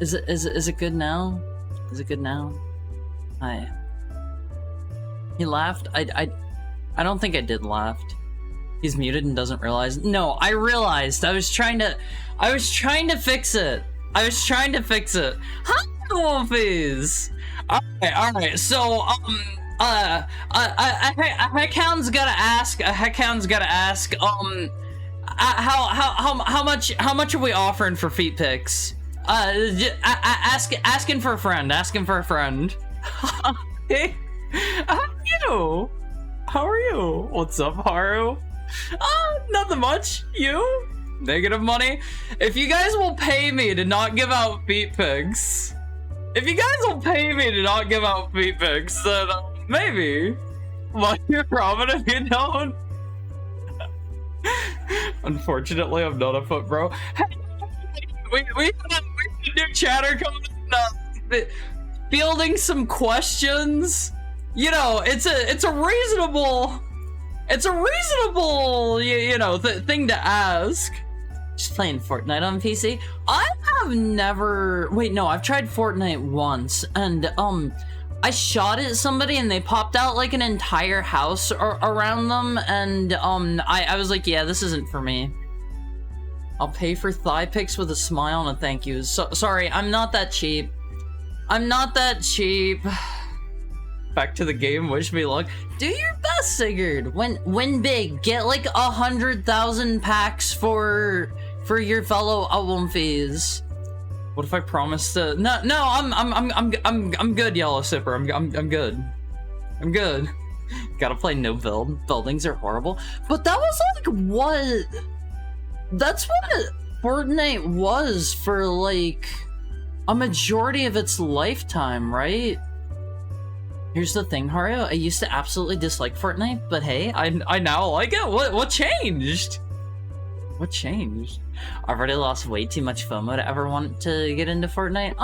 Is it good now? Is it good now? Hi. He laughed? I don't think I did laugh. He's muted and doesn't realize. No, I realized. I was trying to fix it. Hi, Wolfies! Alright, so, a heckhound's gotta ask, how much are we offering for feet pics? Asking for a friend. Hey, how are you? What's up, Haru? Nothing much. You? Negative money? If you guys will pay me to not give out feet pics, then maybe. But you're probably if you don't. Unfortunately, I'm not a foot bro. Hey, we have a new chatter coming up. Fielding some questions. You know, it's a reasonable, you know, thing to ask. Just playing Fortnite on PC. I have never. Wait, no, I've tried Fortnite once, and I shot at somebody and they popped out like an entire house around them, and I was like, yeah, this isn't for me. I'll pay for thigh pics with a smile and a thank you. Sorry, I'm not that cheap. Back to the game, wish me luck. Do your best, Sigurd. Win big. Get like 100,000 packs for your fellow Wolfies. What if I promise to? No, I'm good, Yellow Sipper. I'm good. Gotta play no build. Buildings are horrible. But that was like what? That's what Fortnite was for like a majority of its lifetime, right? Here's the thing, Haru. I used to absolutely dislike Fortnite, but hey, I now like it. What changed? What changed? I've already lost way too much FOMO to ever want to get into Fortnite.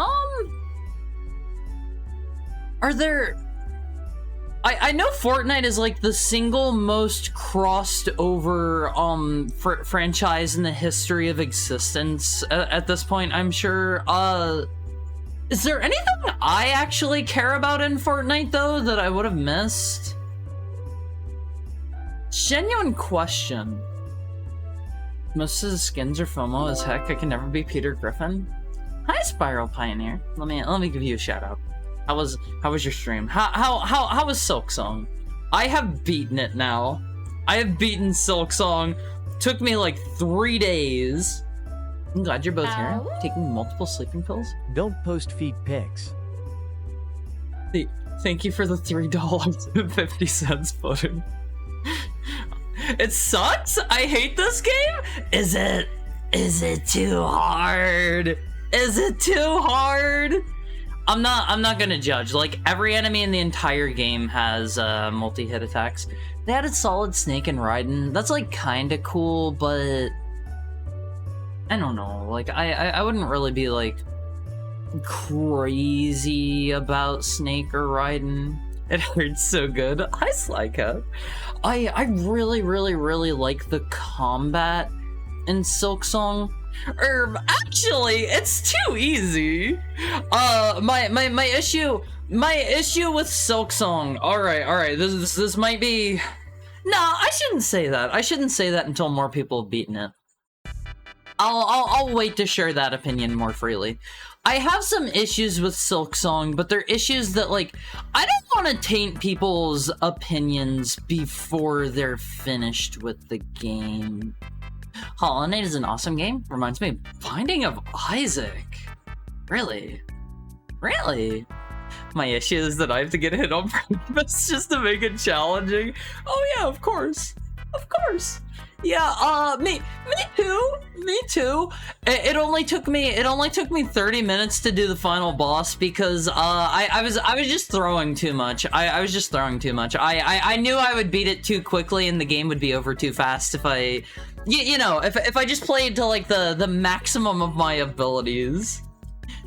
Are there... I know Fortnite is like the single most crossed over franchise in the history of existence at this point, I'm sure. Is there anything I actually care about in Fortnite, though, that I would have missed? Genuine question. Most of the skins are FOMO as heck. I can never be Peter Griffin. Hi, Spiral Pioneer. Let me give you a shout out. How was your stream? How was Silksong? I have beaten it now. I have beaten Silksong. Took me like 3 days. I'm glad you're both here. Taking multiple sleeping pills. Don't post feet pics. Thank you for the $3.50 pudding. It sucks. I hate this game. Is it too hard? I'm not gonna judge. Like, every enemy in the entire game has multi-hit attacks. They added Solid Snake and Raiden. That's like kinda cool, but I don't know. Like, I wouldn't really be like crazy about Snake or Raiden. It hurts so good. Hi, Slycat. I really like the combat in Silksong. Actually, it's too easy. My issue with Silksong. All right. This might be. No, I shouldn't say that. I shouldn't say that until more people have beaten it. I'll wait to share that opinion more freely. I have some issues with Silksong, but they're issues that, like, I don't want to taint people's opinions before they're finished with the game. Hollow Knight is an awesome game. Reminds me of Binding of Isaac. Really? My issue is that I have to get hit on purpose just to make it challenging. Oh yeah, of course. Yeah, me too. It only took me 30 minutes to do the final boss because I was just throwing too much. I was just throwing too much. I knew I would beat it too quickly and the game would be over too fast if I if I just played to like the maximum of my abilities.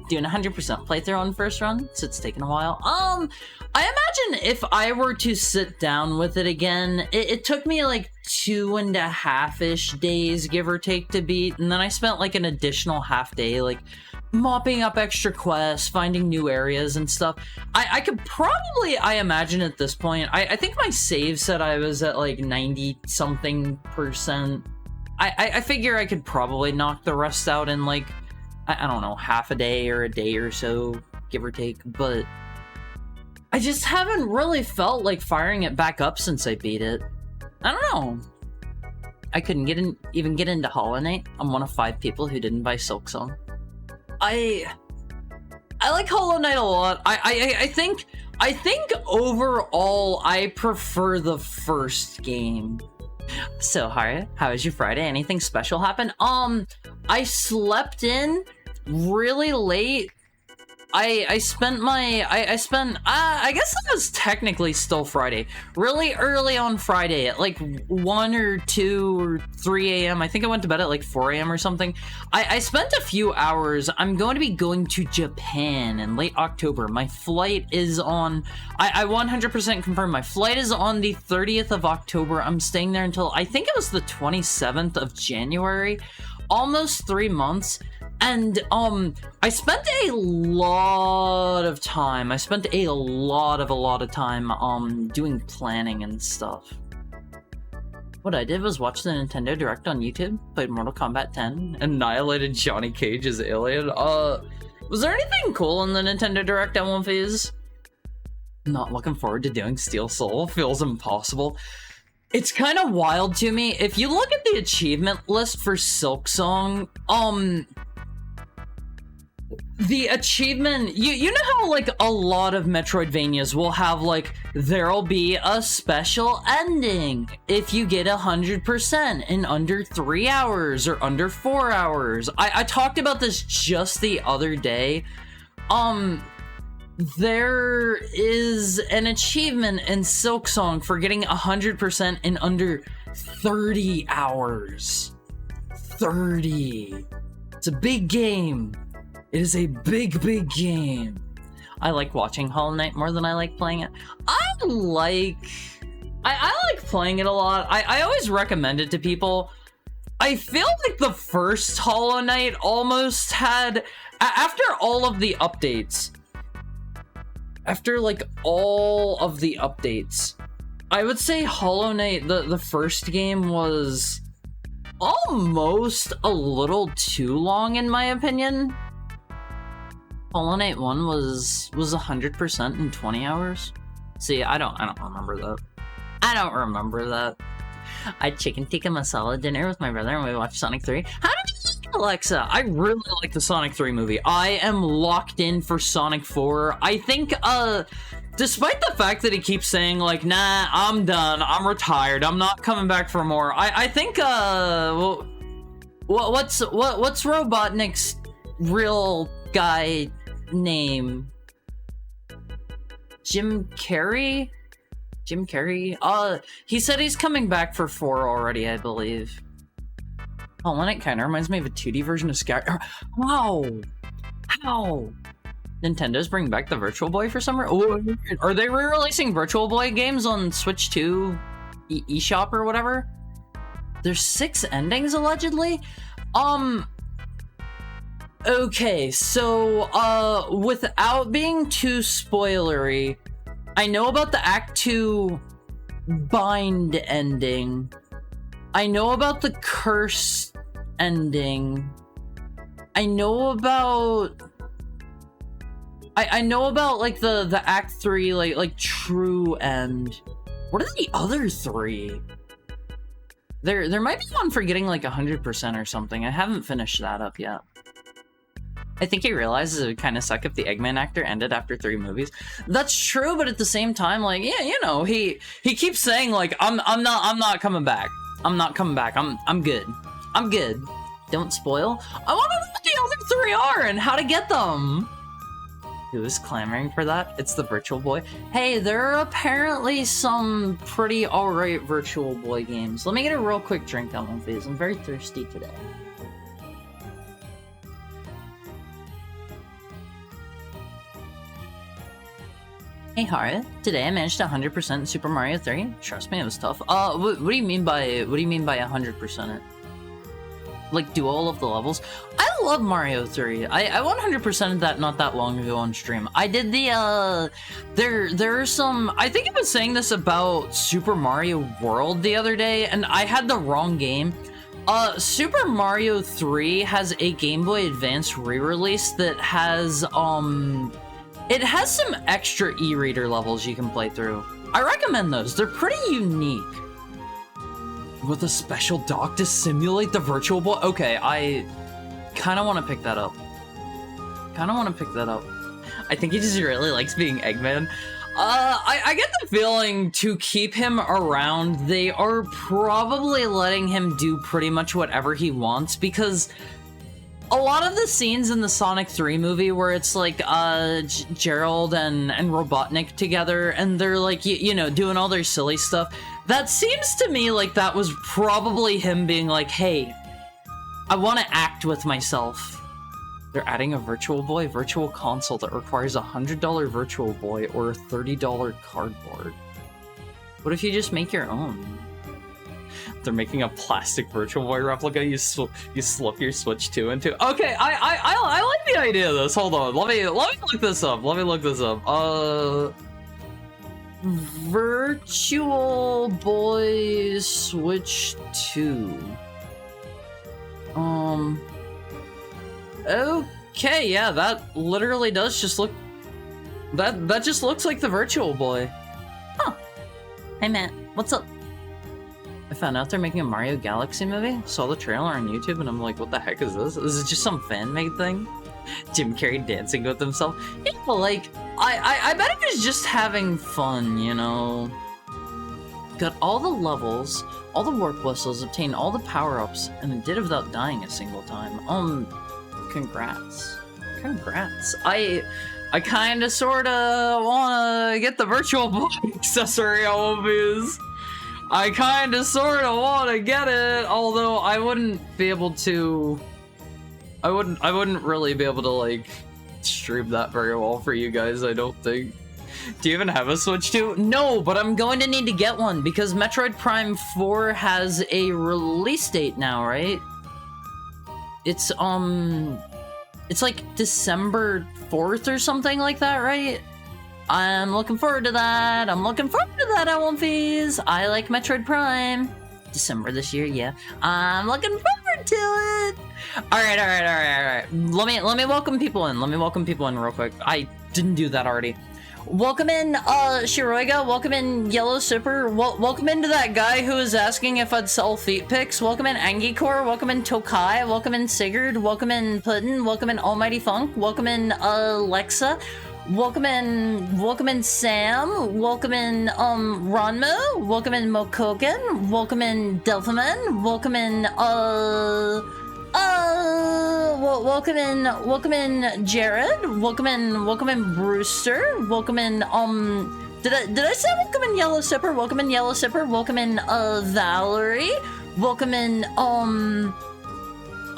Doing 100% playthrough on first run, so it's taken a while. I imagine if I were to sit down with it again, it took me like 2.5-ish days, give or take, to beat, and then I spent like an additional half day like mopping up extra quests, finding new areas and stuff. I could probably, I imagine at this point, I think my save said I was at like 90-something%. I figure I could probably knock the rest out in like, I don't know, half a day or a day or so, give or take, but I just haven't really felt like firing it back up since I beat it. I don't know. I couldn't even get into Hollow Knight. I'm one of 5 people who didn't buy Silksong. I like Hollow Knight a lot. I think overall I prefer the first game. So, Haria, how was your Friday? Anything special happen? I slept in really late. I guess it was technically still Friday. Really early on Friday at like 1 or 2 or 3 a.m. I think I went to bed at like 4 a.m. or something. I spent a few hours. I'm going to be going to Japan in late October. My flight is on... I 100% confirm my flight is on the 30th of October. I'm staying there until I think it was the 27th of January. Almost 3 months. And, I spent a lot of time, doing planning and stuff. What I did was watch the Nintendo Direct on YouTube, played Mortal Kombat 10, annihilated Johnny Cage as Alien. Was there anything cool in the Nintendo Direct at One Phase? Not looking forward to doing Steel Soul, feels impossible. It's kind of wild to me, if you look at the achievement list for Silksong, the achievement, you know how like a lot of Metroidvanias will have like, there'll be a special ending if you get 100% in under 3 hours or under 4 hours. I talked about this just the other day. There is an achievement in Silksong for getting 100% in under 30 hours. 30. It's a big game. It is a big, big game. I like watching Hollow Knight more than I like playing it. I like playing it a lot. I always recommend it to people. I feel like the first Hollow Knight almost had... After all of the updates... After, like, all of the updates... I would say Hollow Knight, the first game was... almost a little too long, in my opinion. Hollow Knight 1 was 100% in 20 hours. See, I don't remember that. I don't remember that. I had chicken tikka masala dinner with my brother and we watched Sonic 3. How did you like, Alexa? I really like the Sonic 3 movie. I am locked in for Sonic 4. I think, despite the fact that he keeps saying, like, nah, I'm done, I'm retired, I'm not coming back for more, I think, well, what's Robotnik's real guy name? Jim Carrey? Jim Carrey? He said he's coming back for 4 already, I believe. Hollow Knight kind of reminds me of a 2D version of Sky... How? Nintendo's bringing back the Virtual Boy for some reason? Are they re-releasing Virtual Boy games on Switch 2 eShop or whatever? There's 6 endings, allegedly? Okay, so, without being too spoilery, I know about the Act 2 bind ending. I know about the curse ending. I know about... I know about, like, the Act 3, like, true end. What are the other 3? There might be one for getting, like, 100% or something. I haven't finished that up yet. I think he realizes it would kind of suck if the Eggman actor ended after 3 movies. That's true, but at the same time, like, yeah, you know, he keeps saying, like, I'm not coming back. I'm not coming back. I'm good. I'm good. Don't spoil. I want to know what the other 3 are and how to get them. Who is clamoring for that? It's the Virtual Boy. Hey, there are apparently some pretty alright Virtual Boy games. Let me get a real quick drink on one phase. I'm very thirsty today. Hey Hara, today I managed 100% Super Mario 3. Trust me, it was tough. What do you mean by 100% it? Like, do all of the levels? I love Mario 3. I 100%ed that not that long ago on stream. I did the, there are some, I think I was saying this about Super Mario World the other day, and I had the wrong game. Super Mario 3 has a Game Boy Advance re-release that has, it has some extra e-reader levels you can play through. I recommend those. They're pretty unique. With a special dock to simulate the Virtual Boy? Okay, I kind of want to pick that up. I think he just really likes being Eggman. I get the feeling to keep him around, they are probably letting him do pretty much whatever he wants, because a lot of the scenes in the Sonic 3 movie where it's like Gerald and Robotnik together and they're like, you know, doing all their silly stuff, that seems to me like that was probably him being like, hey, I want to act with myself. They're adding a Virtual Boy Virtual Console that requires a $100 Virtual Boy or a $30 cardboard. What if you just make your own? They're making a plastic Virtual Boy replica you slip your Switch 2 into. Okay, I like the idea of this. Hold on, let me look this up. Virtual Boy Switch 2. Okay, yeah, that literally does just look... That just looks like the Virtual Boy. Huh. Hey, Matt, what's up? I found out they're making a Mario Galaxy movie. Saw the trailer on YouTube and I'm like, what the heck is this? Is it just some fan-made thing? Jim Carrey dancing with himself? Yeah, like, I bet he was just having fun, you know? Got all the levels, all the warp whistles, obtained all the power-ups, and it did it without dying a single time. Congrats. I kinda sorta wanna get the Virtual Boy accessory on these. I kinda sorta wanna get it, although I wouldn't be able to... I wouldn't really be able to, like, stream that very well for you guys, I don't think. Do you even have a Switch 2? No, but I'm going to need to get one, because Metroid Prime 4 has a release date now, right? It's like December 4th or something like that, right? I'm looking forward to that. Alphys. I like Metroid Prime. December this year, yeah. I'm looking forward to it. All right. Let me welcome people in. Real quick. I didn't do that already. Welcome in, Shiroiga. Welcome in, Yellow Sipper. Welcome into that guy who was asking if I'd sell feet pics. Welcome in, Angikor. Welcome in, Tokai. Welcome in, Sigurd. Welcome in, Puddin. Welcome in, Almighty Funk. Welcome in, Alexa. Welcome in, Sam. Welcome in, Ronmo. Welcome in, Mokoken. Welcome in, Delphiman. Welcome in, welcome in, Jared. Welcome in, Brewster. Welcome in, did I say welcome in, Yellow Sipper? Welcome in, Yellow Sipper. Welcome in, Valerie. Welcome in,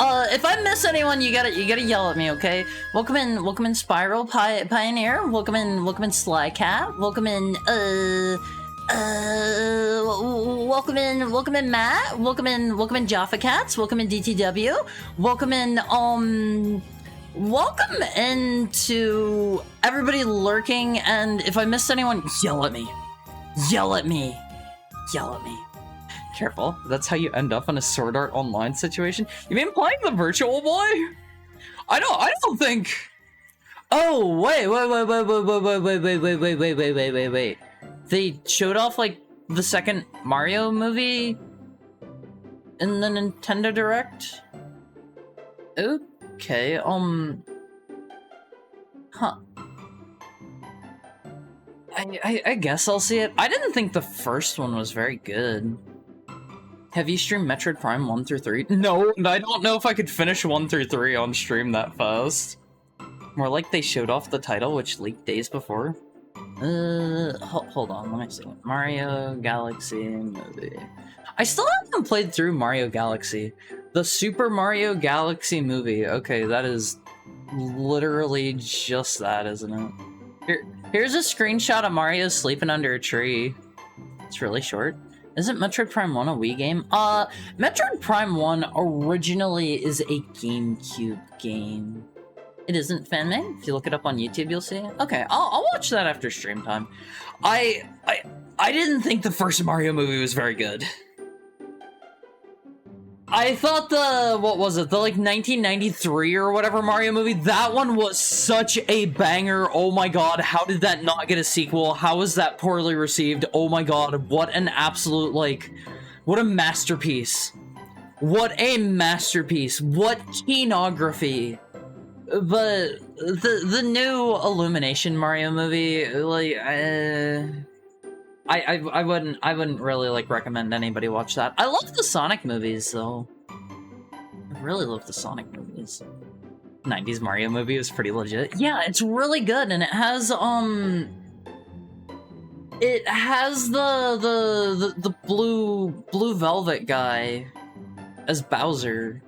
if I miss anyone, you gotta yell at me, okay? Welcome in, Spiral Pioneer. Welcome in, Sly Cat. Welcome in, welcome in, Matt. Welcome in, Jaffa Cats. Welcome in, DTW. Welcome into everybody lurking, and if I missed anyone, yell at me. Careful, that's how you end up in a Sword Art Online situation. You mean playing the Virtual Boy? I don't think... Oh, wait. They showed off, like, the second Mario movie in the Nintendo Direct? Okay, huh. I guess I'll see it. I didn't think the first one was very good. Have you streamed Metroid Prime 1 through 3? No, and I don't know if I could finish 1 through 3 on stream that fast. More like they showed off the title, which leaked days before. Hold on, let me see. Mario Galaxy movie. I still haven't played through Mario Galaxy. The Super Mario Galaxy movie. Okay, that is literally just that, isn't it? Here's a screenshot of Mario sleeping under a tree. It's really short. Isn't Metroid Prime 1 a Wii game? Metroid Prime 1 originally is a GameCube game. It isn't fan-made? If you look it up on YouTube, you'll see. Okay, I'll watch that after stream time. I didn't think the first Mario movie was very good. I thought what was it, the like 1993 or whatever Mario movie, that one was such a banger. Oh my god, how did that not get a sequel? How was that poorly received? Oh my god, what an absolute, like, what a masterpiece. What a masterpiece. What keenography. But the new Illumination Mario movie, like, I wouldn't really like recommend anybody watch that. I love the Sonic movies though. I really love the Sonic movies. 90s Mario movie was pretty legit. Yeah, it's really good, and it has the blue velvet guy as Bowser.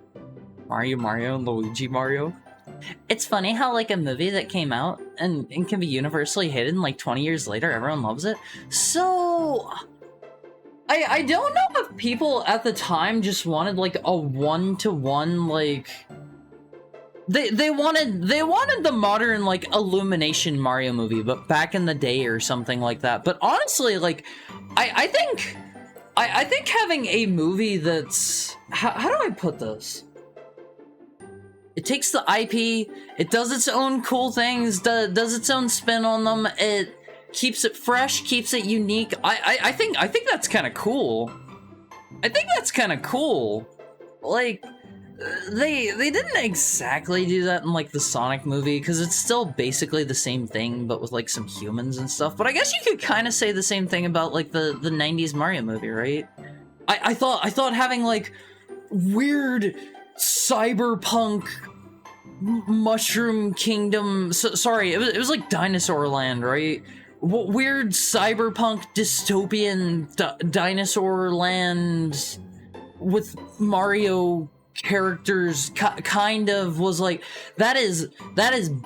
Mario, and Luigi Mario. It's funny how, like, a movie that came out and can be universally hated, and, like, 20 years later, everyone loves it. So, I don't know if people at the time just wanted, like, a one-to-one, like... They wanted the modern, like, Illumination Mario movie, but back in the day or something like that. But honestly, like, I think having a movie that's... How do I put this? It takes the IP, it does its own cool things, does its own spin on them, it keeps it fresh, keeps it unique. I think that's kind of cool. I think that's kind of cool. Like, they didn't exactly do that in, like, the Sonic movie, because it's still basically the same thing, but with, like, some humans and stuff. But I guess you could kind of say the same thing about, like, the 90s Mario movie, right? I thought having, like, weird... cyberpunk mushroom kingdom, sorry, it was like Dinosaur Land, right? Weird cyberpunk dystopian dinosaur land with Mario characters kind of was like, that is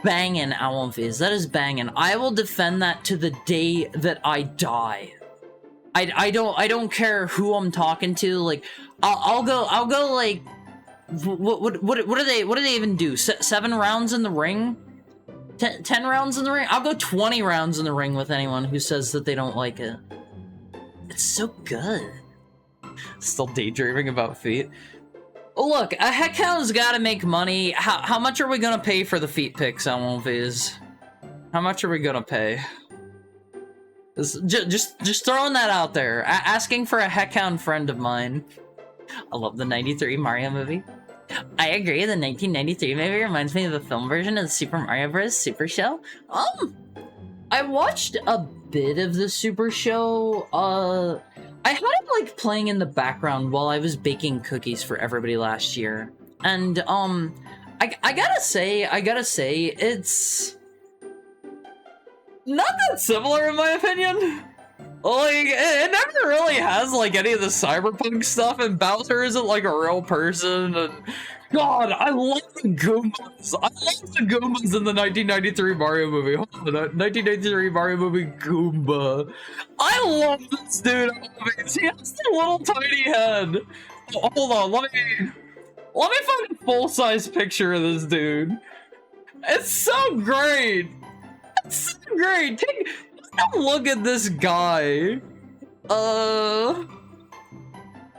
banging, Allenfies. That is banging. I will defend that to the day that I die. I don't care who I'm talking to, like, I'll go like, what do they even do? 7 rounds in the ring? 10 rounds in the ring? I'll go 20 rounds in the ring with anyone who says that they don't like it. It's so good. Still daydreaming about feet. Look, a heckhound's gotta make money. How much are we gonna pay for the feet pics on one of these? How much are we gonna pay? Just throwing that out there. Asking for a heckhound friend of mine. I love the 93 Mario movie. I agree, the 1993 movie reminds me of the film version of the Super Mario Bros. Super Show. I watched a bit of the Super Show. I had it, like, playing in the background while I was baking cookies for everybody last year. And, I gotta say, it's... not that similar, in my opinion. Like, it never really has, like, any of the cyberpunk stuff, and Bowser isn't, like, a real person, and... God, I love the Goombas! I love the Goombas in the 1993 Mario movie. Hold on, 1993 Mario movie Goomba. I love this dude. He has the little tiny head. Oh, hold on, let me find a full-size picture of this dude. It's so great! It's so great! Take a look at this guy.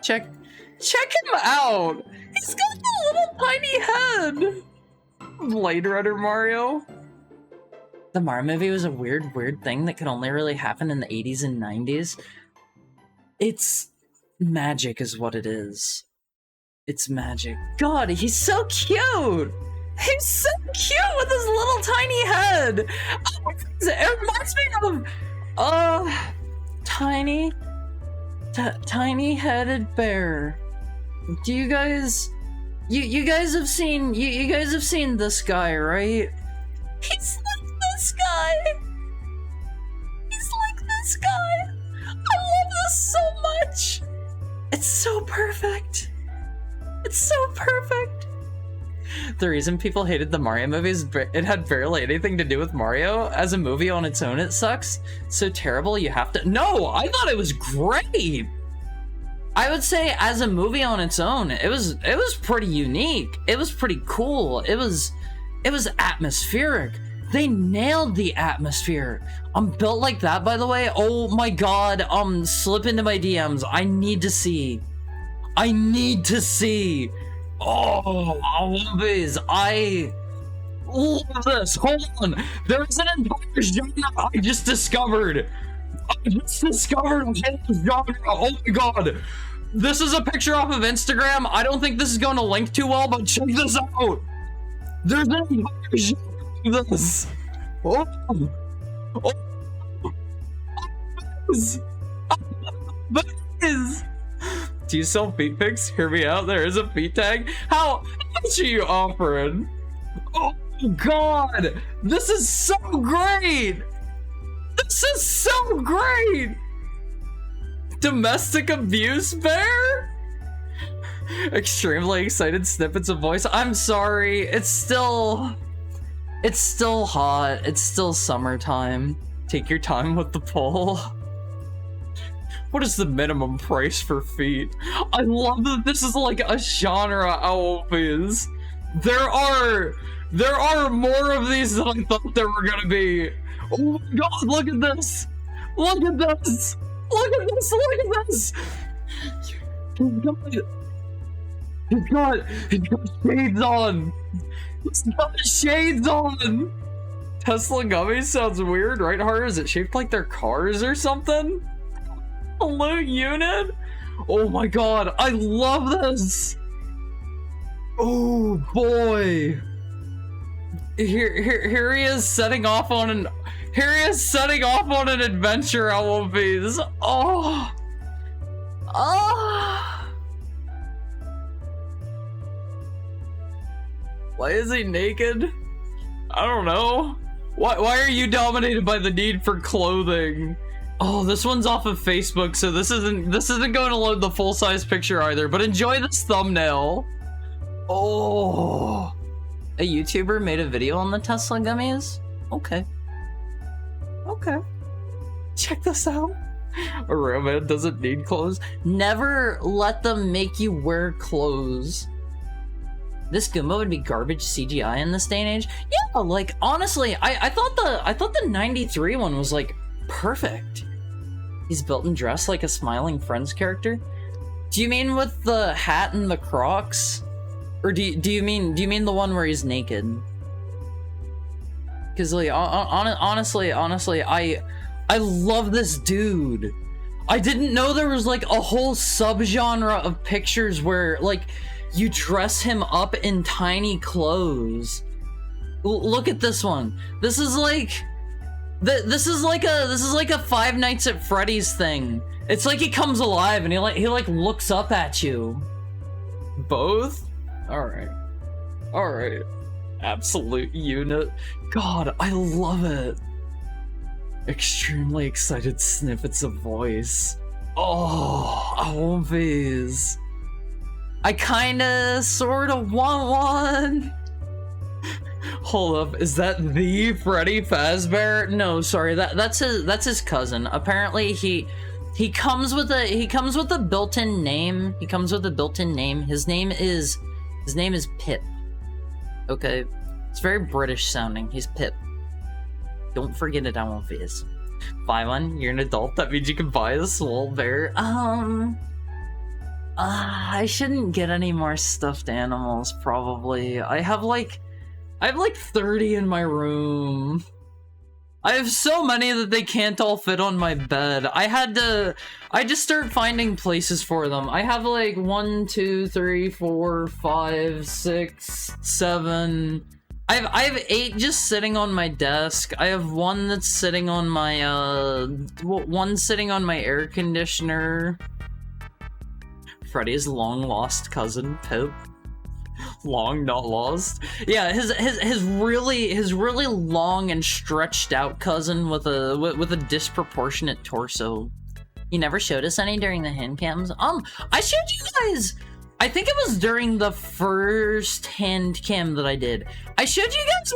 Check him out. He's got the little tiny head. Blade Runner Mario. The Mario movie was a weird thing that could only really happen in the 80s and 90s. It's magic is what it is. It's magic. God, he's so cute. He's so cute with his little tiny head. Oh, it reminds me of tiny-headed bear. Do you guys have seen this guy, right? He's like this guy. He's like this guy. I love this so much. It's so perfect. It's so perfect. The reason people hated the Mario movies, it had barely anything to do with Mario. As a movie on its own, it sucks. So terrible, you have to... No, I thought it was great! I would say as a movie on its own, it was pretty unique. It was pretty cool. It was atmospheric. They nailed the atmosphere. I'm built like that, by the way. Oh my god. Slip into my DMs. I need to see. Oh, Olympics. I love this. Hold on. There's an entire genre I just discovered. A whole genre. Oh my god. This is a picture off of Instagram. I don't think this is going to link too well, but check this out. There's an entire genre of this. Oh. Do you sell feet pics? Hear me out. There is a feet tag. How much are you offering? Oh god, this is so great. Domestic abuse bear? Extremely excited snippets of voice. I'm sorry. It's still hot. It's still summertime. Take your time with the poll. What is the minimum price for feet? I love that this is like a genre Alphys. There are more of these than I thought there were gonna be. Oh my god, look at this! Look at this! He's got shades on! Tesla gummies sounds weird, right, Har? Is it shaped like their cars or something? Hello, unit? Oh my god, I love this! Oh boy! Here he is setting off on an adventure, LOVs. Oh! Why is he naked? I don't know. Why are you dominated by the need for clothing? Oh, this one's off of Facebook, so this isn't going to load the full-size picture either, but enjoy this thumbnail. Oh. A YouTuber made a video on the Tesla gummies? Okay. Check this out. A real man doesn't need clothes. Never let them make you wear clothes. This Goomba would be garbage CGI in this day and age. Yeah, like honestly, I thought the 93 one was like perfect. He's built and dressed like a smiling Friends character. Do you mean with the hat and the Crocs? Or do you mean the one where he's naked? Because like honestly, I love this dude. I didn't know there was like a whole subgenre of pictures where like you dress him up in tiny clothes. Look at this one. This is like a Five Nights at Freddy's thing. It's like he comes alive and he looks up at you. Both? All right. Absolute unit. God, I love it. Extremely excited snippets of voice. Oh, Alphys. I kinda sorta want one. Hold up, is that the Freddy Fazbear? No, sorry, that's his cousin. Apparently he comes with a built-in name. His name is Pip. Okay, it's very British sounding. He's Pip. Don't forget it, Alphys. Buy one. You're an adult. That means you can buy a swole bear. I shouldn't get any more stuffed animals. Probably. I have like 30 in my room. I have so many that they can't all fit on my bed. I just start finding places for them. I have like 1, 2, 3, 4, 5, 6, 7. I have 8 just sitting on my desk. I have one that's sitting on my one sitting on my air conditioner. Freddy's long lost cousin, Pip. Long not lost. Yeah, his really long and stretched out cousin with a disproportionate torso. You never showed us any during the hand cams. I showed you guys. I think it was during the first hand cam that I did. I showed you guys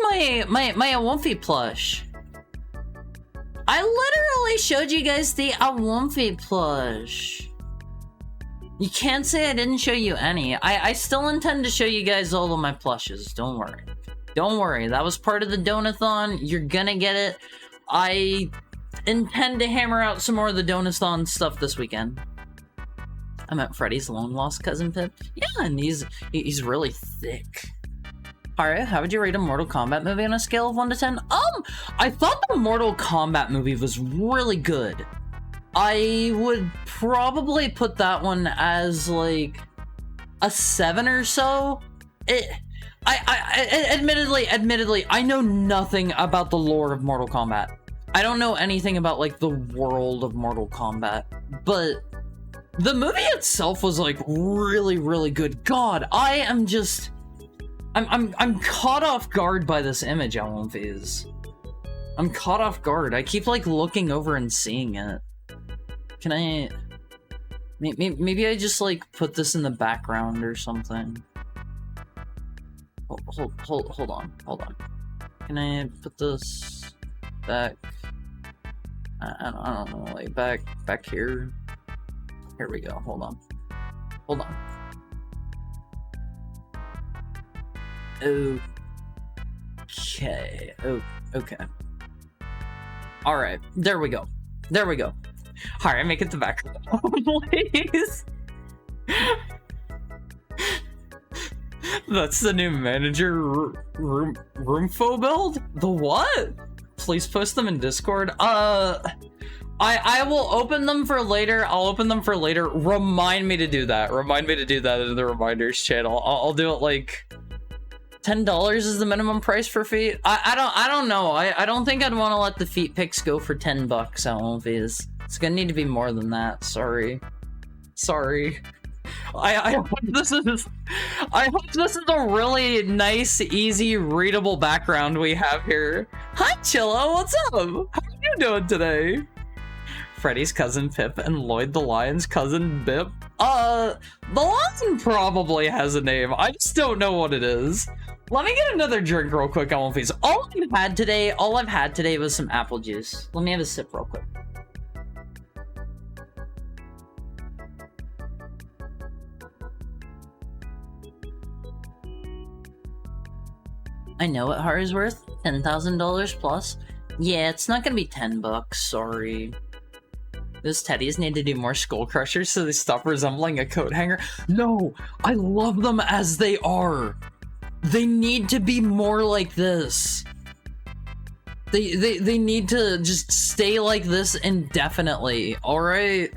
my Awumphy plush. I literally showed you guys the Awumphy plush. You can't say I didn't show you any. I still intend to show you guys all of my plushes. Don't worry. Don't worry. That was part of the Donathon. You're gonna get it. I intend to hammer out some more of the Donathon stuff this weekend. I met Freddy's long-lost cousin Pip. Yeah, and he's really thick. Alright, how would you rate a Mortal Kombat movie on a scale of 1 to 10? I thought the Mortal Kombat movie was really good. I would probably put that one as, like, a 7 or so. Admittedly, I know nothing about the lore of Mortal Kombat. I don't know anything about, like, the world of Mortal Kombat, but the movie itself was, like, really, really good. God, I am just... I'm caught off guard by this image, Alonfiz. I'm caught off guard. I keep, like, looking over and seeing it. Can I... Maybe I just, like, put this in the background or something. Hold on. Can I put this back? I don't know, like, back here? Here we go, hold on. Okay. Okay. Alright, there we go. Alright, make it the back. Please. That's the new manager roomfo build? The what? Please post them in Discord. I will open them for later. I'll open them for later. Remind me to do that. Remind me to do that in the reminders channel. I'll do it like $10 is the minimum price for feet. I don't know. I don't think I'd want to let the feet pics go for $10. I don't know. It's gonna need to be more than that. Sorry. I hope this is a really nice, easy, readable background we have here. Hi, Chilla. What's up? How are you doing today? Freddy's cousin Pip and Lloyd the Lion's cousin Bip. The Lion probably has a name. I just don't know what it is. Let me get another drink real quick, Alonfiz. All I've had today was some apple juice. Let me have a sip real quick. I know what Haru's worth. $10,000 plus. Yeah, it's not gonna be $10, sorry. Those teddies need to do more skull crushers so they stop resembling a coat hanger. No, I love them as they are. They need to be more like this. They need to just stay like this indefinitely, alright?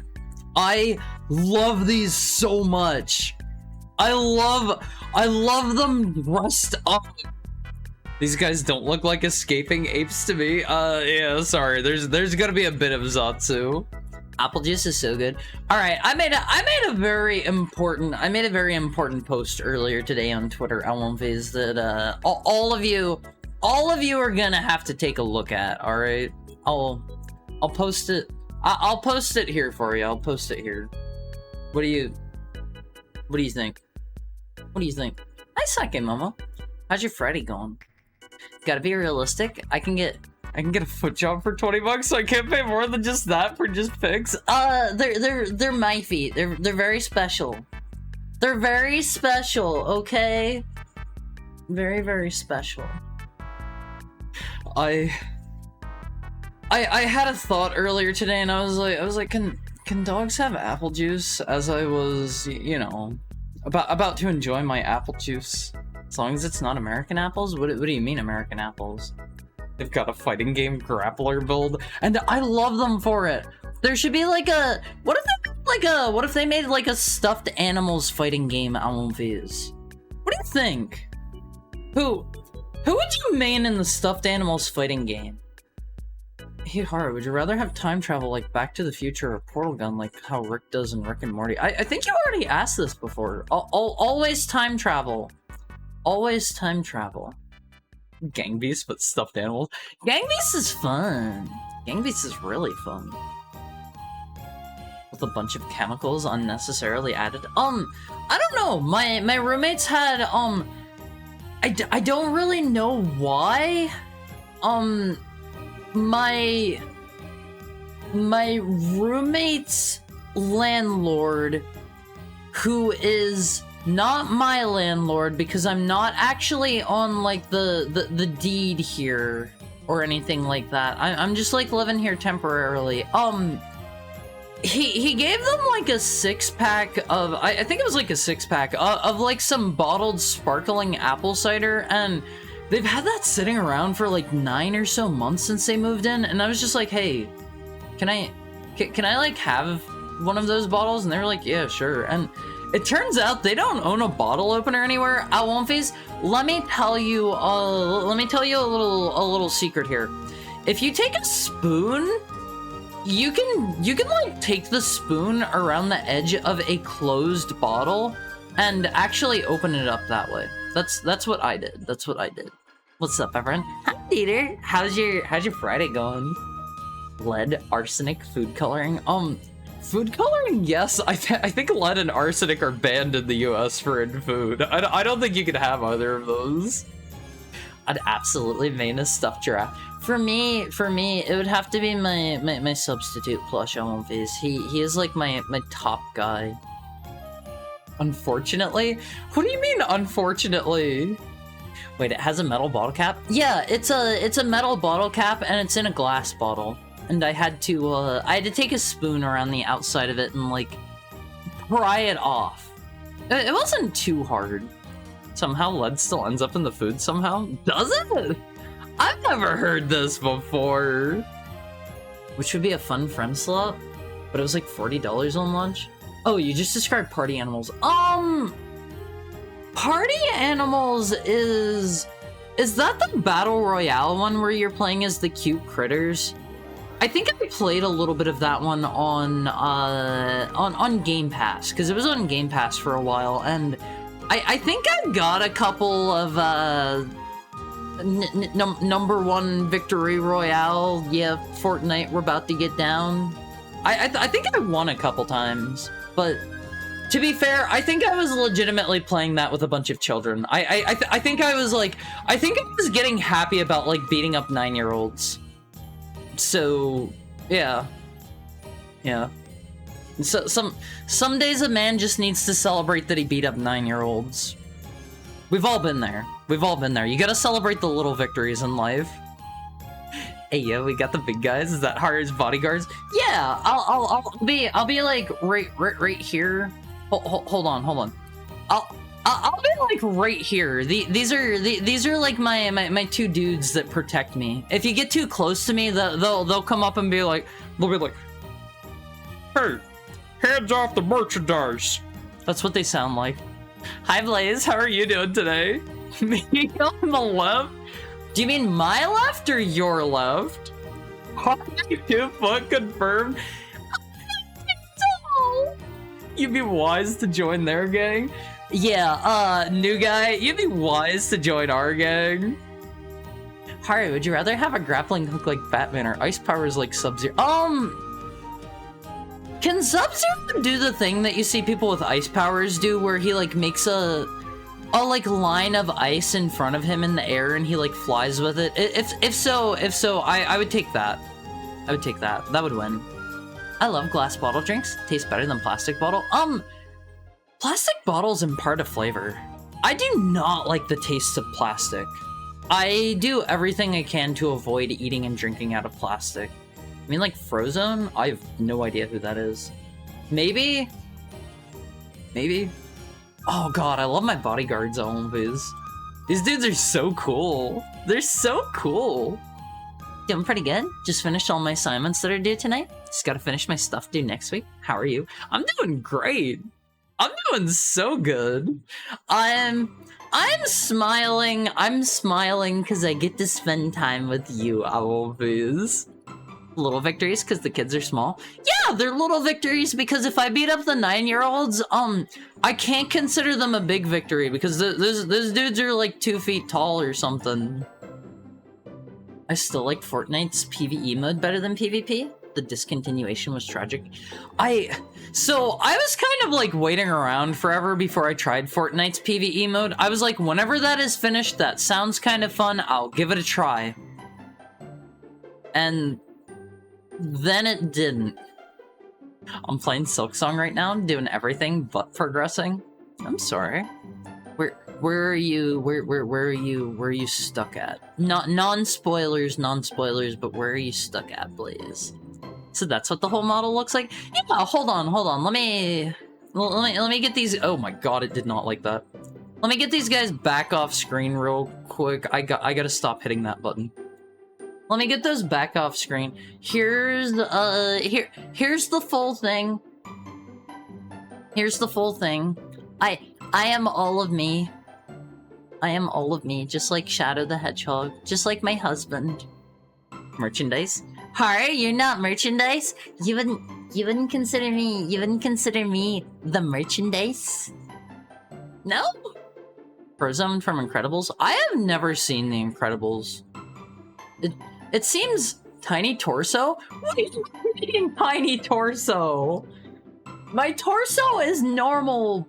I love these so much. I love them dressed up. These guys don't look like escaping apes to me. Yeah, sorry. There's gonna be a bit of Zatsu. Apple juice is so good. All right, I made a very important post earlier today on Twitter, Alonfiz, that all of you are gonna have to take a look at. All right, I'll post it. I'll post it here for you. I'll post it here. What do you think? Nice second, Mama. How's your Freddy going? Gotta be realistic. I can get a foot job for $20, so I can't pay more than just that for just pics. They're my feet. They're very special. They're very special, okay? Very, very special. I had a thought earlier today, and I was like, can dogs have apple juice? As I was, you know, about to enjoy my apple juice. As long as it's not American apples? What do you mean American apples? They've got a fighting game grappler build, and I love them for it. There should be like a... What if they made like a stuffed animals fighting game, Alonfiz? What do you think? Who would you main in the stuffed animals fighting game? Hey Haru, would you rather have time travel like Back to the Future or Portal Gun like how Rick does in Rick and Morty? I think you already asked this before. Always time travel. Always time travel. Gang Beasts, but stuffed animals. Gang Beasts is fun. Gang Beasts is really fun. With a bunch of chemicals unnecessarily added. I don't know. My roommates had, I don't really know why. My roommate's landlord who is not my landlord because I'm not actually on like the deed here or anything like that. I'm just like living here temporarily. He gave them like a 6-pack of, I think it was like a 6-pack of like some bottled sparkling apple cider, and they've had that sitting around for like 9 or so months since they moved in, and I was just like, hey, can I like have one of those bottles? And they were like, yeah, sure. And it turns out they don't own a bottle opener anywhere. Wonfies, let me tell you a little secret here. If you take a spoon, you can like take the spoon around the edge of a closed bottle and actually open it up that way. That's what I did. That's what I did. What's up, everyone? Hi, Peter. How's your Friday going? Lead, arsenic, food coloring. Food coloring, yes. I think lead and arsenic are banned in the US for in food. I don't think you can have either of those. I'd absolutely main a stuffed giraffe. For me, it would have to be my substitute plush Wonfies. He is like my top guy. Unfortunately? What do you mean, unfortunately? Wait, it has a metal bottle cap? Yeah, it's a metal bottle cap, and it's in a glass bottle. And I had to take a spoon around the outside of it and, like, pry it off. It wasn't too hard. Somehow lead still ends up in the food somehow? Does it? I've never heard this before. Which would be a fun friend slot, but it was like $40 on lunch. Oh, you just described party animals. Party animals is that the battle royale one where you're playing as the cute critters? I think I played a little bit of that one on Game Pass, because it was on Game Pass for a while, and I think I got a couple of number 1 victory royale. Yeah, Fortnite, we're about to get down. I think I won a couple times, but to be fair, I think I was legitimately playing that with a bunch of children. I think I was getting happy about like beating up 9-year-olds. So yeah. So some days a man just needs to celebrate that he beat up 9-year-olds. We've all been there. You gotta celebrate the little victories in life. Hey, yo, we got the big guys. Is that Harry's bodyguards? Yeah, I'll be like right here. Hold on. I'll be like right here. These are like my 2 dudes that protect me. If you get too close to me, they'll come up and be like, hey, hands off the merchandise. That's what they sound like. Hi, Blaze. How are you doing today? Me on the left? Do you mean my left or your left? 2 foot confirmed. You'd be wise to join their gang. Yeah, new guy, you'd be wise to join our gang. Harry, would you rather have a grappling hook like Batman or ice powers like Sub-Zero? Can Sub-Zero do the thing that you see people with ice powers do, where he like makes a like line of ice in front of him in the air and he like flies with it? If so, I would take that. That would win. I love glass bottle drinks. Tastes better than plastic bottle. Plastic bottles impart a flavor. I do not like the taste of plastic. I do everything I can to avoid eating and drinking out of plastic. I mean, like Frozone? I have no idea who that is. Maybe? Oh god, I love my bodyguards, Wonfies. These dudes are so cool. They're so cool. Doing pretty good. Just finished all my assignments that are due tonight. Just gotta finish my stuff due next week. How are you? I'm doing great. I'm doing so good. I'm smiling. I'm smiling because I get to spend time with you, Wonfies. Little victories because the kids are small. Yeah, they're little victories because if I beat up the 9-year-olds, I can't consider them a big victory because those dudes are like 2 feet tall or something. I still like Fortnite's PvE mode better than PvP. The discontinuation was tragic. So I was kind of like waiting around forever before I tried Fortnite's PvE mode. I was like, whenever that is finished, that sounds kind of fun, I'll give it a try. And then it didn't. I'm playing Silksong right now, doing everything but progressing. I'm sorry. Where are you? Where are you stuck at? Not non-spoilers, but where are you stuck at, please? So that's what the whole model looks like? Yeah, hold on. Let me get these. Oh my god, it did not like that. Let me get these guys back off screen real quick. I gotta stop hitting that button. Let me get those back off screen. Here's the full thing. Here's the full thing. I am all of me. I am all of me, just like Shadow the Hedgehog, just like my husband. Merchandise? Hi, you're not merchandise? You wouldn't consider me the merchandise? No? Frozone from Incredibles? I have never seen The Incredibles. It seems tiny torso? What do you mean tiny torso? My torso is normal-ish.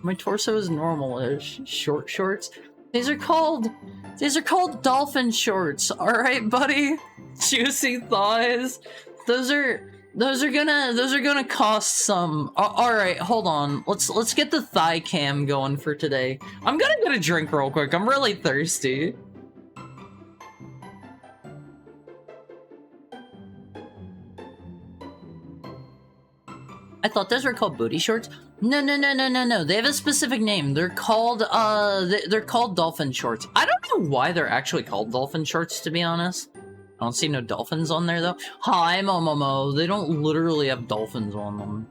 My torso is normal-ish. Short shorts? These are called dolphin shorts, alright, buddy? Juicy thighs. Those are gonna cost some. Alright, hold on. Let's get the thigh cam going for today. I'm gonna get a drink real quick. I'm really thirsty. I thought those were called booty shorts. No. They have a specific name. They're called dolphin shorts. I don't know why they're actually called dolphin shorts, to be honest. I don't see no dolphins on there, though. Hi, Momomo. They don't literally have dolphins on them.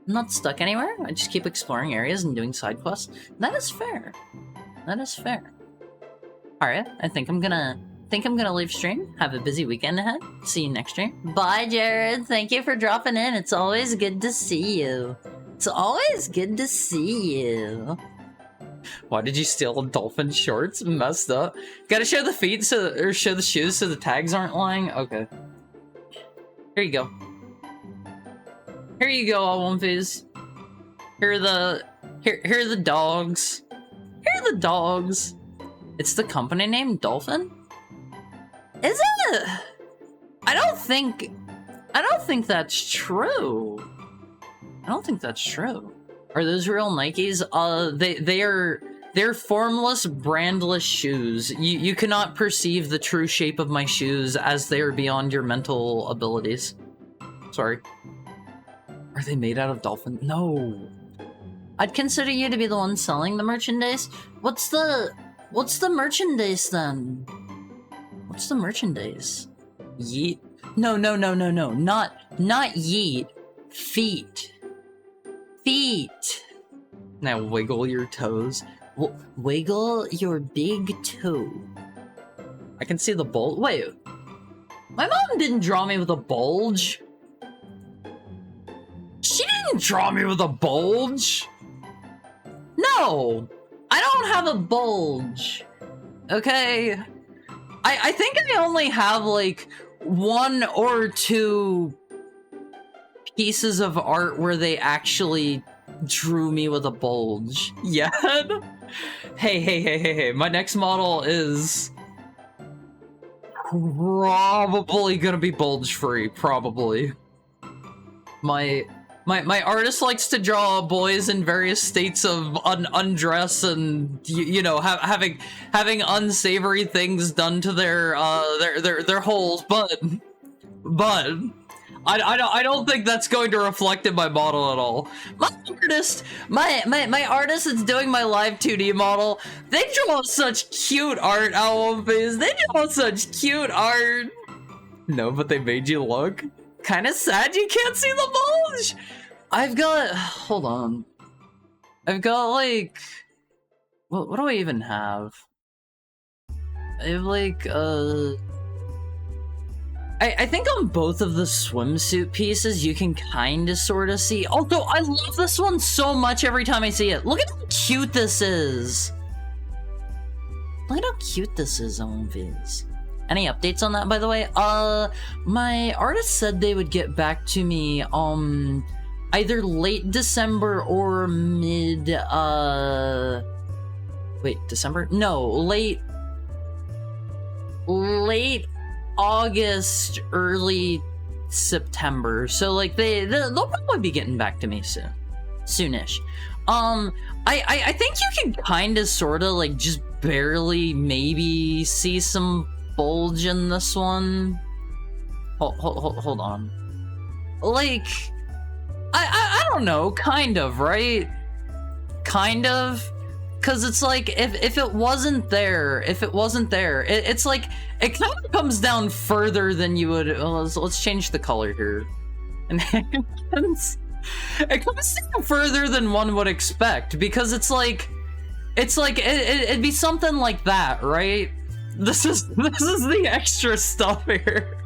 I'm not stuck anywhere. I just keep exploring areas and doing side quests. That is fair. That is fair. Alright, I think I'm gonna leave stream. Have a busy weekend ahead. See you next stream. Bye, Jared. Thank you for dropping in. It's always good to see you. It's always good to see you. Why did you steal dolphin shorts? Messed up. Gotta show the feet or show the shoes so the tags aren't lying? Okay. Here you go. Here you go, all one phase. Here are the dogs. Here are the dogs. It's the company name, Dolphin? Is it? I don't think that's true. I don't think that's true. Are those real Nikes? They're formless, brandless shoes. You cannot perceive the true shape of my shoes as they are beyond your mental abilities. Sorry. Are they made out of dolphin? No. I'd consider you to be the one selling the merchandise. What's the merchandise then? What's the merchandise? Yeet? No. Not yeet. Feet. Feet. Now wiggle your toes. Wiggle your big toe. I can see the bulge. Wait. My mom didn't draw me with a bulge. She didn't draw me with a bulge. No. I don't have a bulge. Okay. I think I only have like 1 or 2 pieces of art where they actually drew me with a bulge. Yeah. Hey. My next model is probably gonna be bulge free. Probably. My artist likes to draw boys in various states of undress and you know having unsavory things done to their holes, but I don't think that's going to reflect in my model at all. My artist that's doing my live 2D model, they draw such cute art, Owlface. They draw such cute art. No, but they made you look kind of sad you can't see the bulge. Hold on. I've got like, what do I even have? I have like, I think on both of the swimsuit pieces you can kind of sort of see. Although I love this one so much every time I see it. Look at how cute this is. Look at how cute this is on Viz. Any updates on that, by the way? My artist said they would get back to me, either late December or mid, wait, December? No, late August, early September. So like they'll probably be getting back to me soonish. I think you can kind of sort of like just barely maybe see some bulge in this one. Hold on. Like I don't know, kind of, right? Kind of. Cause it's like if it wasn't there, it's like it kind of comes down further than you would. Let's change the color here, and it comes down further than one would expect, because it'd be something like that, right? This is the extra stuff here.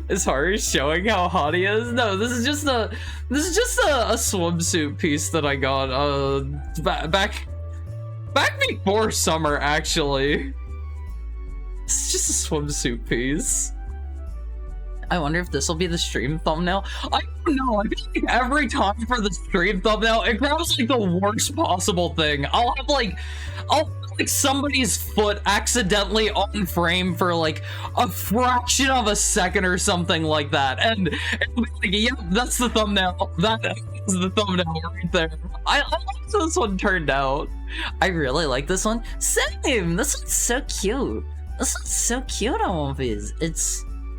Is Haru showing how hot he is? No, this is just a swimsuit piece that I got back before summer, actually. It's just a swimsuit piece. I wonder if this will be the stream thumbnail. I don't know. I feel like every time for the stream thumbnail, it grabs like the worst possible thing. I'll have like somebody's foot accidentally on frame for like a fraction of a second or something like that, and it'll be like, yep, that's the thumbnail. That is the thumbnail right there. I like how this one turned out. I really like this one. Same. This one's so cute. This one's so cute on One Piece.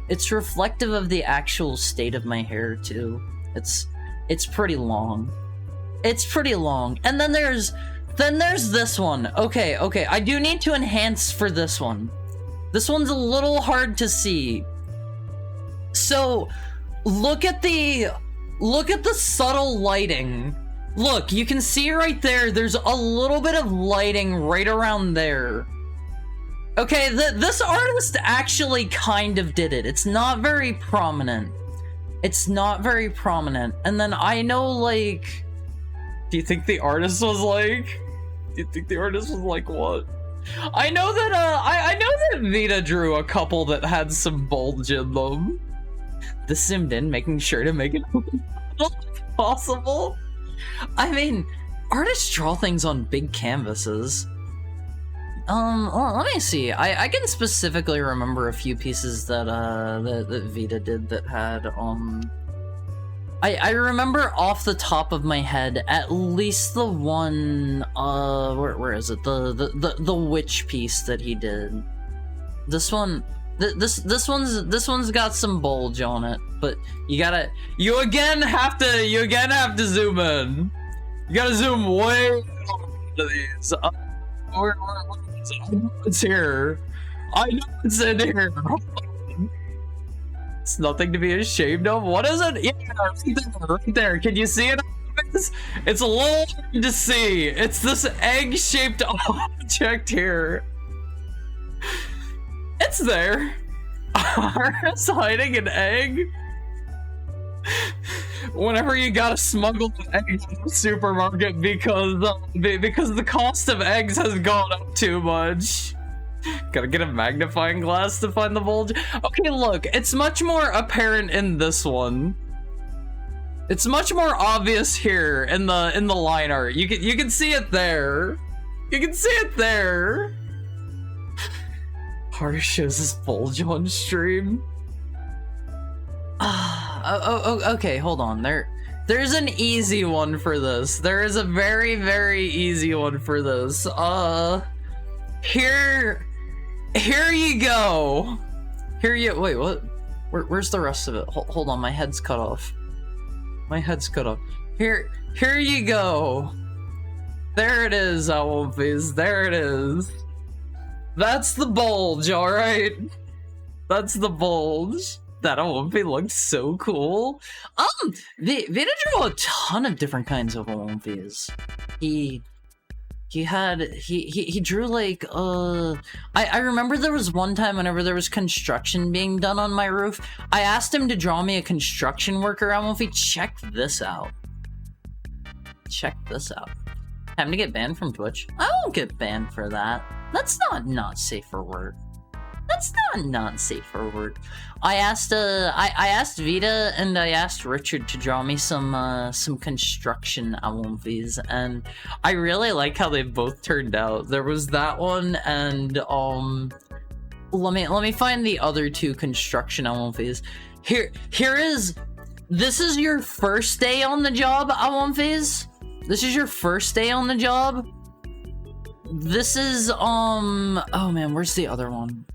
It's reflective of the actual state of my hair too. It's pretty long. It's pretty long. And then there's this one. Okay, I do need to enhance for this one. This one's a little hard to see. So, look at the subtle lighting. Look, you can see right there, there's a little bit of lighting right around there. Okay, this artist actually kind of did it. It's not very prominent. And then I know, like... Do you think the artist was like what? I know that I know that Vita drew a couple that had some bulge in them. This zoomed in, making sure to make it possible. I mean, artists draw things on big canvases. Let me see. I can specifically remember a few pieces that that Vita did that had I remember off the top of my head at least the one where is it, the witch piece that he did. This one this one's got some bulge on it, but you again have to zoom in. You gotta zoom way into these. I know it's here. I know it's in here. It's nothing to be ashamed of. What is it? Yeah, right there. Can you see it? It's a little hard to see. It's this egg-shaped object here. It's there. It's hiding an egg. Whenever you gotta smuggle an egg to the supermarket because the cost of eggs has gone up too much. Gotta get a magnifying glass to find the bulge. Okay, look, it's much more apparent in this one. It's much more obvious here in the line art. You can see it there. You can see it there. Haru shows his bulge on stream. Okay, hold on. There's an easy one for this. There is a very, very easy one for this. Here you go. Wait, what? Where's the rest of it? Hold on, my head's cut off. Here you go. There it is, Owlface. There it is. That's the bulge, alright? That's the bulge. That Owlface looked so cool. Vita drew a ton of different kinds of Owlface. He drew like I remember there was one time whenever there was construction being done on my roof, I asked him to draw me a construction worker. I don't know if he check this out. Time to get banned from Twitch. I won't get banned for that. That's not safe for work. That's not safe for work. I asked Vita and I asked Richard to draw me some construction Owlface, and I really like how they both turned out. There was that one, and Let me find the other two construction phase. This is your first day on the job, phase. This is your first day on the job. This is oh man, where's the other one?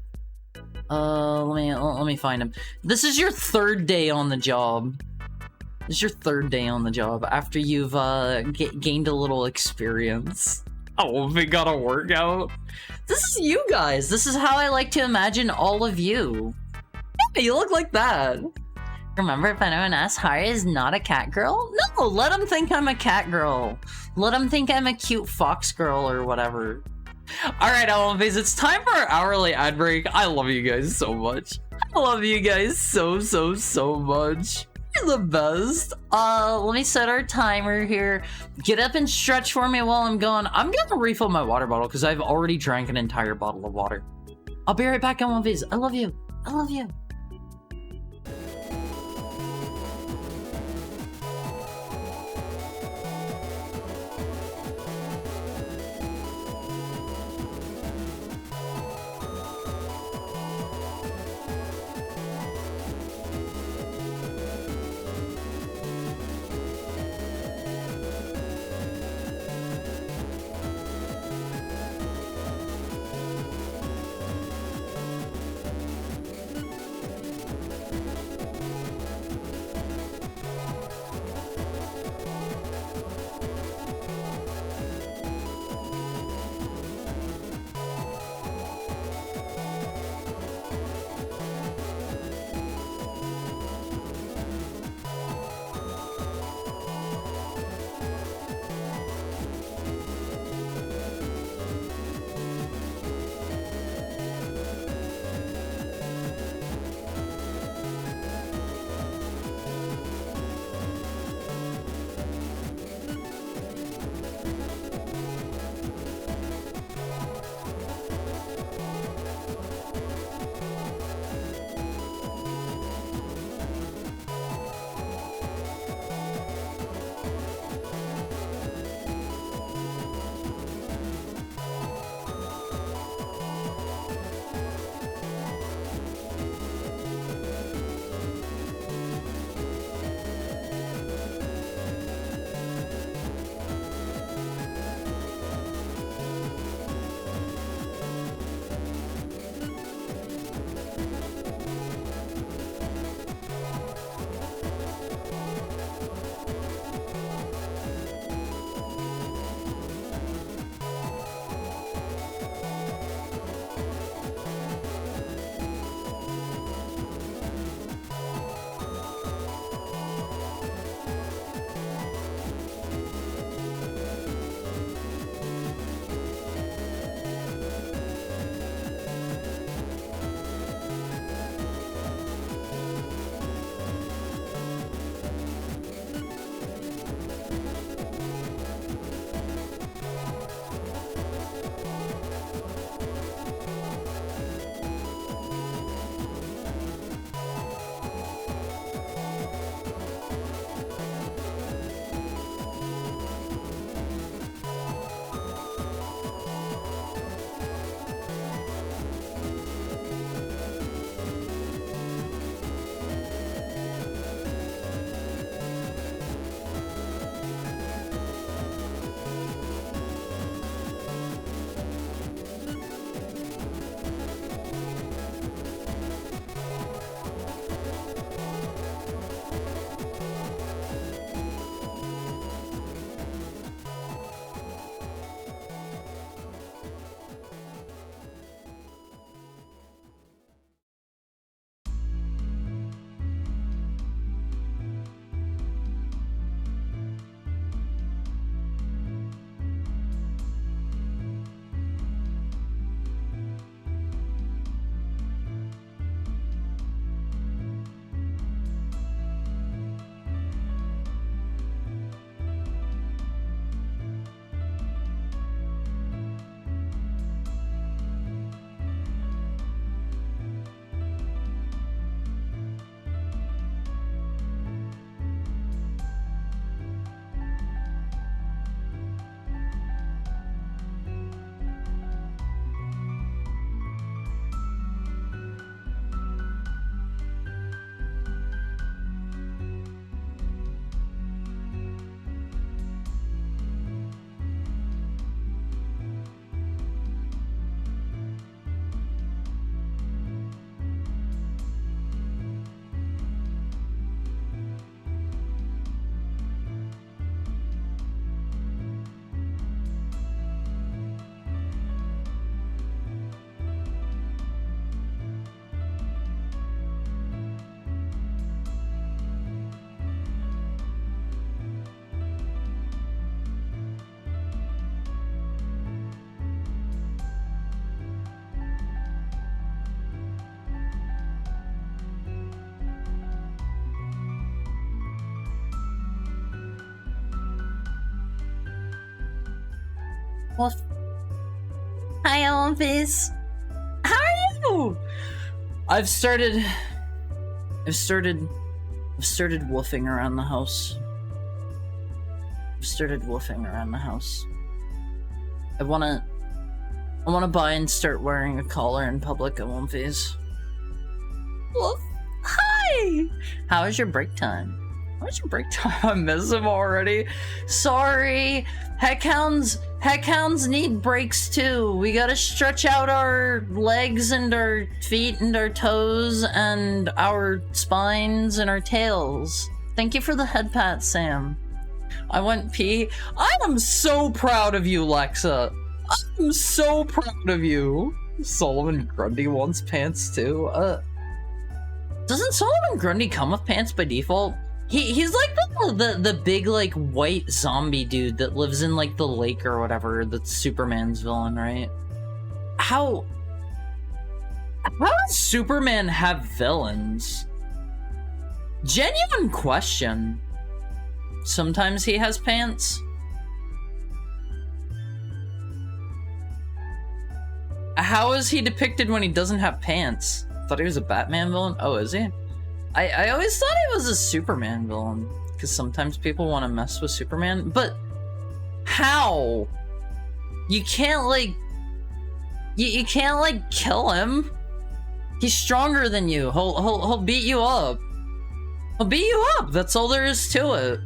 Let me find him. This is your third day on the job. This is your third day on the job after you've gained a little experience. Oh, we got a workout. This is you guys. This is how I like to imagine all of you. Hey, you look like that. Remember, if anyone asks, Hari is not a cat girl? No, let them think I'm a cat girl. Let them think I'm a cute fox girl or whatever. Alright, Phase, it's time for our hourly ad break. I love you guys so much. I love you guys so much. You're the best. Let me set our timer here. Get up and stretch for me while I'm going. I'm gonna refill my water bottle because I've already drank an entire bottle of water. I'll be right back, Phase. I love you. I love you. Well, hi, Elvis. How are you? I've started woofing around the house. I wanna buy and start wearing a collar in public at Womfies. Well, hi! How was your break time? I miss him already. Sorry. Heckhounds need breaks too. We gotta stretch out our legs and our feet and our toes and our spines and our tails. Thank you for the head pat, Sam. I went pee. I am so proud of you, Lexa. I'm so proud of you. Solomon Grundy wants pants too. Doesn't Solomon Grundy come with pants by default? He's like the big like white zombie dude that lives in like the lake or whatever. That's Superman's villain, right? How does Superman have villains? Genuine question. Sometimes he has pants. How is he depicted when he doesn't have pants? Thought he was a Batman villain? Oh, is he? I always thought he was a Superman villain, because sometimes people want to mess with Superman, but how? You can't like you can't like kill him. He's stronger than you. He'll beat you up. He'll beat you up. That's all there is to it.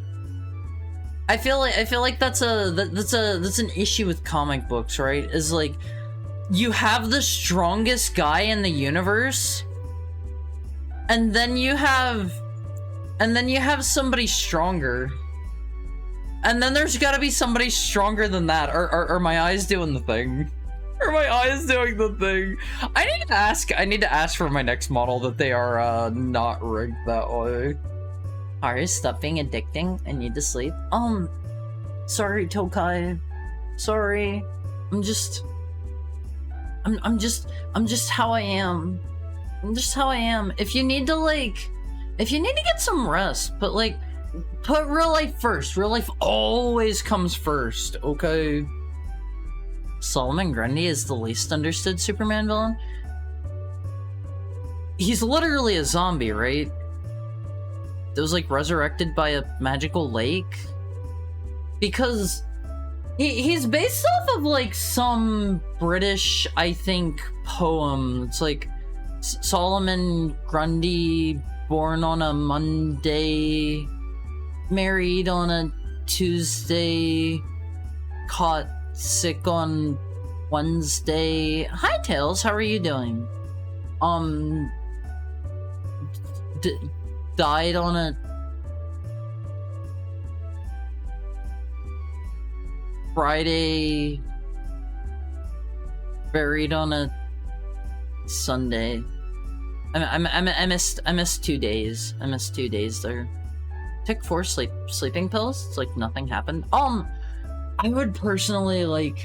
I feel like that's an issue with comic books, right? Is like you have the strongest guy in the universe, and then you have somebody stronger, and then there's got to be somebody stronger than that. Or are my eyes doing the thing? Are my eyes doing the thing? I need to ask for my next model that they are not rigged that way. Alright, stop being addicting. I need to sleep. Sorry, Tokai. Sorry. I'm just how I am. I'm just how I am. If you need to get some rest, but like, put real life first. Real life always comes first, okay? Solomon Grundy is the least understood Superman villain. He's literally a zombie, right? That was like resurrected by a magical lake. Because he's based off of like some British, I think, poem. It's like Solomon Grundy, born on a Monday, married on a Tuesday, caught sick on Wednesday. Hi Tails, how are you doing? Died on a Friday, buried on a Sunday. I missed 2 days. I missed 2 days there. Took 4 sleeping pills. It's like nothing happened. I would personally, like,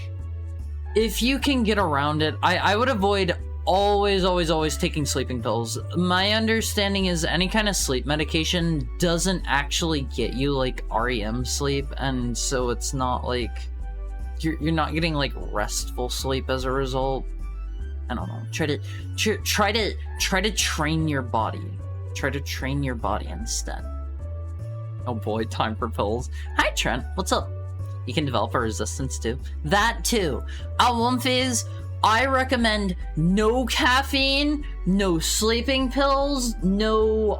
if you can get around it, I would avoid always taking sleeping pills. My understanding is any kind of sleep medication doesn't actually get you like REM sleep, and so it's not like you're not getting like restful sleep as a result. I don't know. Try to train your body. Try to train your body instead. Oh boy, time for pills. Hi Trent, what's up? You can develop a resistance too. That too. At Womfies, I recommend no caffeine, no sleeping pills, no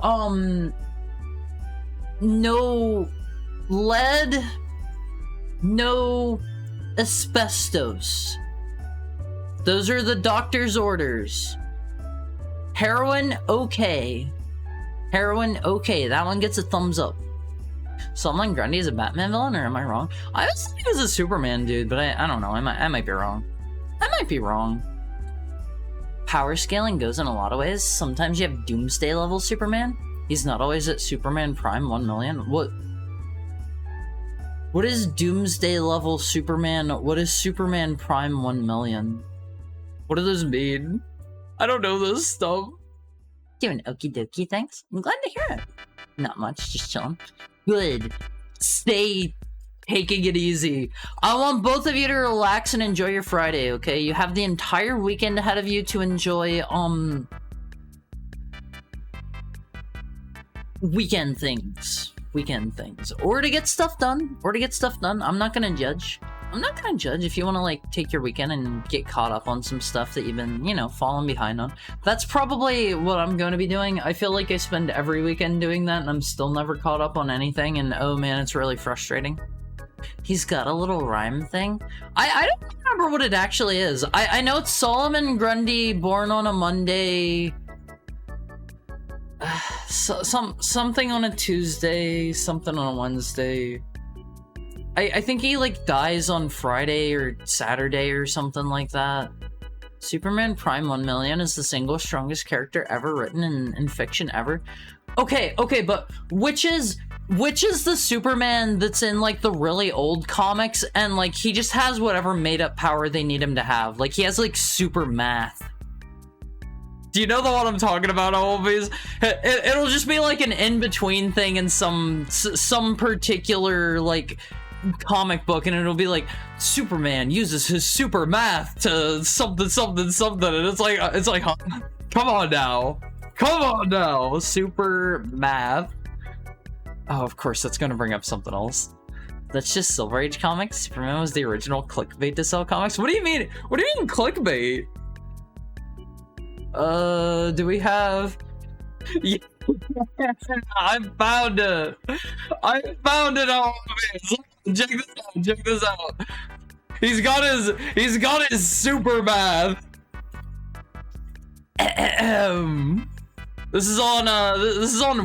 lead, no asbestos. Those are the doctor's orders. Heroin, okay. Heroin, okay. That one gets a thumbs up. Solomon Grundy is a Batman villain, or am I wrong? I was thinking he was a Superman dude, but I don't know. I might be wrong. I might be wrong. Power scaling goes in a lot of ways. Sometimes you have Doomsday level Superman. He's not always at Superman Prime 1 million. What is Doomsday level Superman? What is Superman Prime 1 million? What do those mean? I don't know this stuff. Doing okie dokie, thanks. I'm glad to hear it. Not much, just chilling. Good. Stay taking it easy. I want both of you to relax and enjoy your Friday, okay? You have the entire weekend ahead of you to enjoy, weekend things, or to get stuff done, I'm not gonna judge. If you want to, like, take your weekend and get caught up on some stuff that you've been, you know, falling behind on. That's probably what I'm going to be doing. I feel like I spend every weekend doing that, and I'm still never caught up on anything, and oh man, it's really frustrating. He's got a little rhyme thing. I don't remember what it actually is. I know it's Solomon Grundy, born on a Monday... something on a Tuesday, something on a Wednesday. I think he, like, dies on Friday or Saturday or something like that. Superman Prime 1 Million is the single strongest character ever written in fiction ever. Okay, but which is the Superman that's in, like, the really old comics, and, like, he just has whatever made-up power they need him to have? Like, he has, like, super math. Do you know the one I'm talking about, always? It'll just be, like, an in-between thing in some particular, like, comic book, and it'll be like, Superman uses his super math to something, and it's like, huh? Come on now, super math. Oh, of course, that's gonna bring up something else. That's just Silver Age comics. Superman was the original clickbait to sell comics. What do you mean clickbait? Do we have... Yeah. I found it all. Check this out. He's got his super math. This is on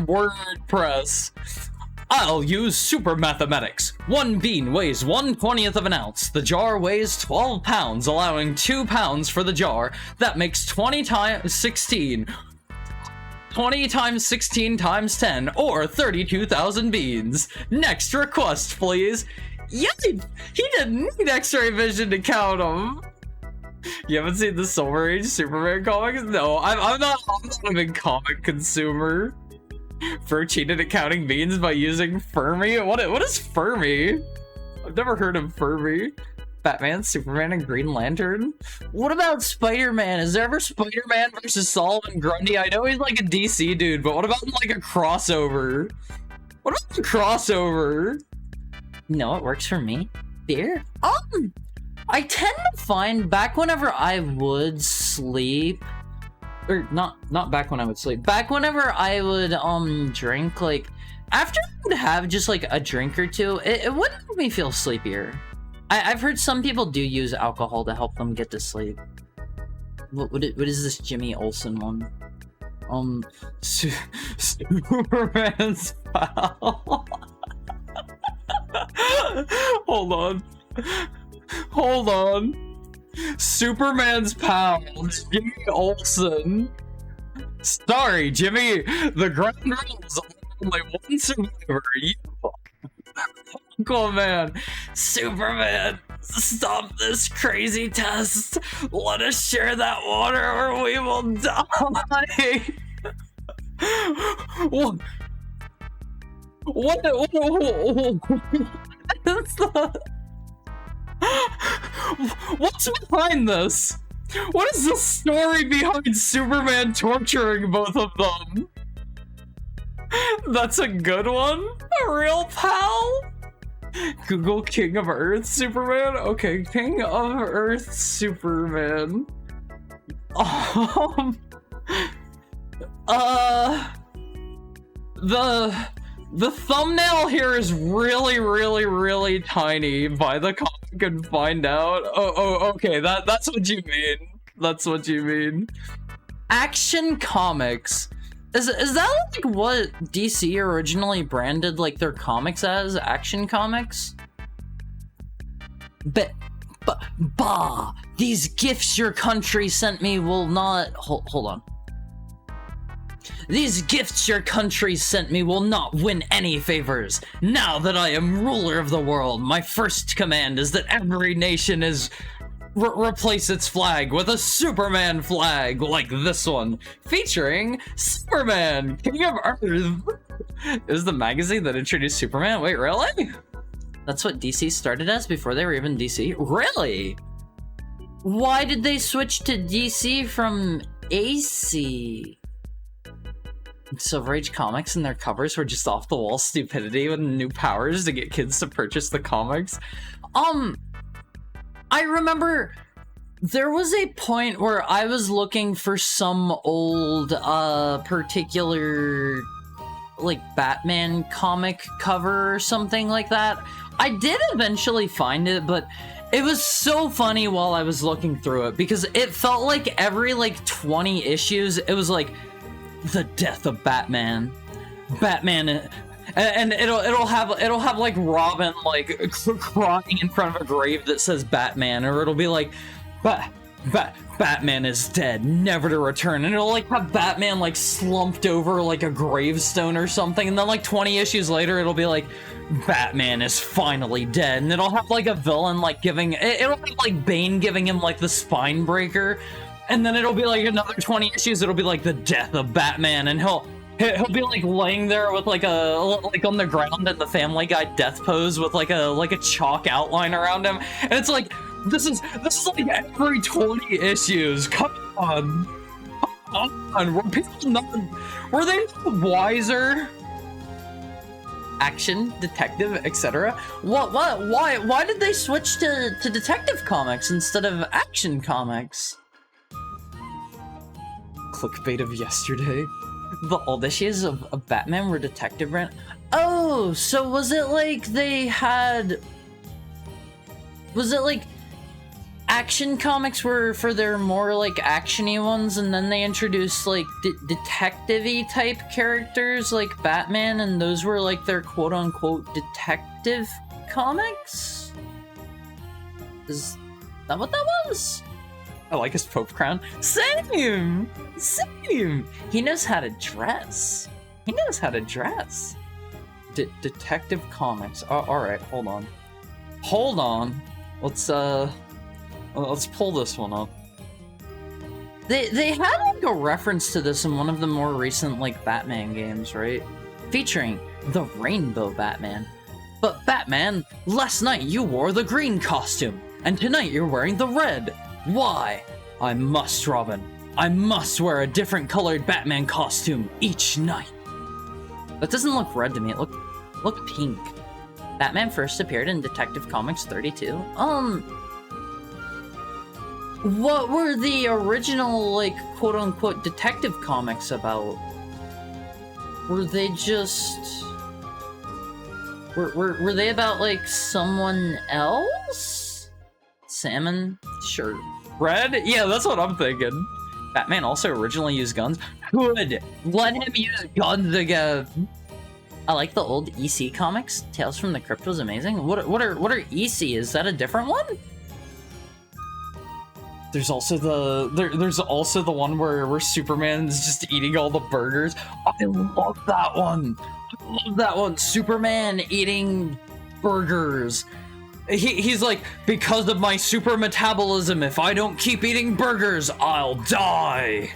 WordPress. I'll use super mathematics. 1 bean weighs 1/20th of an ounce. The jar weighs 12 pounds, allowing 2 pounds for the jar. That makes 20 times 16. 20 times 16 times 10, or 32,000 beans. Next request, please. Yeah, he didn't need X-ray vision to count them. You haven't seen the Silver Age Superman comics? No, I'm not a big comic consumer. Fur cheated at counting beans by using Fermi? What is Fermi? I've never heard of Fermi. Batman, Superman, and Green Lantern? What about Spider-Man? Is there ever Spider-Man versus Solomon Grundy? I know he's like a DC dude, but what about like a crossover? What about the crossover? No, it works for me. Beer? I tend to find back whenever I would sleep, or not back when I would sleep, back whenever I would drink, like after I would have just like a drink or two, it wouldn't make me feel sleepier. I've heard some people do use alcohol to help them get to sleep. What is this Jimmy Olsen one? Superman's pal. Hold on. Superman's pal, Jimmy Olsen. Sorry, Jimmy. The ground rules. Only one survivor. You Cool, man. Superman, stop this crazy test. Let us share that water or we will die. What what's behind this? What is the story behind Superman torturing both of them? That's a good one? A real pal? Google King of Earth Superman? Okay, King of Earth Superman. The thumbnail here is really tiny. Buy the comic and find out. Oh, okay, that's what you mean. That's what you mean. Action Comics. Is that like what DC originally branded like their comics as? Action Comics? Bah! These gifts your country sent me will not... Hold on. These gifts your country sent me will not win any favors. Now that I am ruler of the world, my first command is that every nation is... replace its flag with a Superman flag, like this one, featuring Superman, King of Earth. Is the magazine that introduced Superman? Wait, really? That's what DC started as before they were even DC? Really? Why did they switch to DC from AC? Silver Age comics and their covers were just off the wall stupidity with new powers to get kids to purchase the comics. I remember there was a point where I was looking for some old, particular, like, Batman comic cover or something like that. I did eventually find it, but it was so funny while I was looking through it, because it felt like every, like, 20 issues, it was like, the death of Batman. Batman... And it'll have like Robin like crying in front of a grave that says Batman, or it'll be like Batman is dead, never to return, and it'll like have Batman like slumped over like a gravestone or something, and then like 20 issues later it'll be like Batman is finally dead, and it'll have like a villain like it'll be like Bane giving him like the spine breaker, and then it'll be like another 20 issues, it'll be like the death of Batman, and he'll be like laying there with like on the ground in the Family Guy death pose with like a chalk outline around him, and it's like this is like every 20 issues. Come on, were they wiser? Action, detective, etc. Why did they switch to detective comics instead of action comics? Clickbait of yesterday. The old issues of Batman were detective brand. Oh, so was it like they had... Was it like Action Comics were for their more like action-y ones, and then they introduced like detective-y type characters like Batman, and those were like their quote-unquote detective comics? Is that what that was? I like his Pope crown. Same! Same! He knows how to dress. He knows how to dress. Detective Comics. Oh, alright, hold on. Hold on. Let's pull this one up. They had like a reference to this in one of the more recent like Batman games, right? Featuring the Rainbow Batman. But Batman, last night you wore the green costume, and tonight you're wearing the red. Why? I must, Robin. I must wear a different colored Batman costume each night. That doesn't look red to me. It look pink. Batman first appeared in Detective Comics 32. What were the original, like, quote-unquote detective comics about? Were they just... Were they about, like, someone else? Salmon? Sure. Red? Yeah, that's what I'm thinking. Batman also originally used guns. Good! Let him use guns again! I like the old EC comics. Tales from the Crypt was amazing. What are EC? Is that a different one? There's also the one where Superman's just eating all the burgers. I love that one. I love that one. Superman eating burgers. He's like, because of my super metabolism, if I don't keep eating burgers, I'll die.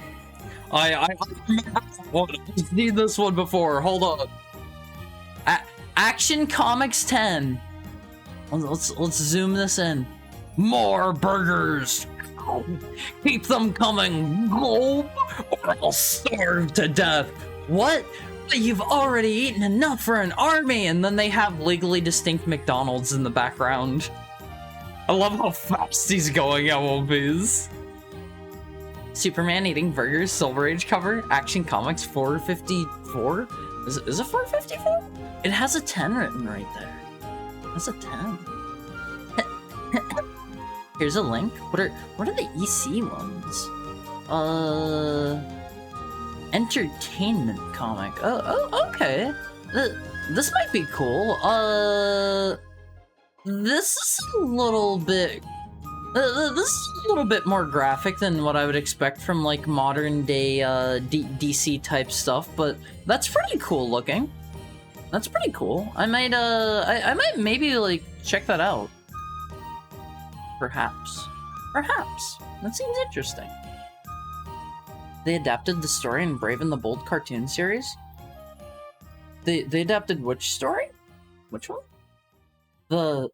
I remember that one. I've seen this one before. Hold on. Action Comics 10. Let's zoom this in. More burgers. Keep them coming, or I'll starve to death. What? You've already eaten enough for an army, and then they have legally distinct McDonald's in the background. I love how fast he's going at One. Superman eating burgers, Silver Age cover, Action Comics 454. Is it 454? It has a 10 written right there. That's a 10. Here's a link. What are the EC ones? Entertainment comic. Oh, okay. This might be cool. This is a little bit... this is a little bit more graphic than what I would expect from, like, modern day, DC type stuff, but that's pretty cool looking. That's pretty cool. I might maybe, like, check that out. Perhaps. That seems interesting. They adapted the story in Brave and the Bold cartoon series? They adapted which story? Which one? The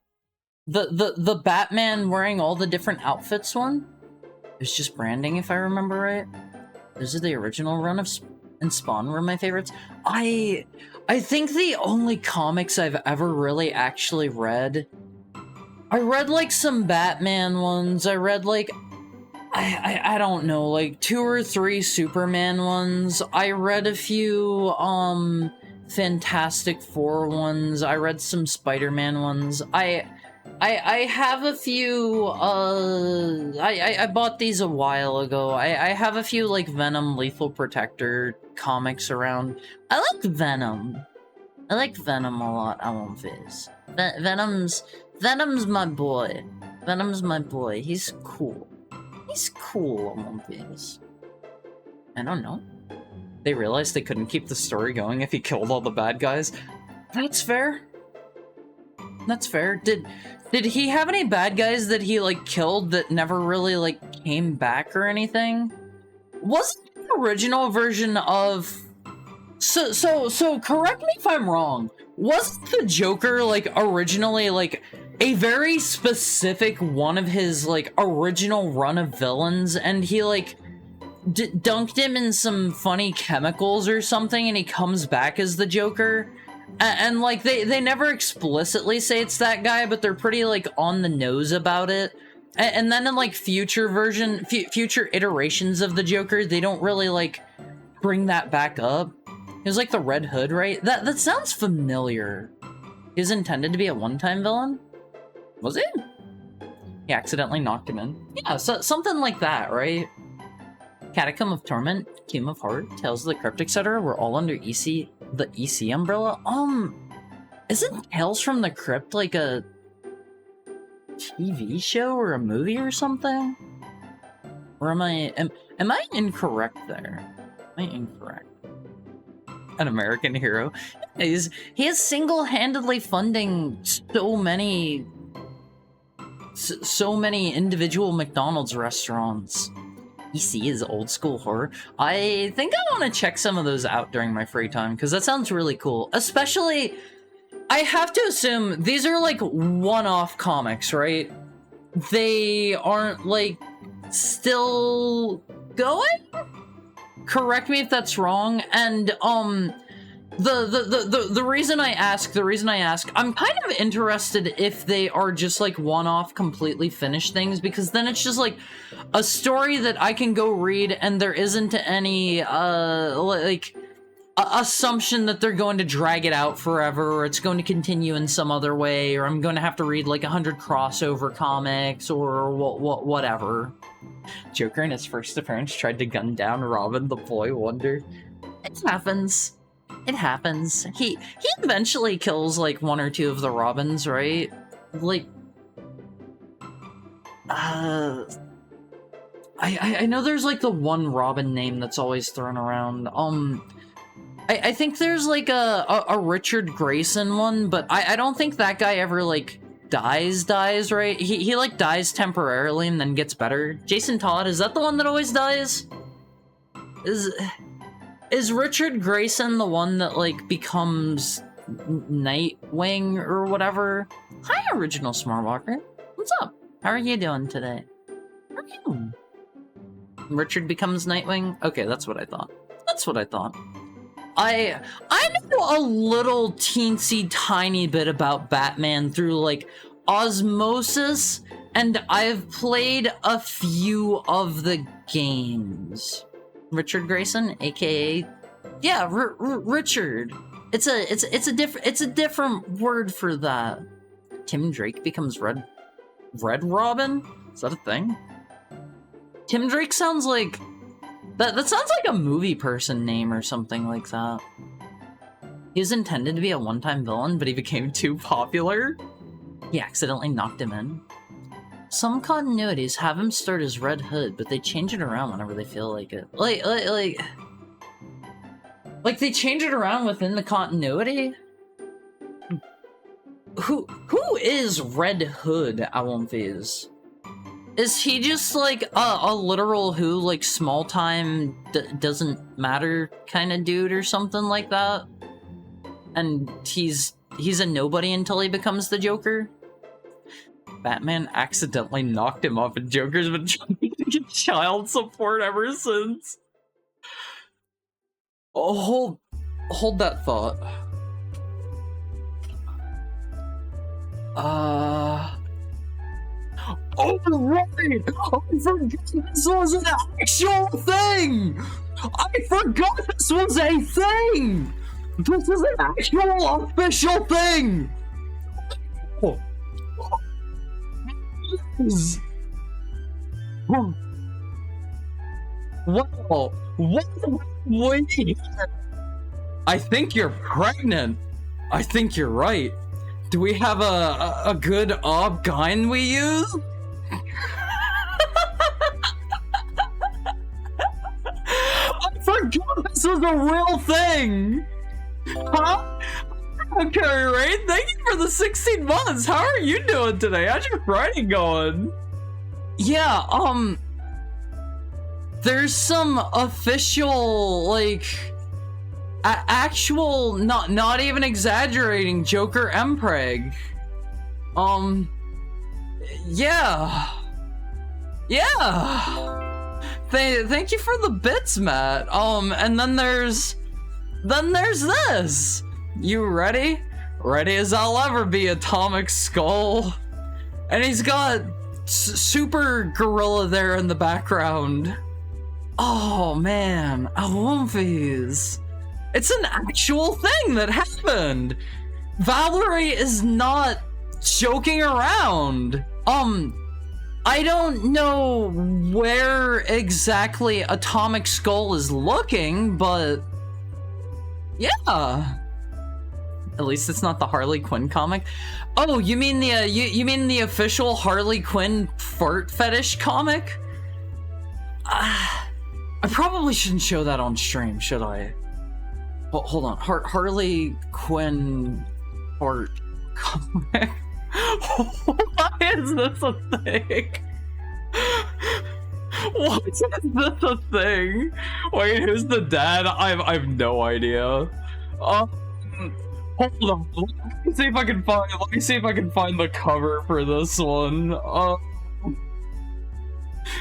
the Batman wearing all the different outfits one? It's just branding, if I remember right. Those are the original run of and Spawn were my favorites. I think the only comics I've ever really actually read, I read like some Batman ones. I read like I don't know, like 2 or 3 Superman ones. I read a few Fantastic Four ones. I read some Spider-Man ones. I have a few, I bought these a while ago. I have a few, like, Venom Lethal Protector comics around. I like Venom. I like Venom a lot, I won't fizz. Venom's my boy. Venom's my boy. He's cool. He's cool, I won't fizz. I don't know. They realized they couldn't keep the story going if he killed all the bad guys. That's fair. That's fair. Did he have any bad guys that he, like, killed that never really, like, came back or anything? Wasn't the original version of... So, correct me if I'm wrong. Wasn't the Joker, like, originally, like, a very specific one of his, like, original run of villains, and he, like, dunked him in some funny chemicals or something, and he comes back as the Joker? And like, they never explicitly say it's that guy, but they're pretty, like, on the nose about it. And then in, like, future iterations of the Joker, they don't really, like, bring that back up. It was, like, the Red Hood, right? That sounds familiar. He was intended to be a one-time villain? Was it? He accidentally knocked him in. Yeah, so, something like that, right? Catacomb of Torment, Tomb of Heart, Tales of the Crypt, etc. were all under the EC umbrella. Isn't Tales from the Crypt like a TV show or a movie or something? Or am I incorrect there? Am I incorrect? An American hero. He is single-handedly funding so many individual McDonald's restaurants. EC is old school horror. I think I want to check some of those out during my free time, because that sounds really cool. Especially, I have to assume these are like one-off comics, right? They aren't like still going? Correct me if that's wrong. And the reason I ask, I'm kind of interested if they are just like one-off completely finished things, because then it's just like a story that I can go read and there isn't any assumption that they're going to drag it out forever, or it's going to continue in some other way, or I'm going to have to read like 100 crossover comics or whatever. Joker in his first appearance tried to gun down Robin the Boy Wonder. It happens. It happens. He eventually kills, like, 1 or 2 of the Robins, right? Like, I know there's, like, the one Robin name that's always thrown around. I think there's, like, a Richard Grayson one, but I don't think that guy ever, like, dies, right? He, like, dies temporarily and then gets better. Jason Todd, is that the one that always dies? Is Richard Grayson the one that, like, becomes Nightwing or whatever? Hi, Original Smartwalker. What's up? How are you doing today? How are you? Richard becomes Nightwing? Okay, that's what I thought. That's what I thought. I know a little teensy tiny bit about Batman through, like, osmosis, and I've played a few of the games. Richard Grayson, aka, yeah, Richard. It's a different word for that. Tim Drake becomes Red Robin? Is that a thing? Tim Drake sounds like that sounds like a movie person name or something like that. He was intended to be a one-time villain, but he became too popular. He accidentally knocked him in. Some continuities have him start as Red Hood, but they change it around whenever they feel like it. Like they change it around within the continuity? Who is Red Hood, Alumphys? Is he just like a literal who, like, small time doesn't matter kind of dude or something like that? And he's he's a nobody until he becomes the Joker. Batman accidentally knocked him off, and Joker's been trying to get child support ever since. Oh, hold that thought. Oh, right! I forgot this was an actual thing! I forgot this was a thing! This is an actual official thing! Oh. Wow! Wait! I think you're pregnant! I think you're right. Do we have a good ob-gyn we use? I forgot this was a real thing! Huh? Okay, right? Thank you for the 16 months! How are you doing today? How's your Friday going? Yeah, there's some official, like, actual, not even exaggerating, Joker Mpreg. Yeah. Thank you for the bits, Matt. And then there's this. You ready? Ready as I'll ever be, Atomic Skull. And he's got Super Gorilla there in the background. Oh man, Awumfies. It's an actual thing that happened. Valerie is not joking around. I don't know where exactly Atomic Skull is looking, but yeah. At least it's not the Harley Quinn comic. Oh, you mean the you mean the official Harley Quinn fart fetish comic? I probably shouldn't show that on stream, should I? Well, hold on. Harley Quinn fart comic. Why is this a thing? Why is this a thing? Wait, who's the dad? I've no idea. Hold on. Let me see if I can find the cover for this one.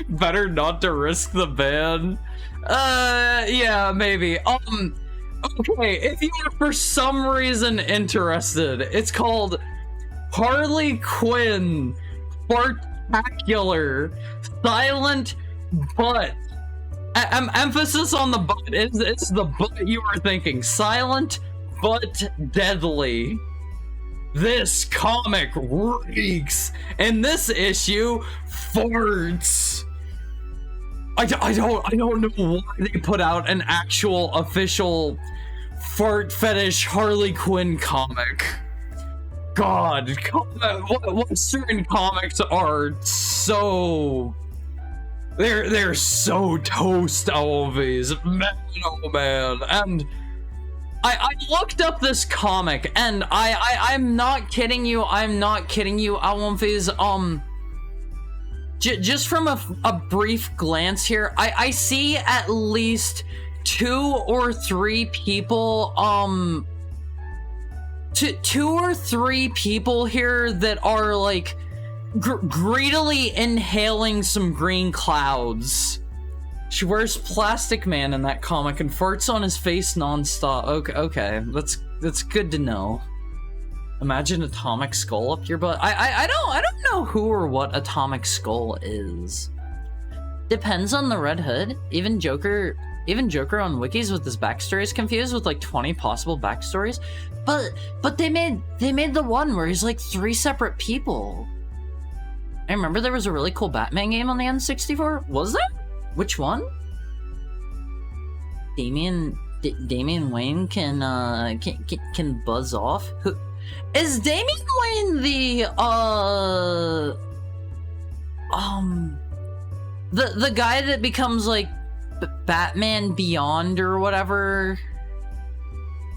Better not to risk the ban. Yeah, maybe. Okay, if you are for some reason interested, it's called Harley Quinn Fartacular Silent Butt. Emphasis on the butt. It's the butt you were thinking. Silent but deadly. This comic reeks, and this issue farts. I don't know why they put out an actual official fart fetish Harley Quinn comic. God, what certain comics are so they're so toast always, man, oh man. And I looked up this comic, and I'm not kidding you, Alwumfies, just from a brief glance here, I see at least 2 or 3 people, 2 or 3 people here that are, like, greedily inhaling some green clouds. She wears Plastic Man in that comic and farts on his face nonstop. Okay, that's good to know. Imagine Atomic Skull up your butt. I don't know who or what Atomic Skull is. Depends on the Red Hood. Even Joker on wikis with his backstory is confused with like 20 possible backstories. But they made the one where he's like 3 separate people. I remember there was a really cool Batman game on the N64. Was there? Which one? Damian Wayne can buzz off. Who is Damian Wayne? The guy that becomes like Batman Beyond or whatever.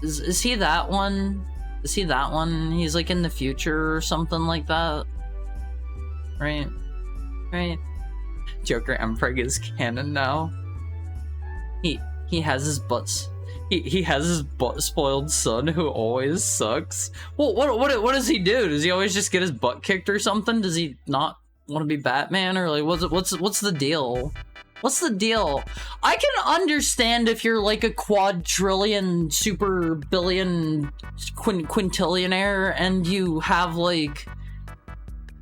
Is he that one? Is he that one? He's like in the future or something like that. Right. Joker Mpreg is canon now. He has his butts. He has his spoiled son who always sucks. Well, what does he do? Does he always just get his butt kicked or something? Does he not want to be Batman, or like what's the deal? What's the deal? I can understand if you're like a quadrillion, super billion, quintillionaire, and you have like,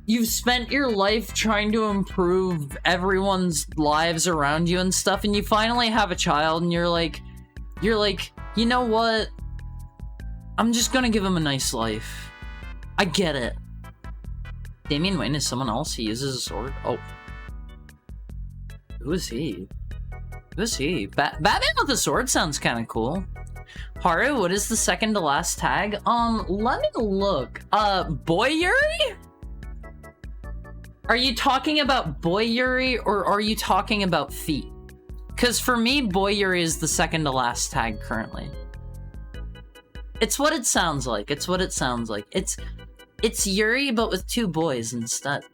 you've spent your life trying to improve everyone's lives around you and stuff, and you finally have a child, and you're like, you know what? I'm just gonna give him a nice life. I get it. Damian Wayne is someone else. He uses a sword. Oh. Who is he? Who is he? Batman with a sword sounds kind of cool. Haru, what is the second to last tag? Let me look. Boy Yuri? Are you talking about Boy Yuri, or are you talking about feet? Because for me, Boy Yuri is the second to last tag currently. It's what it sounds like. It's what it sounds like. It's Yuri, but with 2 boys instead.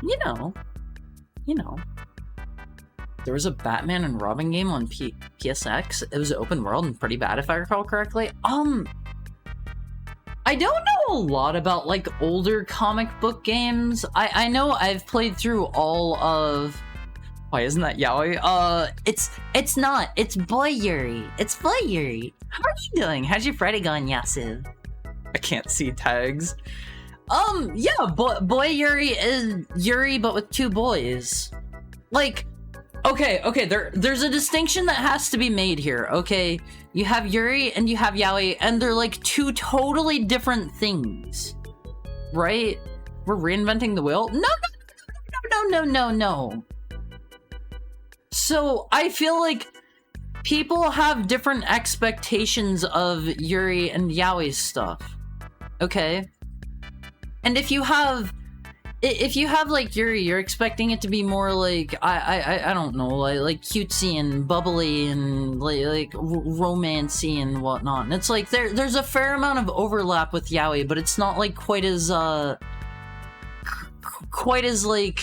You know. There was a Batman and Robin game on PSX. It was open world and pretty bad if I recall correctly. I don't know a lot about like older comic book games. I know I've played through all of... Why isn't that yaoi? It's not. It's Boy Yuri. It's Boy Yuri. How are you doing? How's your Friday going, Yasu? I can't see tags. Yeah, Boy Yuri is Yuri, but with 2 boys. Like, okay, there's a distinction that has to be made here, okay? You have Yuri and you have yaoi, and they're like 2 totally different things. Right? We're reinventing the wheel? No. So, I feel like people have different expectations of Yuri and yaoi stuff. Okay? And if you have like Yuri, you're expecting it to be more like I don't know, like cutesy and bubbly and like romancy and whatnot. And it's like there's a fair amount of overlap with yaoi, but it's not like quite as like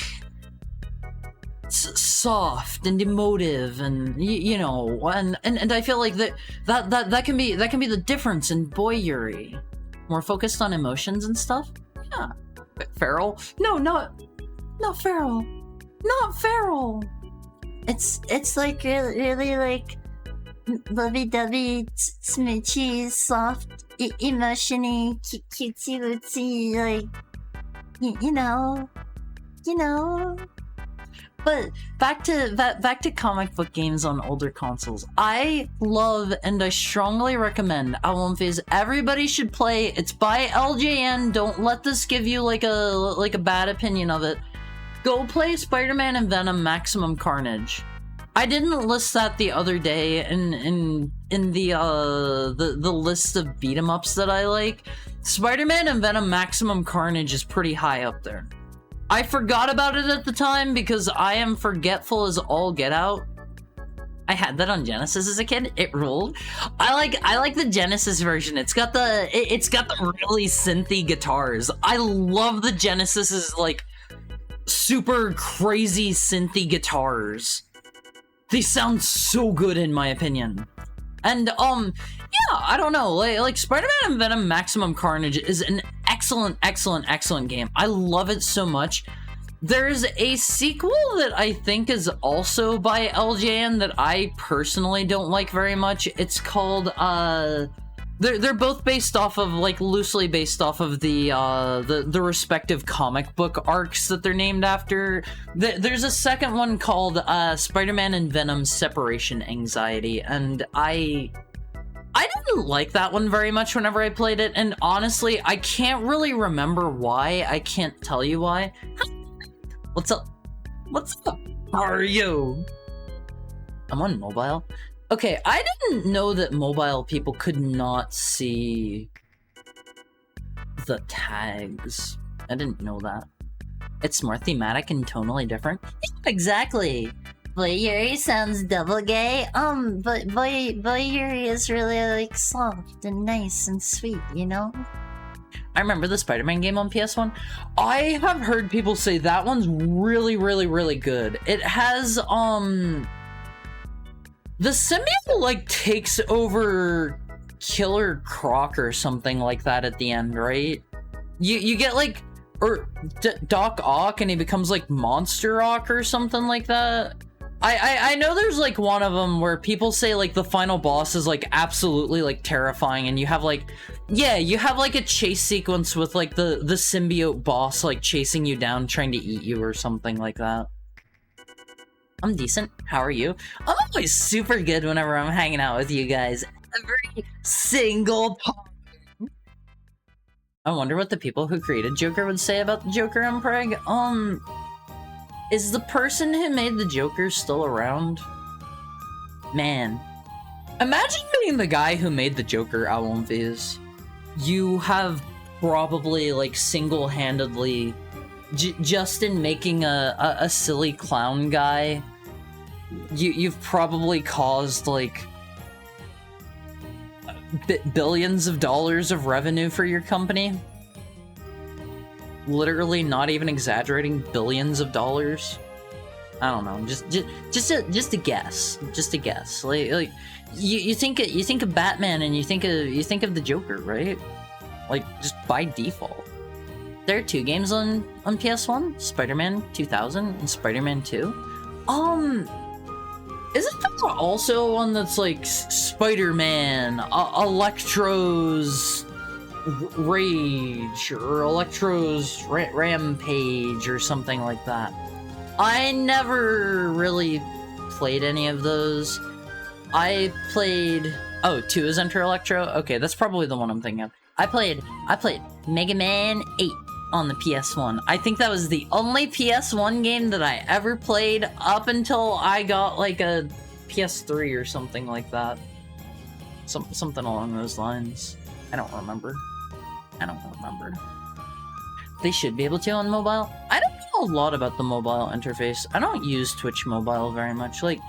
soft and emotive, and you know, and I feel like that can be the difference in Boy Yuri, more focused on emotions and stuff. Yeah. Feral? No, not feral. Not feral. It's like really like lovey-dovey, smoochy, soft, emotion-y, cutesy-wootsy, like, you know. But back to comic book games on older consoles. I love and I strongly recommend Album Phase. Everybody should play. It's by LJN. Don't let this give you like a bad opinion of it. Go play Spider-Man and Venom Maximum Carnage. I didn't list that the other day in the list of beat 'em ups that I like. Spider-Man and Venom Maximum Carnage is pretty high up there. I forgot about it at the time because I am forgetful as all get out. I had that on Genesis as a kid. It ruled. I like the Genesis version. It's got the really synthy guitars. I love the Genesis's like super crazy synthy guitars. They sound so good in my opinion. And yeah, I don't know, like Spider-Man and Venom Maximum Carnage is an excellent game. I love it so much. There's a sequel that I think is also by LJN that I personally don't like very much. It's called they're both based off of, like, loosely based off of the respective comic book arcs that they're named after. There's a second one called Spider-Man and Venom Separation Anxiety, and I didn't like that one very much whenever I played it, and honestly, I can't really remember why. I can't tell you why. What's up? What's up? How are you? I'm on mobile. Okay, I didn't know that mobile people could not see the tags. I didn't know that. It's more thematic and tonally different. Yeah, exactly. Boy Yuri sounds double gay. But Boy Yuri is really like soft and nice and sweet, you know? I remember the Spider-Man game on PS1. I have heard people say that one's really good. It has, The symbiote, like, takes over Killer Croc or something like that at the end, right? You get, like, or Doc Ock, and he becomes, like, Monster Ock or something like that. I know there's, like, one of them where people say, like, the final boss is, like, absolutely, like, terrifying, and you have, like, yeah, you have, like, a chase sequence with, like, the symbiote boss, like, chasing you down, trying to eat you or something like that. I'm decent. How are you? I'm always super good whenever I'm hanging out with you guys. Every single time. I wonder what the people who created Joker would say about the Joker on Preg. Is the person who made the Joker still around? Man. Imagine being the guy who made the Joker, Alonviz. You have probably, like, single-handedly... just in making a silly clown guy, you've probably caused, like, billions of dollars of revenue for your company. Literally, not even exaggerating, billions of dollars. I don't know, just a guess, just a guess. Like you think of Batman and you think of the Joker, right? Like, just by default. There are 2 games on PS1, Spider-Man 2000 and Spider-Man 2. Isn't there also one that's like Spider-Man, Electro's Rage, or Electro's Rampage, or something like that? I never really played any of those. I played... Oh, 2 is Enter Electro? Okay, that's probably the one I'm thinking of. I played Mega Man 8 on the PS1. I think that was the only PS1 game that I ever played up until I got, like, a PS3 or something like that. Something along those lines. I don't remember. They should be able to on mobile. I don't know a lot about the mobile interface. I don't use Twitch Mobile very much. Like,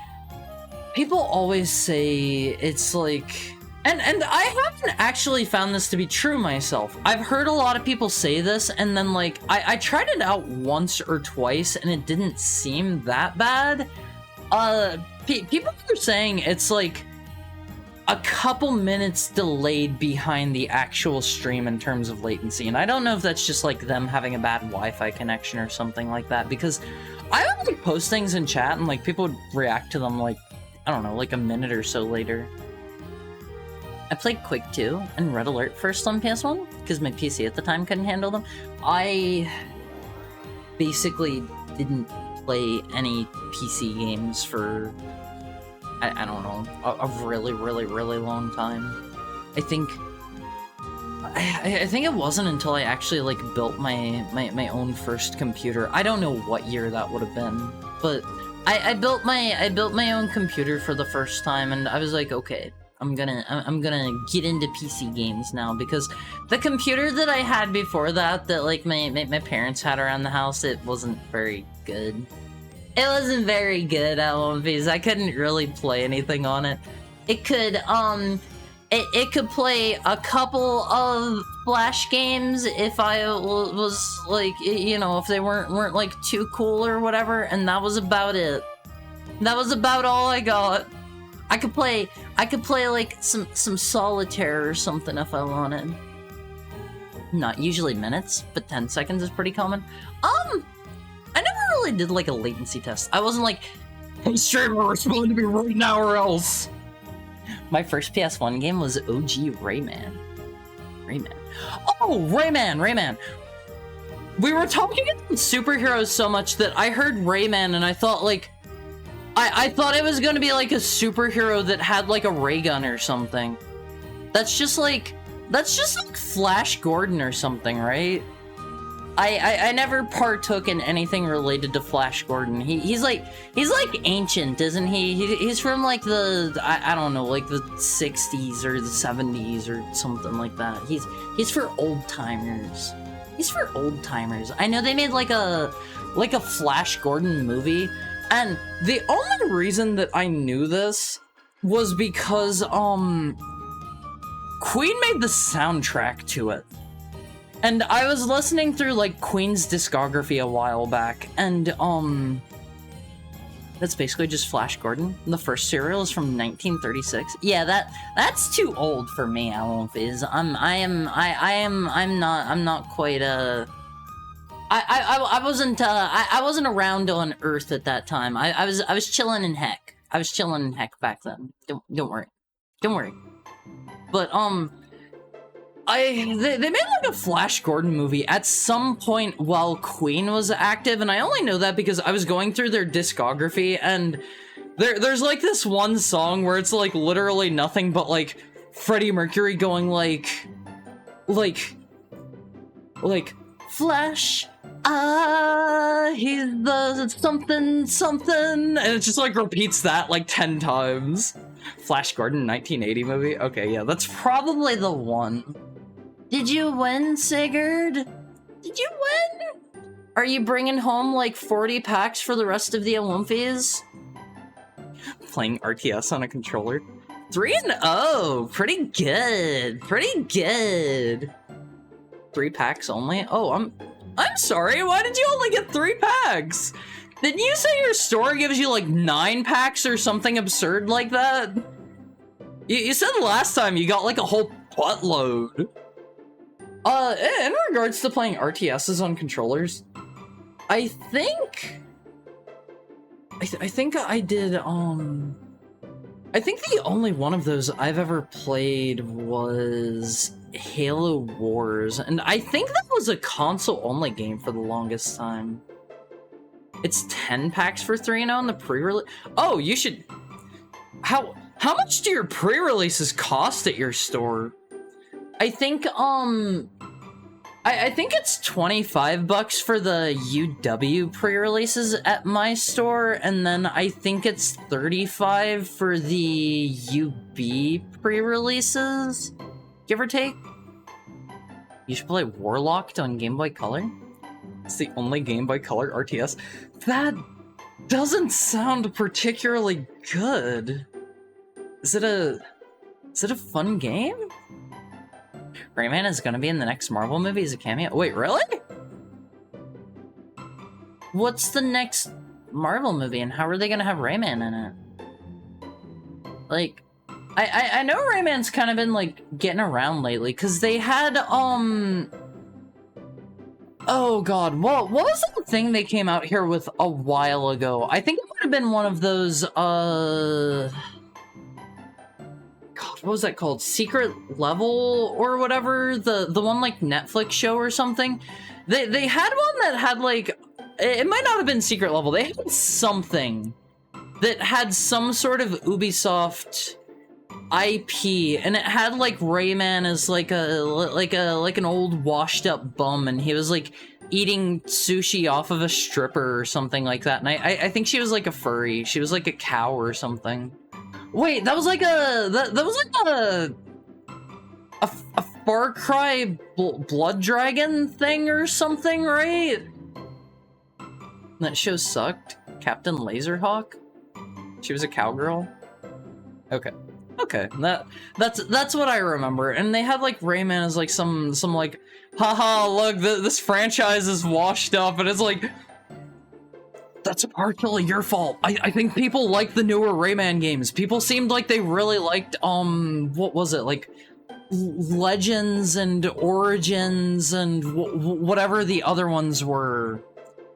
people always say it's like... And I haven't actually found this to be true myself. I've heard a lot of people say this, and then, like, I tried it out once or twice, and it didn't seem that bad. People are saying it's, like, a couple minutes delayed behind the actual stream in terms of latency, and I don't know if that's just, like, them having a bad Wi-Fi connection or something like that, because I would, like, post things in chat, and, like, people would react to them, like, I don't know, like a minute or so later. I played Quake 2 and Red Alert first on PS1, because my PC at the time couldn't handle them. I basically didn't play any PC games for, I don't know, a really, really, really long time. I think it wasn't until I actually, like, built my own first computer. I don't know what year that would have been, but I built my own computer for the first time, and I was like, okay, I'm gonna get into PC games now, because the computer that I had before that like my parents had around the house, it wasn't very good. It wasn't very good, because I couldn't really play anything on it. It could it could play a couple of Flash games if I was like, you know, if they weren't like too cool or whatever, and that was about it. That was about all I got. I could play like some solitaire or something if I wanted. Not usually minutes, but 10 seconds is pretty common. I never really did like a latency test. I wasn't like, hey streamer, respond to me right now or else. My first PS1 game was OG Rayman. Oh, Rayman! We were talking about superheroes so much that I heard Rayman and I thought, like, I thought it was gonna be like a superhero that had like a ray gun or something. That's just like Flash Gordon or something, right? I never partook in anything related to Flash Gordon. He's like ancient, isn't he? He's from like the I don't know, like the 60s or the 70s or something like that. He's for old timers. I know they made like a Flash Gordon movie. And the only reason that I knew this was because, Queen made the soundtrack to it. And I was listening through, like, Queen's discography a while back, and, That's basically just Flash Gordon. The first serial is from 1936. Yeah, that's too old for me, I won't fizz. I'm not quite I wasn't around on Earth at that time. I was chilling in Heck. I was chilling in Heck back then. Don't worry. Don't worry. But they made like a Flash Gordon movie at some point while Queen was active, and I only know that because I was going through their discography, and there's like this one song where it's like literally nothing but like Freddie Mercury going like Flash, he's the something, and it just like repeats that like 10 times. Flash Gordon 1980 movie? Okay, yeah, that's probably the one. Did you win, Sigurd? Did you win? Are you bringing home like 40 packs for the rest of the Olympias? Playing RTS on a controller? 3-0! Pretty good! Pretty good! 3 packs only? Oh, I'm sorry, why did you only get 3 packs? Didn't you say your store gives you like 9 packs or something absurd like that? You said last time you got like a whole buttload. In regards to playing RTSs on controllers, I think I did, I think the only one of those I've ever played was Halo Wars, and I think that was a console-only game for the longest time. It's 10 packs for 3-0 in the pre-release. Oh, you should... How much do your pre-releases cost at your store? I think, I think it's $25 for the UW pre-releases at my store, and then I think it's $35 for the UB pre-releases, give or take. You should play Warlocked on Game Boy Color. It's the only Game Boy Color RTS. That doesn't sound particularly good. Is it a fun game? Rayman is gonna be in the next Marvel movie as a cameo. Wait, really? What's the next Marvel movie, and how are they gonna have Rayman in it? Like, I know Rayman's kind of been like getting around lately, cause they had oh god, what was the thing they came out here with a while ago? I think it might have been one of those God, what was that called? Secret Level or whatever? The one like Netflix show or something? They had one that had like, it might not have been Secret Level. They had something that had some sort of Ubisoft IP, and it had like Rayman as like an old washed up bum, and he was like eating sushi off of a stripper or something like that. And I think she was like a furry. She was like a cow or something. Wait, that was like a Far Cry Blood Dragon thing or something, right? That show sucked. Captain Laserhawk? She was a cowgirl? Okay. Okay, that's what I remember. And they had like Rayman as like some like, haha, look, this franchise is washed up, and it's like, that's partially your fault. I think people like the newer Rayman games. People seemed like they really liked, what was it, like, Legends and Origins and whatever the other ones were.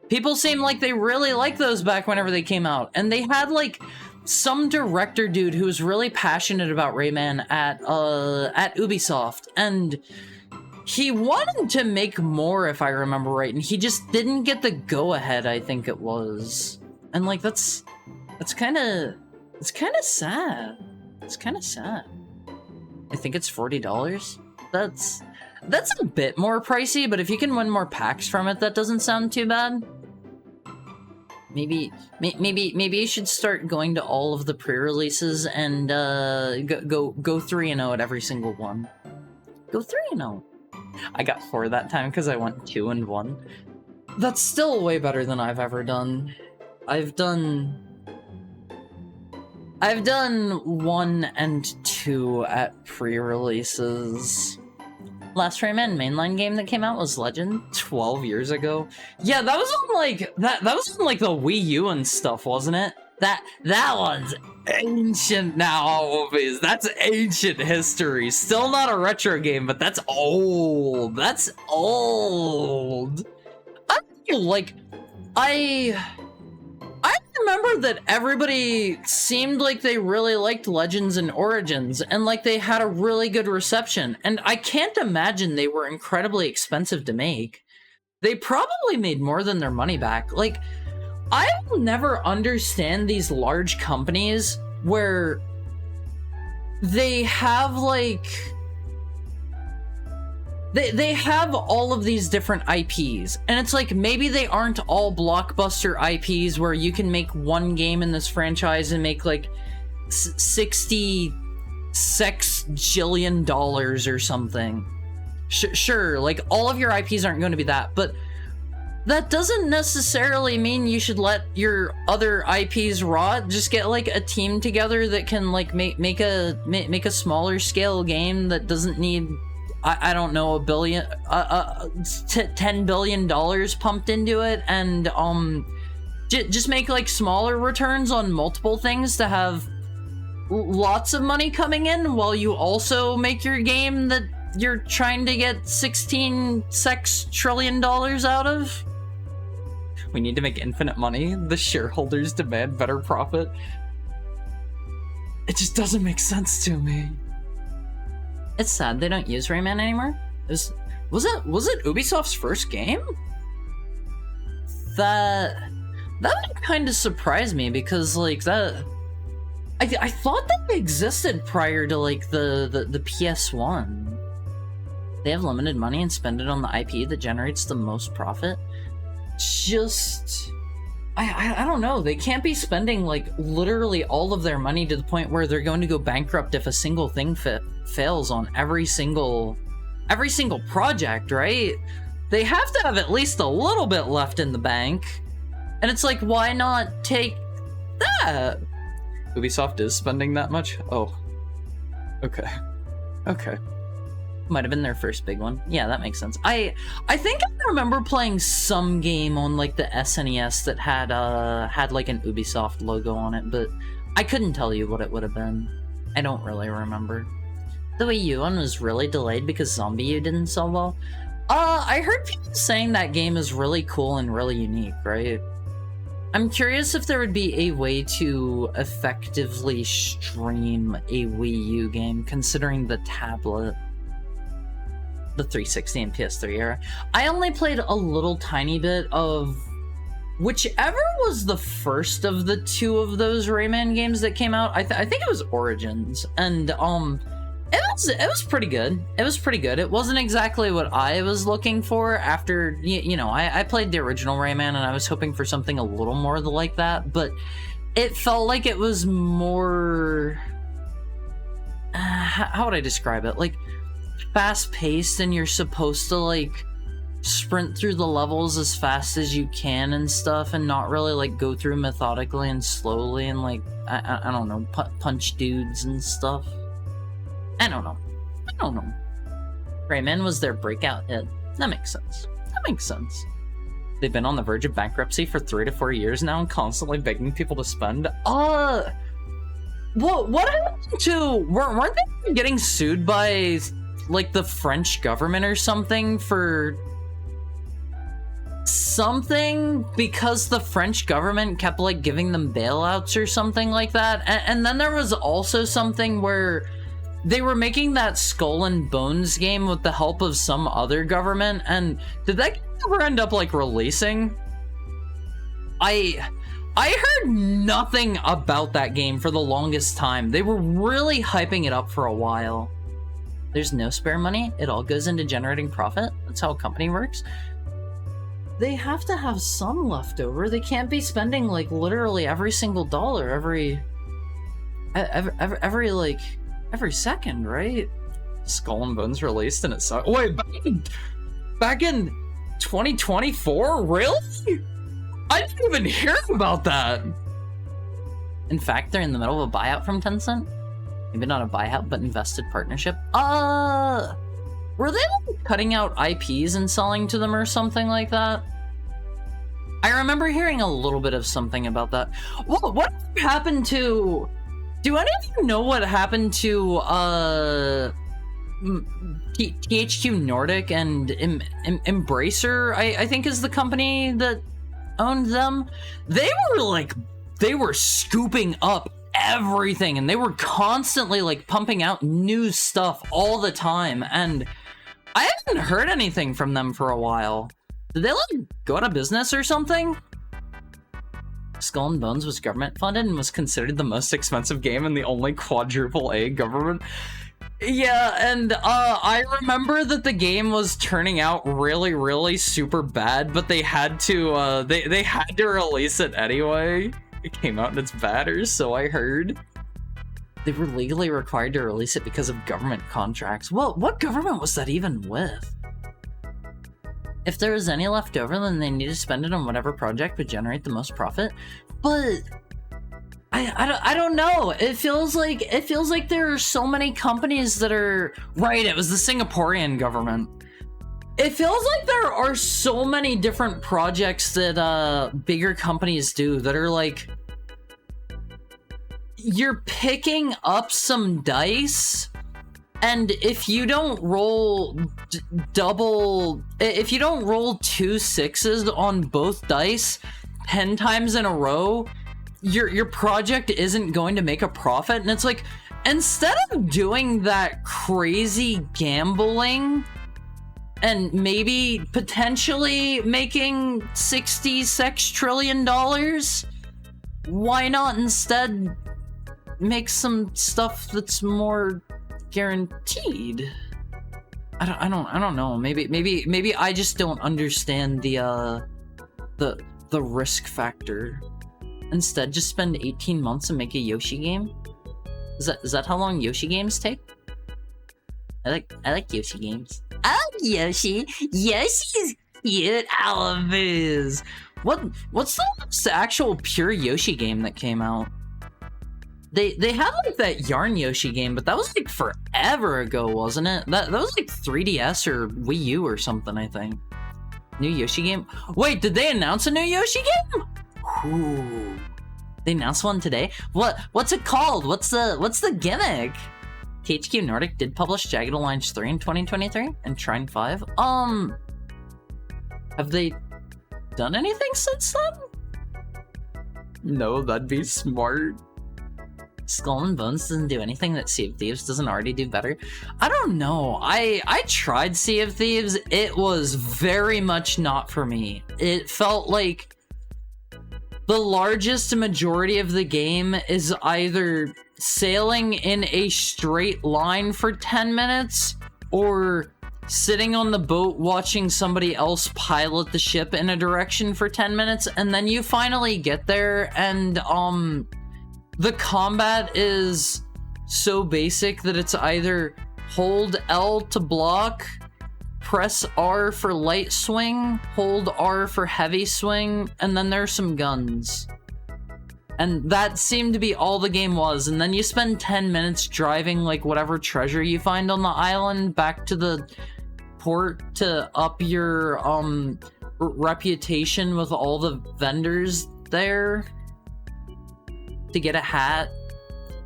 People seemed like they really liked those back whenever they came out. And they had, like, some director dude who was really passionate about Rayman at Ubisoft, and he wanted to make more, if I remember right, and he just didn't get the go-ahead, I think it was. And, like, that's kind of sad. It's kind of sad. I think it's $40. That's a bit more pricey, but if you can win more packs from it, that doesn't sound too bad. Maybe you should start going to all of the pre-releases and go 3-0 at every single one. Go 3-0. I got 4 that time because I went 2-1. That's still way better than I've ever done. I've done 1 and 2 at pre-releases. Last Rayman mainline game that came out was Legend 12 years ago. Yeah, that was on like that was on like the Wii U and stuff, wasn't it? That one's ancient now, movies. That's ancient history. Still not a retro game, but that's old. That's old. I feel like I remember that everybody seemed like they really liked Legends and Origins, and like they had a really good reception. And I can't imagine they were incredibly expensive to make. They probably made more than their money back. Like, I will never understand these large companies where they have like they have all of these different IPs, and it's like maybe they aren't all blockbuster IPs where you can make one game in this franchise and make like $66 jillion or something. Sure, like all of your IPs aren't going to be that, but that doesn't necessarily mean you should let your other IPs rot. Just get like a team together that can like make a smaller scale game that doesn't need I don't know $10 billion pumped into it, and just make like smaller returns on multiple things to have lots of money coming in while you also make your game that you're trying to get $16 trillion out of. We need to make infinite money. The shareholders demand better profit. It just doesn't make sense to me. It's sad they don't use Rayman anymore. Was it Ubisoft's first game? That would kind of surprise me, because like that I thought that they existed prior to like the PS1. They have limited money and spend it on the IP that generates the most profit. Just I don't know. They can't be spending like literally all of their money to the point where they're going to go bankrupt if a single thing fails on every single project, right? They have to have at least a little bit left in the bank. And it's like, why not take that? Ubisoft is spending that much? Oh. Okay. Might have been their first big one. Yeah, that makes sense. I think I remember playing some game on like the SNES that had like an Ubisoft logo on it, but I couldn't tell you what it would have been. I don't really remember. The Wii U one was really delayed because Zombie U didn't sell well. I heard people saying that game is really cool and really unique, right? I'm curious if there would be a way to effectively stream a Wii U game, considering the tablet, the 360 and PS3 era. I only played a little tiny bit of whichever was the first of the two of those Rayman games that came out. I think it was Origins, and it was pretty good. It was pretty good. It wasn't exactly what I was looking for after, you know, I played the original Rayman and I was hoping for something a little more like that, but it felt like it was more, how would I describe it? Like, fast-paced, and you're supposed to, like, sprint through the levels as fast as you can and stuff, and not really, like, go through methodically and slowly and, like, I don't know, punch dudes and stuff. I don't know. Rayman was their breakout hit. That makes sense. They've been on the verge of bankruptcy for 3 to 4 years now and constantly begging people to spend. What happened to... Weren't they getting sued by, like, the French government or something for... something, because the French government kept, like, giving them bailouts or something like that? And then there was also something where they were making that Skull and Bones game with the help of some other government, and did that ever end up, like, releasing? I heard nothing about that game for the longest time. They were really hyping it up for a while. There's no spare money. It all goes into generating profit. That's how a company works. They have to have some left over. They can't be spending, like, literally every single dollar every second, right? Skull and Bones released and it sucked. Wait, back in 2024? Really? I didn't even hear about that. In fact, they're in the middle of a buyout from Tencent. Maybe not a buyout, but invested partnership. Were they like cutting out IPs and selling to them or something like that? I remember hearing a little bit of something about that. What happened to... Do any of you know what happened to, THQ Nordic and Embracer, I think is the company that owned them? They were scooping up everything, and they were constantly, like, pumping out new stuff all the time, and I haven't heard anything from them for a while. Did they, like, go out of business or something? Skull and Bones was government funded and was considered the most expensive game and the only quadruple A government. Yeah, and I remember that the game was turning out really, really super bad, but they had to they had to release it anyway. It came out and it's bad, or so I heard. They were legally required to release it because of government contracts. Well, what government was that even with? If there was any left over, then they need to spend it on whatever project would generate the most profit. But I don't know. It feels like there are so many companies that are right. It was the Singaporean government. It feels like there are so many different projects that bigger companies do that are like, you're picking up some dice, and if you don't roll if you don't roll 2 6s on both dice 10 times in a row, your project isn't going to make a profit. And it's like, instead of doing that crazy gambling and maybe potentially making $66 trillion, why not instead make some stuff that's more guaranteed? I don't know. Maybe I just don't understand the risk factor. Instead, just spend 18 months and make a Yoshi game. Is that how long Yoshi games take? I like Yoshi games. I like Yoshi. Yoshi's cute. Alaviz. What's the actual pure Yoshi game that came out? They had like that Yarn Yoshi game, but that was like forever ago, wasn't it? That was like 3DS or Wii U or something, I think. New Yoshi game? Wait, did they announce a new Yoshi game? Ooh. They announced one today? What's it called? What's the gimmick? THQ Nordic did publish Jagged Alliance 3 in 2023 and Trine 5. Have they done anything since then? No, that'd be smart. Skull and Bones doesn't do anything that Sea of Thieves doesn't already do better. I don't know. I tried Sea of Thieves. It was very much not for me. It felt like the largest majority of the game is either sailing in a straight line for 10 minutes or sitting on the boat watching somebody else pilot the ship in a direction for 10 minutes, and then you finally get there, and the combat is so basic that it's either hold L to block, press R for light swing, hold R for heavy swing, and then there's some guns. And that seemed to be all the game was, and then you spend 10 minutes driving like whatever treasure you find on the island back to the port to up your reputation with all the vendors there to get a hat.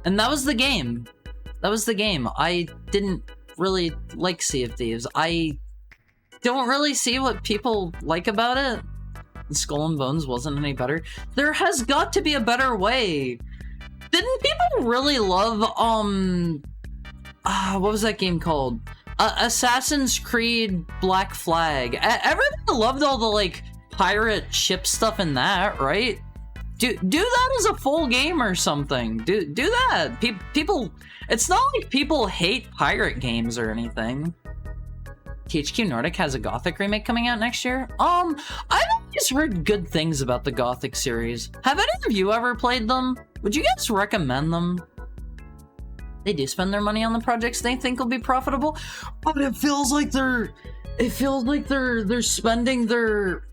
And that was the game. That was the game. I didn't really like Sea of Thieves. I don't really see what people like about it. Skull and Bones wasn't any better. There has got to be a better way. Didn't people really love, what was that game called? Assassin's Creed Black Flag. Everybody loved all the, like, pirate ship stuff in that, right? Do that as a full game or something. Do that. People, it's not like people hate pirate games or anything. THQ Nordic has a Gothic remake coming out next year. I've always heard good things about the Gothic series. Have any of you ever played them? Would you guys recommend them? They do spend their money on the projects they think will be profitable, but it feels like they're spending their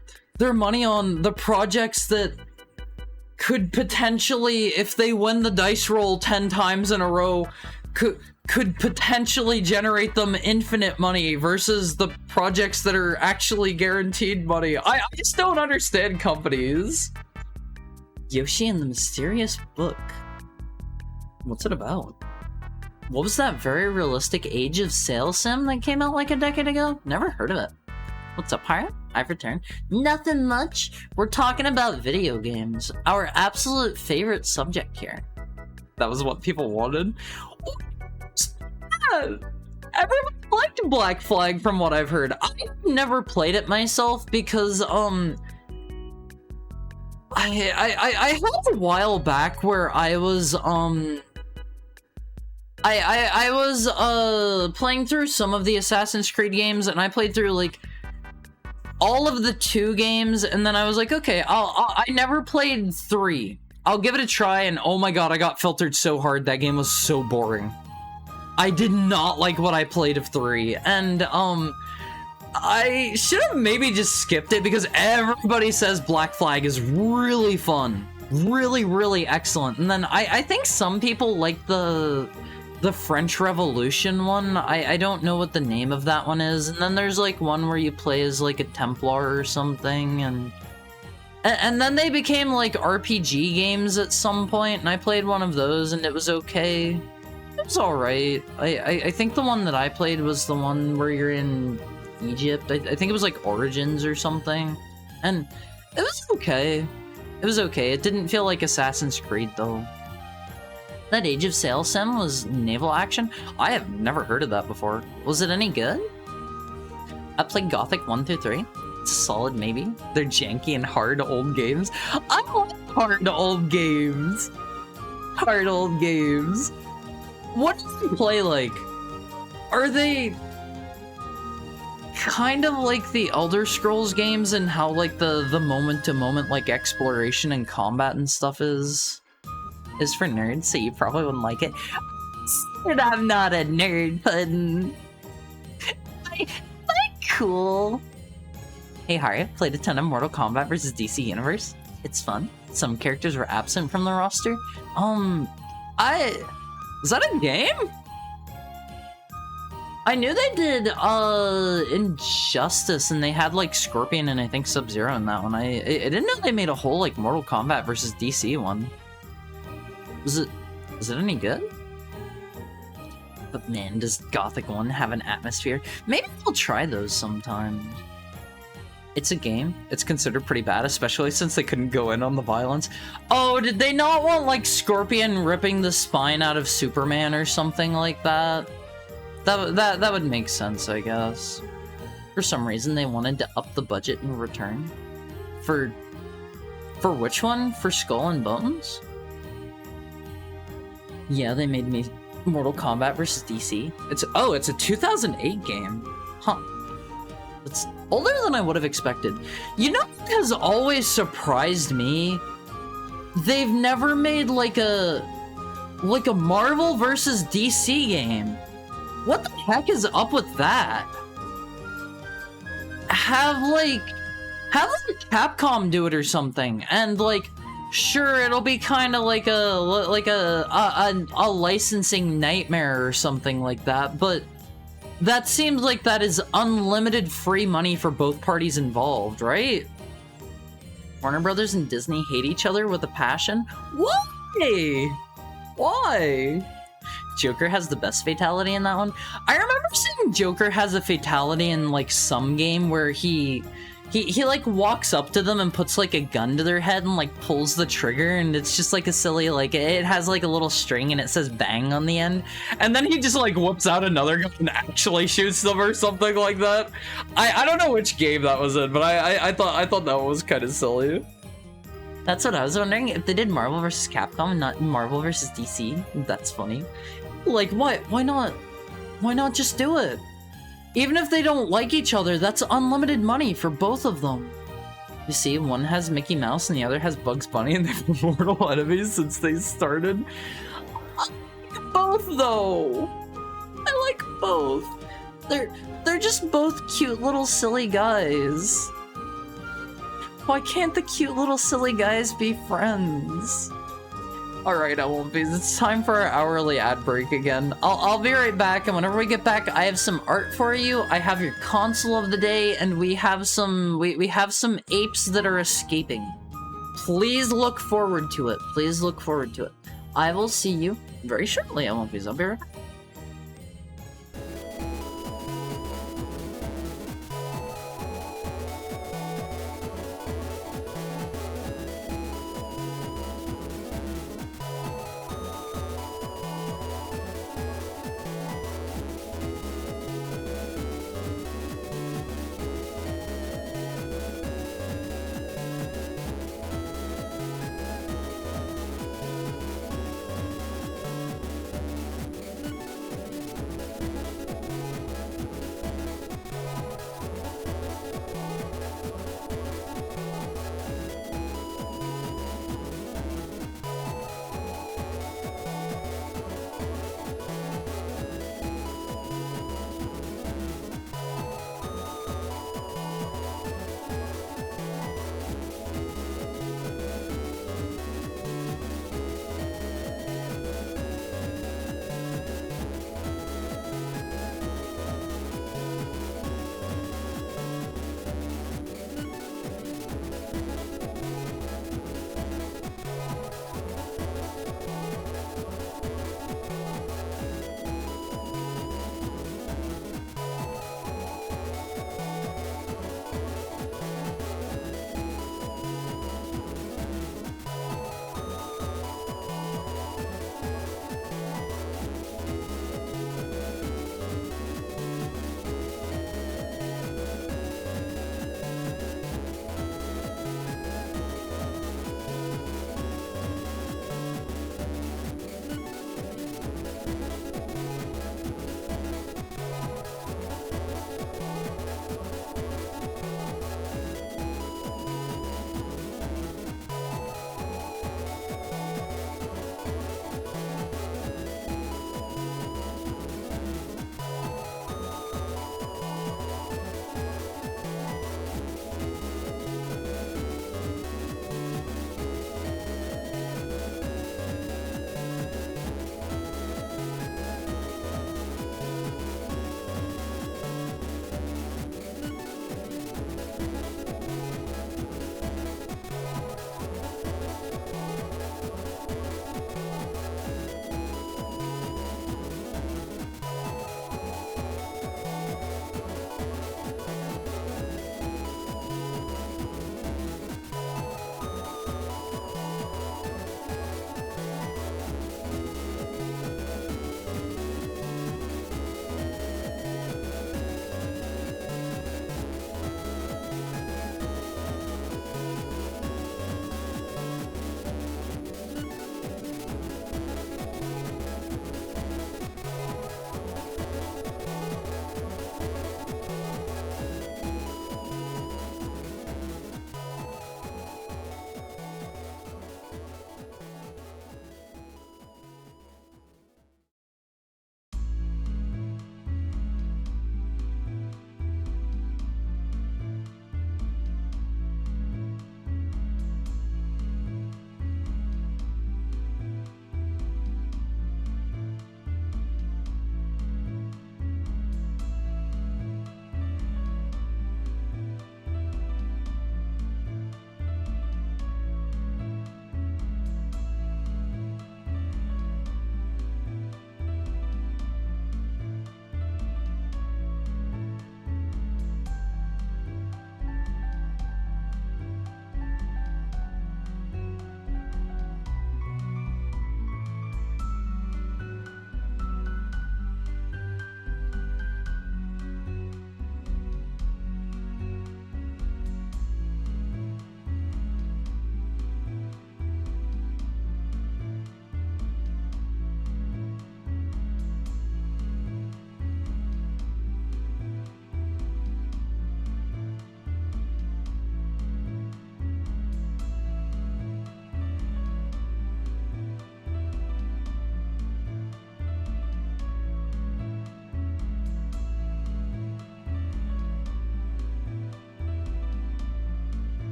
money on the projects that could potentially, if they win the dice roll 10 times in a row, could potentially generate them infinite money versus the projects that are actually guaranteed money. I just don't understand companies. Yoshi and the Mysterious Book. What's it about? What was that very realistic Age of Sail sim that came out like a decade ago? Never heard of it. What's up, Pirate? I've returned. Nothing much. We're talking about video games. Our absolute favorite subject here. That was what people wanted? Everyone liked Black Flag from what I've heard. I've never played it myself because, I had a while back where I was, I was playing through some of the Assassin's Creed games, and I played through, like, all of the 2 games, and then I was like, okay, I never played 3. I'll give it a try, and oh my god, I got filtered so hard. That game was so boring. I did not like what I played of 3, and, I should have maybe just skipped it, because everybody says Black Flag is really fun. Really, really excellent. And then I think some people like the French Revolution one. I don't know what the name of that one is. And then there's like one where you play as like a Templar or something, and then they became like RPG games at some point, and I played one of those and it was okay. It was alright. I think the one that I played was the one where you're in Egypt. I think it was like Origins or something. And it was okay. It was okay. It didn't feel like Assassin's Creed though. That Age of Sail sim was naval action? I have never heard of that before. Was it any good? I played Gothic 1 through 3. It's a solid maybe. They're janky and hard old games. I like hard old games. Hard old games. What do you play like? Are they kind of like the Elder Scrolls games and how like the moment-to-moment like exploration and combat and stuff is for nerds, so you probably wouldn't like it. And I'm not a nerd, Puddin'. I'm cool. Hey Harry, played a ton of Mortal Kombat vs. DC Universe. It's fun. Some characters were absent from the roster. Is that a game? I knew they did, Injustice, and they had, like, Scorpion and I think Sub-Zero in that one. I didn't know they made a whole, like, Mortal Kombat vs. DC one. Was it any good? But man, does Gothic 1 have an atmosphere? Maybe I'll try those sometime. It's a game. It's considered pretty bad, especially since they couldn't go in on the violence. Oh, did they not want, like, Scorpion ripping the spine out of Superman or something like that? That would make sense, I guess. For some reason, they wanted to up the budget in return. For which one? For Skull and Bones? Yeah, they made me Mortal Kombat vs. DC. It's a 2008 game. Huh. It's older than I would have expected. You know what has always surprised me? They've never made like a Marvel vs. DC game. What the heck is up with that? Have Capcom do it or something, and like, sure, it'll be kind of like a licensing nightmare or something like that, but that seems like that is unlimited free money for both parties involved, right? Warner Brothers and Disney hate each other with a passion? Why? Why? Joker has the best fatality in that one. I remember seeing Joker has a fatality in like some game where he like walks up to them and puts like a gun to their head and like pulls the trigger, and it's just like a silly, like, it has like a little string and it says bang on the end, and then he just like whoops out another gun and actually shoots them or something like that. I don't know which game that was in, but I thought that was kind of silly. That's what I was wondering, if they did Marvel vs. Capcom and not Marvel vs. DC. That's funny. Like, what? Why not? Why not just do it? Even if they don't like each other, that's unlimited money for both of them. You see, one has Mickey Mouse and the other has Bugs Bunny, and they've been mortal enemies since they started. I like both, though. I like both. They're just both cute little silly guys. Why can't the cute little silly guys be friends? Alright, I won't be. It's time for our hourly ad break again. I'll be right back, and whenever we get back, I have some art for you. I have your console of the day, and we have some we have some apes that are escaping. Please look forward to it. Please look forward to it. I will see you very shortly. I won't be. I'll be right back.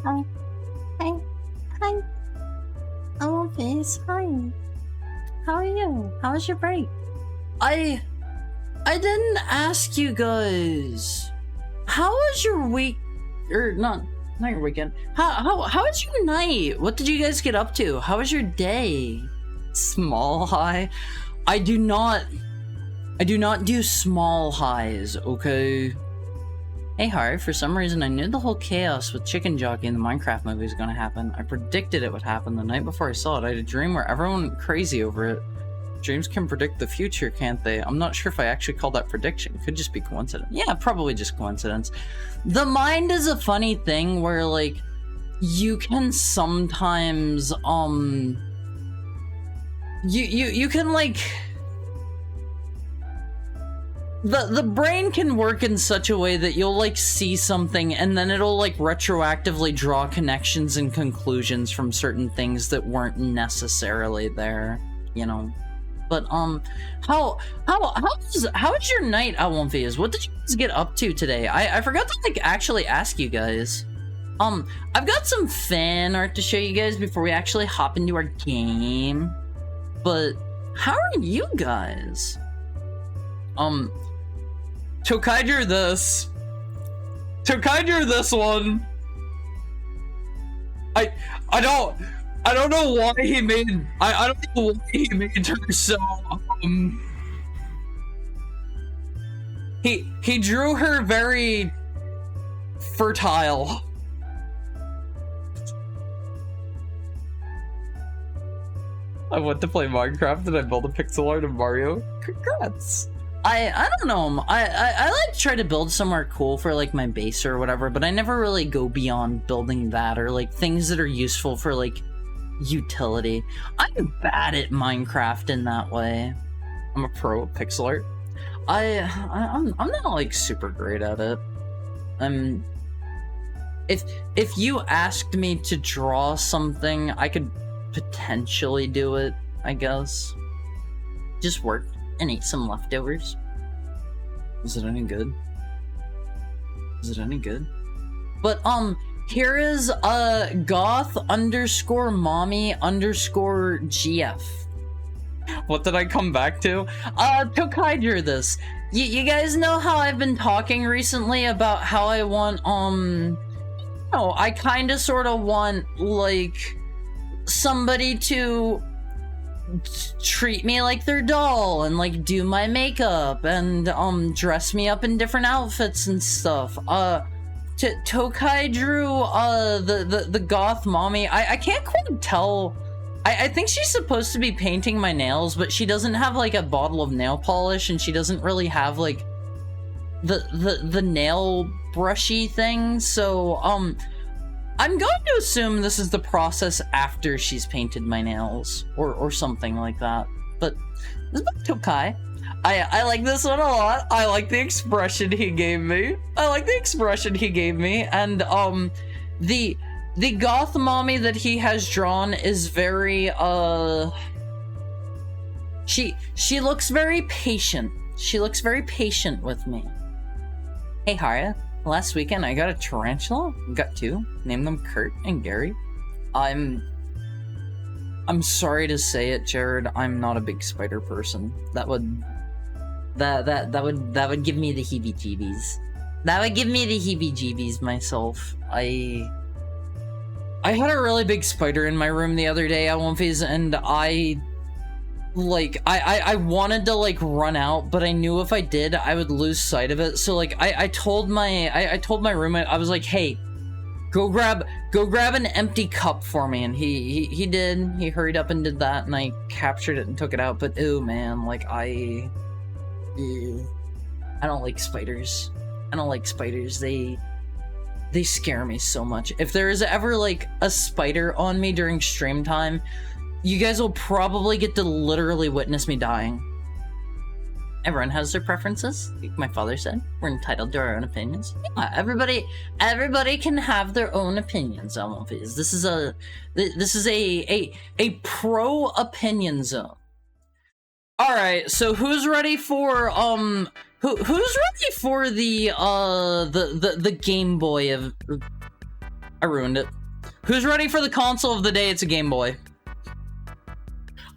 Hi. Hi. Hi. Oh, face. Hi. How are you? How was your break? I didn't ask you guys. How was your week? Or not your weekend. How was your night? What did you guys get up to? How was your day? Small high? I do not do small highs, okay? Hey Harry, for some reason I knew the whole chaos with Chicken Jockey in the Minecraft movie was gonna happen. I predicted it would happen the night before I saw it. I had a dream where everyone went crazy over it. Dreams can predict the future, can't they? I'm not sure if I actually called that prediction. Could just be coincidence. Yeah, probably just coincidence. The mind is a funny thing where, like, you can sometimes, you can, like... The brain can work in such a way that you'll, like, see something and then it'll, like, retroactively draw connections and conclusions from certain things that weren't necessarily there, you know? But, how was your night, Alonfias? What did you guys get up to today? I forgot to, like, actually ask you guys. I've got some fan art to show you guys before we actually hop into our game. But, how are you guys? Tokaiger this. Tokaiger this one. I don't know why he made I don't know why he made her so he drew her very fertile. I went to play Minecraft and I built a pixel art of Mario. Congrats. I don't know. I like try to build somewhere cool for like my base or whatever, but I never really go beyond building that or like things that are useful for like utility. I'm bad at Minecraft in that way. I'm a pro at pixel art. I'm not like super great at it. If you asked me to draw something, I could potentially do it, I guess. Just work and eat some leftovers. Is it any good? Is it any good? But here is goth_mommy_GF. What did I come back to? Tokaiger this. You guys know how I've been talking recently about how I want no, I kinda sorta want like somebody to treat me like their doll and like do my makeup and dress me up in different outfits and stuff. Tokai drew the goth mommy. I can't quite tell. I think she's supposed to be painting my nails, but she doesn't have like a bottle of nail polish and she doesn't really have like the nail brushy thing, so I'm going to assume this is the process after she's painted my nails, or something like that. But this is about Tokai. I like this one a lot. I like the expression he gave me. And the goth mommy that he has drawn is very she looks very patient. She looks very patient with me. Hey Haria. Last weekend, I got a tarantula. Got two. Named them Kurt and Gary. I'm sorry to say it, Jared. I'm not a big spider person. That would give me the heebie-jeebies. That would give me the heebie-jeebies myself. I had a really big spider in my room the other day, and I wanted to like run out, but I knew if I did, I would lose sight of it. So like I told my roommate, I was like, hey, go grab an empty cup for me, and he did. He hurried up and did that, and I captured it and took it out. But oh man, like I don't like spiders. I don't like spiders. They scare me so much. If there is ever like a spider on me during stream time, you guys will probably get to literally witness me dying. Everyone has their preferences, like my father said. We're entitled to our own opinions. Yeah, everybody can have their own opinions, Almonfies. This is a pro opinion zone. Alright, so who's ready for who's ready for the Game Boy of I ruined it. Who's ready for the console of the day? It's a Game Boy.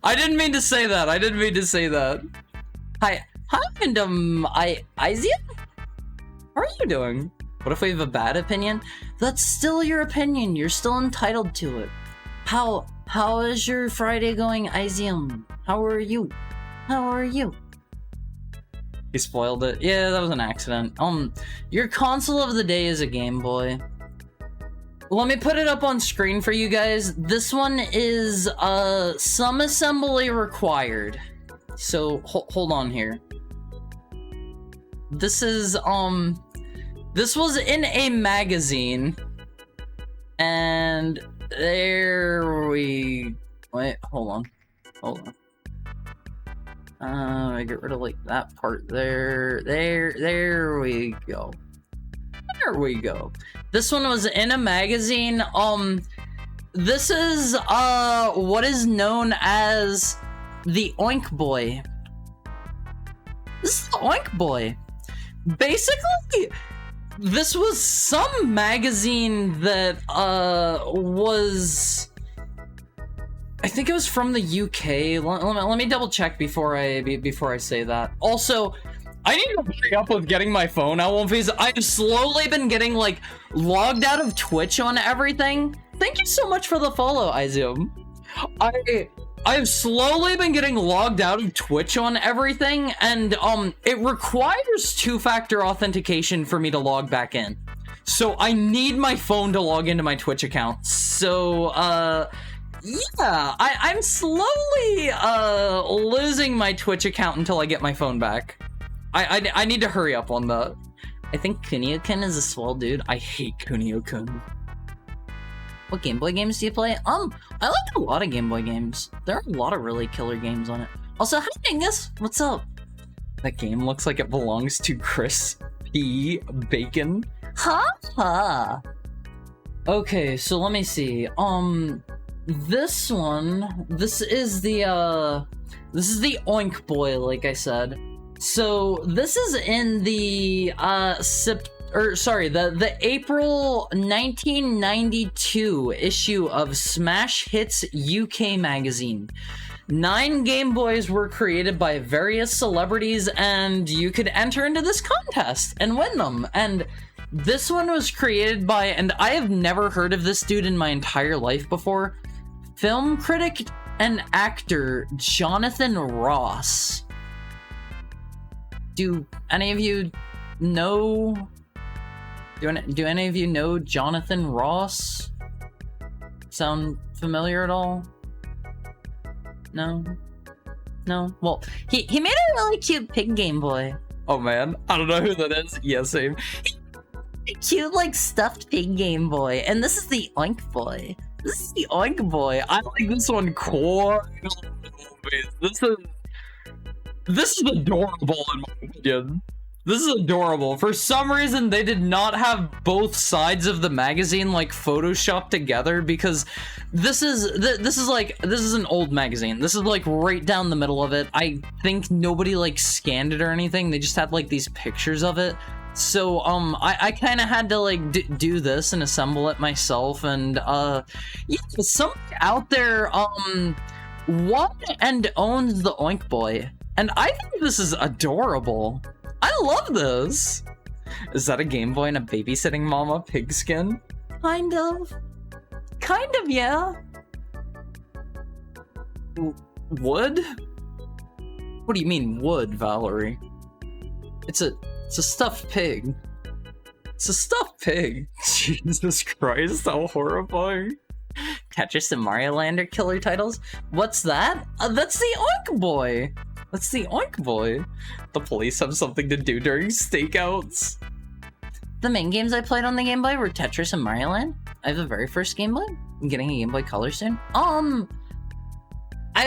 I didn't mean to say that. I didn't mean to say that. Hi, and Izia? How are you doing? What if we have a bad opinion? That's still your opinion. You're still entitled to it. How is your Friday going, Izium? How are you? How are you? He spoiled it. Yeah, that was an accident. Your console of the day is a Game Boy. Let me put it up on screen for you guys. This one is, some assembly required. So, hold on here. This is, this was in a magazine. And there we... Wait, hold on. I get rid of, like, that part there. There we go. There we go. This one was in a magazine. This is, what is known as the Oink Boy. This is the Oink Boy. Basically, this was some magazine that, was... I think it was from the UK. Let me double check before I say that. Also, I need to hurry up with getting my phone out because I've slowly been getting, like, logged out of Twitch on everything. Thank you so much for the follow, Izoom. I've slowly been getting logged out of Twitch on everything, and, it requires two-factor authentication for me to log back in. So I need my phone to log into my Twitch account. So, yeah, I'm slowly, losing my Twitch account until I get my phone back. I need to hurry up on that. I think Kunio-kun is a swell dude. I hate Kunio-kun. What Game Boy games do you play? I like a lot of Game Boy games. There are a lot of really killer games on it. Also, hi Dingus! What's up? That game looks like it belongs to Chris P. Bacon. Ha! Okay, so let me see. This is the Oink Boy, like I said. So this is in the the April 1992 issue of Smash Hits UK magazine. 9 Game Boys were created by various celebrities, and you could enter into this contest and win them. And this one was created by, and I have never heard of this dude in my entire life before, film critic and actor Jonathan Ross. Do any of you know... Do any of you know Jonathan Ross? Sound familiar at all? No? No? Well, he made a really cute pig Game Boy. Oh man, I don't know who that is. Yeah, same. Cute, like, stuffed pig Game Boy. And this is the Oink Boy. This is the Oink Boy. I like this one quite a lot. This is adorable in my opinion. This is adorable. For some reason, they did not have both sides of the magazine like photoshopped together because this is an old magazine. This is like right down the middle of it. I think nobody like scanned it or anything. They just had like these pictures of it. So I kind of had to like do this and assemble it myself. And yeah, somebody out there won and owns the Oink Boy. And I think this is adorable. I love this. Is that a Game Boy and a babysitting mama pigskin? Kind of, yeah. Wood? What do you mean wood, Valerie? It's a stuffed pig. It's a stuffed pig. Jesus Christ, how horrifying. Tetris and Mario Land are killer titles? What's that? That's the Oink Boy. That's the Oink Boy. The police have something to do during stakeouts. The main games I played on the Game Boy were Tetris and Mario Land. I have the very first Game Boy. I'm getting a Game Boy Color soon. I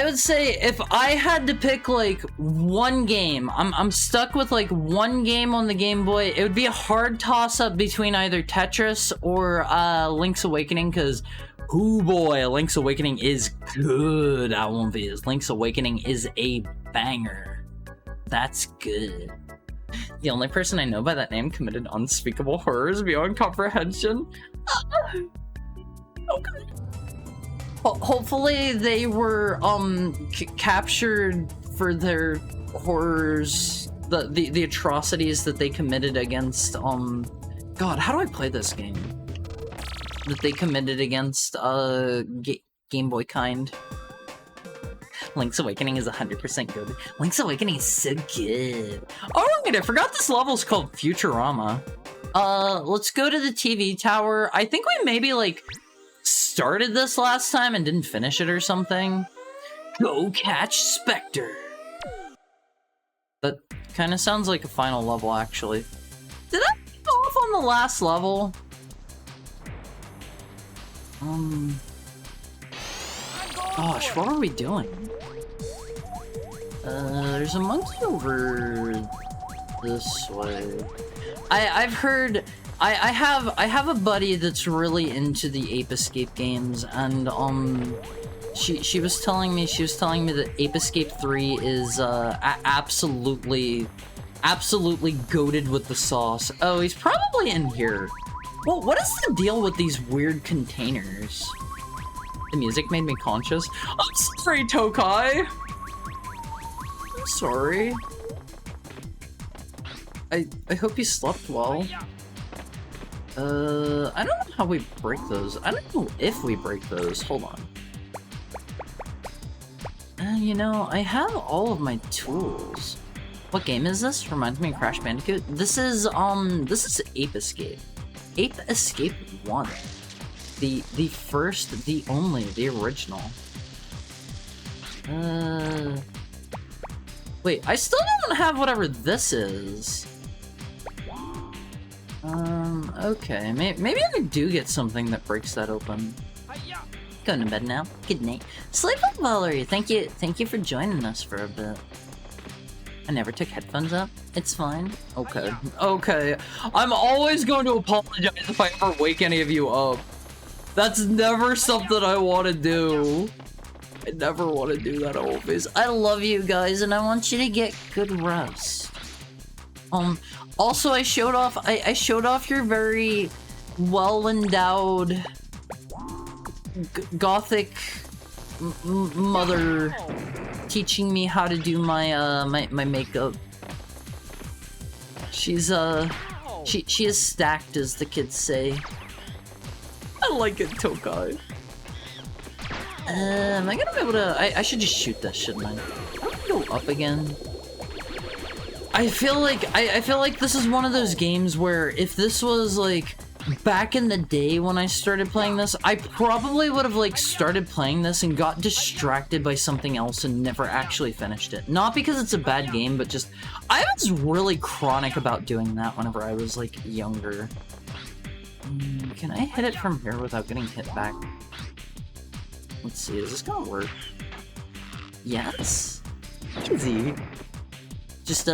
would say if I had to pick like one game, I'm stuck with like one game on the Game Boy. It would be a hard toss-up between either Tetris or Link's Awakening, because oh boy, Link's Awakening is good. I won't be. Link's Awakening is a banger. That's good. The only person I know by that name committed unspeakable horrors beyond comprehension. Okay. Hopefully they were captured for their horrors, the atrocities that they committed against God, how do I play this game? That they committed against Game Boy kind. Link's Awakening is 100% good. Link's Awakening is so good. Oh wait, I forgot this level's called Futurama. Let's go to the TV tower. I think we maybe like started this last time and didn't finish it or something. Go catch Spectre. That kind of sounds like a final level, actually. Did I go off on the last level? Gosh, what are we doing? There's a monkey over this way. I've heard. I have a buddy that's really into the Ape Escape games, and she was telling me that Ape Escape 3 is absolutely goated with the sauce. Oh, he's probably in here. Well, what is the deal with these weird containers? The music made me conscious. I'm sorry, Tokai. I'm sorry. I hope you slept well. I don't know how we break those. I don't know if we break those. Hold on. You know, I have all of my tools. What game is this? Reminds me of Crash Bandicoot. This is Ape Escape. Ape Escape 1. The first, the only, the original. Wait, I still don't have whatever this is. Okay, maybe I do get something that breaks that open. Going to bed now. Good night. Sleep well, Valerie. Thank you for joining us for a bit. I never took headphones up. It's fine. Okay. Okay. I'm always going to apologize if I ever wake any of you up. That's never something I want to do. I never want to do that always. I love you guys, and I want you to get good rest. Also, I showed off your very well-endowed gothic mother teaching me how to do my my makeup. She's she is stacked, as the kids say. I like it, Tokai. Am I gonna be able to? I should just shoot this, shouldn't I? How do I go up again? I feel like this is one of those games where if this was like back in the day when I started playing this, I probably would have like started playing this and got distracted by something else and never actually finished it. Not because it's a bad game, but just I was really chronic about doing that whenever I was like younger. Can I hit it from here without getting hit back? Let's see, is this gonna work? Yes. Easy. Just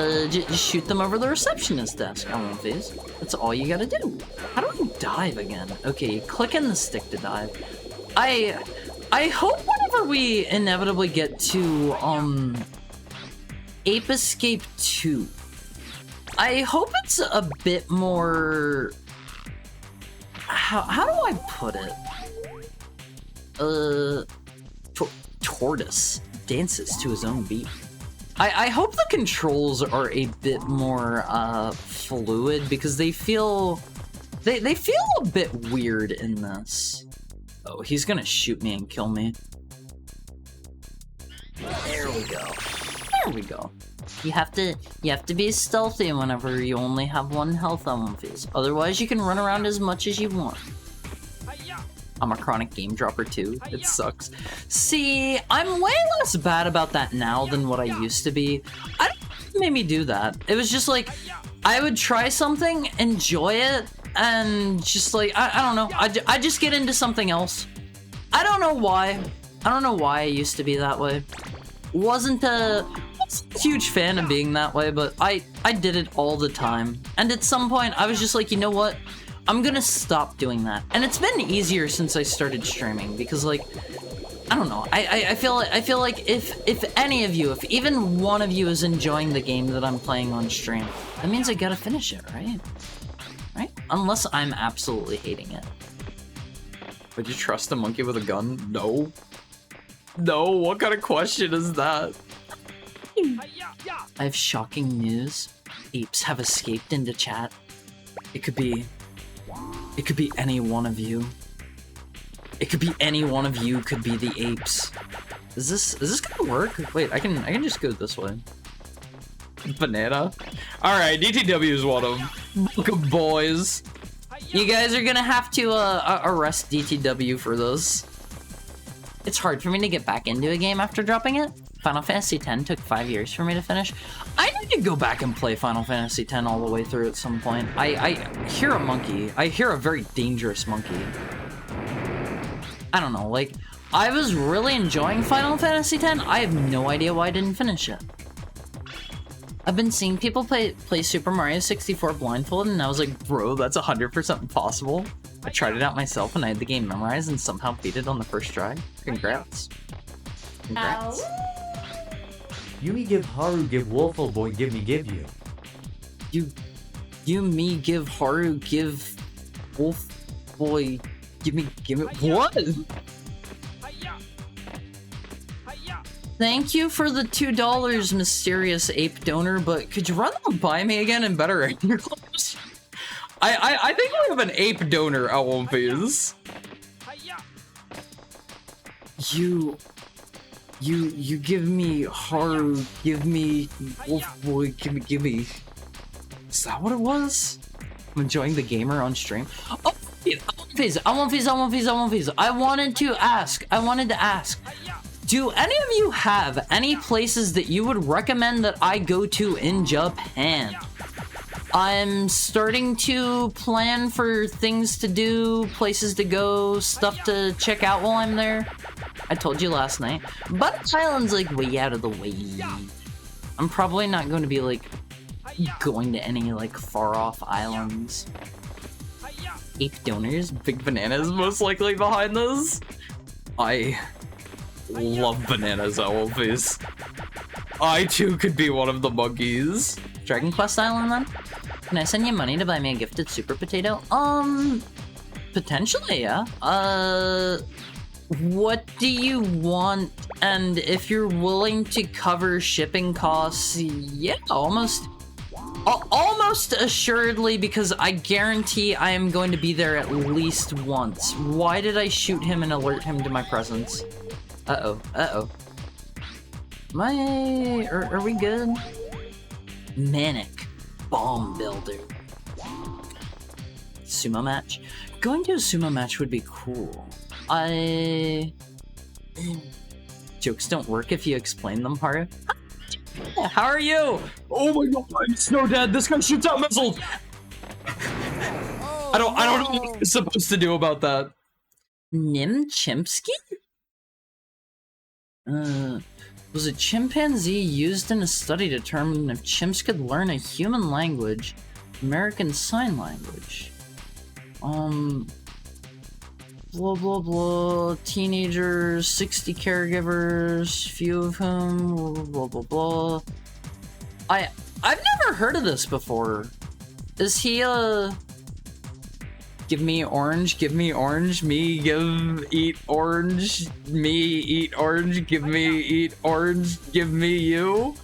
shoot them over the receptionist desk. I won't phase. That's all you gotta do. How do I dive again? Okay, you click in the stick to dive. I hope whenever we inevitably get to Ape Escape 2, I hope it's a bit more. How do I put it? Tortoise dances to his own beat. I hope the controls are a bit more fluid, because they feel a bit weird in this. Oh, he's gonna shoot me and kill me. There we go. There we go. You have to be stealthy whenever you only have one health on one phase. Otherwise, you can run around as much as you want. I'm a chronic game dropper too. It sucks. See, I'm way less bad about that now than what I used to be. I don't know what made me do that. It was just like, I would try something, enjoy it, and just like, I don't know. I just get into something else. I don't know why. I don't know why I used to be that way. Wasn't a huge fan of being that way, but I did it all the time. And at some point, I was just like, you know what? I'm gonna stop doing that. And it's been easier since I started streaming, because like, I don't know, I feel like if any of you, if even one of you is enjoying the game that I'm playing on stream, that means I gotta finish it, right? Right? Unless I'm absolutely hating it. Would you trust a monkey with a gun? No. No, what kind of question is that? I have shocking news. Apes have escaped into chat. It could be any one of you. It could be any one of you could be the apes. Is this gonna work? Wait, I can just go this way. Banana. Alright, DTW is one of them. Good boys. You guys are gonna have to arrest DTW for this. It's hard for me to get back into a game after dropping it. Final Fantasy X took 5 years for me to finish. I need to go back and play Final Fantasy X all the way through at some point. I hear a monkey. I hear a very dangerous monkey. I don't know, like, I was really enjoying Final Fantasy X. I have no idea why I didn't finish it. I've been seeing people play Super Mario 64 blindfolded, and I was like, bro, that's 100% possible. I tried it out myself, and I had the game memorized, and somehow beat it on the first try. Congrats. Congrats. You me give Haru, give Wolfo boy, give me give you. You me give Haru, give Wolf boy, give me what? Thank you for the $2, mysterious ape donor, but could you run them by me again in better English? I think we have an ape donor at One Piece. You give me Haru, give me Wolf Boy, give me. Is that what it was? I'm enjoying the gamer on stream. Oh, I wanted to ask. Do any of you have any places that you would recommend that I go to in Japan? I'm starting to plan for things to do, places to go, stuff to check out while I'm there. I told you last night. But Island's like way out of the way. I'm probably not going to be like going to any like far off islands. Ape donors, Big Bananas most likely behind this. I love bananas at One Piece. I too could be one of the monkeys. Dragon Quest Island then? Can I send you money to buy me a gifted super potato? Potentially, yeah. What do you want? And if you're willing to cover shipping costs, yeah, almost assuredly, because I guarantee I am going to be there at least once. Why did I shoot him and alert him to my presence? Uh-oh. Are we good? Manic Bomb Builder. Sumo match? Going to a sumo match would be cool. Jokes don't work if you explain them, Haru. How are you? Oh my god, I'm snow dead. This guy shoots out missiles. I don't know what I'm supposed to do about that. Nim Chimpsky? Was a chimpanzee used in a study to determine if chimps could learn a human language, American Sign Language? Blah blah blah, teenagers, 60 caregivers, few of whom, blah blah blah. I've never heard of this before. Is he give me orange, me eat orange, me eat orange, give me eat orange, give me you?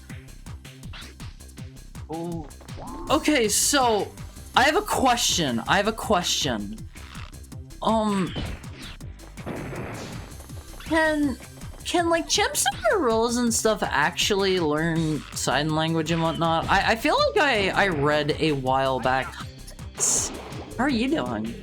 Oh. Okay, so I have a question. Can like chimps and gorillas and stuff actually learn sign language and whatnot? I feel like I read a while back. How are you doing?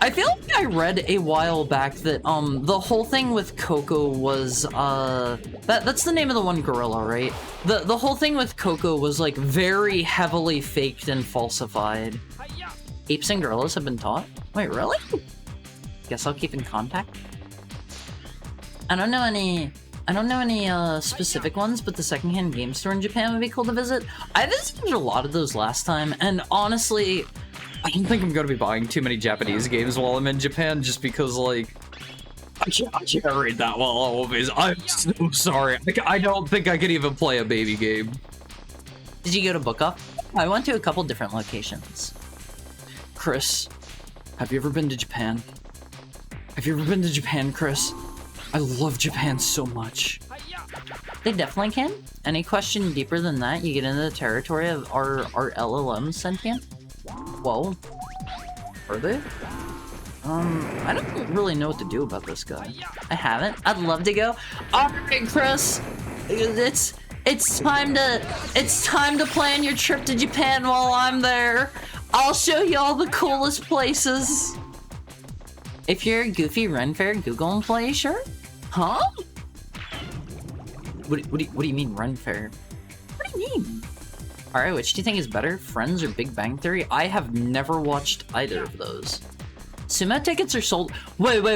I feel like I read a while back that the whole thing with Coco was that's the name of the one gorilla, right? The whole thing with Coco was like very heavily faked and falsified. Apes and gorillas have been taught? Wait, really? Guess I'll keep in contact. I don't know any specific ones, but the secondhand game store in Japan would be cool to visit. I visited a lot of those last time, and honestly, I don't think I'm gonna be buying too many Japanese games while I'm in Japan, just because, like, I can't read that well always. I'm so sorry. I don't think I could even play a baby game. Did you go to Book Off? I went to a couple different locations. Chris, have you ever been to Japan? Have you ever been to Japan, Chris? I love Japan so much. They definitely can. Any question deeper than that, you get into the territory of our LLM sentient? Whoa. Are they? I don't really know what to do about this guy. I haven't. I'd love to go. Alright, Chris. It's time to plan your trip to Japan while I'm there. I'll show you all the coolest places. If you're a goofy Renfair Google employee, sure. Huh? What do you mean, Renfair? What do you mean? Alright, which do you think is better, Friends or Big Bang Theory? I have never watched either of those. Sumo tickets are sold. Wait. When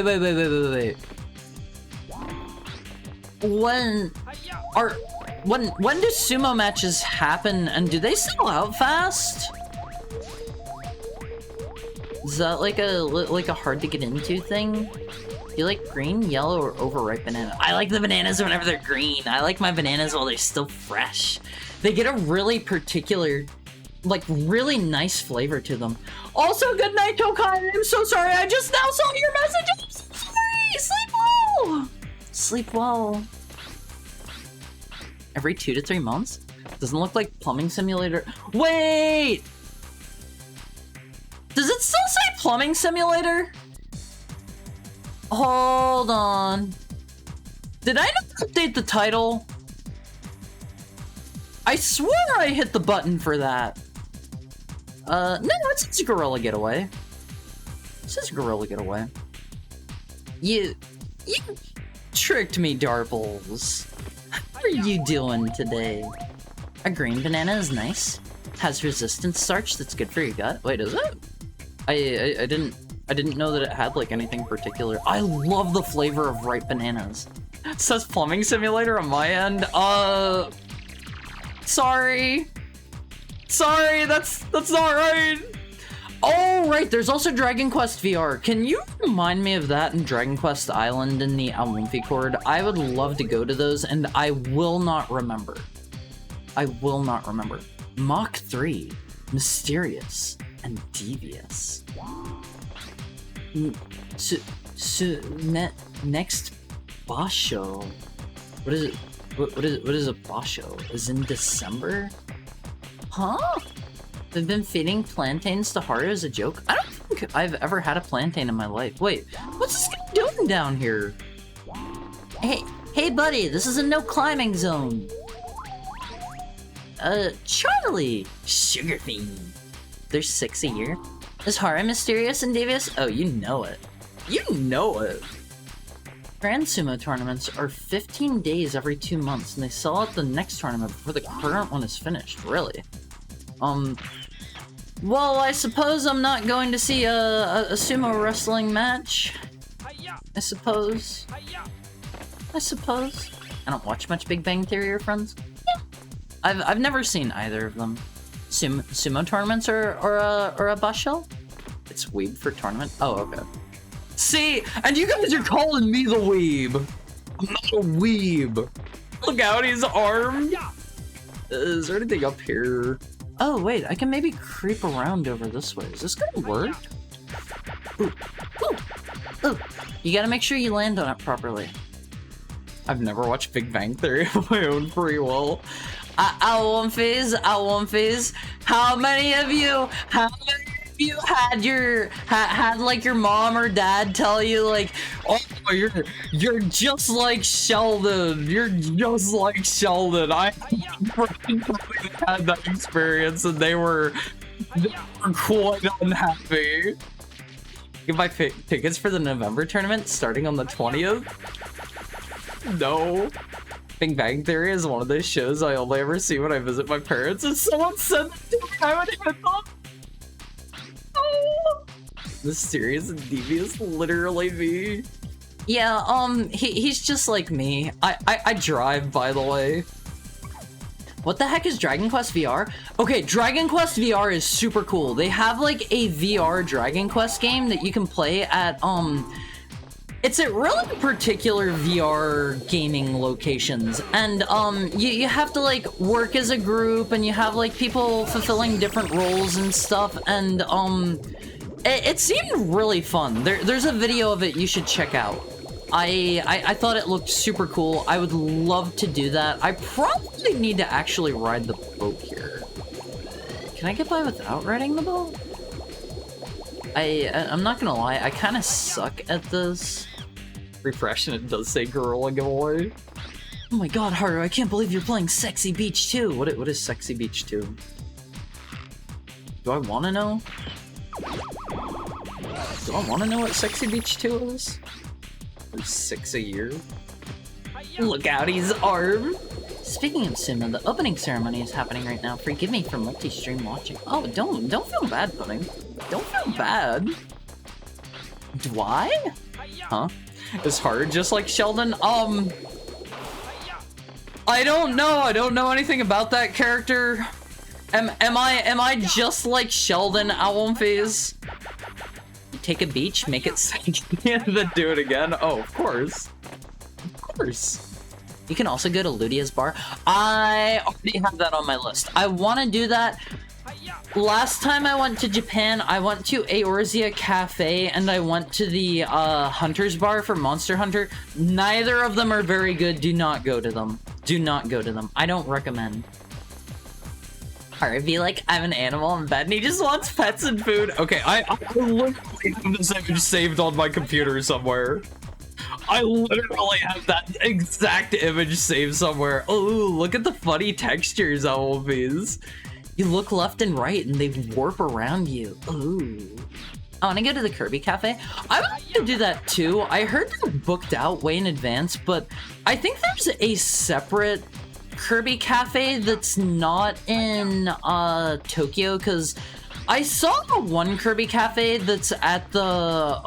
do sumo matches happen, and do they sell out fast? Is that like a hard to get into thing? Do you like green, yellow, or overripe banana? I like the bananas whenever they're green. I like my bananas while they're still fresh. They get a really particular, like, really nice flavor to them. Also, good night, Tokai. I'm so sorry. I just now saw your message. I'm so sorry. Sleep well. Sleep well. Every 2 to 3 months? Doesn't look like Plumbing Simulator. Wait! Does it still say Plumbing Simulator? Hold on. Did I not update the title? I swear I hit the button for that. No, it says Gorilla Getaway. It says Gorilla Getaway. You tricked me, Darbles. How are you doing today? A green banana is nice. Has resistance starch that's good for your gut. Wait, is it? I didn't know that it had like anything particular. I love the flavor of ripe bananas. It says Plumbing Simulator on my end. Sorry, that's not right. Oh, right, there's also Dragon Quest VR. Can you remind me of that in Dragon Quest Island in the Almumphy Chord? I would love to go to those, and I will not remember. Mach 3, mysterious and devious. Next Basho. What is it? What is a Basho? Is in December? Huh? They've been feeding plantains to Haru as a joke? I don't think I've ever had a plantain in my life. Wait, what's this guy doing down here? Hey buddy, this is a no climbing zone. Charlie! Sugar fiend. There's 6 a year. Is Haru mysterious and devious? Oh, you know it. You know it. Grand Sumo tournaments are 15 days every 2 months, and they sell out the next tournament before the current one is finished. Really? Well, I suppose I'm not going to see a sumo wrestling match. I suppose. I don't watch much Big Bang Theory or Friends. Yeah. I've never seen either of them. Sumo tournaments or a basho? It's weeb for tournament? Oh, okay. See, and you guys are calling me the weeb. I'm not a weeb. Look out, his arm. Is there anything up here? Oh, wait, I can maybe creep around over this way. Is this gonna work? Ooh. You gotta make sure you land on it properly. I've never watched Big Bang Theory of my own free will. I won't phase. How many of you had like your mom or dad tell you like, oh, you're just like Sheldon. You're just like Sheldon. I had that experience and they were quite unhappy. Get my tickets for the November tournament starting on the 20th. No. Big Bang Theory is one of those shows I only ever see when I visit my parents, and someone said that to me, I would hit them. Oh. Mysterious and devious, literally me. Yeah, he's just like me. I drive, by the way. What the heck is Dragon Quest VR? Okay, Dragon Quest VR is super cool. They have like a VR Dragon Quest game that you can play at, it's at really particular VR gaming locations, and you have to like work as a group, and you have like people fulfilling different roles and stuff, and It seemed really fun. There's a video of it you should check out. I thought it looked super cool. I would love to do that. I probably need to actually ride the boat here. Can I get by without riding the boat? I'm not gonna lie, I kind of suck at this. Refresh, and it does say Gorilla Giveaway. Oh my god, Haru, I can't believe you're playing Sexy Beach 2. What is Sexy Beach 2? Do I want to know? Do I want to know what Sexy Beach 2 is? There's 6 a year. Look out, his arm! Speaking of Sima, the opening ceremony is happening right now. Forgive me for multi-stream watching. Oh, don't feel bad, Pudding. Don't feel bad. Do I? Huh? Is hard just like Sheldon? I don't know. I don't know anything about that character. Am I just like Sheldon, Owl Phase? Take a beach, make it sink. And then do it again? Oh, of course. Of course. You can also go to Ludia's bar. I already have that on my list. I want to do that. Last time I went to Japan, I went to Eorzea Cafe and I went to the Hunter's Bar for Monster Hunter. Neither of them are very good. Do not go to them. Do not go to them. I don't recommend. Alright, be like, I'm an animal in bed and he just wants pets and food. Okay, I literally have this image saved on my computer somewhere. I literally have that exact image saved somewhere. Oh, look at the funny textures, Owlbees. You look left and right and they warp around you. Ooh. I want to go to the Kirby Cafe. I would like to do that too. I heard they're booked out way in advance, but I think there's a separate Kirby Cafe that's not in Tokyo, because I saw one Kirby Cafe that's at the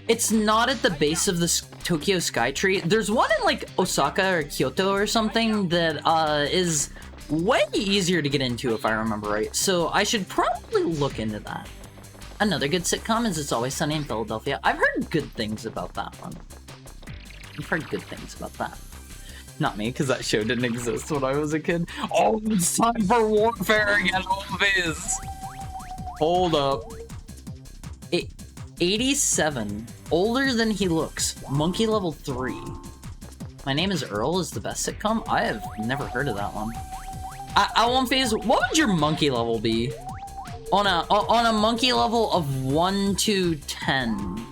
it's not at the base of the Tokyo Skytree. There's one in like Osaka or Kyoto or something that is way easier to get into if I remember right. So I should probably look into that. Another good sitcom is It's Always Sunny in Philadelphia. I've heard good things about that one. I've heard good things about that. Not me, because that show didn't exist when I was a kid. Oh, it's time for warfare again, always. Hold up. 87. Older than he looks. Monkey level 3. My Name is Earl is the best sitcom? I have never heard of that one. Phase, what would your monkey level be? On a monkey level of 1 to 10.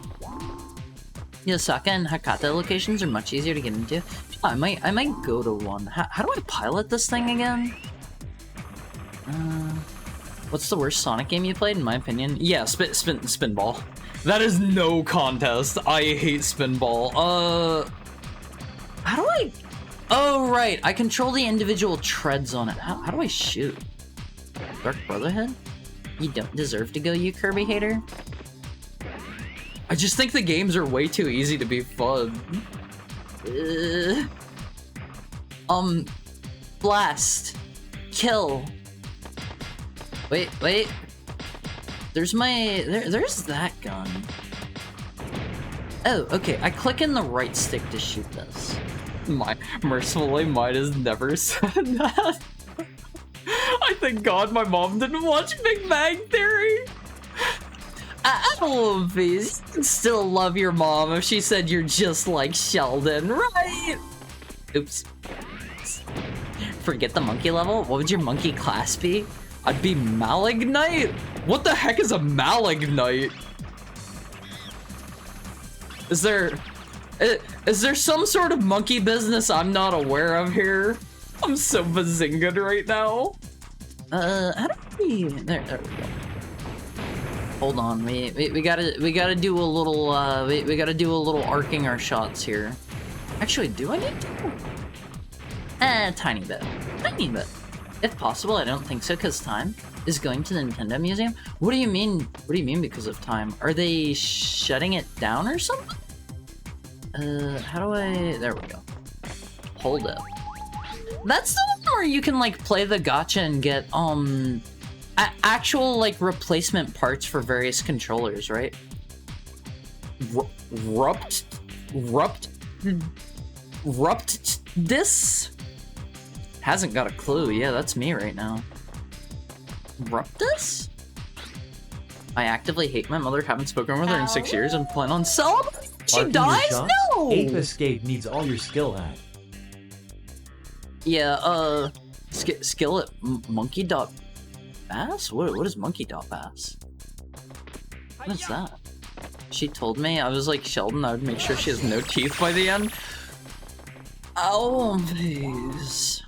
Osaka and Hakata locations are much easier to get into. I might go to one. How do I pilot this thing again? What's the worst Sonic game you played, in my opinion? Yeah, Spinball. That is no contest. I hate Spinball. How do I... Oh, right. I control the individual treads on it. How do I shoot? Dark Brotherhood? You don't deserve to go, you Kirby hater. I just think the games are way too easy to be fun. Blast. Kill. Wait. There's that gun. Oh, okay. I click in the right stick to shoot this. Mercifully, mine has never said that. I thank God my mom didn't watch Big Bang Theory. Please still love your mom if she said you're just like Sheldon, right? Oops. Forget the monkey level? What would your monkey class be? I'd be Malignite? What the heck is a Malignite? Is there some sort of monkey business I'm not aware of here? I'm so bazingaed right now. How do we... There we go. Hold on, we gotta do a little we gotta do a little arcing our shots here. Actually, do I need to? Tiny bit. If possible, I don't think so, because time is going to the Nintendo Museum. What do you mean? What do you mean because of time? Are they shutting it down or something? How do I? There we go. Hold up. That's the one where you can like play the gacha and get actual like replacement parts for various controllers, right? Rupt this? Hasn't got a clue. Yeah, that's me right now. Ruptus? I actively hate my mother, haven't spoken with her in 6 years, and plan on celebrating. She Arcing your dies? shots? No! Ape Escape needs all your skill at. Yeah, skill at monkey.bass? What is monkey.bass? What is that? She told me, I was like, Sheldon, I would make sure she has no teeth by the end. Oh, please.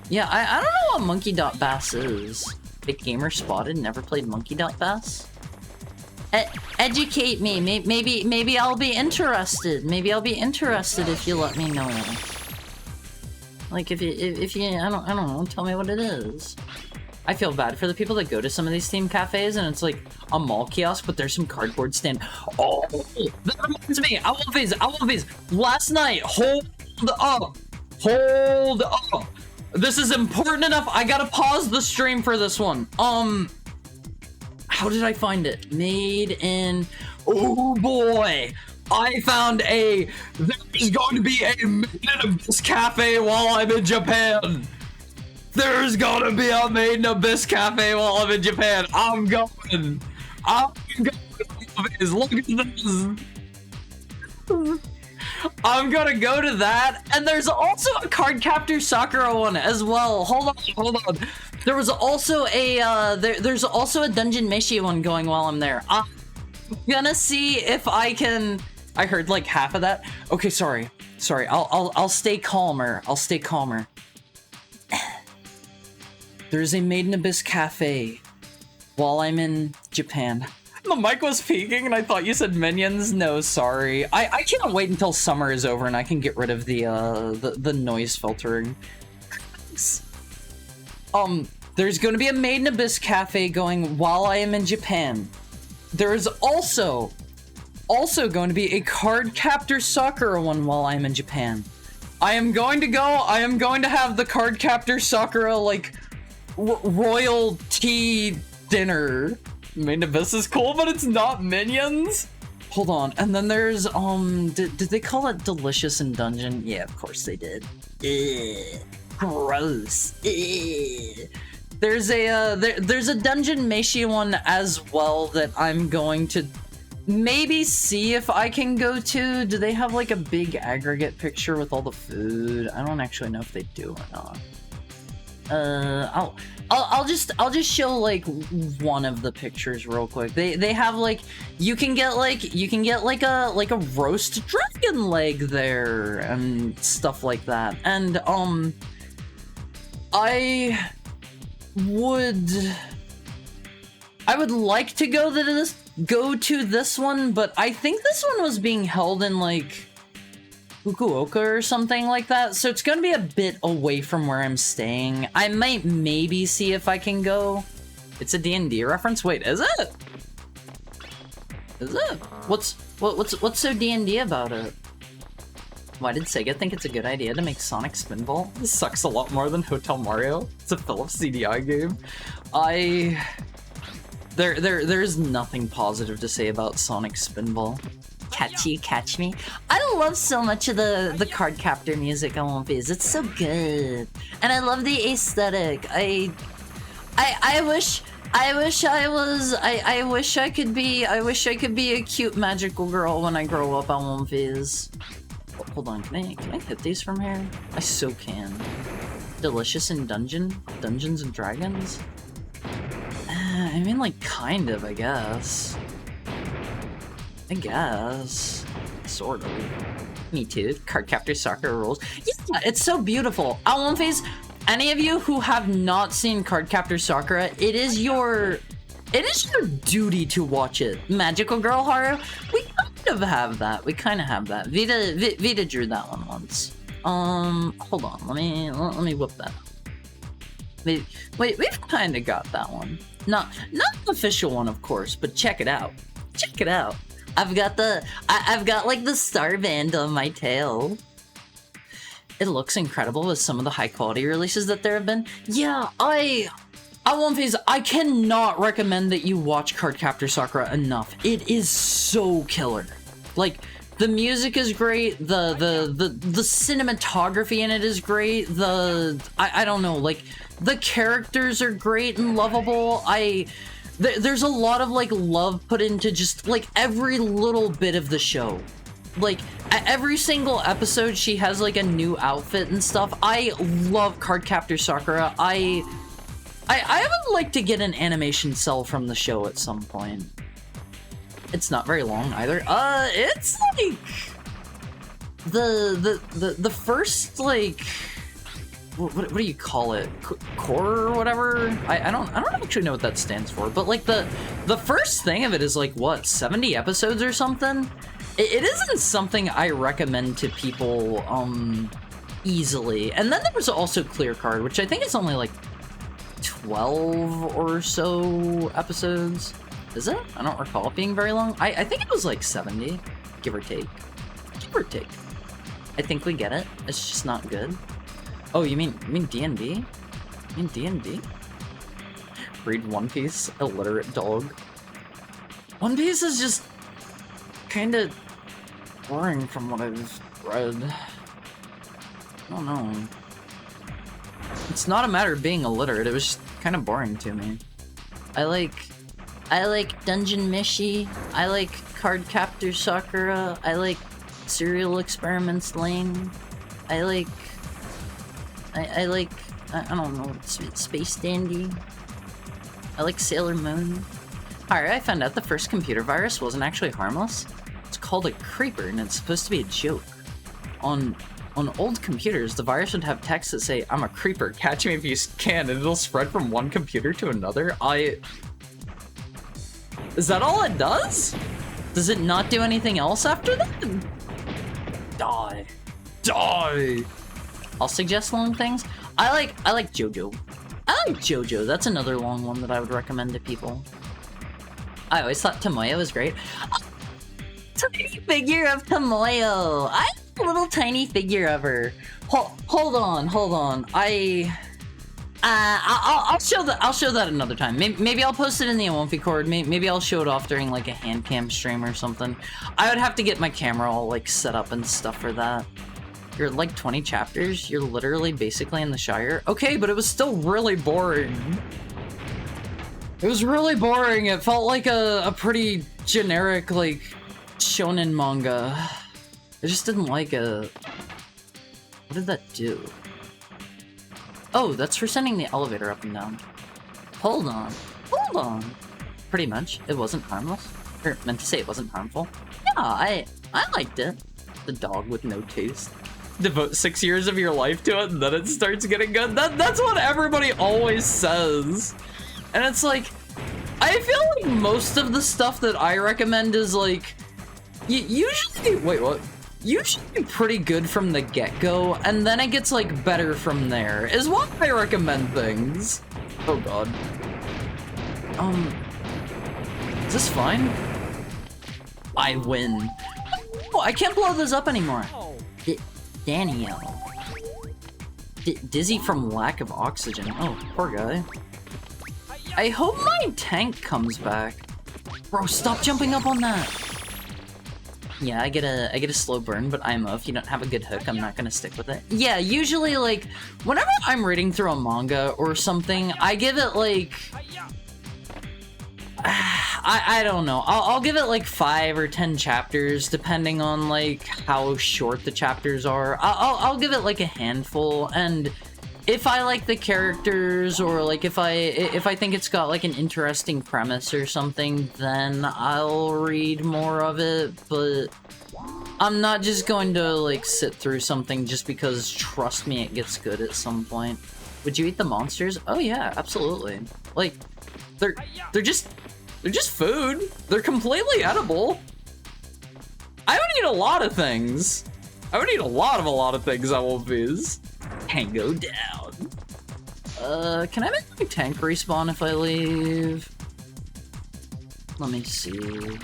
Yeah, I don't know what monkey.bass is. Big gamer spotted, never played monkey.bass. Educate me, maybe I'll be interested. Maybe I'll be interested if you let me know. Like if you I don't know, tell me what it is. I feel bad for the people that go to some of these theme cafes and it's like a mall kiosk, but there's some cardboard stand. Oh, that reminds me, I love these. Last night, hold up. This is important enough. I gotta pause the stream for this one. How did I find it? Made in, oh boy. I found there's going to be a Made in Abyss cafe while I'm in Japan. There's gonna be a Made in Abyss cafe while I'm in Japan. I'm going. Look at this. I'm gonna go to that, and there's also a Cardcaptor Sakura one as well. Hold on. There was also a there's also a Dungeon Meshi one going while I'm there. I'm gonna see if I can. I heard like half of that. Okay, sorry. I'll stay calmer. There's a Made in Abyss cafe while I'm in Japan. The mic was peaking and I thought you said minions. No, sorry. I can't wait until summer is over and I can get rid of the noise filtering. There's going to be a Made in Abyss cafe going while I am in Japan. There is also going to be a Cardcaptor Sakura one while I'm in Japan. I am going to have the Cardcaptor Sakura like royal tea dinner. Made in Abyss is cool, but it's not minions. Hold on, and then there's did they call it Delicious in Dungeon? Yeah, of course they did. Ugh, gross. Ugh. There's a Dungeon Meshi one as well that I'm going to maybe see if I can go to. Do they have like a big aggregate picture with all the food? I don't actually know if they do or not. I'll just show like one of the pictures real quick. They have like you can get like a roast dragon leg there and stuff like that. And I would like to go to this one, but I think this one was being held in like Fukuoka or something like that, so it's gonna be a bit away from where I'm staying. I might maybe see if I can go. It's a D&D reference? Wait, is it? Is it? What's so D&D about it? Why did Sega think it's a good idea to make Sonic Spinball? This sucks a lot more than Hotel Mario. It's a Philips CDI game. There's nothing positive to say about Sonic Spinball. Catch You, Catch Me. I love so much of the Cardcaptor music on One Piece. It's so good, and I love the aesthetic. I wish I could be a cute magical girl when I grow up on One Piece. Oh, hold on, can I hit these from here? I so can. Delicious in Dungeons and Dragons. I mean, like, kind of, I guess. Sort of. Me too. Cardcaptor Sakura rules. Yeah, it's so beautiful. One Piece, any of you who have not seen Cardcaptor Sakura, it is your duty to watch it. Magical Girl Haru, we kind of have that. Vita drew that one once. Hold on. Let me whip that up. Wait, we've kind of got that one. Not the official one, of course, but check it out. I've got like the star band on my tail. It looks incredible with some of the high quality releases that there have been. Yeah, One Piece, I cannot recommend that you watch Cardcaptor Sakura enough. It is so killer. Like, The music is great. The cinematography in it is great. I don't know, like the characters are great and lovable. There's a lot of like love put into just like every little bit of the show. Like every single episode, she has like a new outfit and stuff. I love Cardcaptor Sakura. I would like to get an animation cell from the show at some point. It's not very long either. It's like the first like what do you call it? Core or whatever? I don't actually know what that stands for. But like the first thing of it is like what, 70 episodes or something? It isn't something I recommend to people easily. And then there was also Clear Card, which I think is only like 12 or so episodes. Is it? I don't recall it being very long. I think it was like 70, give or take. Give or take. I think we get it. It's just not good. Oh, you mean D&D? You mean D&D? Read One Piece, illiterate dog. One Piece is just kind of boring from what I've read. I don't know. It's not a matter of being illiterate, it was just kind of boring to me. I like Dungeon Mishi, I like Cardcaptor Sakura, I like Serial Experiments Lane, I don't know, Space Dandy, I like Sailor Moon. Alright, I found out the first computer virus wasn't actually harmless. It's called a creeper and it's supposed to be a joke. On old computers, the virus would have text that say, "I'm a creeper, catch me if you can," and it'll spread from one computer to another. Is that all it does? Does it not do anything else after that? Die. Die! I'll suggest long things. I like JoJo. I like JoJo. That's another long one that I would recommend to people. I always thought Tomoyo was great. Tiny figure of Tomoyo. I have a little tiny figure of her. Hold on. I'll show that another time. Maybe I'll post it in the Awomfi Cord. Maybe I'll show it off during like a hand cam stream or something. I would have to get my camera all like set up and stuff for that. You're at like 20 chapters. You're literally basically in the Shire. Okay, but it was still really boring. It was really boring. It felt like a pretty generic like shonen manga. I just didn't like it. What did that do? Oh, that's for sending the elevator up and down. Hold on. Pretty much, it wasn't harmless. Or meant to say it wasn't harmful. Yeah, I liked it. The dog with no taste. Devote 6 years of your life to it and then it starts getting good. That's what everybody always says. And it's like, I feel like most of the stuff that I recommend is like, usually, wait, what? Usually pretty good from the get-go, and then it gets like better from there, is why I recommend things. Oh god. Is this fine? I win. Oh, I can't blow this up anymore. Daniel. Dizzy from lack of oxygen. Oh, poor guy. I hope my tank comes back. Bro, stop jumping up on that. Yeah, I get a slow burn, but if you don't have a good hook, I'm not gonna stick with it. Yeah, usually like whenever I'm reading through a manga or something, I give it like I don't know. I'll give it like 5 or 10 chapters, depending on like how short the chapters are. I'll give it like a handful, and if I like the characters or like if I think it's got like an interesting premise or something, then I'll read more of it. But I'm not just going to like sit through something just because, trust me, it gets good at some point. Would you eat the monsters? Oh yeah, absolutely. Like they're just food. They're completely edible. I would eat a lot of things. I would eat a lot of things I won't use. Tango down. Can I make my tank respawn if I leave? Let me see.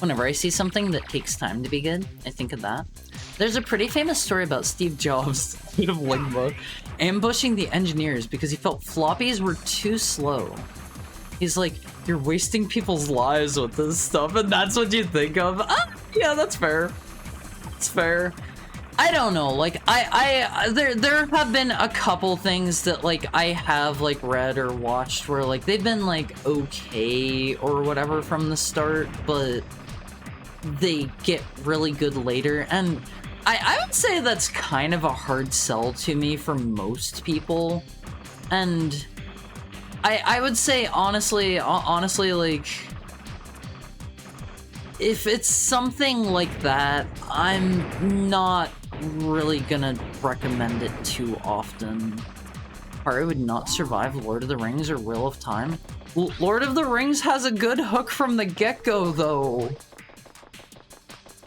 Whenever I see something that takes time to be good, I think of that. There's a pretty famous story about Steve Jobs, of Lingma, ambushing the engineers because he felt floppies were too slow. He's like, you're wasting people's lives with this stuff, and that's what you think of. Yeah, that's fair. It's fair. I don't know, like, there have been a couple things that, like, I have, like, read or watched where, like, they've been, like, okay or whatever from the start, but they get really good later, and I would say that's kind of a hard sell to me for most people, and I would say, honestly, like, if it's something like that, I'm not really gonna recommend it too often. Haru would not survive Lord of the Rings or Wheel of Time. Lord of the Rings has a good hook from the get-go, though.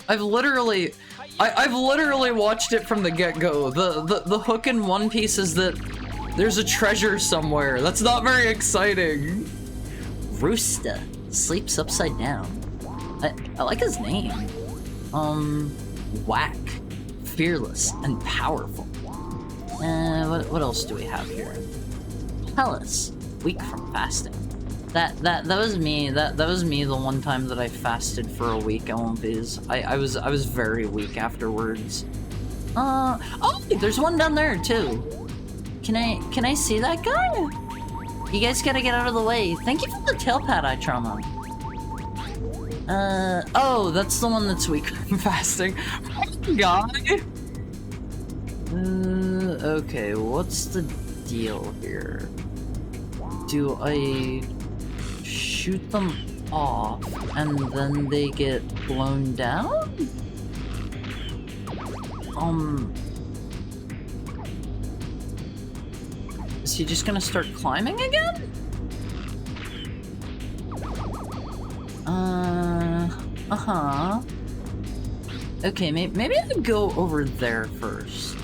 I've literally watched it from the get-go. The hook in One Piece is that there's a treasure somewhere. That's not very exciting. Rooster sleeps upside down. I like his name. Whack. Fearless and powerful. What else do we have here? Palace. Weak from fasting. That was me. That was me the one time that I fasted for a week at One Piece. I was very weak afterwards. Oh, there's one down there too. Can I see that guy? You guys gotta get out of the way. Thank you for the tail pad eye trauma. Oh, that's the one that's weak from fasting. Guy? Okay, what's the deal here? Do I shoot them off and then they get blown down? Is he just gonna start climbing again? Okay, maybe I could go over there first.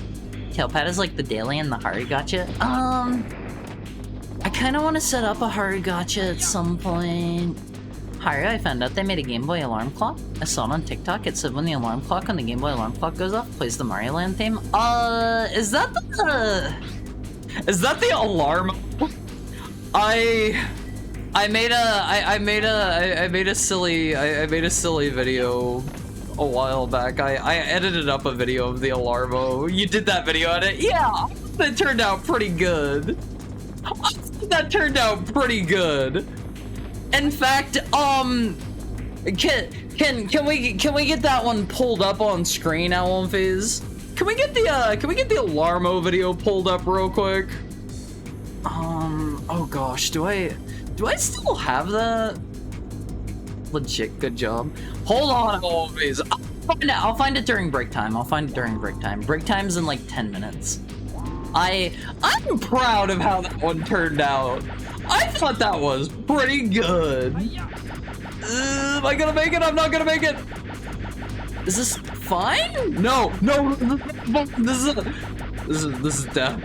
Tailpad is like the daily and the Hari Gotcha. I kind of want to set up a Hari Gotcha at some point. Hari, I found out they made a Game Boy alarm clock. I saw it on TikTok. It said when the alarm clock on the Game Boy alarm clock goes off, plays the Mario Land theme. Is that the alarm? I made a silly video a while back. I edited up a video of the Alarmo. You did that video edit? Yeah, that turned out pretty good. That turned out pretty good. In fact, can we get that one pulled up on screen, Owl Phase? Can we get the Alarmo video pulled up real quick? Oh gosh, do I still have that? Legit, good job. Hold on, always. I'll find it during break time. Break time's in like 10 minutes. I'm proud of how that one turned out. I thought that was pretty good. Am I gonna make it? I'm not gonna make it. Is this fine? No. This is death. This is death.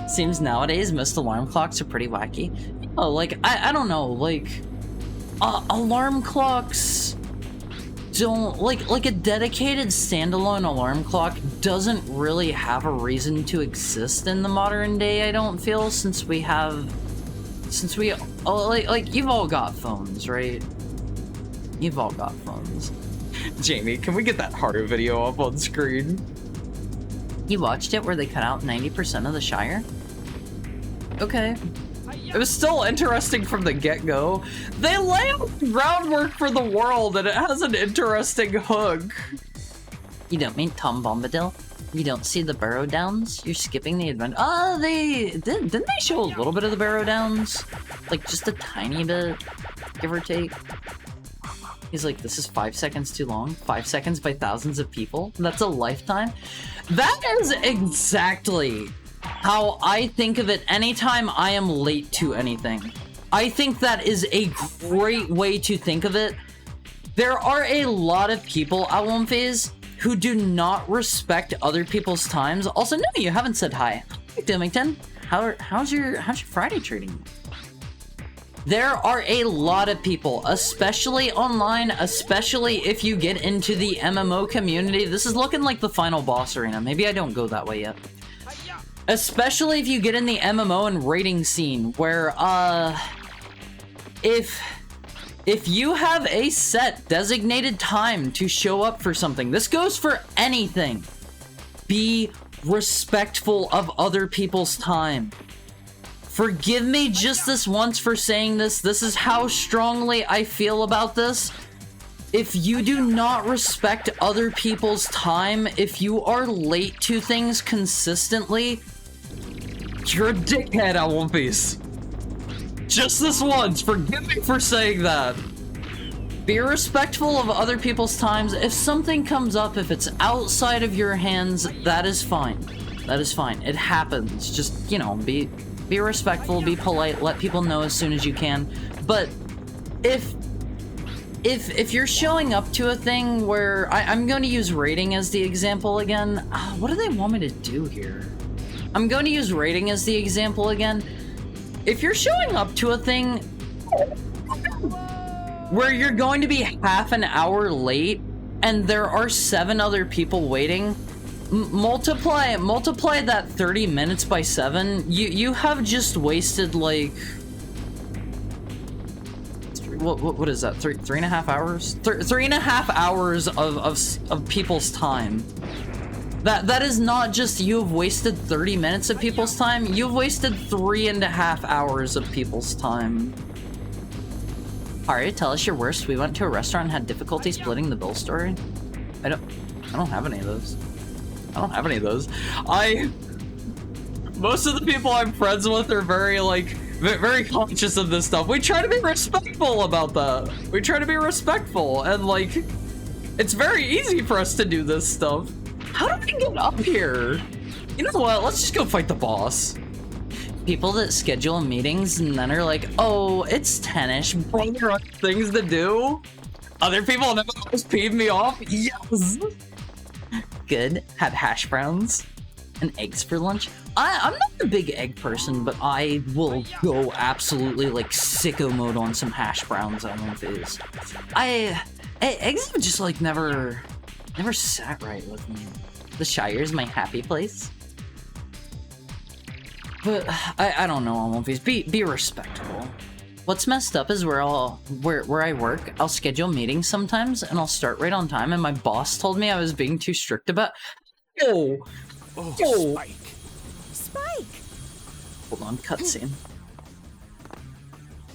Seems nowadays most alarm clocks are pretty wacky. Oh, like, I don't know, like, alarm clocks don't, like a dedicated standalone alarm clock doesn't really have a reason to exist in the modern day, I don't feel, since we, like, you've all got phones, right? You've all got phones. Jamie, can we get that Haru video up on screen? You watched it where they cut out 90% of the Shire? Okay. It was still interesting from the get-go. They lay out the groundwork for the world, and it has an interesting hook. You don't mean Tom Bombadil? You don't see the Burrow Downs? You're skipping the adventure. Didn't they show a little bit of the Burrow Downs? Like, just a tiny bit, give or take. He's like, this is 5 seconds too long. 5 seconds by thousands of people? That's a lifetime? That is exactly how I think of it anytime I am late to anything. I think that is a great way to think of it. There are a lot of people at One Phase who do not respect other people's times. Also, no, you haven't said hi. Hi, Dimmington. How's your Friday treating you? There are a lot of people, especially online, especially if you get into the MMO community. This is looking like the final boss arena. Maybe I don't go that way yet. Especially if you get in the MMO and raiding scene, where, if you have a set designated time to show up for something, this goes for anything. Be respectful of other people's time. Forgive me just this once for saying this. This is how strongly I feel about this. If you do not respect other people's time, if you are late to things consistently, you're a dickhead at One Piece. Just this once, forgive me for saying that. Be respectful of other people's times. If something comes up, if it's outside of your hands, that is fine. That is fine. It happens. Just, you know, be respectful, be polite, let people know as soon as you can. But if you're showing up to a thing where I'm going to use rating as the example again. What do they want me to do here? I'm going to use rating as the example again. If you're showing up to a thing where you're going to be half an hour late and there are 7 other people waiting, multiply that 30 minutes by 7. You have just wasted like what is that? 3.5 hours? 3.5 hours of people's time. That is not just you've wasted 30 minutes of people's time, you've wasted 3.5 hours of people's time. Alright, tell us your worst. We went to a restaurant and had difficulty splitting the bill story. I don't have any of those. I don't have any of those. Most of the people I'm friends with are very conscious of this stuff. We try to be respectful about that. We try to be respectful, and like, it's very easy for us to do this stuff. How do we get up here? You know what? Let's just go fight the boss. People that schedule meetings and then are like, oh, it's 10-ish, but there are things to do. Other people never always peeve me off. Yes. Good. Had hash browns and eggs for lunch. I'm not a big egg person, but I will go absolutely like sicko mode on some hash browns on One Piece. Eggs have just like never sat right with me. The Shire is my happy place. But I don't know on One Piece. Be respectful. What's messed up is where I work, I'll schedule meetings sometimes and I'll start right on time, and my boss told me I was being too strict about. Oh, Spike! Hold on, cutscene.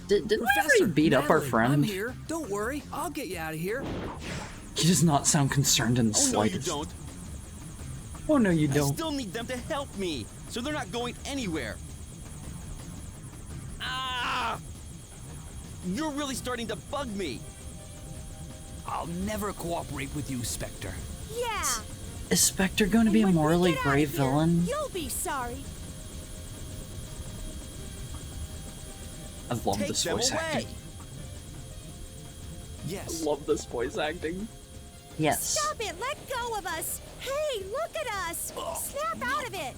Didn't we already beat up our friend? I'm here. Don't worry, I'll get you out of here. He does not sound concerned in the slightest. No, you don't. Oh no, you I don't. still need them to help me, so they're not going anywhere. Ah! You're really starting to bug me. I'll never cooperate with you, Spectre. Yeah! Is Spectre going to be a When we morally get out of brave here, villain? You'll be sorry. I love Take this them voice away. acting. Yes. Love this voice acting. Yes. Stop it! Let go of us! Hey, look at us! Snap out of it!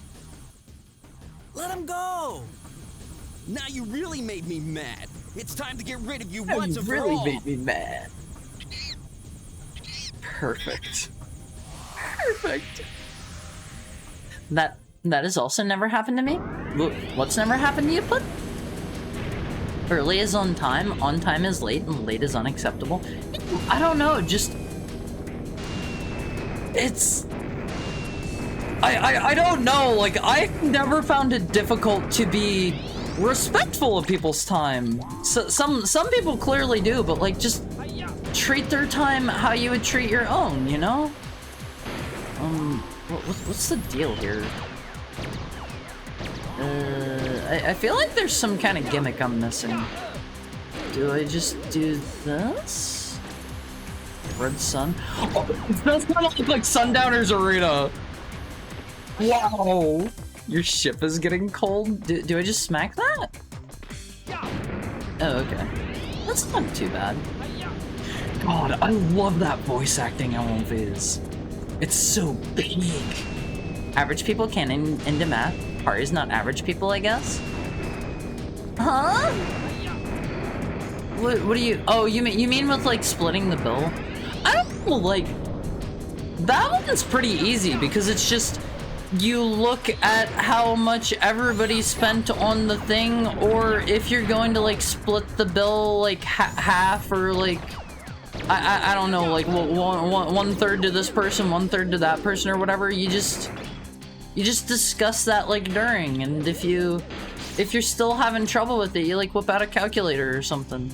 Let him go. Now you really made me mad. It's time to get rid of you Oh, once you and for really all. made me mad. Perfect. Perfect. That has also never happened to me. What's never happened to you, Put? Early is on time is late, and late is unacceptable. I don't know, just... It's... I don't know, like, I've never found it difficult to be respectful of people's time. So, some people clearly do, but, like, just treat their time how you would treat your own, you know? What's the deal here? I feel like there's some kind of gimmick I'm missing. Do I just do this? Red Sun? Oh, it does kind of look like Sundowners Arena! Wow! Your ship is getting cold? Do I just smack that? Oh, okay. That's not too bad. God, I love that voice acting on One Piece. It's so big. Average people can't into math. Hari's not average people, I guess. Huh? What do you? Oh, you mean with like splitting the bill? I don't know. Like that one's pretty easy because it's just you look at how much everybody spent on the thing, or if you're going to like split the bill like half, or like I don't know, like one third to this person, one third to that person, or whatever. You just discuss that like during, and if you're still having trouble with it, you like whip out a calculator or something.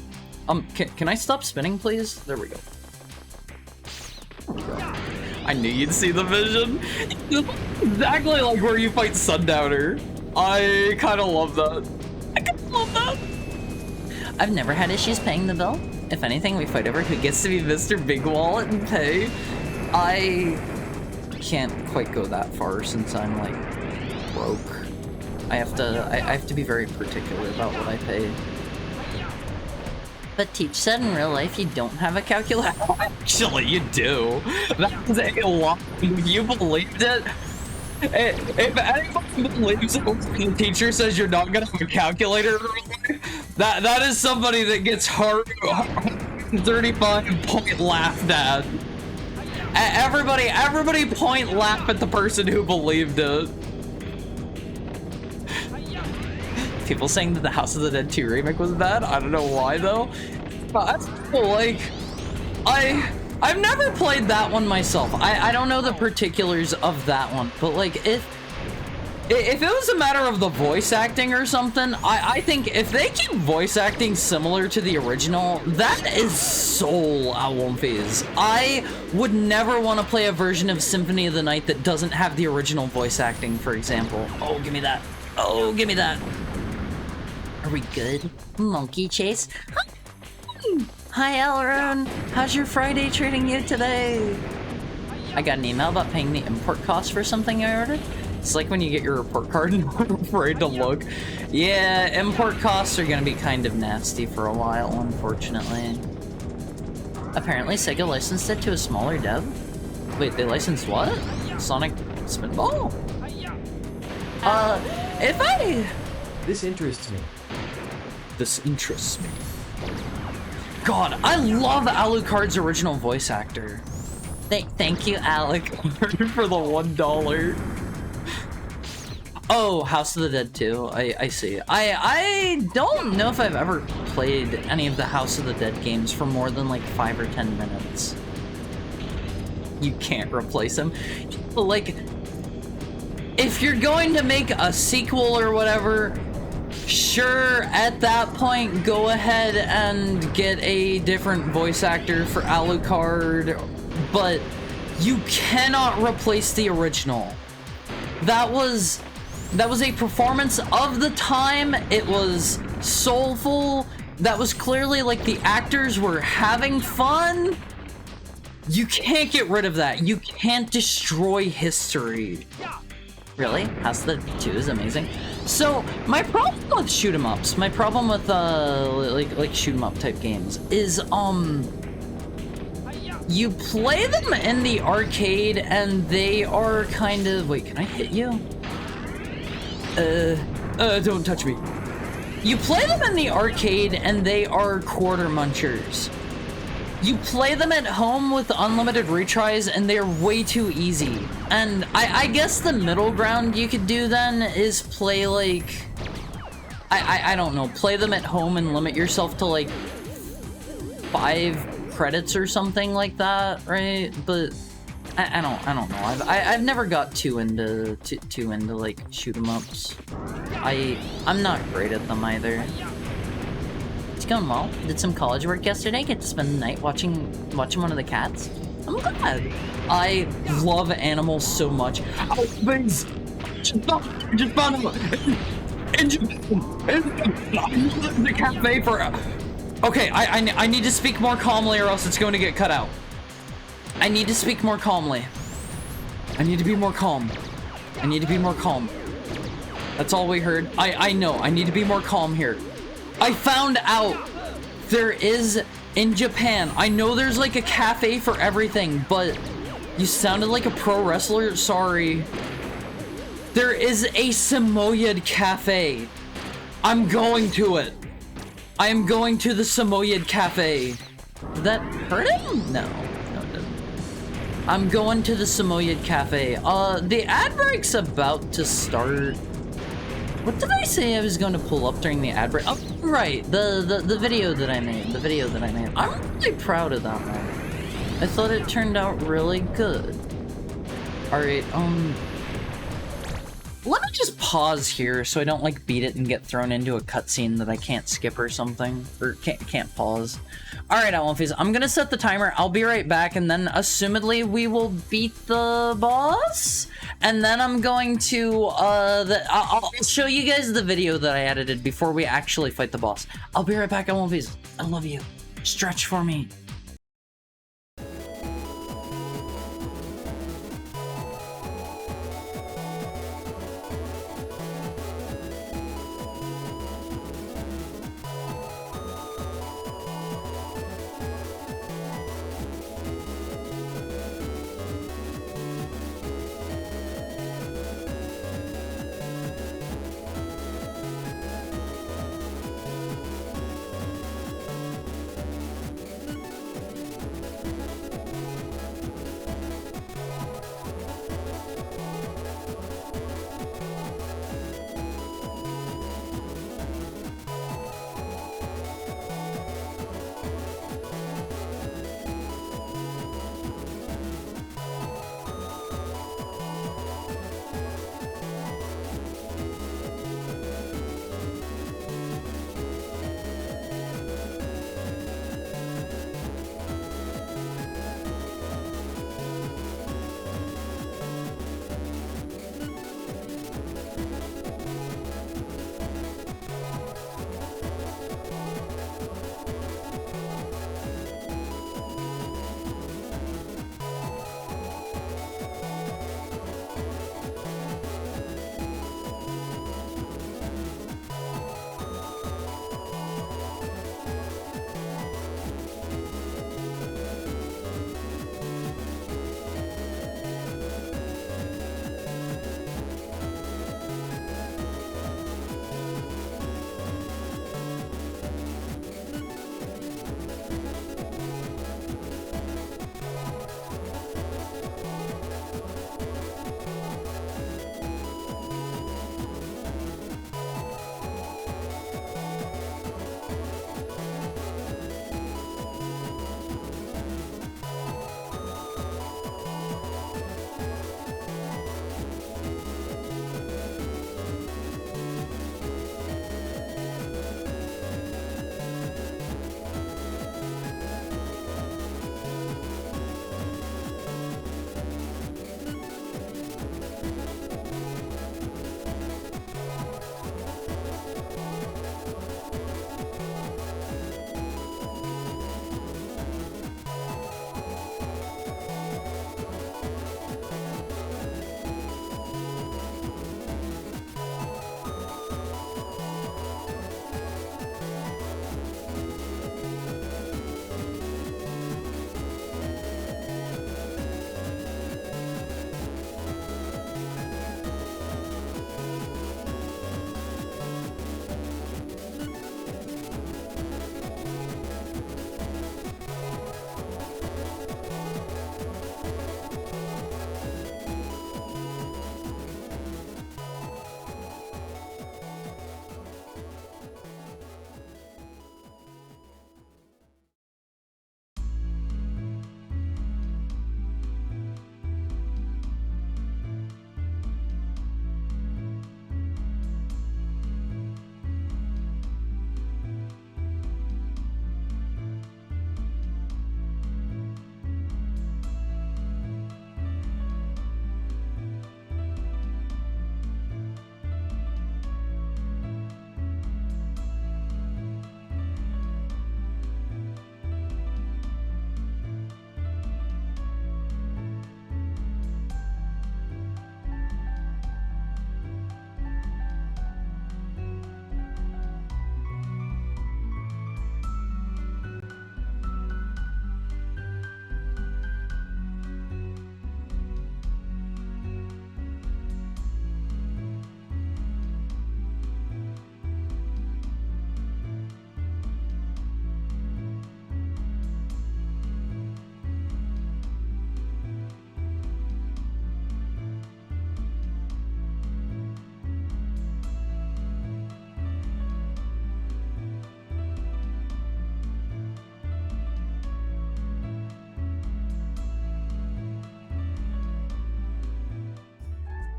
Can I stop spinning, please? There we go. I knew you'd see the vision. Exactly like where you fight Sundowner. I kind of love that. I kind of love that. I've never had issues paying the bill. If anything, we fight over who gets to be Mr. Big Wallet and pay. I can't quite go that far since I'm like broke. I have to be very particular about what I pay. But Teach said in real life you don't have a calculator. Actually, you do. That's a lot. You believed it? If anyone believes it when the teacher says you're not gonna have a calculator, that is somebody that gets hard 35 point laughed at. Everybody point laugh at the person who believed it. People saying that the House of the Dead 2 remake was bad. I don't know why though. But like, I've never played that one myself. I don't know the particulars of that one. But like, if it was a matter of the voice acting or something, I think if they keep voice acting similar to the original, that is soul Alwomphys. I would never want to play a version of Symphony of the Night that doesn't have the original voice acting, for example. Oh, give me that. Oh, give me that. Are we good? Monkey chase? Hi, Elrond. How's your Friday treating you today? I got an email about paying the import cost for something I ordered. It's like when you get your report card and you're afraid to look. Yeah, import costs are gonna be kind of nasty for a while, unfortunately. Apparently, Sega licensed it to a smaller dev. Wait, they licensed what? Sonic Spinball? This interests me. This interests me. God, I love Alucard's original voice actor. Thank you, Alec, for the $1. Oh, House of the Dead 2. I see. I don't know if I've ever played any of the House of the Dead games for more than like 5 or 10 minutes. You can't replace him. Like, if you're going to make a sequel or whatever, sure, at that point, go ahead and get a different voice actor for Alucard, but you cannot replace the original. That was a performance of the time. It was soulful. That was clearly like the actors were having fun. You can't get rid of that. You can't destroy history. Really? House of the 2 is amazing. So, my problem with shoot 'em ups, my problem with like shoot 'em up type games is you play them in the arcade and they are kind of, wait, can I hit you? Don't touch me. You play them in the arcade and they are quarter munchers. You play them at home with unlimited retries and they're way too easy. And I guess the middle ground you could do then is play like, I don't know, play them at home and limit yourself to like 5 credits or something like that, right? But I don't know. I've never got too into like shoot 'em ups. I'm not great at them either. It's going well. Did some college work yesterday. Get to spend the night watching one of the cats. I'm glad. I love animals so much. Oh, things. Just found them. In the cafe for. Okay, I need to speak more calmly or else it's going to get cut out. I need to speak more calmly. I need to be more calm. I need to be more calm. That's all we heard. I know. I need to be more calm here. I found out there is in Japan. I know there's like a cafe for everything, but you sounded like a pro wrestler. Sorry. There is a Samoyed cafe. I'm going to it. I am going to the Samoyed cafe. Did that hurt him? No. No, it didn't. I'm going to the Samoyed Cafe. The ad break's about to start. What did I say I was going to pull up during the ad break? Oh, right, the video that I made. The video that I made. I'm really proud of that one. I thought it turned out really good. Alright, let me just pause here so I don't, like, beat it and get thrown into a cutscene that I can't skip or something. Or can't pause. Alright, Alphys, I'm gonna set the timer. I'll be right back, and then, assumedly, we will beat the boss? And then I'm going to, I'll show you guys the video that I edited before we actually fight the boss. I'll be right back, Alphys. I love you. Stretch for me.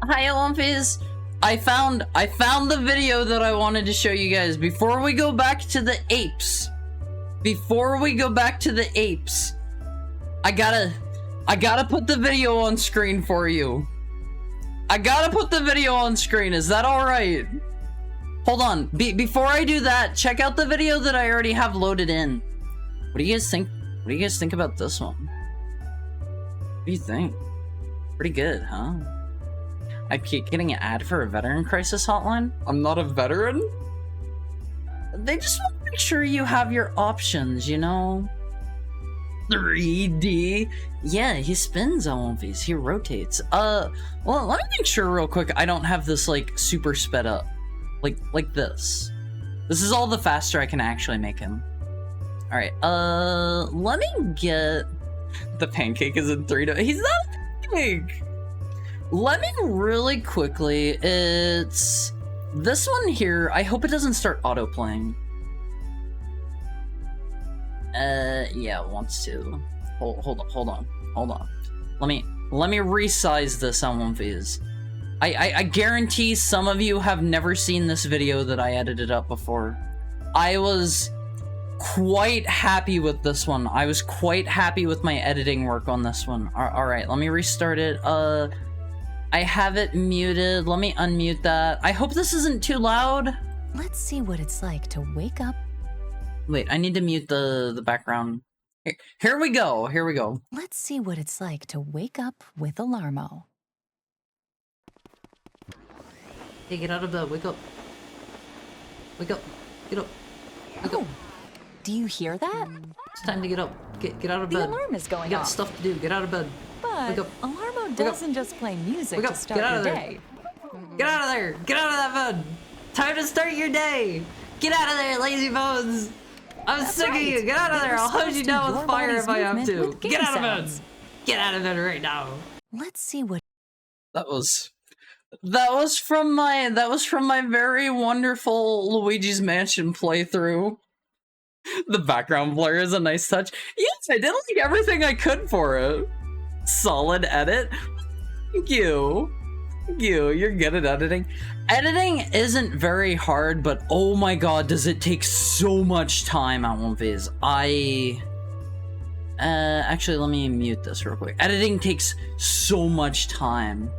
Hi, Olympies. I found the video that I wanted to show you guys before we go back to the apes. Before we go back to the apes, I gotta put the video on screen for you. I gotta put the video on screen. Is that all right? Hold on. Before I do that, check out the video that I already have loaded in. What do you guys think? What do you guys think about this one? What do you think? Pretty good, huh? I keep getting an ad for a veteran crisis hotline. I'm not a veteran. They just want to make sure you have your options, you know? 3D. Yeah, he spins on these. He rotates. Well, let me make sure real quick I don't have this, like, super sped up. Like this. This is all the faster I can actually make him. Alright, let me get... The pancake is in 3D. He's not a pancake! Let me really quickly, it's... This one here, I hope it doesn't start auto-playing. Yeah, it wants to. Hold on. Let me resize this on one of these. I guarantee some of you have never seen this video that I edited up before. I was quite happy with this one. I was quite happy with my editing work on this one. Alright, let me restart it. I have it muted. Let me unmute that. I hope this isn't too loud. Let's see what it's like to wake up. Wait, I need to mute the background. Here we go. Here we go. Let's see what it's like to wake up with Alarmo. Hey, get out of bed. Wake up. Wake up. Get up. Wake up. Do you hear that? It's time to get up. Get out of bed. The alarm is going You got off. stuff to do. Get out of bed. But Wake up. Alarmo up. doesn't just play music Wake to up. start Get out your of there. day. Get out of there. Get out of that bed. Time to start your day. Get out of there, lazy bones. I'm That's sick right. of you. Get out of there. I'll hose you down with Your fire body's if I have movement to. with game Get out of bed. sounds. Get out of bed right now. Let's see what That was from my very wonderful Luigi's Mansion playthrough. The background blur is a nice touch. Yes, I did like everything I could for it. Solid edit. Thank you. Thank you. You're good at editing. Editing isn't very hard, but oh my god, does it take so much time on one of these. Actually, let me mute this real quick. Editing takes so much time.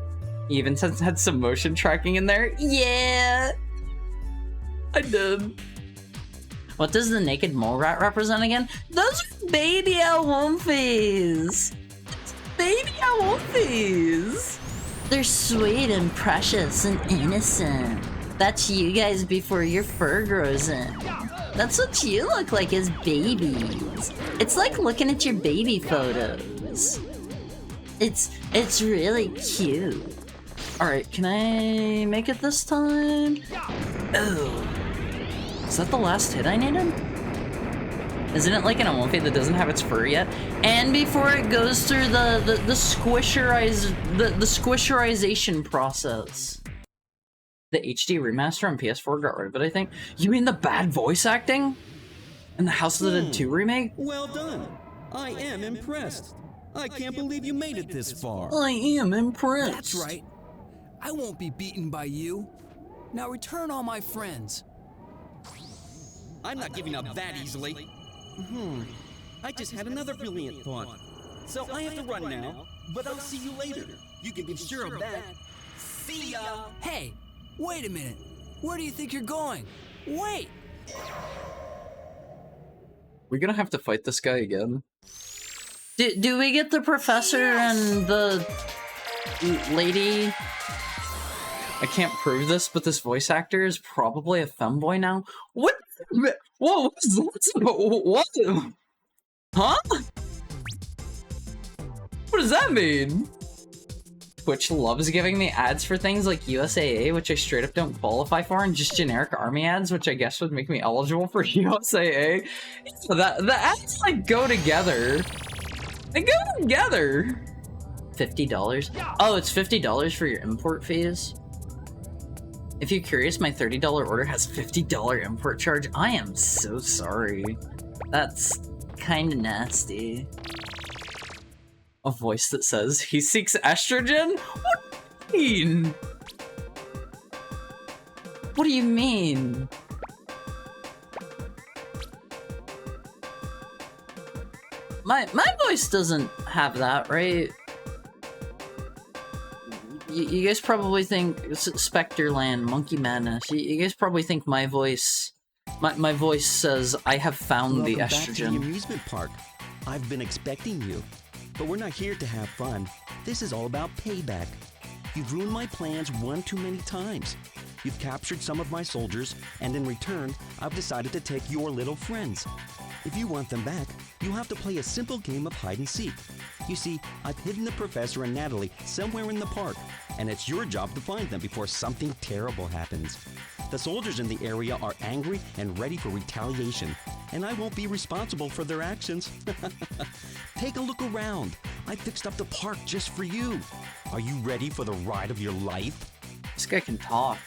Even since had some motion tracking in there. Yeah, I did. What does the naked mole rat represent again? Those are baby Wolfies. Baby Wolfies. They're sweet and precious and innocent. That's you guys before your fur grows in. That's what you look like as babies. It's like looking at your baby photos. It's really cute. Alright, can I make it this time? Oh. Is that the last hit I needed? Isn't it like an Olympiad that doesn't have its fur yet? And before it goes through the squisherization process. The HD remaster on PS4 got rid of it, I think. You mean the bad voice acting? In the House of the Dead 2 remake? Well done. I am impressed. I can't believe you made it this far. I am impressed. That's right. I won't be beaten by you. Now return all my friends. I'm not giving up that easily. I just had another brilliant thought. So I have to run now, but I'll see you later. You can be sure of that. See ya! Hey, wait a minute. Where do you think you're going? Wait! We're gonna have to fight this guy again. Do we get the professor and the lady? I can't prove this, but this voice actor is probably a femboy now. What? Whoa, what's that? What? Huh? What does that mean? Twitch loves giving me ads for things like USAA, which I straight up don't qualify for, and just generic army ads, which I guess would make me eligible for USAA. So the ads like go together. They go together. $50. Oh, it's $50 for your import fees. If you're curious, my $30 order has $50 import charge. I am so sorry. That's kind of nasty. A voice that says he seeks estrogen? What? mean? What do you mean? My voice doesn't have that, right? You guys probably think Spectreland, Monkey Madness. You guys probably think my voice says I have found the Welcome back to the estrogen. amusement park. I've been expecting you, but we're not here to have fun. This is all about payback. You've ruined my plans one too many times. You've captured some of my soldiers, and in return, I've decided to take your little friends. If you want them back, you have to play a simple game of hide and seek. You see, I've hidden the professor and Natalie somewhere in the park, and it's your job to find them before something terrible happens. The soldiers in the area are angry and ready for retaliation, and I won't be responsible for their actions. Take a look around. I fixed up the park just for you. Are you ready for the ride of your life? This guy can talk.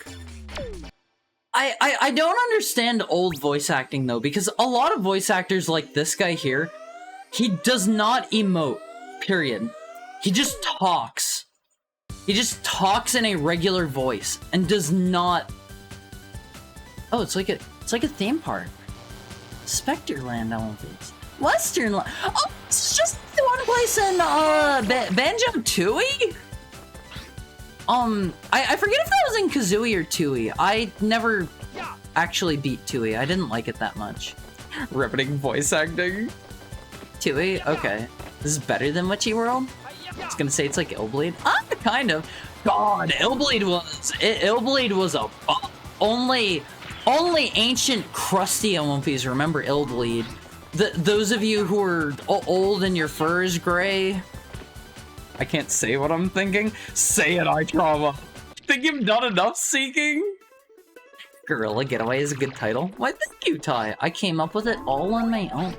I don't understand old voice acting though, because a lot of voice actors like this guy here, he does not emote, period. He just talks. He just talks in a regular voice and does not... Oh, it's like a theme park. Spectreland elements. Westernland. Oh, it's just the one place in Banjo-Tooie? I forget if that was in Kazooie or Tooie. I never actually beat Tooie. I didn't like it that much. Riveting voice acting. Tooie? Okay. This is better than Witchy World? I was gonna say it's like Illblade. Ah, kind of. God, Illblade was a only ancient crusty Olympians remember Illblade. Those of you who are old and your fur is gray. I can't say what I'm thinking. Say it, I trauma. Think you've done enough seeking? Gorilla Getaway is a good title. Why, thank you, Ty. I came up with it all on my own.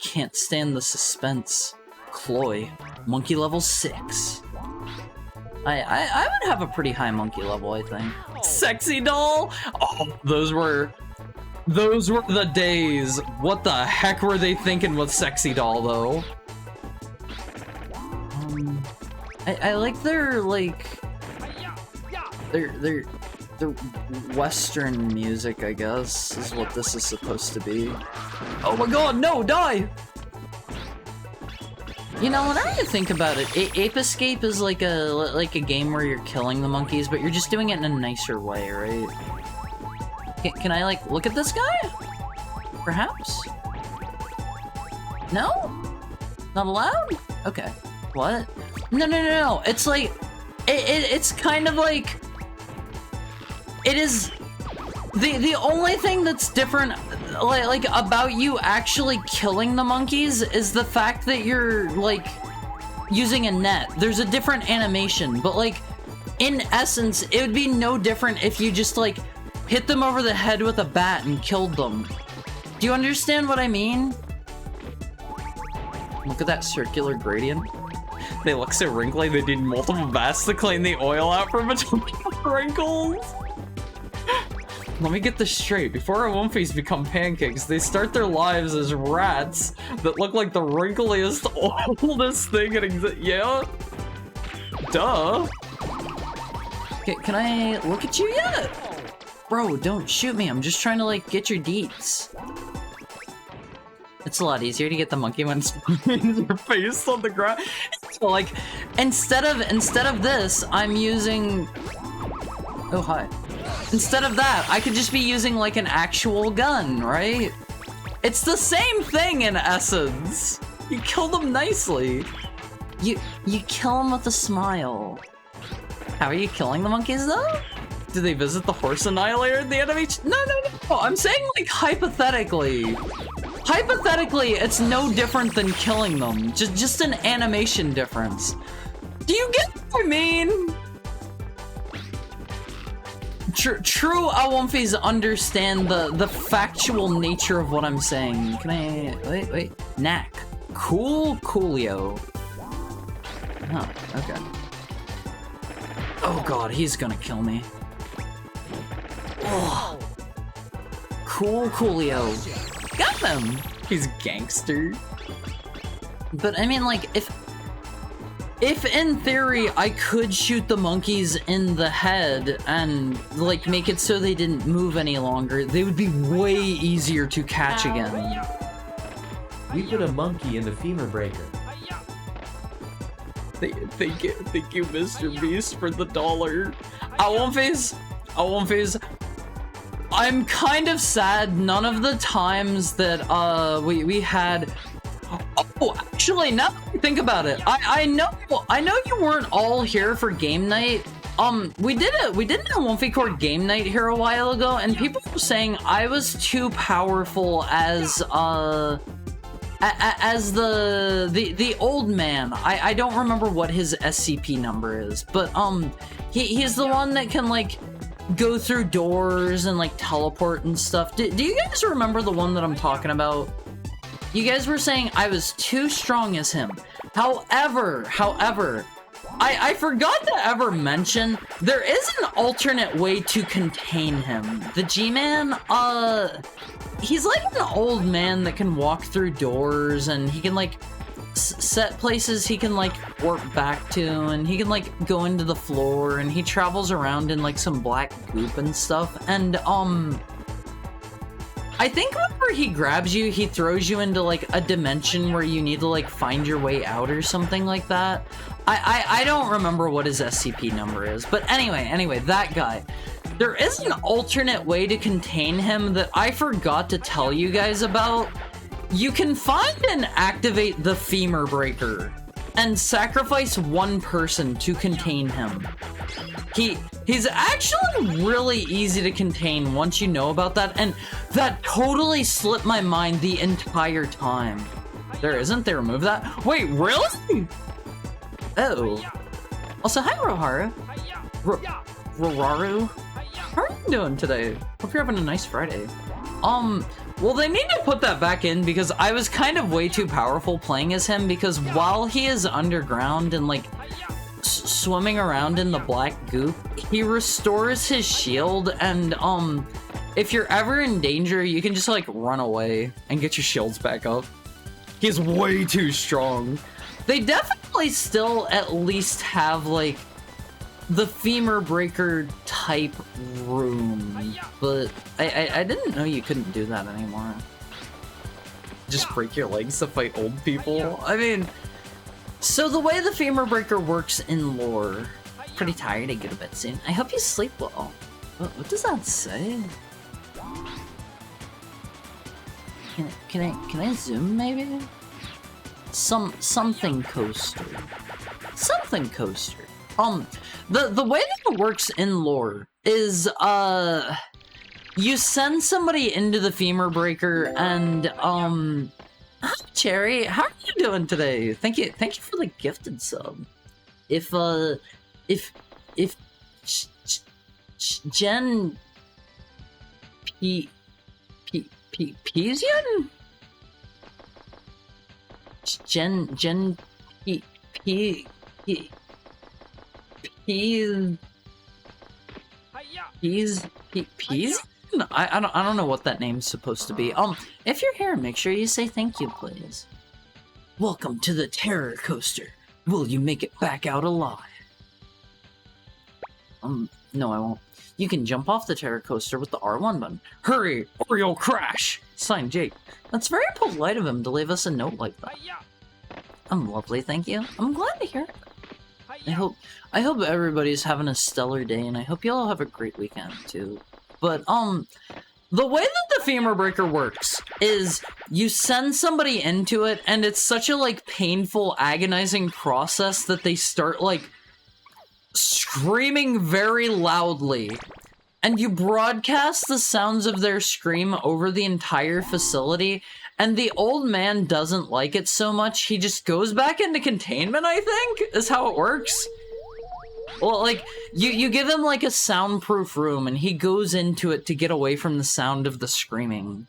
Can't stand the suspense. Chloe, monkey level 6. I would have a pretty high monkey level, I think. Sexy doll? Oh, those were the days. What the heck were they thinking with sexy doll, though? I like their Western music, I guess, is what this is supposed to be. Oh my god, no, die! You know, whenever you think about it, Ape Escape is like a game where you're killing the monkeys, but you're just doing it in a nicer way, right? Can I, like, look at this guy? Perhaps? No? Not allowed? Okay. What? No. It's like... It's kind of like... It is... The only thing that's different, like, about you actually killing the monkeys is the fact that you're, like, using a net. There's a different animation, but, like, in essence, it would be no different if you just, like, hit them over the head with a bat and killed them. Do you understand what I mean? Look at that circular gradient. They look so wrinkly, they need multiple bats to clean the oil out from between the wrinkles. Let me get this straight. Before our Wumfies become pancakes, they start their lives as rats that look like the wrinkliest, oldest thing in existence. Yeah? Duh. Can I look at you yet? Bro, don't shoot me. I'm just trying to, like, get your deets. It's a lot easier to get the monkey when it's your face on the ground. So, like, instead of this, I'm using... Oh, hi. Instead of that, I could just be using, like, an actual gun, right? It's the same thing in essence. You kill them nicely. You kill them with a smile. How are you killing the monkeys, though? Do they visit the horse annihilator at the end of each? No. I'm saying, like, hypothetically. Hypothetically, it's no different than killing them. Just an animation difference. Do you get what I mean? True Awumfies understand the factual nature of what I'm saying. Can I... Wait. Knack. Coolio. Oh, okay. Oh god, he's gonna kill me. Ugh. Coolio. Got him! He's gangster. But I mean, like, if if in theory I could shoot the monkeys in the head and like make it so they didn't move any longer, they would be way easier to catch again. We put a monkey in the femur breaker. Thank you, Mr. Beast, for the $1. I won't phase. I'm kind of sad none of the times that we had. Oh, actually, now that I think about it, I know you weren't all here for game night. We did a Wonfy Court game night here a while ago, and people were saying I was too powerful as the old man. I don't remember what his SCP number is, but he's the one that can like go through doors and like teleport and stuff. Do you guys remember the one that I'm talking about? You guys were saying I was too strong as him. However, I forgot to ever mention there is an alternate way to contain him. The G-Man, he's like an old man that can walk through doors, and he can like set places he can like warp back to, and he can like go into the floor, and he travels around in like some black goop and stuff. And I think whenever he grabs you, he throws you into like a dimension where you need to like find your way out or something like that. I don't remember what his SCP number is, but anyway, that guy. There is an alternate way to contain him that I forgot to tell you guys about. You can find and activate the femur breaker and sacrifice one person to contain him. He's actually really easy to contain once you know about that, and that totally slipped my mind the entire time. There isn't, they removed that? Wait, really? Oh. Also, hi Roharu. Roharu? How are you doing today? Hope you're having a nice Friday. Well, they need to put that back in because I was kind of way too powerful playing as him, because while he is underground and like swimming around in the black goop, he restores his shield, and if you're ever in danger, you can just like run away and get your shields back up. He's way too strong. They definitely still at least have like the femur breaker type room, but I didn't know you couldn't do that anymore. Just break your legs to fight old people? I mean, so the way the femur breaker works in lore, pretty tired, I get to bed soon. I hope you sleep well. What does that say? Can I zoom maybe? Something coaster. Something coaster. The way that it works in lore is, you send somebody into the femur breaker, and, hi, Cherry, how are you doing today? Thank you for the gifted sub. If Jen Peasian? Jen Peas? I don't know what that name's supposed to be. If you're here, make sure you say thank you, please. Welcome to the terror coaster. Will you make it back out alive? No, I won't. You can jump off the terror coaster with the R1 button. Hurry, or you'll crash! Signed, Jake. That's very polite of him to leave us a note like that. Lovely, thank you. I'm glad to hear it. I hope everybody's having a stellar day, and I hope y'all have a great weekend too. But the way that the femur breaker works is you send somebody into it, and it's such a like painful, agonizing process that they start like screaming very loudly, and you broadcast the sounds of their scream over the entire facility. And the old man doesn't like it so much, he just goes back into containment, I think, is how it works. Well, like, you give him, like, a soundproof room, and he goes into it to get away from the sound of the screaming.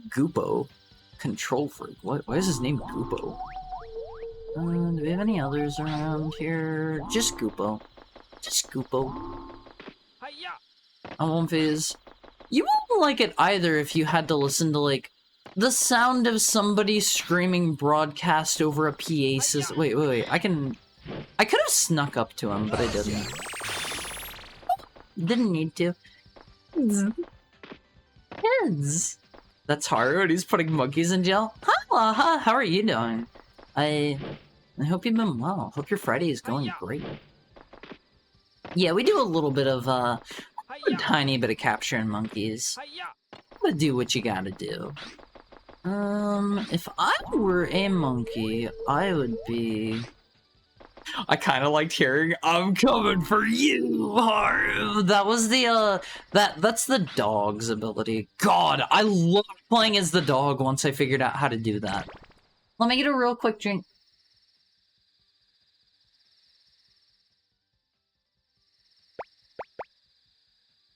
Goopo? Control freak? Why is his name Goopo? Do we have any others around here? Just Goopo. Just Goopo. I won't phase. You wouldn't like it either if you had to listen to, like, the sound of somebody screaming broadcast over a PA system. Wait. I could have snuck up to him, but I didn't. Didn't need to. Kids. That's Haru, and he's putting monkeys in jail. Hi, how are you doing? I hope you've been well. Hope your Friday is going great. Yeah, we do a little bit of, a tiny bit of capturing monkeys. Gotta do what you gotta do. If I were a monkey, I would be... I kind of liked hearing, I'm coming for you, Haru. That was the, that's the dog's ability. God, I loved playing as the dog once I figured out how to do that. Let me get a real quick drink.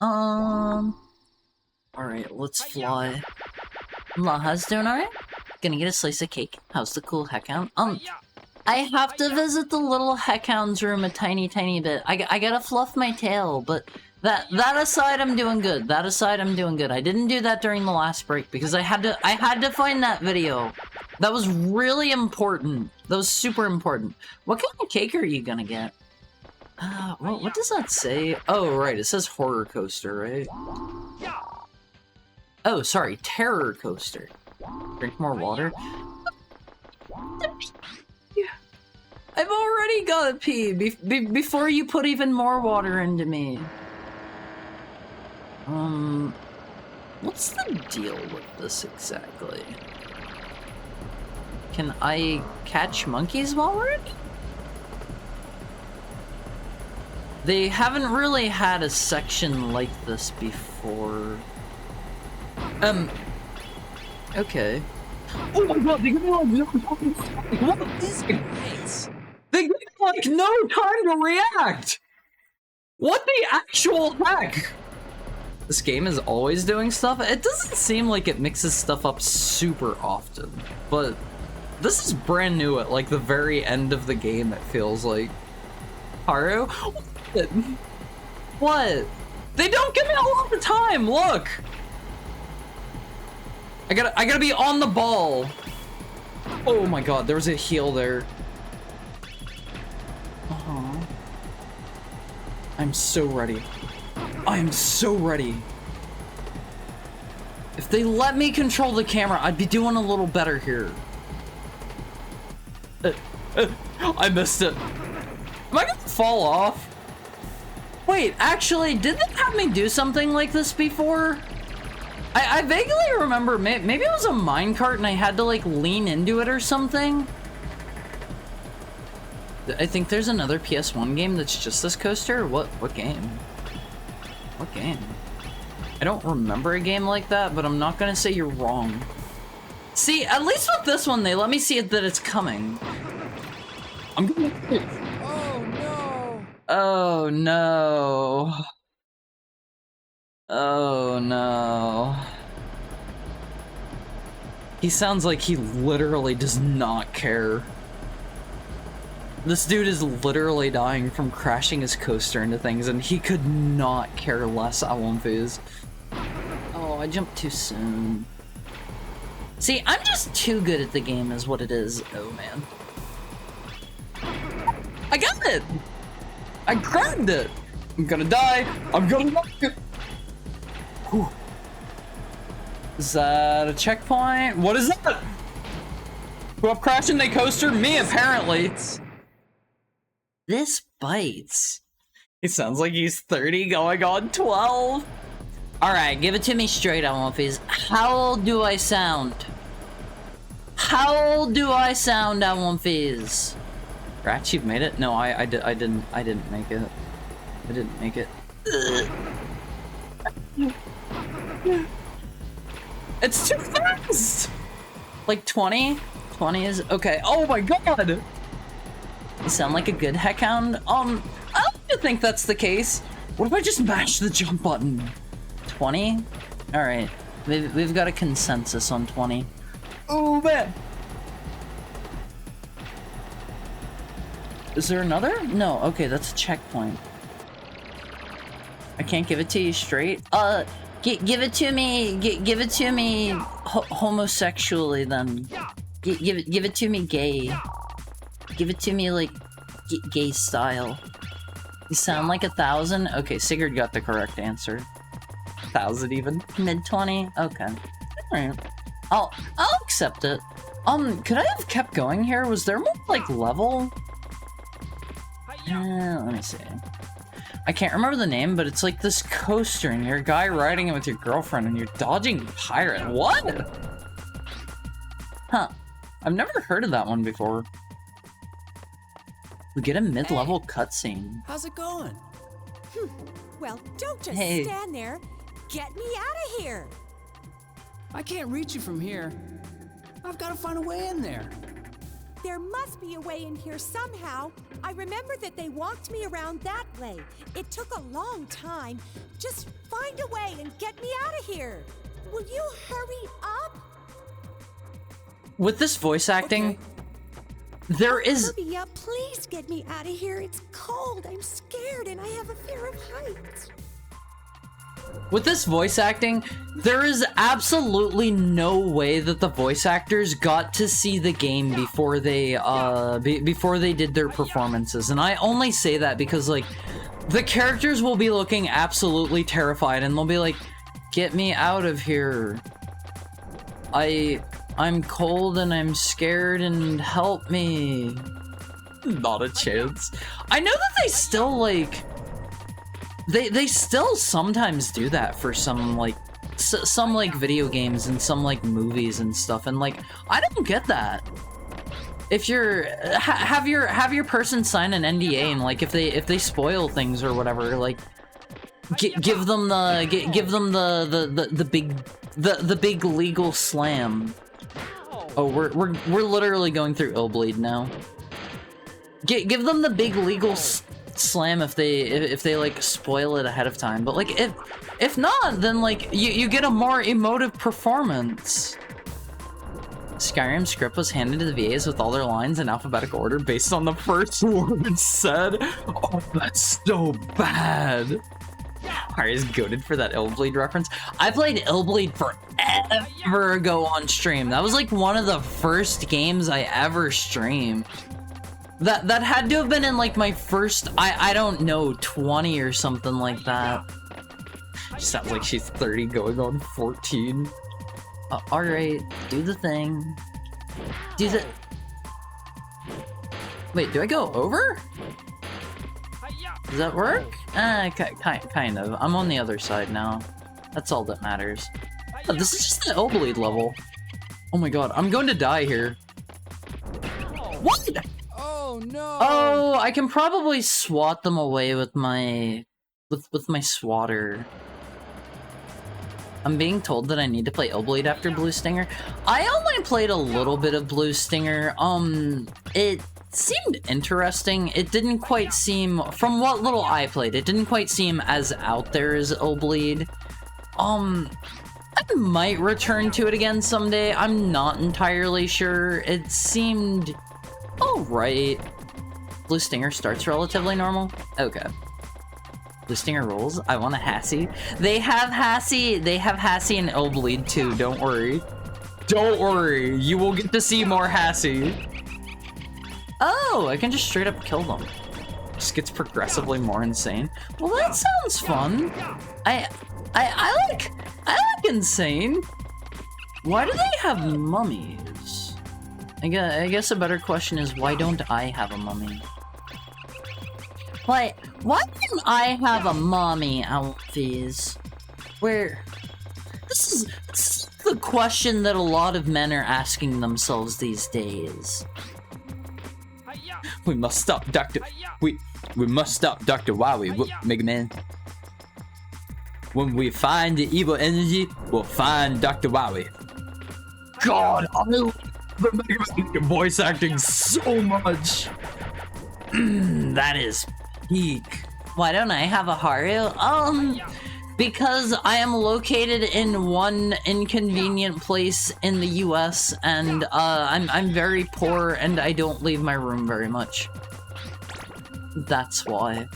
Alright, let's fly. Laha's doing alright? Gonna get a slice of cake. How's the cool heckhound? I have to visit the little heckhound's room a tiny bit. I gotta fluff my tail, but that aside, I'm doing good. That aside, I'm doing good. I didn't do that during the last break because I had to find that video. That was really important. That was super important. What kind of cake are you gonna get? What does that say? Oh, right, it says horror coaster, right? Oh, sorry, terror coaster. Drink more water. I've already got to pee before you put even more water into me. What's the deal with this exactly? Can I catch monkeys while we're in? They haven't really had a section like this before. Okay. Oh my god, they give me like what is it? They give me like no time to react! What the actual heck? This game is always doing stuff? It doesn't seem like it mixes stuff up super often, but this is brand new at like the very end of the game, it feels like. Haru? What? They don't give me a lot of time, look! I gotta be on the ball. Oh my god, there was a heal there. I'm so ready. I am so ready. If they let me control the camera, I'd be doing a little better here. I missed it. Am I gonna fall off? Wait, actually, did they have me do something like this before? I vaguely remember, maybe it was a minecart and I had to like lean into it or something. I think there's another PS1 game that's just this coaster. What game? What game? I don't remember a game like that, but I'm not gonna say you're wrong. See, at least with this one, they let me see that it's coming. I'm gonna... Oh no! Oh no. Oh no. He sounds like he literally does not care. This dude is literally dying from crashing his coaster into things, and he could not care less, Alonfuz. Oh, I jumped too soon. See, I'm just too good at the game is what it is. Oh, man. I got it! I grabbed it! I'm gonna die! I'm gonna die! Whew. Is that a checkpoint? What is that? Who up crashing the coaster? Me, apparently. This bites. He sounds like he's 30 going on 12. Alright, give it to me straight, Alonfuz. How old do I sound? How old do I sound, Alonfuz? Ratch, you've made it? No, I didn't make it. I didn't make it. It's too fast! Like 20? 20 is okay. Oh my god! You sound like a good heckhound. I don't think that's the case. What if I just mash the jump button? 20? Alright. We've got a consensus on 20. Oh man! Is there another? No, okay, that's a checkpoint. I can't give it to you straight. Give it to me. Give it to me homosexually then. Give it to me gay. Give it to me like gay style. You sound like 1,000? Okay, Sigurd got the correct answer. 1,000 even? Mid-20? Okay. Alright. I'll accept it. Could I have kept going here? Was there more, like, level? Let me see. I can't remember the name, but it's like this coaster, and you're a guy riding it with your girlfriend, and you're dodging a pirate. What? Huh. I've never heard of that one before. We get a mid-level cutscene. How's it going? Well, don't just Hey. stand there. Get me out of here. I can't reach you from here. I've got to find a way in there. There must be a way in here somehow. I remember that they walked me around that way. It took a long time. Just find a way and get me out of here. Will you hurry up? With this voice acting, Okay. there is... Hurry up, please get me out of here. It's cold. I'm scared and I have a fear of heights. With this voice acting, there is absolutely no way that the voice actors got to see the game before they before they did their performances. And I only say that because, like, the characters will be looking absolutely terrified and they'll be like, "Get me out of here. I'm cold and I'm scared and help me." Not a chance. I know that they still, like... They still sometimes do that for some, like, some, like, video games and some, like, movies and stuff, and, like, I don't get that. If you're... have your person sign an NDA, and, like, if they spoil things or whatever, like, give them the big legal slam. Oh, we're literally going through Illbleed now. Give them the big legal slam if they like spoil it ahead of time, but like if not, then like you get a more emotive performance. Skyrim script was handed to the VAs with all their lines in alphabetical order based on the first word said. Oh, that's so bad. Ari's goated for that Illbleed reference. I played Illbleed forever ago on stream. That was like one of the first games I ever streamed. That had to have been in like my first, I don't know, 20 or something like that. She sounds like she's 30 going on 14. Alright, do the thing. Do the... Wait, do I go over? Does that work? Kind of. I'm on the other side now. That's all that matters. Oh, this is just the Illbleed level. Oh my god, I'm going to die here. What? Oh no! Oh, I can probably swat them away with my... with my swatter. I'm being told that I need to play Illbleed after Blue Stinger. I only played a little bit of Blue Stinger. It seemed interesting. It didn't quite seem... from what little I played, it didn't quite seem as out there as Illbleed. I might return to it again someday. I'm not entirely sure. It seemed... alright. Blue Stinger starts relatively normal? Okay. Blue Stinger rolls. I want a Hassie. They have Hassie in Illbleed too, don't worry. Don't worry, you will get to see more Hassie. Oh, I can just straight up kill them. Just gets progressively more insane. Well, that sounds fun. I like insane. Why do they have mummies? I guess a better question is, why don't I have a mummy? Why don't I have a mommy, Alphys? This is the question that a lot of men are asking themselves these days. We must stop we must stop Dr. Wowie, Mega Man. When we find the evil energy, we'll find Dr. Wowie. God, I love the Mega Man voice acting so much. That is peak. Why don't I have a Haru? Because I am located in one inconvenient place in the US, and I'm very poor and I don't leave my room very much. That's why.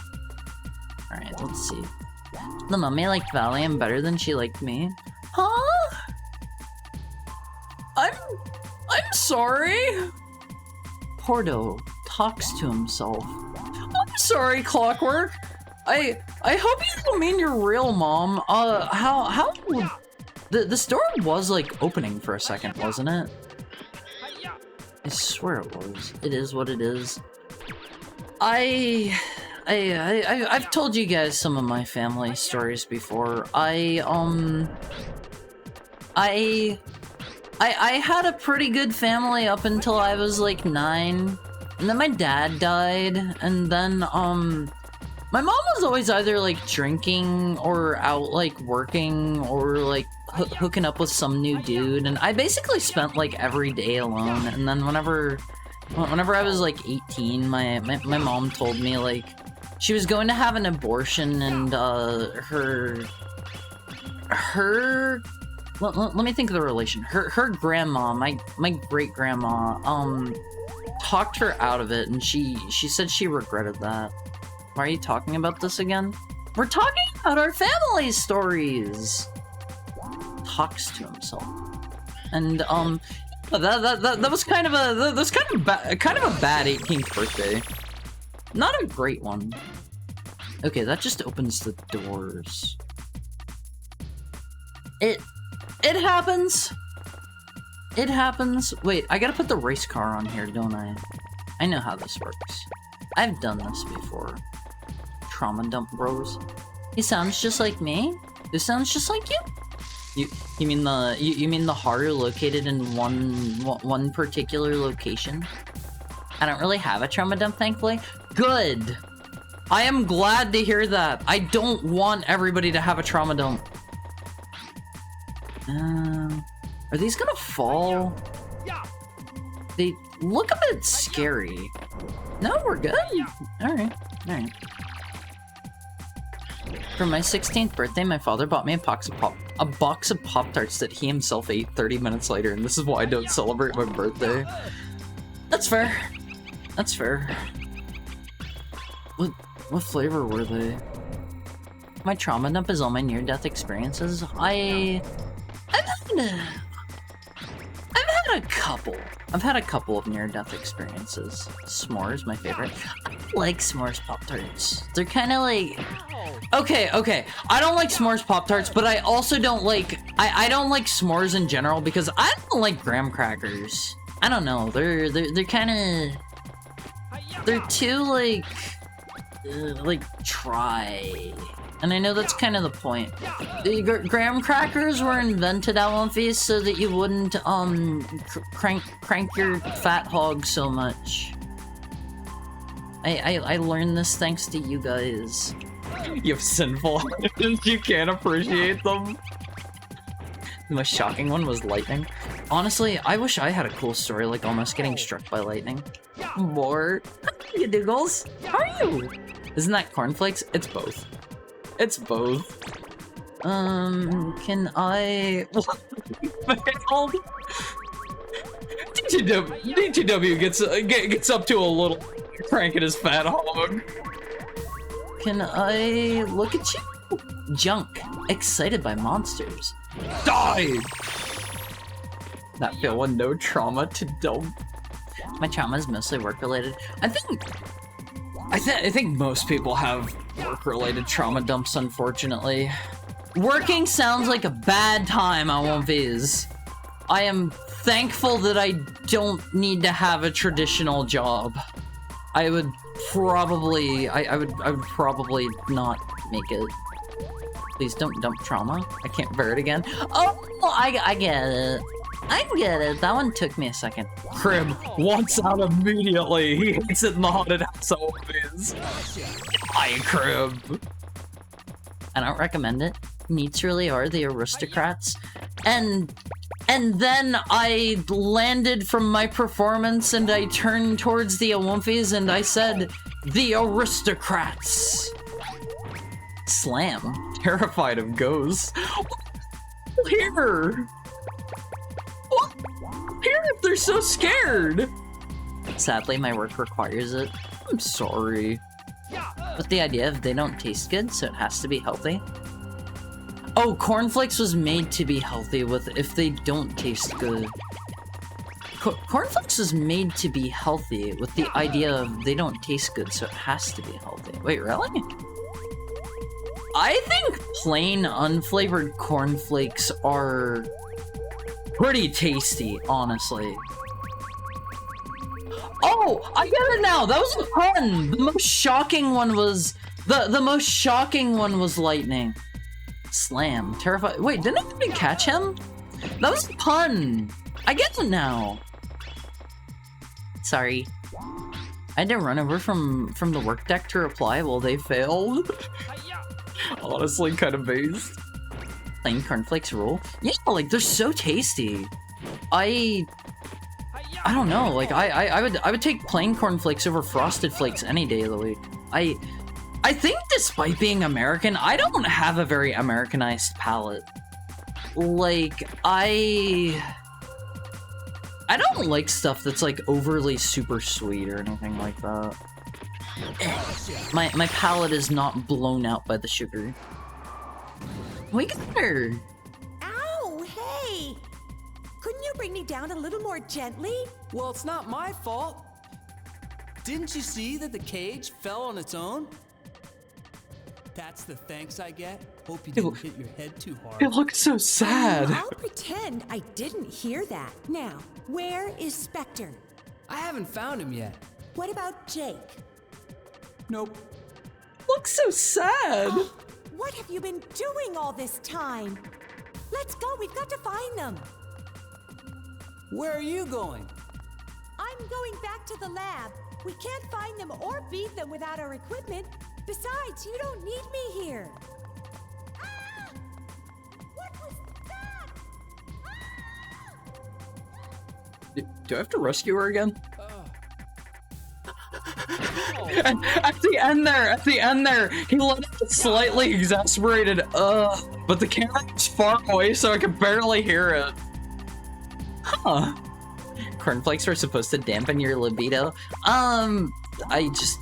Alright, let's see. The mummy liked Valium better than she liked me. Huh? I'm sorry. Porto talks to himself. I'm sorry, Clockwork. I hope you don't mean your real mom. How the store was like opening for a second, wasn't it? I swear it was. It is what it is. I've told you guys some of my family stories before. I had a pretty good family up until I was like 9. And then my dad died, and then my mom was always either like drinking or out like working or like hooking up with some new dude, and I basically spent like every day alone. And then whenever I was like 18, my mom told me like she was going to have an abortion, and let me think of the relation. Her grandma, my great grandma, talked her out of it, and she said she regretted that. Why are you talking about this again? We're talking about our family stories. Talks to himself, and that was kind of a bad 18th birthday. Not a great one. Okay, that just opens the doors. It happens. It happens. Wait, I gotta put the race car on here, don't I? I know how this works. I've done this before. Trauma dump bros. He sounds just like me. Who sounds just like you? You mean the Haru located in one particular location? I don't really have a trauma dump, thankfully. Good. I am glad to hear that. I don't want everybody to have a trauma dump. Are these gonna fall? They look a bit scary. No, we're good. Alright. For my 16th birthday, my father bought me a box of Pop-Tarts that he himself ate 30 minutes later, and this is why I don't celebrate my birthday. That's fair. That's fair. What flavor were they? My trauma dump is all my near-death experiences. I've had a couple of near-death experiences. S'mores, my favorite. I like s'mores Pop-Tarts. They're kind of like... Okay. I don't like s'mores Pop-Tarts, but I also don't like... I don't like s'mores in general because I don't like graham crackers. I don't know. They're kind of... They're too, like dry. And I know that's kind of the point. Graham crackers were invented, Alonfi, so that you wouldn't, crank your fat hog so much. I learned this thanks to you guys. You have sinful actions, you can't appreciate them. The most shocking one was lightning. Honestly, I wish I had a cool story like almost getting struck by lightning. More. You Doogles? How are you? Isn't that cornflakes? It's both. It's both. Can I... DTW gets up to a little crank at his fat hog. Can I look at you? Junk. Excited by monsters. Die! That feeling no trauma to dump. My trauma is mostly work-related. I think most people have work-related trauma dumps, unfortunately. Working sounds like a bad time, I won't viz. I am thankful that I don't need to have a traditional job. I would probably not make it. Please don't dump trauma. I can't bear it again. Oh, I get it. I get it. That one took me a second. Crib wants out immediately. He hates it in the haunted house always. Hi, Crib. I don't recommend it. Meats really are the aristocrats. And then I landed from my performance and I turned towards the Awumfies and I said, the aristocrats. Slam. Terrified of ghosts. Here. Here if they're so scared. Sadly, my work requires it. I'm sorry. With the idea of they don't taste good, so it has to be healthy. Oh, cornflakes was made to be healthy with if they don't taste good. Cornflakes was made to be healthy with the idea of they don't taste good, so it has to be healthy. Wait, really? I think plain unflavored cornflakes are pretty tasty, honestly. Oh, I get it now. That was a pun. The most shocking one was the most shocking one was lightning. Slam. Terrified. Wait, didn't anybody catch him? That was a pun. I get it now. Sorry. I had to run over from the work deck to reply while they failed. Honestly, kind of based. Plain cornflakes rule. Yeah, like they're so tasty. I don't know. Like I would take plain cornflakes over frosted flakes any day of the week. I think despite being American, I don't have a very Americanized palate. Like I don't like stuff that's like overly super sweet or anything like that. My palate is not blown out by the sugar. We got her. Ow, hey! Couldn't you bring me down a little more gently? Well, it's not my fault. Didn't you see that the cage fell on its own? That's the thanks I get. Hope you didn't hit your head too hard. It looks so sad. I'll pretend I didn't hear that. Now, where is Spectre? I haven't found him yet. What about Jake? Nope. Looks so sad. What have you been doing all this time? Let's go, we've got to find them. Where are you going? I'm going back to the lab. We can't find them or beat them without our equipment. Besides, you don't need me here. Ah! What was that? Ah! Do I have to rescue her again? And at the end there, he let it slightly exasperated, but the camera was far away so I could barely hear it. Huh. Cornflakes were supposed to dampen your libido. I just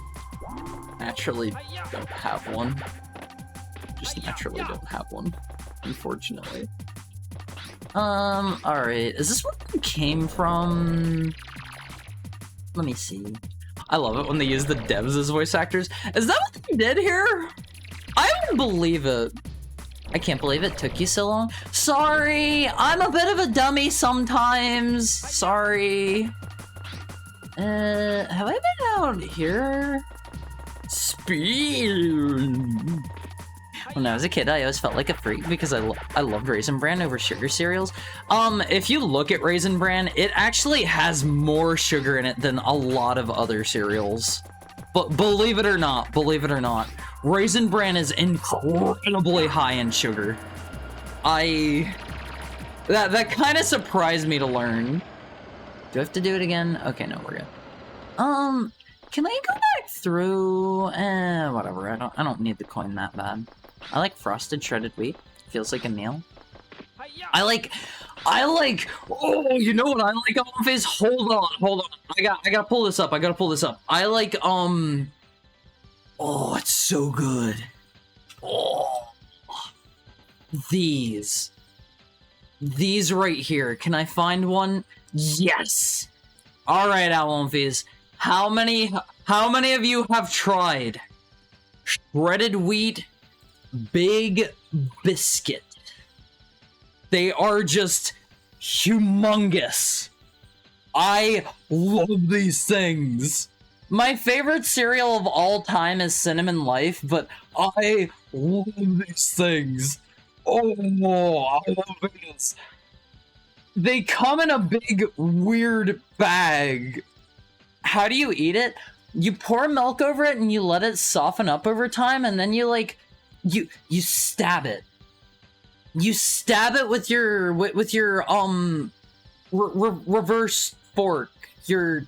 naturally don't have one. Just naturally don't have one, unfortunately. Alright. Is this where it came from? Let me see. I love it when they use the devs as voice actors. Is that what they did here? I wouldn't believe it. I can't believe it took you so long. Sorry, I'm a bit of a dummy sometimes. Sorry. Have I been out here? Speed. When I was a kid, I always felt like a freak because I loved Raisin Bran over sugar cereals. If you look at Raisin Bran, it actually has more sugar in it than a lot of other cereals. But believe it or not, Raisin Bran is incredibly high in sugar. That kind of surprised me to learn. Do I have to do it again? Okay, no, we're good. Can I go back through? Whatever. I don't need the coin that bad. I like frosted shredded wheat. Feels like a meal. I like. Oh, you know what I like? Face. Hold on. I gotta pull this up. I like. Oh, it's so good. Oh, these right here. Can I find one? Yes. All right, Alonfies. How many of you have tried shredded wheat big biscuit? They are just humongous. I love these things. My favorite cereal of all time is Cinnamon Life, but I love these things. Oh, I love this. They come in a big, weird bag. How do you eat it? You pour milk over it and you let it soften up over time, and then you like, you stab it. You stab it with your reverse fork, your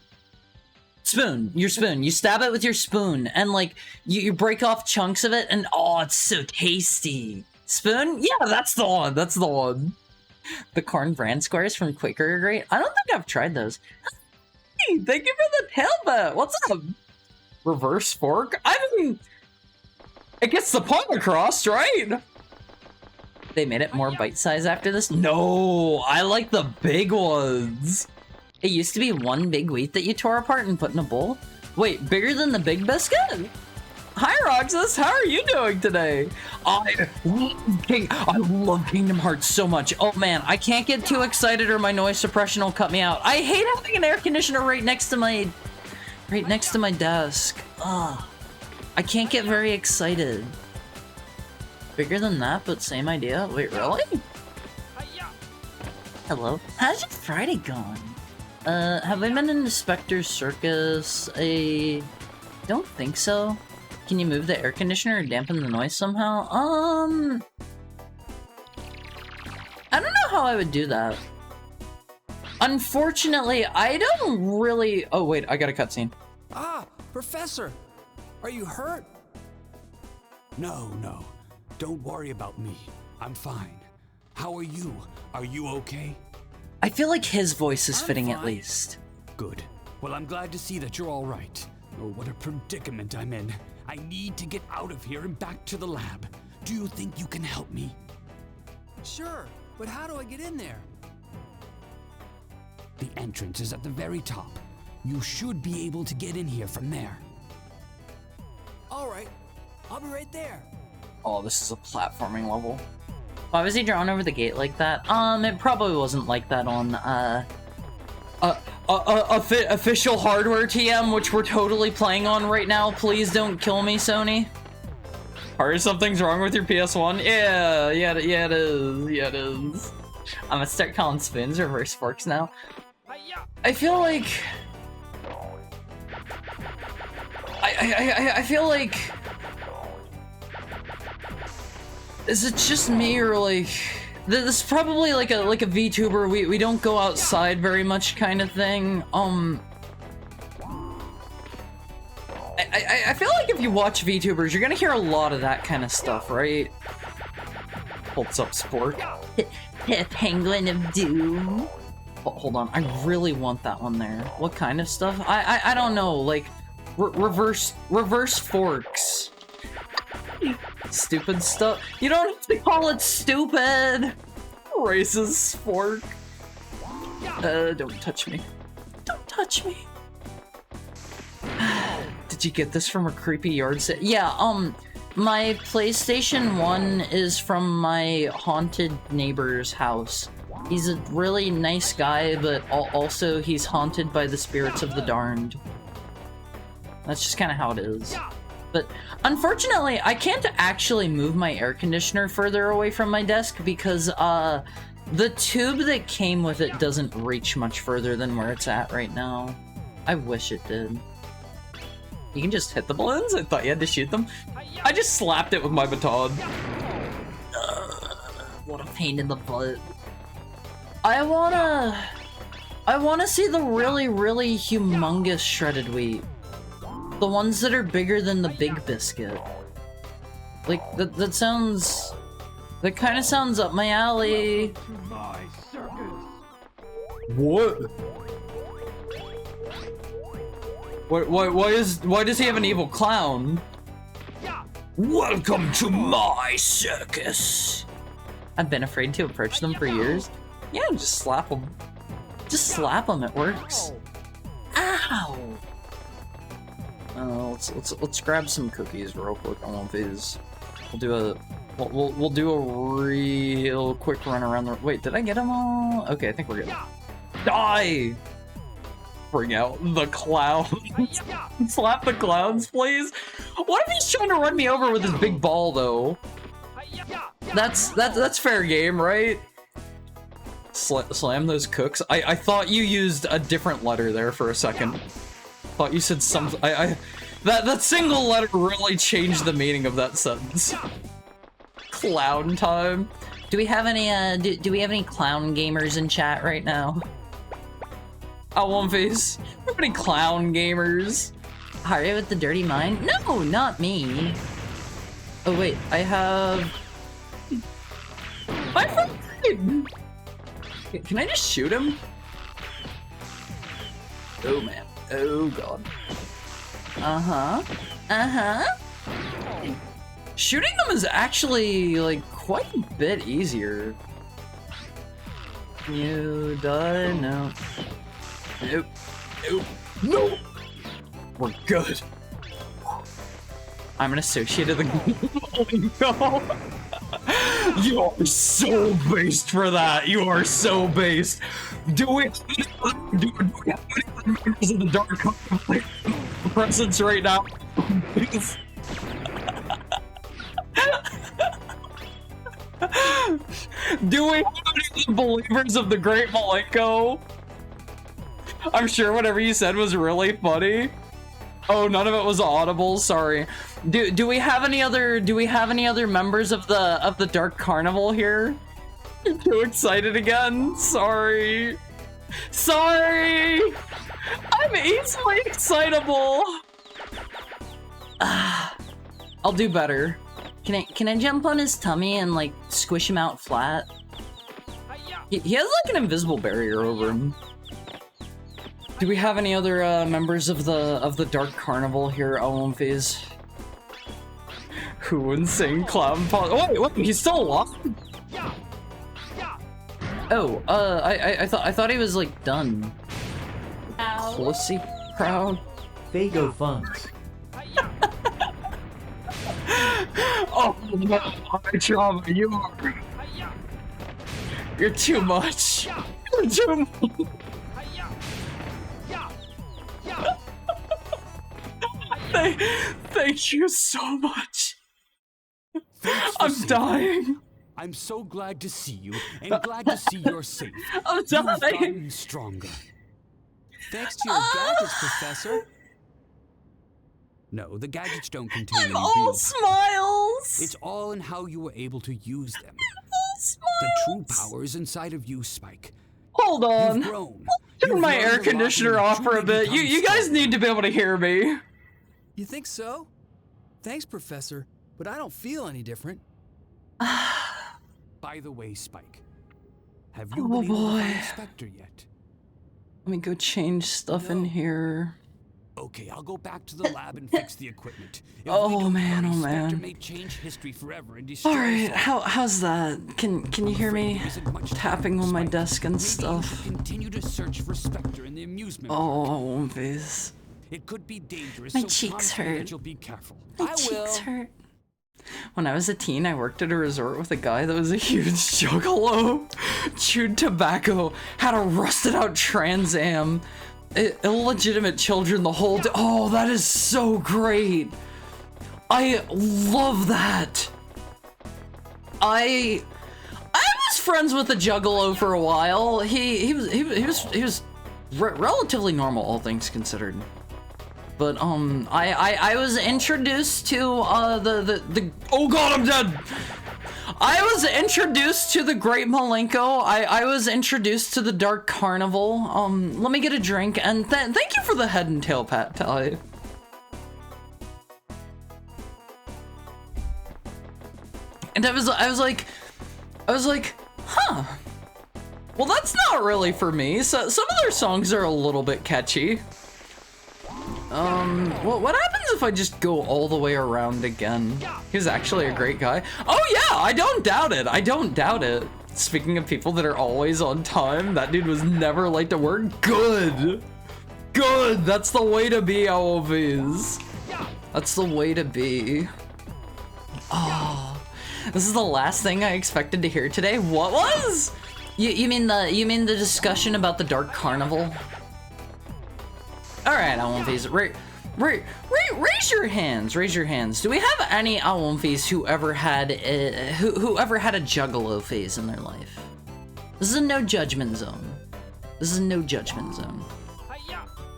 spoon. You stab it with your spoon, and like you break off chunks of it, and oh, it's so tasty. Spoon? Yeah, that's the one. The corn bran squares from Quaker are great. I don't think I've tried those. Hey, thank you for the tailbot. What's up? Reverse fork? I've mean, it gets the point across, right? They made it more bite-sized after this? No, I like the big ones. It used to be one big wheat that you tore apart and put in a bowl. Wait, bigger than the big biscuit? Hi, Roxas. How are you doing today? I love Kingdom Hearts so much. Oh man, I can't get too excited or my noise suppression will cut me out. I hate having an air conditioner right next to my desk. Ugh. I can't get very excited. Bigger than that, but same idea. Wait, really? Hello. How's your Friday gone? Have I been in Spectre's Circus? I don't think so. Can you move the air conditioner or dampen the noise somehow? I don't know how I would do that. Unfortunately, I don't really... Oh, wait, I got a cutscene. Ah, Professor! Are you hurt? No. Don't worry about me. I'm fine. How are you? Are you okay? I feel like his voice is fitting fine. at least. Good. Well, I'm glad to see that you're all right. Oh, what a predicament I'm in. I need to get out of here and back to the lab. Do you think you can help me? Sure, but how do I get in there? The entrance is at the very top. You should be able to get in here from there. All right, I'll be right there. Oh, this is a platforming level. Why was he drawn over the gate like that? It probably wasn't like that on, official hardware TM, which we're totally playing on right now. Please don't kill me, Sony. Or something's wrong with your PS1? Yeah, it is. I'm gonna start calling spins reverse forks now. I feel like... I feel like... Is it just me, or like... This is probably like a VTuber, we don't go outside very much kind of thing. I feel like if you watch VTubers, you're gonna hear a lot of that kind of stuff, right? What's up, Sport? Penguin of Doom. Oh, hold on, I really want that one there. What kind of stuff? I don't know, like reverse forks. Stupid stuff. You don't have to call it stupid. Racist fork. Don't touch me. Don't touch me. Did you get this from a creepy yard sale? Yeah, my PlayStation 1 is from my haunted neighbor's house. He's a really nice guy, but also he's haunted by the spirits of the darned. That's just kind of how it is. But unfortunately, I can't actually move my air conditioner further away from my desk because the tube that came with it doesn't reach much further than where it's at right now. I wish it did. You can just hit the balloons? I thought you had to shoot them. I just slapped it with my baton. What a pain in the butt. I wanna see the really, really humongous shredded wheat. The ones that are bigger than the big biscuit. Like, that kind of sounds up my alley. What? Why does he have an evil clown? Welcome to my circus. I've been afraid to approach them for years. Yeah, just slap them. Just slap them, it works. Ow! Let's grab some cookies real quick on one of these. We'll do a real quick run around the... Wait, did I get them all? Okay, I think we're good. Die! Bring out the clowns. Slap the clowns, please. What if he's trying to run me over with his big ball, though? That's fair game, right? Slam those cooks. I thought you used a different letter there for a second. Thought you said something. That single letter really changed the meaning of that sentence. Clown time. Do we have any do we have any clown gamers in chat right now? One face. How many clown gamers? Harry with the dirty mind? No, not me. Oh wait, I have my friend. Can I just shoot him? Oh man. Oh god. Shooting them is actually, like, quite a bit easier. You die? No. Nope. Nope. Nope. We're good. I'm an associate of the Malenko. You are so based for that. You are so based. Do we have any members of the Dark Conflict presence right now? Please. Do we have any believers of the Great Malenko? I'm sure whatever you said was really funny. Oh, none of it was audible. Sorry. Do we have any other members of the Dark Carnival here? I'm too excited again. Sorry. Sorry. I'm easily excitable. I'll do better. Can I jump on his tummy and like squish him out flat? He has like an invisible barrier over him. Do we have any other members of the Dark Carnival here, Olympies? Who insane clown pause? Oh, wait, he's still alive? Oh, I thought he was like done. Pussy crowd. Fago funds. Oh no, trauma, you're too much. You're too much. Thank you so much. I'm dying. I'm so glad to see you, and glad to see you're safe. I'm You've dying. gotten stronger. Thanks to your gadgets, Professor. No, the gadgets don't contain any all real smiles. It's all in how you were able to use them. All smiles. The true power is inside of you, Spike. Hold on. You've grown. Turn my air conditioner off for a bit. You guys need to be able to hear me. You think so? Thanks, Professor, but I don't feel any different. By the way, Spike, have you Oh been able to boy. find Spectre yet? Let me go change stuff in here. Okay, I'll go back to the lab and fix the equipment. If Oh, we don't man, hurry, oh, Spectre man. may change history forever and destroy All right, us all. how's that? Can you hear Afraid me there isn't much time, tapping on my Spike. desk and Maybe you stuff? should continue to search for Spectre in the amusement park. Oh, please. It could be dangerous, My so cheeks promise me that hurt. you'll be careful. My cheeks hurt. When I was a teen, I worked at a resort with a guy that was a huge juggalo. Chewed tobacco, had a rusted out Trans Am, illegitimate children the whole day. Oh, that is so great. I love that. I was friends with a juggalo for a while. He was relatively normal, all things considered. But I was introduced to the oh god, I'm dead. I was introduced to the Great Malenko. I was introduced to the Dark Carnival. Let me get a drink, and thank you for the head and tail pat, Tally. And I was like, huh. Well, that's not really for me. So some of their songs are a little bit catchy. Well, what happens if I just go all the way around again? He's actually a great guy. Oh yeah, I don't doubt it. I don't doubt it. Speaking of people that are always on time, that dude was never late to work. Good. Good. That's the way to be, Always. That's the way to be. Oh, this is the last thing I expected to hear today. What was? You mean the discussion about the Dark Carnival? All right, Alwynfies, raise your hands. Raise your hands. Do we have any Alwynfies who ever had a juggalo phase in their life? This is a no judgment zone. This is a no judgment zone.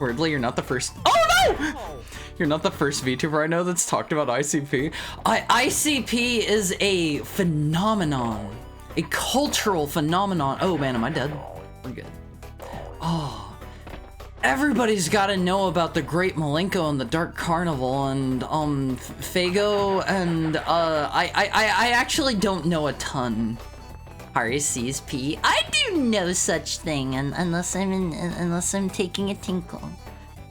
Weirdly, you're not the first. Oh no! You're not the first VTuber I know that's talked about ICP. ICP is a phenomenon, a cultural phenomenon. Oh man, am I dead? We're good. Oh. Everybody's got to know about the Great Malenko and the Dark Carnival and Fago and I actually don't know a ton. Harry's P. I do no such thing unless I'm taking a tinkle.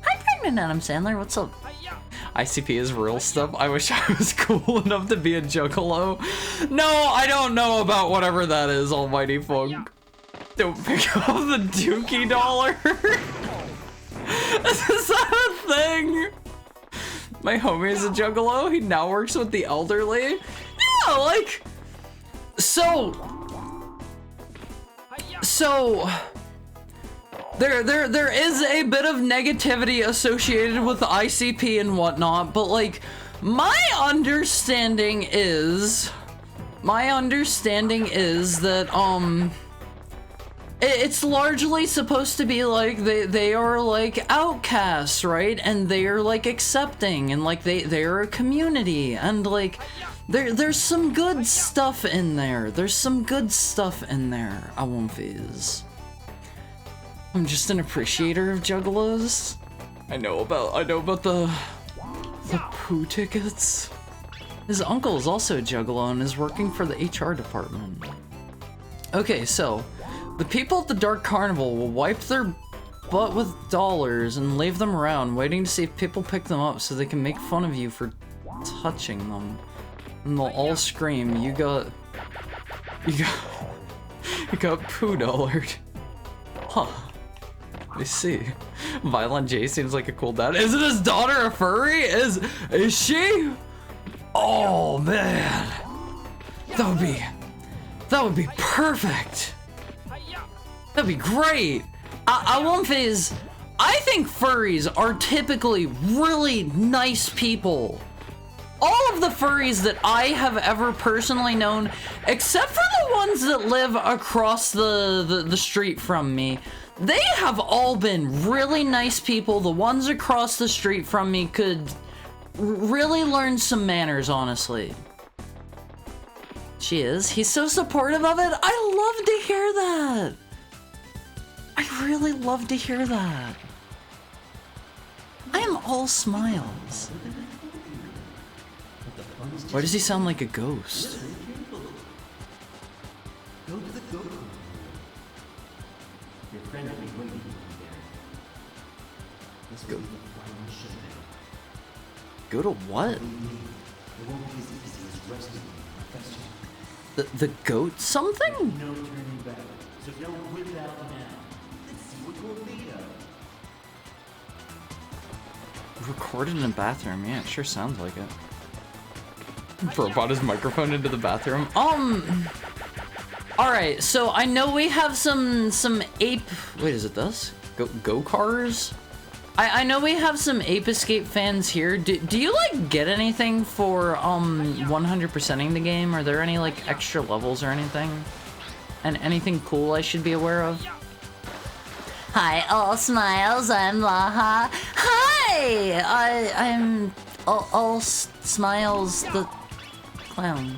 Hi, pregnant Adam Sandler. What's up? ICP is real stuff. I wish I was cool enough to be a juggalo. No, I don't know about whatever that is, almighty funk. Don't pick up the dookie dollar. Is that a thing? My homie is a juggalo. He now works with the elderly. Yeah, like... So... There is a bit of negativity associated with the ICP and whatnot, but like, my understanding is that, it's largely supposed to be like, they are like outcasts, right? And they are like accepting, and like they are a community, and like, there's some good stuff in there. There's some good stuff in there, Awumfies. I'm just an appreciator of juggalos. I know about the poo tickets. His uncle is also a juggalo and is working for the HR department. Okay, so the people at the Dark Carnival will wipe their butt with dollars and leave them around, waiting to see if people pick them up so they can make fun of you for touching them. And they'll all scream, you got poo-dollared. Huh. I see. Violent J seems like a cool dad. Isn't his daughter a furry? Is she? Oh man. That would be perfect. That'd be great. Awumfies, I think furries are typically really nice people. All of the furries that I have ever personally known, except for the ones that live across the street from me, they have all been really nice people. The ones across the street from me could really learn some manners, honestly. She is. He's so supportive of it. I love to hear that. I really love to hear that. I am all smiles. Why does he sound like a ghost? Go to the go-kart. Your friend will be waiting for you there. Let's go. Go to what? It won't be as easy as resting you, Professor. The goat something? No turning back, so don't whip out now. Let's see what will lead up. Recorded in a bathroom. Yeah, it sure sounds like it. Bro brought his microphone into the bathroom. Alright, so I know we have some ape... Wait, is it this? Go-cars? I know we have some Ape Escape fans here. Do you, like, get anything for, 100%ing the game? Are there any, like, extra levels or anything? And anything cool I should be aware of? Hi, all smiles, I'm Laha. Hi! I'm all smiles, the clown.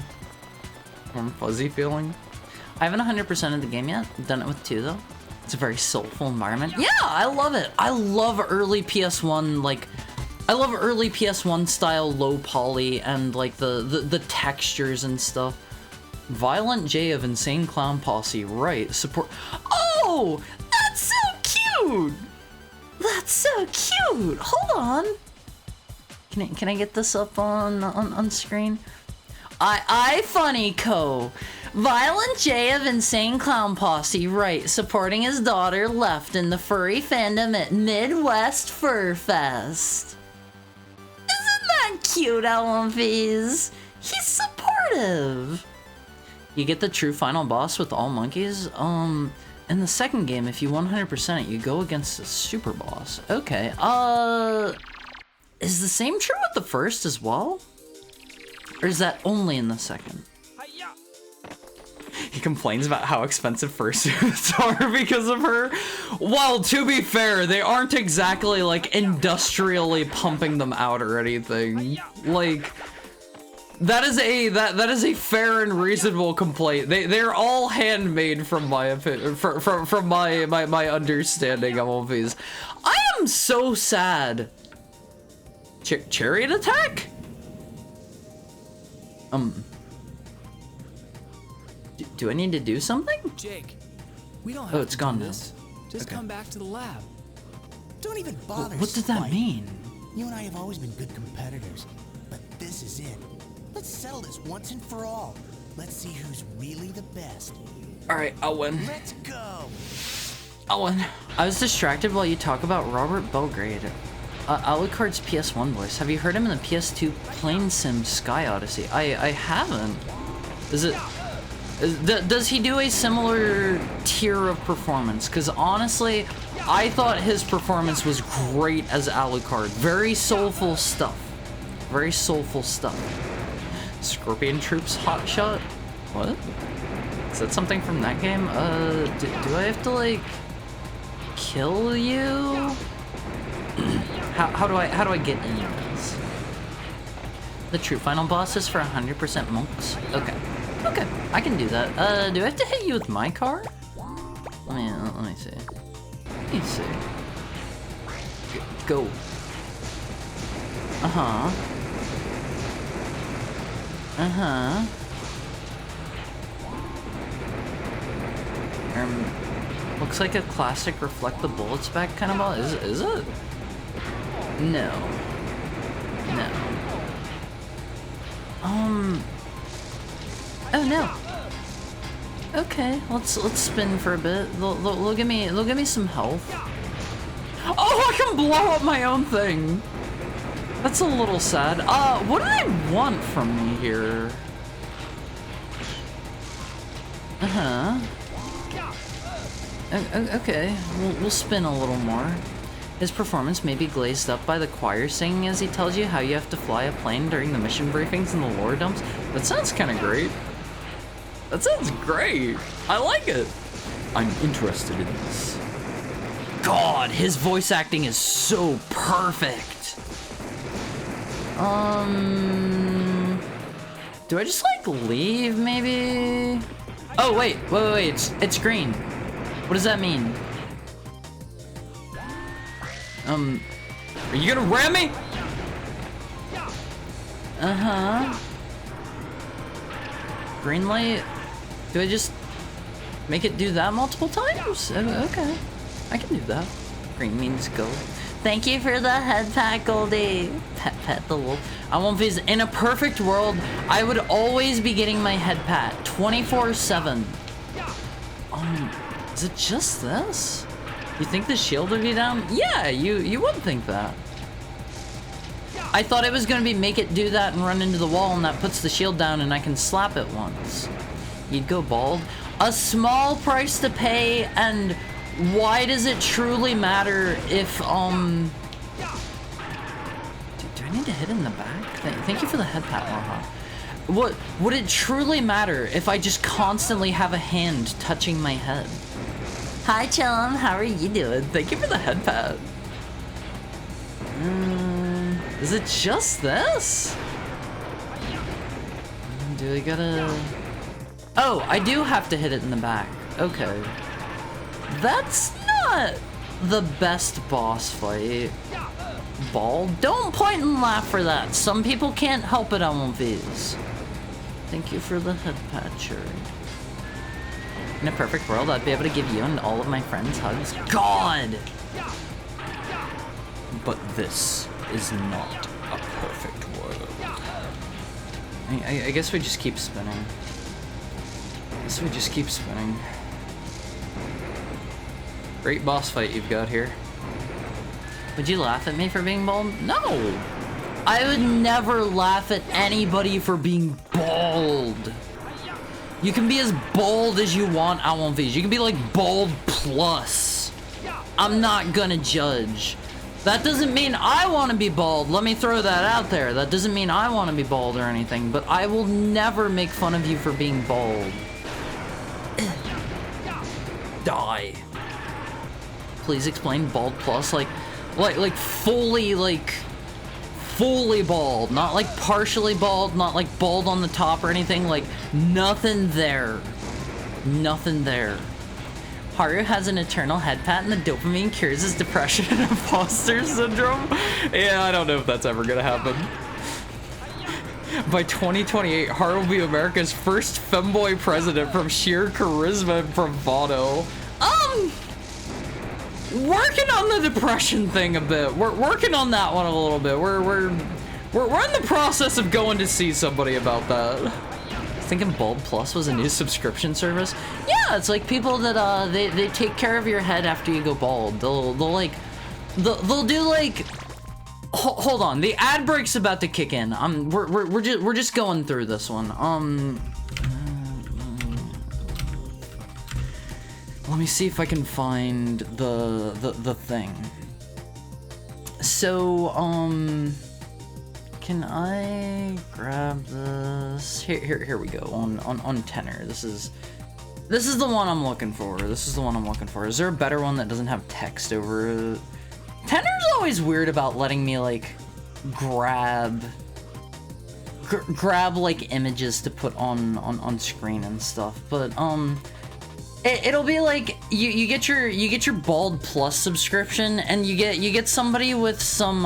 Warm fuzzy feeling. I haven't 100% of the game yet. I've done it with 2 though. It's a very soulful environment. Yeah, I love it. I love early PS1, like, I love early PS1 style low poly and like the textures and stuff. Violent J of Insane Clown Posse, right? Support. Oh, that's so cute. That's so cute. Hold on. Can I get this up on screen? I funny co. Violent J of Insane Clown Posse, right, supporting his daughter left in the furry fandom at Midwest Fur Fest. Isn't that cute, Awumfies? He's supportive. You get the true final boss with all monkeys. In the second game, if you 100% it, you go against the super boss. Okay, is the same true with the first as well? Or is that only in the second? He complains about how expensive fursuits are because of her. Well, to be fair, they aren't exactly like industrially pumping them out or anything. Like, that is a fair and reasonable complaint. They're all handmade from my opinion, from my understanding of all these. I am so sad. Chariot attack? Do I need to do something? Jake, we don't have Oh, it's to gone do now. this. Just Okay. come back to the lab. Don't even bother. What did that mean? You and I have always been good competitors, but this is it. Let's settle this once and for all. Let's see who's really the best. Alright, I'll win. Let's go! I'll win. I was distracted while you talk about Robert Belgrade. Alucard's PS1 voice. Have you heard him in the PS2 Plane Sim Sky Odyssey? I haven't. Does he do a similar tier of performance? Because honestly, I thought his performance was great as Alucard. Very soulful stuff. Very soulful stuff. Scorpion Troops hotshot? What? Is that something from that game? Do I have to, like, kill you? How do I get into this? The true final boss is for 100% monks? Okay. Okay, I can do that. Do I have to hit you with my car? Let me see. Let me see. Go. Uh-huh. Uh-huh. Looks like a classic reflect the bullets back kind of ball. Is it? No. No. Oh no. Okay, let's spin for a bit. They'll give me some health. Oh, I can blow up my own thing. That's a little sad. What do they want from me here? Uh-huh. Okay, we'll spin a little more. His performance may be glazed up by the choir singing as he tells you how you have to fly a plane during the mission briefings and the lore dumps. That sounds kind of great. That sounds great. I like it. I'm interested in this. God, his voice acting is so perfect. Do I just like leave maybe? Oh wait, it's green. What does that mean? Are you gonna ram me? Uh-huh. Green light? Do I just make it do that multiple times? Okay. I can do that. Green means go. Thank you for the head pat, Goldie. Pet the wolf. I won't visit. In a perfect world, I would always be getting my head pat 24/7. Is it just this? You think the shield would be down? Yeah, you would think that. I thought it was gonna be make it do that and run into the wall and that puts the shield down and I can slap it once. You'd go bald? A small price to pay, and why does it truly matter if, do I need to hit in the back? Thank you for the head pat, Maha. What, would it truly matter if I just constantly have a hand touching my head? Hi, Chillum. How are you doing? Thank you for the head pat. Is it just this? Do I gotta... Oh, I do have to hit it in the back. Okay. That's not the best boss fight. Bald? Don't point and laugh for that. Some people can't help it on these. Thank you for the head pat, Cherry. In a perfect world, I'd be able to give you and all of my friends hugs. God! But this is not a perfect world. I guess we just keep spinning. Great boss fight you've got here. Would you laugh at me for being bald? No! I would never laugh at anybody for being bald. You can be as bald as you want, Alonvies. You can be like bald plus. I'm not gonna judge. That doesn't mean I want to be bald. Let me throw that out there. That doesn't mean I want to be bald or anything, but I will never make fun of you for being bald. Die. Please explain bald plus, like fully bald, not like partially bald, not like bald on the top or anything, like nothing there. Nothing there. Haru has an eternal head pat and the dopamine cures his depression and imposter syndrome. Yeah, I don't know if that's ever gonna happen. By 2028, Haru will be America's first femboy president from sheer charisma and bravado. working on the depression thing a bit. We're working on that one a little bit. We're in the process of going to see somebody about that. Thinking Bald Plus was a new subscription service. Yeah, it's like people that they take care of your head after you go bald. They'll do like. Hold on, the ad break's about to kick in. We're just going through this one. Let me see if I can find the thing. So, can I grab this? Here we go. On tenor. This is the one I'm looking for. This is the one I'm looking for. Is there a better one that doesn't have text over it? Tenor's always weird about letting me like grab like images to put on screen and stuff, but it'll be like you get your Bald Plus subscription, and you get somebody with some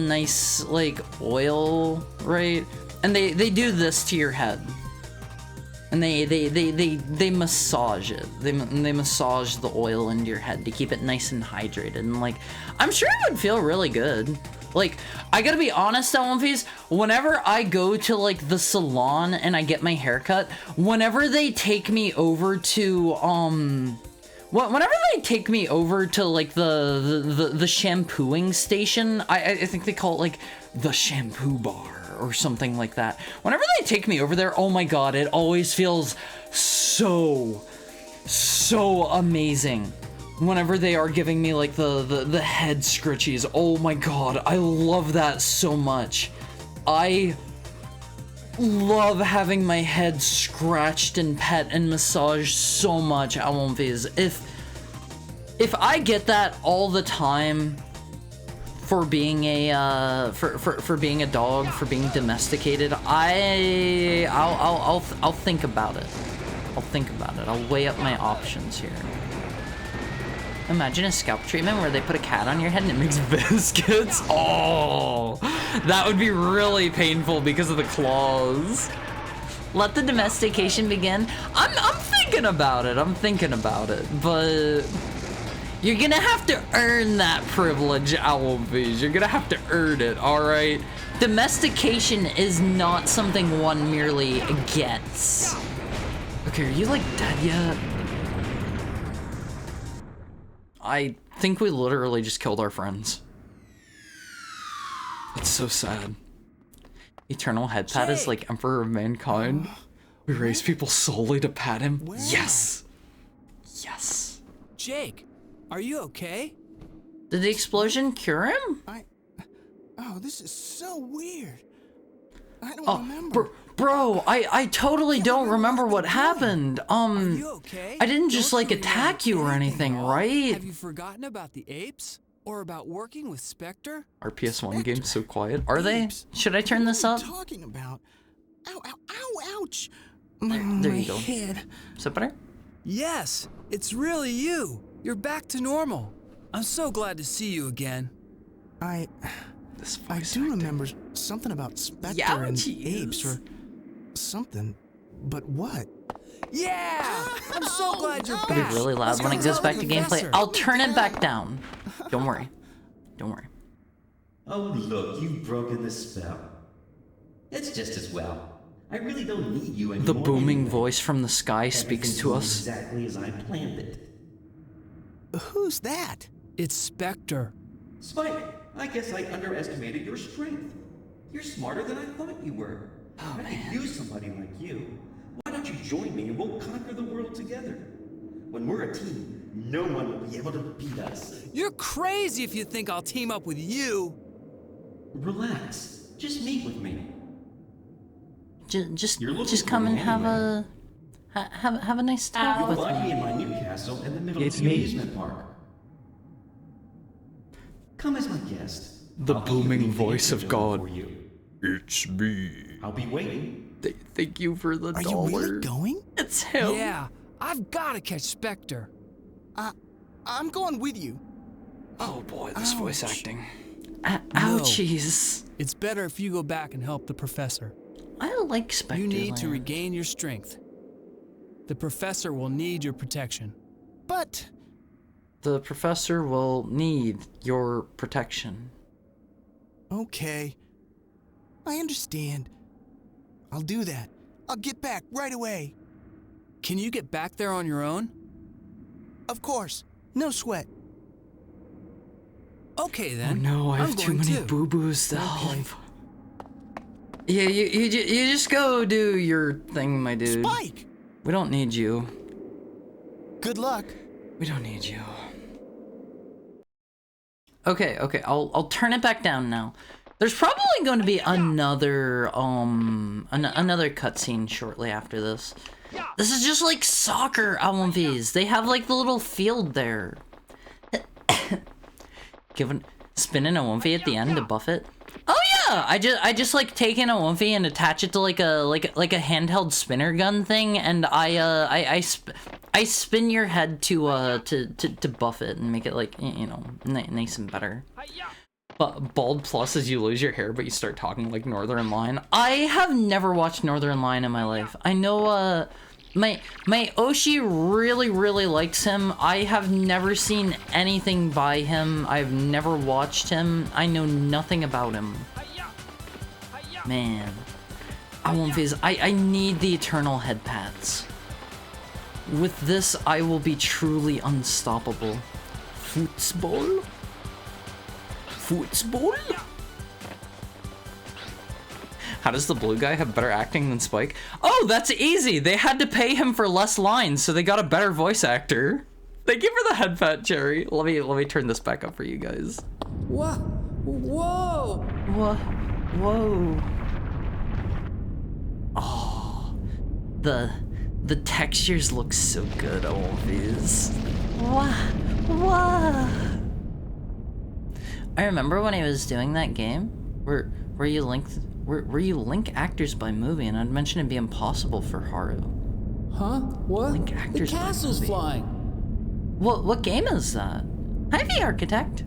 nice like oil, right? And they do this to your head, and they massage it. They massage the oil into your head to keep it nice and hydrated, and like I'm sure it would feel really good. Like, I gotta be honest, One Piece, whenever I go to, like, the salon and I get my hair cut, whenever they take me over to, whenever they take me over to, like, the shampooing station, I think they call it, like, the shampoo bar or something like that. Whenever they take me over there, oh my god, it always feels so amazing. Whenever they are giving me like the head scritchies, oh my god, I love that so much. I love having my head scratched and pet and massaged so much at One Piece. If I get that all the time for being a for being a dog, for being domesticated, I'll think about it. I'll think about it. I'll weigh up my options here. Imagine a scalp treatment where they put a cat on your head and it makes biscuits. Oh, that would be really painful because of the claws. Let the domestication begin. I'm thinking about it. I'm thinking about it, but you're gonna have to earn that privilege, Owlbees. You're gonna have to earn it, all right? Domestication is not something one merely gets. Okay, are you like dead yet? I think we literally just killed our friends. It's so sad. Eternal head pat is like Emperor of Mankind. We raise people solely to pat him. Where? Yes. Yes. Jake, are you okay? Did the explosion cure him? Oh, this is so weird. I don't remember. Bro, I totally don't remember what happened. Are you okay? I didn't just Don't like you attack you remember or anything anything, at all? right? Have you forgotten about the apes? Or about working with Spectre? Our PS1 game's so quiet. Are they? Should I turn this up? What are you talking about? Ow, ow, ow, ouch. There you go. My head. Is that better? Yes, it's really you. You're back to normal. I'm so glad to see you again. I do remember something about Spectre and apes or something, but what? Yeah! I'm so glad you're It'll back. be really loud when it goes back to gameplay. I'll turn it back down. Don't worry. Don't worry. Oh, look, you've broken the spell. It's just as well. I really don't need you anymore. The booming anyway. voice from the sky speaks to us. Exactly as I planned it. Who's that? It's Spectre. Spike, I guess I underestimated your strength. You're smarter than I thought you were. I could use somebody like you. Why don't you join me and we'll conquer the world together? When we're a team, no one will be able to beat us. You're crazy if you think I'll team up with you. Relax. Just meet with me. Just come and have a nice talk You'll with find me me. in my new castle in the middle It's of the me. amusement park. Come as my guest. The I'll booming keep voice of anything God. for you. It's me. I'll be waiting. Thank you for the Are dollar. you really going? It's him. Yeah, I've got to catch Spectre. I'm going with you. Oh boy, this voice acting. No. Ouchies. It's better if you go back and help the professor. I like Spectre. You need to regain your strength. The professor will need your protection. But The professor will need your protection. Okay. I understand. I'll do that. I'll get back right away. Can you get back there on your own? Of course. No sweat. Okay, Oh then. no, I have I'm too going many too. boo-boos to Okay. help. Yeah, you just go do your thing, my dude. Spike! We don't need you. Good luck. We don't need you. Okay, I'll turn it back down now. There's probably going to be another another cutscene shortly after this. This is just like soccer LMVs. They have like the little field there. Spinning a 1v at the end to buff it. Oh yeah, I just like take in a 1v and attach it to like a handheld spinner gun thing, and I spin your head to buff it and make it like, you know, nice and better. But bald plus is you lose your hair, but you start talking like Northern Lion. I have never watched Northern Lion in my life. I know my Oshi really likes him. I have never seen anything by him. I've never watched him. I know nothing about him. Man, I need the eternal head pats. With this, I will be truly unstoppable. Football? Football? How does the blue guy have better acting than Spike? Oh, that's easy! They had to pay him for less lines, so they got a better voice actor. Thank you for the head pat, Jerry. Let me turn this back up for you guys. Whoa! Whoa! Whoa. Oh, the textures look so good, all these. Whoa. I remember when I was doing that game where you link actors by movie, and I'd mention it'd be impossible for Haru. Huh? What? Link The actors by castle's movie. flying. What game is that? Hi, the architect.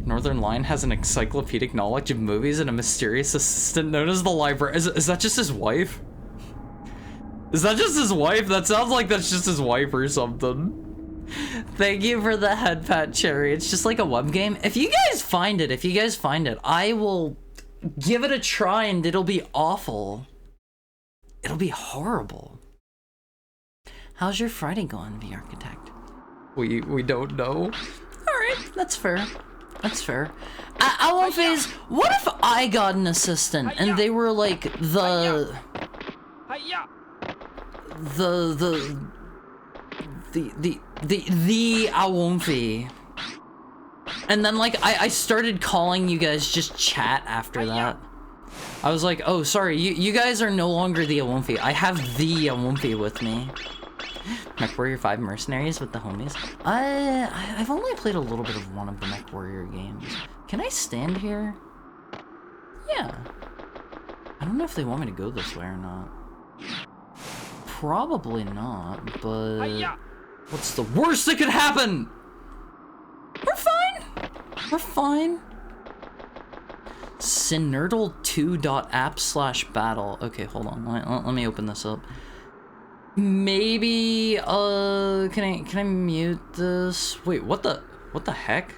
Northern Lion has an encyclopedic knowledge of movies and a mysterious assistant known as the library. Is that just his wife? Is that just his wife? That sounds like that's just his wife or something. Thank you for the head pat, Cherry. It's just like a web game. If you guys find it, I will give it a try, and it'll be awful. It'll be horrible. How's your Friday going, the architect? We don't know. Alright, that's fair. That's fair. I won't phase. What if I got an assistant and they were like the Awomfi. And then like I started calling you guys just chat after that. I was like, oh sorry, you guys are no longer the Awomfi. I have the Awomfi with me. MechWarrior 5 Mercenaries with the homies. I've only played a little bit of one of the MechWarrior games. Can I stand here? Yeah. I don't know if they want me to go this way or not. Probably not, but what's the worst that could happen? We're fine. We're fine. Synerdle2.app/battle. Okay, hold on. Let me open this up. Maybe can I mute this? Wait, what the heck?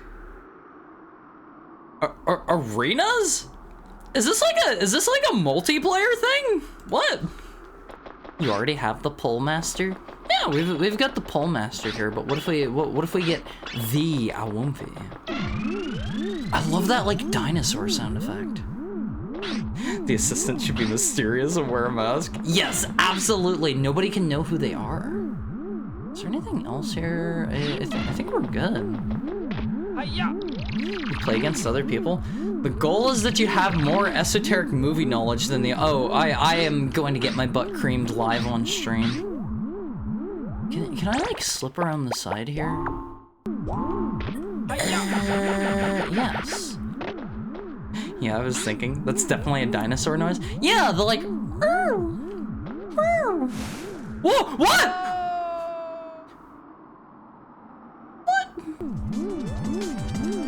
Arenas? Is this like a multiplayer thing? What? You already have the pole master? Yeah, we've got the pole master here, but what if we get the Awomfi? I love that like dinosaur sound effect. The assistant should be mysterious and wear a mask. Yes, absolutely. Nobody can know who they are. Is there anything else here? I think we're good. You play against other people. The goal is that you have more esoteric movie knowledge than the. Oh, I am going to get my butt creamed live on stream. Can I like slip around the side here? Yes. Yeah, I was thinking that's definitely a dinosaur noise. Yeah, the like. Whoa! What?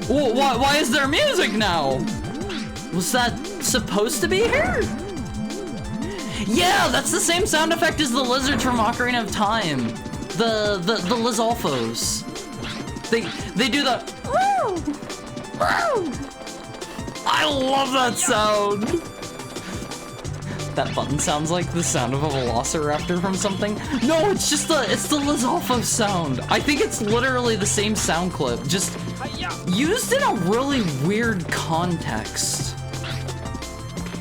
What? Why is there music now? Was that supposed to be here? Yeah, that's the same sound effect as the lizards from Ocarina of Time. The Lizalfos. They do the. I love that sound. That button sounds like the sound of a velociraptor from something. No, it's just it's the Lizalfos sound. I think it's literally the same sound clip, just used in a really weird context.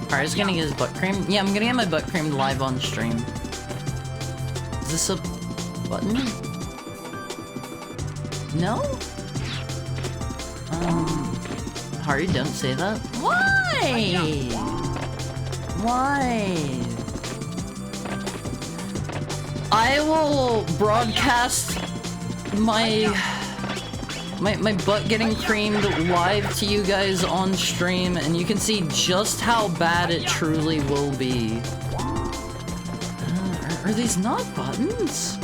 Alright, he's gonna get his butt creamed. Yeah, I'm gonna get my butt creamed live on stream. Is this a button? No? Harry, don't say that. Why? Why? I will broadcast my butt getting creamed live to you guys on stream, and you can see just how bad it truly will be. Are these not buttons?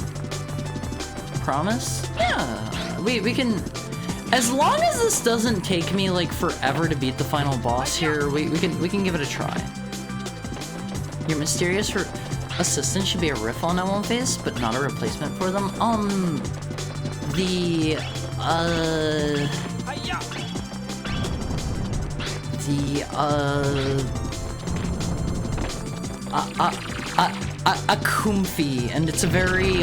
Promise? Yeah, we can. As long as this doesn't take me like forever to beat the final boss here, we can give it a try. Your mysterious assistant should be a riff on Elm Face, but not a replacement for them. A comfy, and it's a very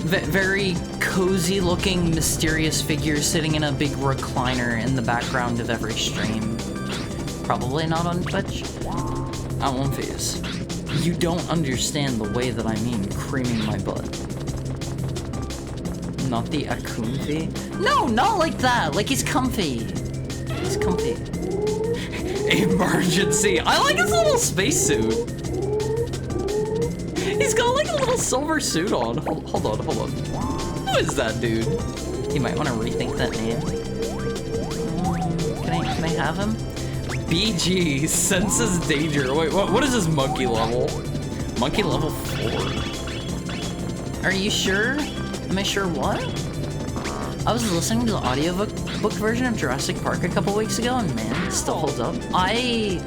very cozy looking mysterious figure sitting in a big recliner in the background of every stream. Probably not on Twitch. I won't face. You don't understand the way that I mean creaming my butt. Not the Akumfi? No, not like that. Like he's comfy. He's comfy. Emergency. I like his little spacesuit. He's got like a little silver suit on. Hold on. Who is that dude? You might want to rethink that name. Can I have him? BG senses danger. Wait, what is his monkey level? Monkey level 4. Are you sure? Am I sure what? I was listening to the audiobook version of Jurassic Park a couple weeks ago, and man, it still holds up. I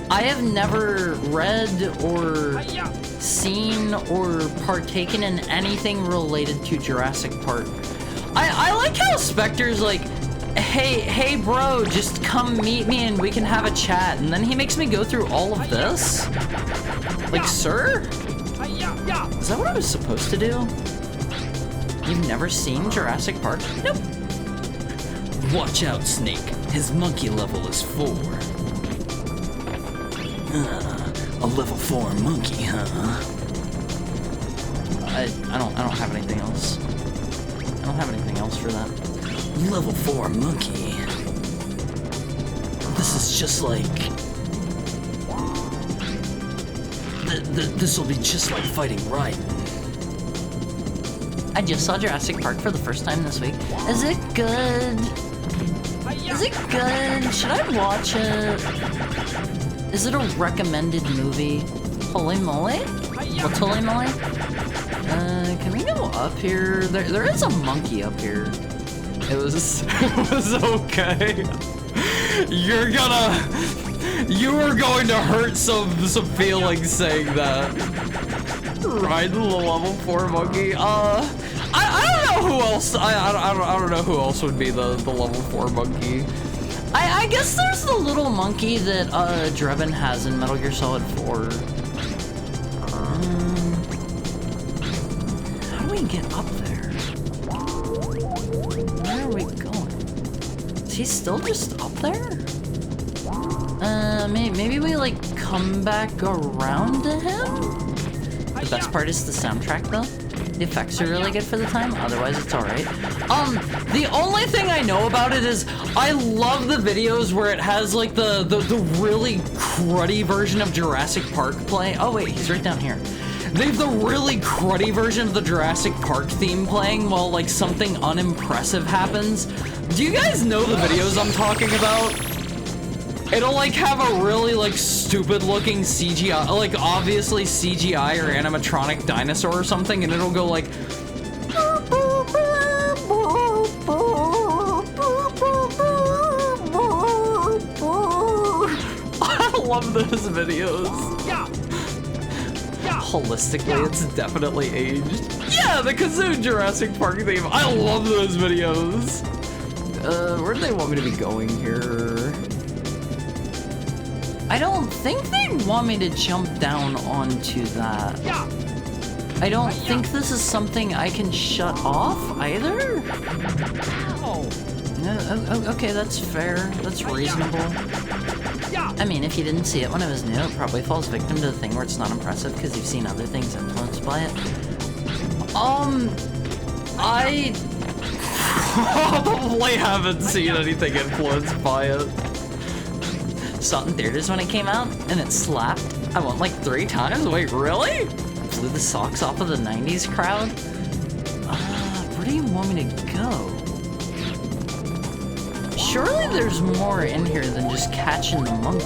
have never read or seen or partaken in anything related to Jurassic Park. I like how Spectre's like, hey bro, just come meet me and we can have a chat, and then he makes me go through all of this? Like, sir? Is that what I was supposed to do? You've never seen Jurassic Park? Nope. Watch out, Snake. His monkey level is 4. A level 4 monkey, huh? I don't have anything else. I don't have anything else for that. Level 4 monkey. This is just like... This will be just like fighting Raiden. I just saw Jurassic Park for the first time this week. Is it good? Is it good? Should I watch it? Is it a recommended movie? Holy moly? What's holy moly? Can we go up here? There is a monkey up here. It was okay. You are going to hurt some feelings saying that. Ride the level 4 monkey. I don't know who else. I don't know who else would be the level 4 monkey. I guess there's the little monkey that Drebin has in Metal Gear Solid 4. How do we get up there? Where are we going? Is he still just up there? Maybe we like come back around to him? The best part is the soundtrack though. The effects are really good for the time, otherwise it's alright. The only thing I know about it is I love the videos where it has like the really cruddy version of Jurassic Park playing. Oh wait, he's right down here. They have the really cruddy version of the Jurassic Park theme playing while like something unimpressive happens. Do you guys know the videos I'm talking about? It'll like have a really like stupid looking CGI, like obviously CGI or animatronic dinosaur or something, and it'll go like I love those videos. holistically, it's definitely aged. Yeah, the Kazoo Jurassic Park theme. I love those videos. Where do they want me to be going here? I don't think they want me to jump down onto that. I don't think this is something I can shut off either. Okay, that's fair. That's reasonable. I mean, if you didn't see it when it was new, it probably falls victim to the thing where it's not impressive because you've seen other things influenced by it. I probably haven't seen anything influenced by it. Saw it in theaters when it came out, and it slapped. I went like 3 times? Wait, really? Blew the socks off of the 90s crowd. Where do you want me to go? Surely there's more in here than just catching the monkey.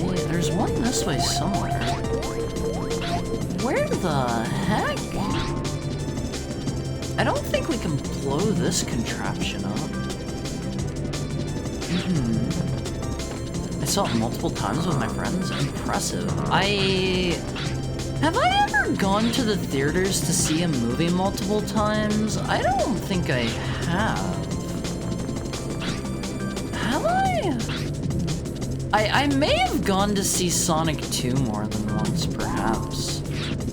Wait, there's one this way somewhere. Where the heck? I don't think we can blow this contraption up. I saw it multiple times with my friends. Impressive. Have I ever gone to the theaters to see a movie multiple times? I don't think I have. Have I? I may have gone to see Sonic 2 more than once, perhaps.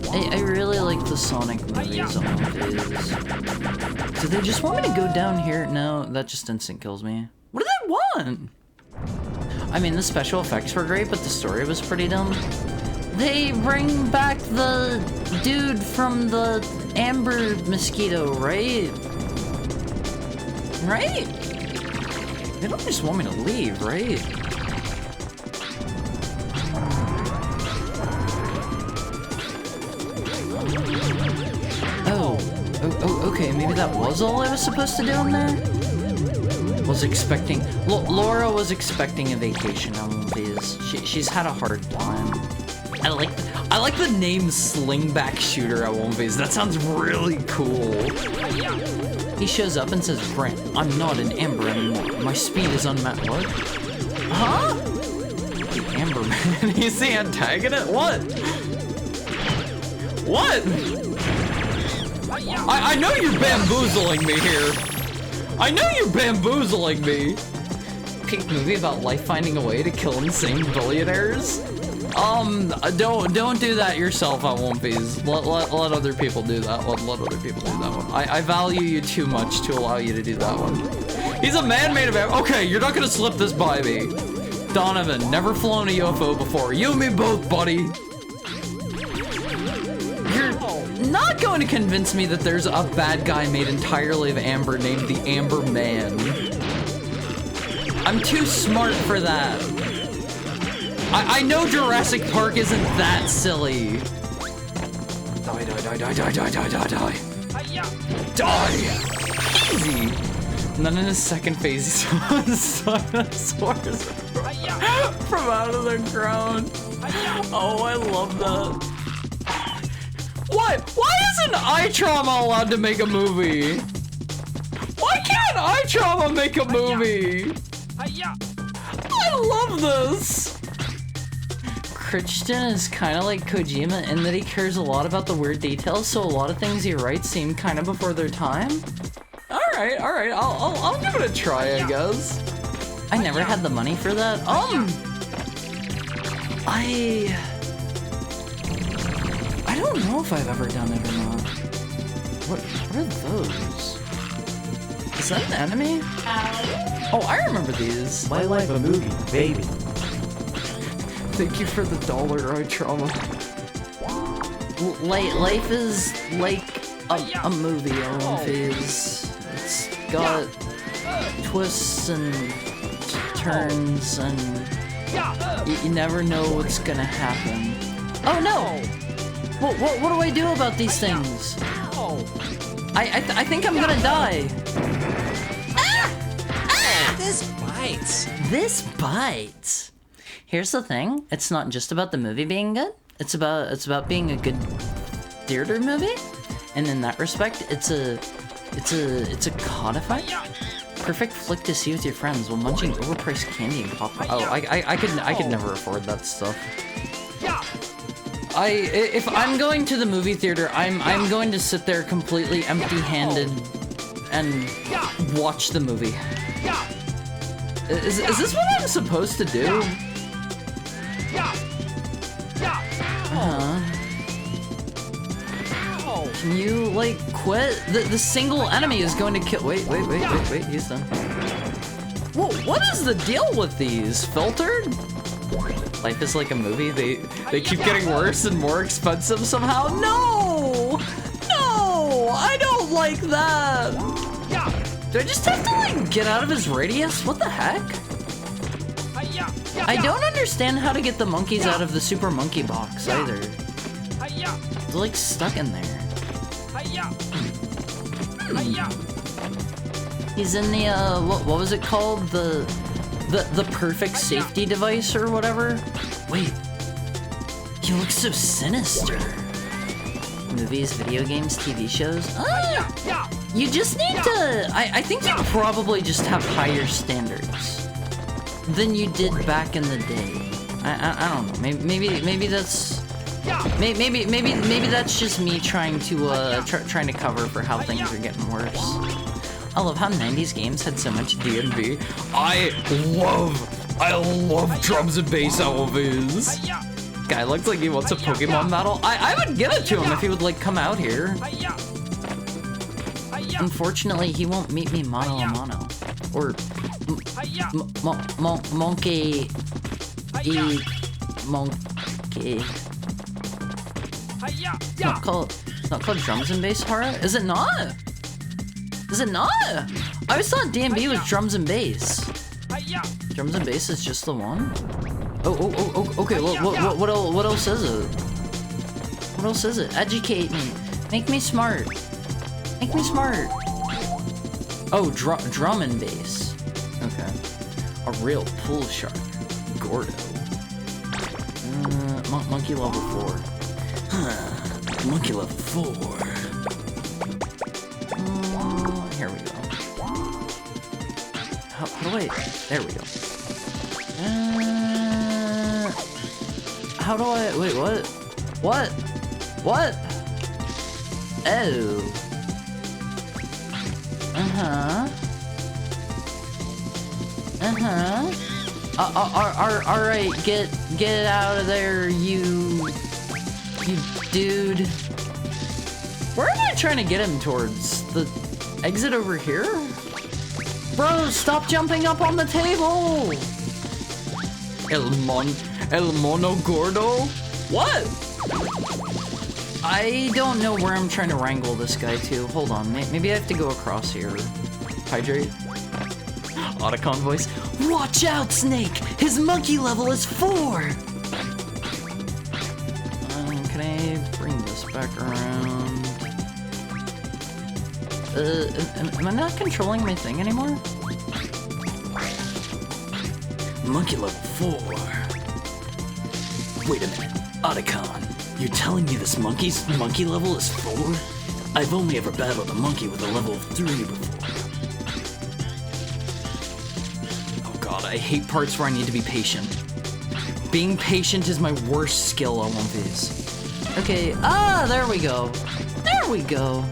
I really like the Sonic movies on movies. Do they just want me to go down here? No, that just instant kills me. What do they want? I mean, the special effects were great, but the story was pretty dumb. They bring back the dude from the amber mosquito, right? Right? They don't just want me to leave, right? Oh, okay, maybe that was all I was supposed to do in there? Was expecting... Laura was expecting a vacation on movies. She's had a hard time. I like the name Slingback Shooter at One Piece. That sounds really cool. He shows up and says, Brent, I'm not an Amber anymore. My speed is unmatched. What? Huh? The Amber Man? He's the antagonist? What? What? I know you're bamboozling me here. I know you're bamboozling me. Pink movie about life finding a way to kill insane billionaires? Don't do that yourself at One Piece. Let other people do that one. Let other people do that one. I value you too much to allow you to do that one. He's a man made of air. Okay, you're not gonna slip this by me. Donovan, never flown a UFO before. You and me both, buddy. You're not going to convince me that there's a bad guy made entirely of amber named the Amber Man. I'm too smart for that. I know Jurassic Park isn't that silly. Die, die, die, die, die, die, die, die, die. Die! Easy! And then in his second phase, he saw dinosaurs from out of the ground. Oh, I love that. What? Why isn't iTrauma allowed to make a movie? Why can't iTrauma make a movie? I love this! Crichton is kind of like Kojima in that he cares a lot about the weird details, so a lot of things he writes seem kind of before their time. Alright, I'll give it a try, I guess. I never had the money for that. I don't know if I've ever done it or not. What are those? Is that an enemy? Oh, I remember these. My life a movie, baby. Thank you for the $1 iTrauma. Life is like a movie on One Piece. It's got twists and turns and you never know what's gonna happen. Oh no! What do I do about these things? I think I'm gonna die. This bites. This bites. Here's the thing, it's not just about the movie being good. It's about being a good theater movie. And in that respect, it's a codified perfect flick to see with your friends while munching overpriced candy and popcorn. Oh, I could never afford that stuff. If I'm going to the movie theater, I'm going to sit there completely empty-handed and watch the movie. Is this what I'm supposed to do? Can you, like, quit? The single enemy is going to kill- wait, he's done. Whoa, what is the deal with these? Filtered? Life is like a movie, they keep getting worse and more expensive somehow? No! No! I don't like that! Do I just have to, like, get out of his radius? What the heck? I don't understand how to get the monkeys out of the super monkey box either. They're, like, stuck in there. He's in the, what was it called? The perfect safety device or whatever? Wait. He looks so sinister. Movies, video games, TV shows? You just need to... I think you probably just have higher standards than you did back in the day. I don't know. Maybe that's... Maybe that's just me trying to trying to cover for how things are getting worse. I love how 90s games had so much D&B. I love drums and bass LVs. Guy looks like he wants a Pokemon battle. I would give it to him if he would like come out here. Unfortunately, he won't meet me mano a mano. Or monkey. It's not called drums and bass, Hara? Is it not? Is it not? I always thought D&B was drums and bass. Drums and bass is just the one? Oh, okay, what else is it? What else is it? Educate me. Make me smart. Make me smart. Oh, drum and bass. Okay. A real pool shark. Gordo. Monkey level 4. Monkey level 4. Here we go. How do I... There we go. How do I... Wait, what? What? What? Oh. Alright, get out of there, you dude. Where am I trying to get him towards? The exit over here? Bro, stop jumping up on the table! El Mono Gordo? What? I don't know where I'm trying to wrangle this guy to. Hold on, maybe I have to go across here. Hydrate. Otacon voice. Watch out, Snake! His monkey level is 4! Can I bring this back around? Am I not controlling my thing anymore? Monkey level 4. Wait a minute, Otacon. You're telling me this monkey level is 4? I've only ever battled a monkey with a level of 3 before. Oh god, I hate parts where I need to be patient. Being patient is my worst skill on One Piece. Okay, there we go. There we go.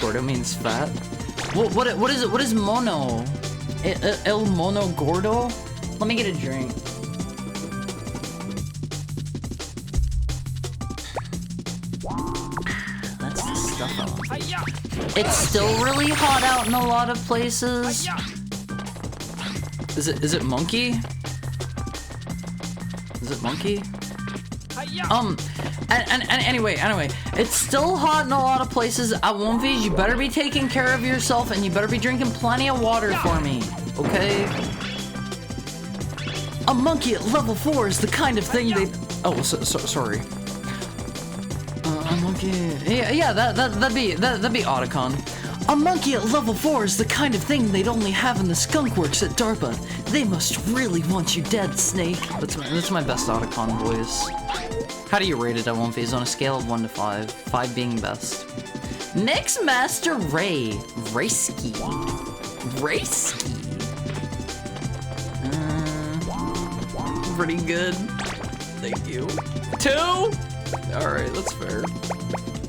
Gordo means fat. What is it? What is mono? El Mono Gordo? Let me get a drink. That's the stuff I want. It's still really hot out in a lot of places. Is it monkey? Is it monkey? Anyway, it's still hot in a lot of places. At One Piece, you better be taking care of yourself and you better be drinking plenty of water for me, okay? A monkey at level 4 is the kind of thing they... Oh, sorry. A monkey... Yeah, that'd be Otacon. A monkey at level 4 is the kind of thing they'd only have in the skunk works at DARPA. They must really want you dead, Snake. That's my best Otacon voice. How do you rate it at One Piece on a scale of 1 to 5? 5 being best. Next Master Ray. Rayski. Pretty good. Thank you. 2? Alright, that's fair.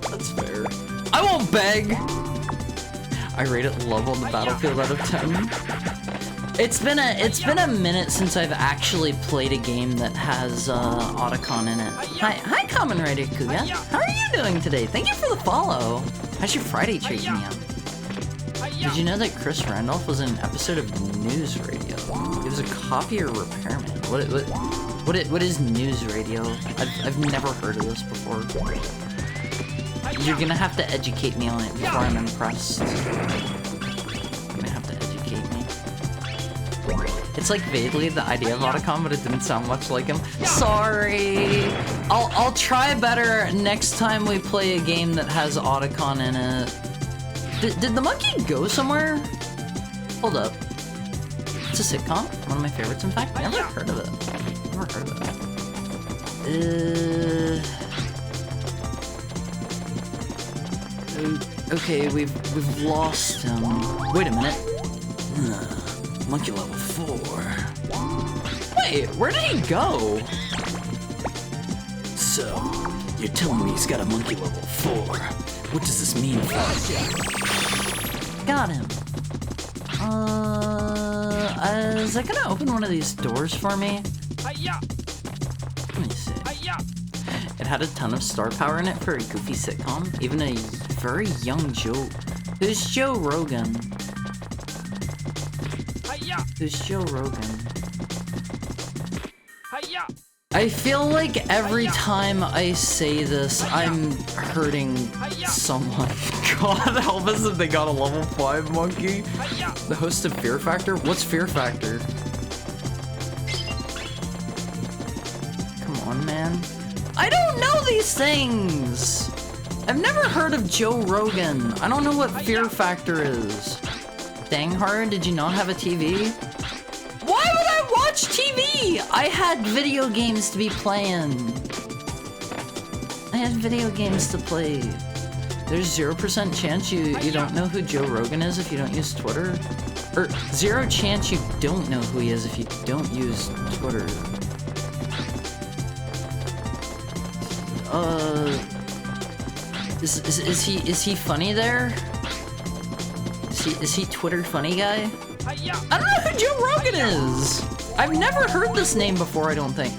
That's fair. I won't beg! I rate it love on the battlefield out of 10. It's been a minute since I've actually played a game that has Otacon in it. Hi Kamen Rider Kuya. How are you doing today? Thank you for the follow. How's your Friday treating you? Did you know that Chris Randolph was in an episode of News Radio? He was a copier repairman. What is News Radio? I've never heard of this before. You're gonna have to educate me on it before I'm impressed. You're gonna have to educate me. It's like vaguely the idea of Otacon, but it didn't sound much like him. Sorry. I'll try better next time we play a game that has Otacon in it. Did the monkey go somewhere? Hold up. It's a sitcom. One of my favorites, in fact. Never heard of it. Never heard of it. Okay, we've lost him. Wait a minute. Monkey level 4. Wait, where did he go? So, you're telling me he's got a monkey level 4. What does this mean for us? Got him. Is that gonna open one of these doors for me? Let me see. It had a ton of star power in it for a goofy sitcom. Even a very young Joe. Who's Joe Rogan? Who's Joe Rogan? I feel like every time I say this, I'm hurting someone. God help us if they got a level 5 monkey. The host of Fear Factor? What's Fear Factor? Come on, man. I don't know these things! I've never heard of Joe Rogan. I don't know what Fear Factor is. Dang hard, did you not have a TV? Why would I watch TV? I had video games to be playing. I had video games to play. There's 0% chance you don't know who Joe Rogan is if you don't use Twitter. Or 0 chance you don't know who he is if you don't use Twitter. Is he funny there? Is he Twitter funny guy? I don't know who Joe Rogan is! I've never heard this name before, I don't think.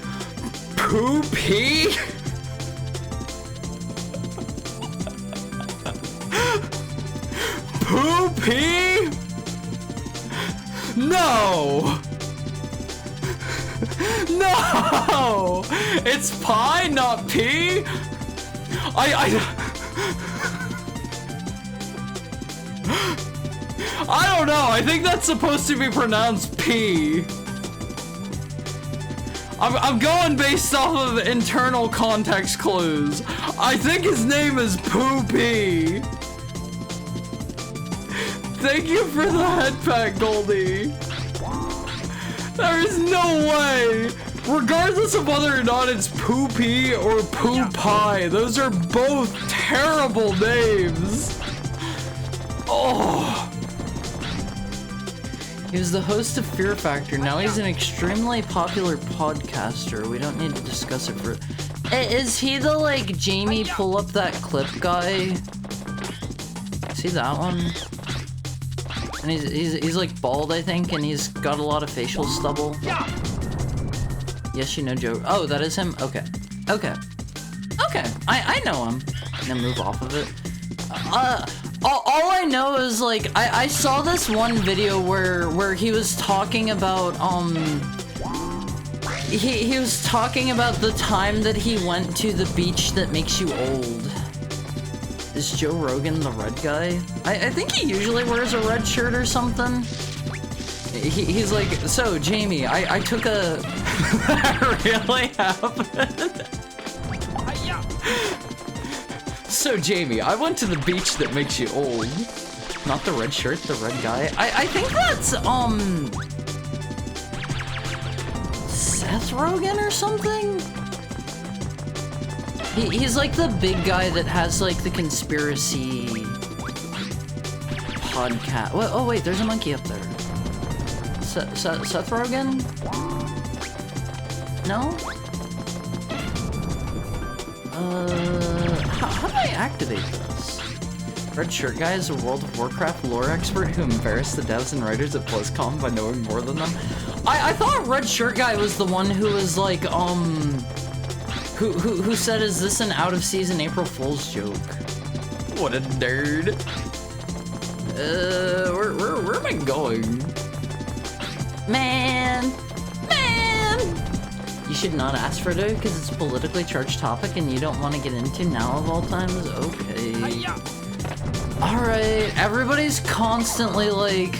Poopy? Poopy? No! No! It's pie, not pee? I don't know, I think that's supposed to be pronounced P. I'm going based off of internal context clues. I think his name is Poopy. Thank you for the head pack, Goldie. There is no way. Regardless of whether or not it's Poopy or Poo Pie, those are both terrible names. Oh. He was the host of Fear Factor. Now he's an extremely popular podcaster. We don't need to discuss it for... Is he the, like, Jamie pull up that clip guy? See that one? And he's like bald, I think, and he's got a lot of facial stubble. Yes, you know Joe. Oh, that is him? Okay. Okay. Okay. I know him. And then move off of it. All I know is, like, I saw this one video where he was talking about, he was talking about the time that he went to the beach that makes you old. Is Joe Rogan the red guy? I think he usually wears a red shirt or something. He's like, so, Jamie, I took a... That really happened? So, Jamie, I went to the beach that makes you old. Not the red shirt, the red guy. I think that's, Seth Rogen or something? He's like the big guy that has, like, the conspiracy podcast. Oh, wait, there's a monkey up there. Seth Rogen? No? How do I activate this? Red Shirt Guy is a World of Warcraft lore expert who embarrassed the devs and writers at BlizzCon by knowing more than them. I thought Red Shirt Guy was the one who was like, who said, is this an out-of-season April Fool's joke? What a nerd. Where am I going? Man! You should not ask for it because it's a politically charged topic and you don't want to get into now of all times? Okay. Alright, everybody's constantly like,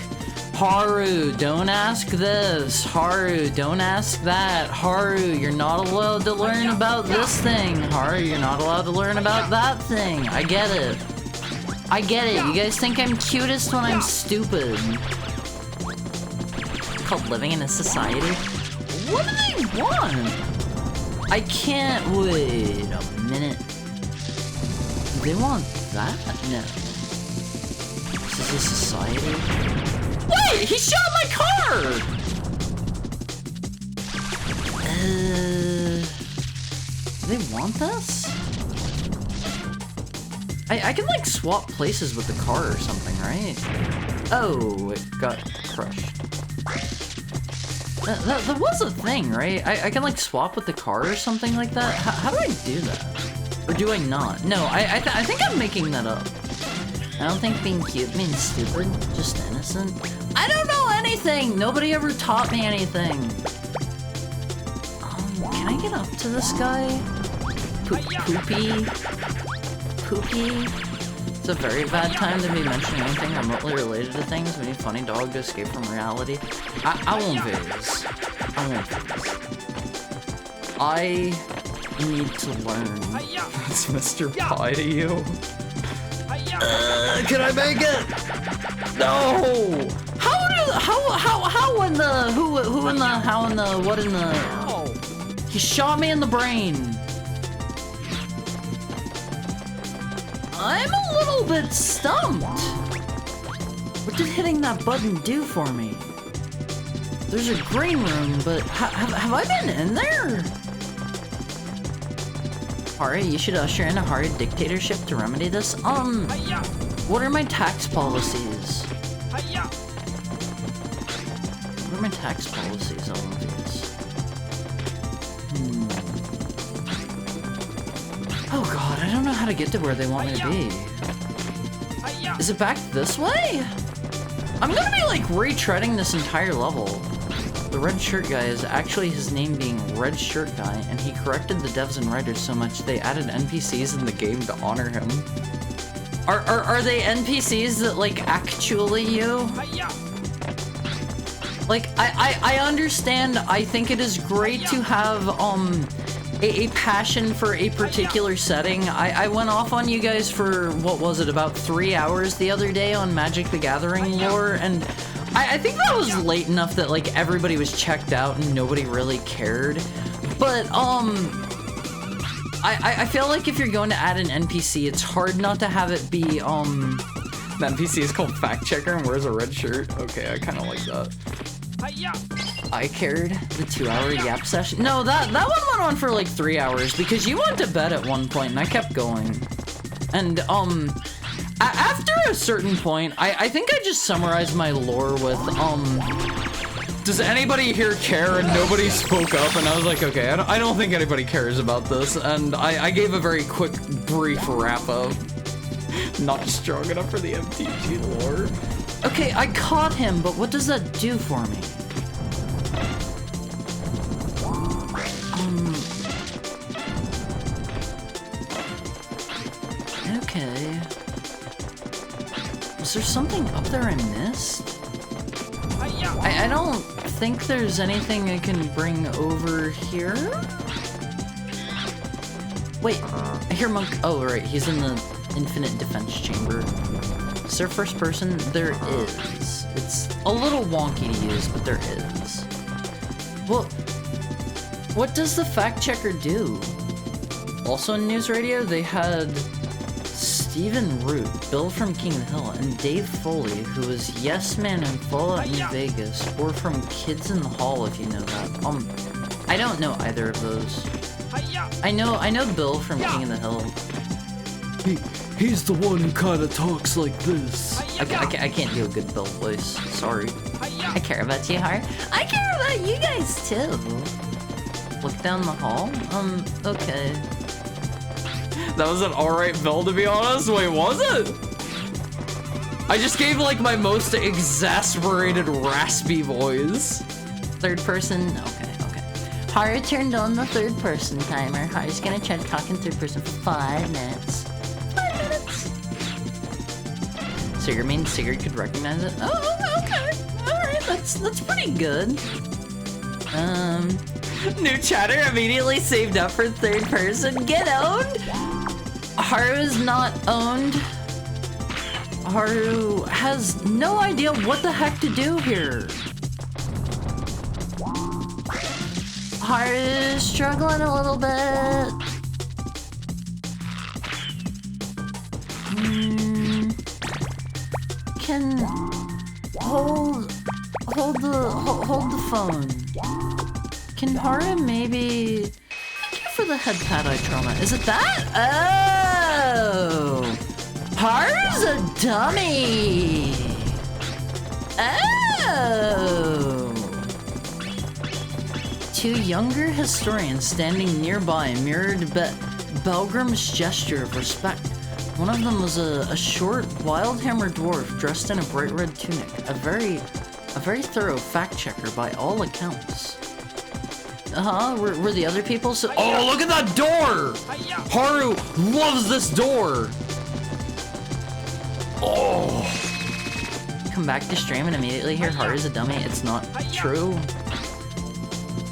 Haru, don't ask this. Haru, don't ask that. Haru, you're not allowed to learn about this thing. Haru, you're not allowed to learn about that thing. I get it. I get it. You guys think I'm cutest when I'm stupid. It's called living in a society. What do they want? I can't wait a minute. Do they want that? No. This is a society. Wait! He shot my car! Do they want this? I can like swap places with the car or something, right? Oh, it got crushed. That was a thing, right? I can like swap with the car or something like that? How do I do that? Or do I not? No, I think I'm making that up. I don't think being cute means stupid, just innocent. I don't know anything! Nobody ever taught me anything. Can I get up to this guy? Poopy? It's a very bad time to be mentioning anything remotely related to things. We need funny dog to escape from reality. I won't phase. I need to learn. That's Mr. Pie to you. Can I make it? No! How in the, who in the, how in the, what in the, he shot me in the brain. I'm a little bit stumped. What did hitting that button do for me? There's a green room, but have I been in there? Alright, you should usher in a hard dictatorship to remedy this. What are my tax policies? What are my tax policies on all these? Oh god, I don't know how to get to where they want me to be. Is it back this way? I'm gonna be like retreading this entire level. The Red Shirt Guy is actually his name being Red Shirt Guy, and he corrected the devs and writers so much they added NPCs in the game to honor him. Are they NPCs that like actually you? Like I understand. I think it is great to have a passion for a particular setting. I went off on you guys for, what was it, about 3 hours the other day on Magic the Gathering lore, and I think that was late enough that like everybody was checked out and nobody really cared. But I feel like if you're going to add an NPC, it's hard not to have it be the NPC is called Fact Checker and wears a red shirt. Okay, I kind of like that. I cared the 2-hour yap session. No, that one went on for like 3 hours because you went to bed at one point and I kept going. And after a certain point, I think I just summarized my lore with does anybody here care? And nobody spoke up, and I was like, okay, I don't think anybody cares about this, and I gave a very quick, brief wrap-up. Not strong enough for the MTG lore. Okay, I caught him, but what does that do for me? Okay. Was there something up there I missed? I don't think there's anything I can bring over here. Wait, I hear Monk. Oh, right, he's in the Infinite Defense Chamber. Is there first person? There is. It's a little wonky to use, but there is. Well, what does the fact checker do? Also in News Radio, they had Stephen Root, Bill from King of the Hill, and Dave Foley, who was Yes Man in Fallout New Vegas, or from Kids in the Hall, if you know that. I don't know either of those. I know Bill from King of the Hill. He's the one who kind of talks like this. I can't do a good Bill voice. Sorry. I care about you, Har. I care about you guys too. Look down the hall. Okay. That was an alright Bill, to be honest. Wait, was it? I just gave like my most exasperated raspy voice. Third person. Okay. Har turned on the third person timer. Har's gonna try to talk in third person for 5 minutes. 5 minutes. Sigurd means Sigurd could recognize it. Oh, okay. Alright, that's pretty good. New chatter immediately saved up for third person. Get owned! Haru is not owned. Haru has no idea what the heck to do here. Haru is struggling a little bit. Can hold the phone. Can Haru maybe? Thank you for the head pat eye trauma. Is it that? Oh, Haru's a dummy. Oh. Two younger historians standing nearby mirrored Belgrim's gesture of respect. One of them was a short, wild-hammered dwarf dressed in a bright red tunic. A very thorough fact-checker by all accounts. Were the other people so— Oh, look at that door! Haru loves this door! Oh! Come back to stream and immediately hear Haru's a dummy. It's not true.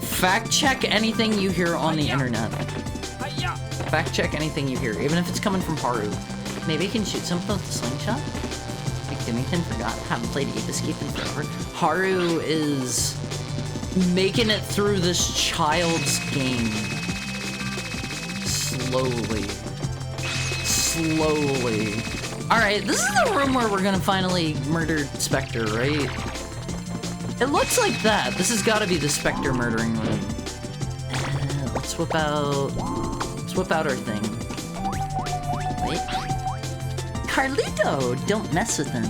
Fact check anything you hear on the internet. Fact check anything you hear, even if it's coming from Haru. Maybe you can shoot something with the slingshot? Like Dimmington forgot, haven't played Ape Escape in forever. Haru is making it through this child's game. Slowly. Alright, this is the room where we're gonna finally murder Spectre, right? It looks like that. This has gotta be the Spectre murdering room. Let's whip out our thing. Wait. Carlito! Don't mess with him.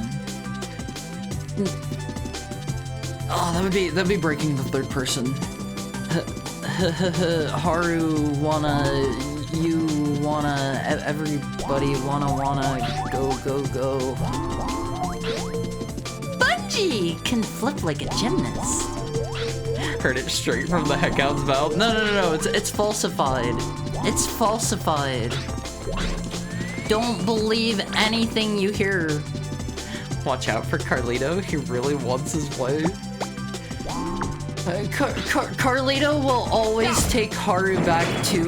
Oh, that'd be breaking the third person. Haru everybody wanna go. Bungie can flip like a gymnast. Heard it straight from the Heckout's mouth. No, it's falsified. It's falsified. Don't believe anything you hear. Watch out for Carlito, he really wants his way. Carlito will always take Haru back to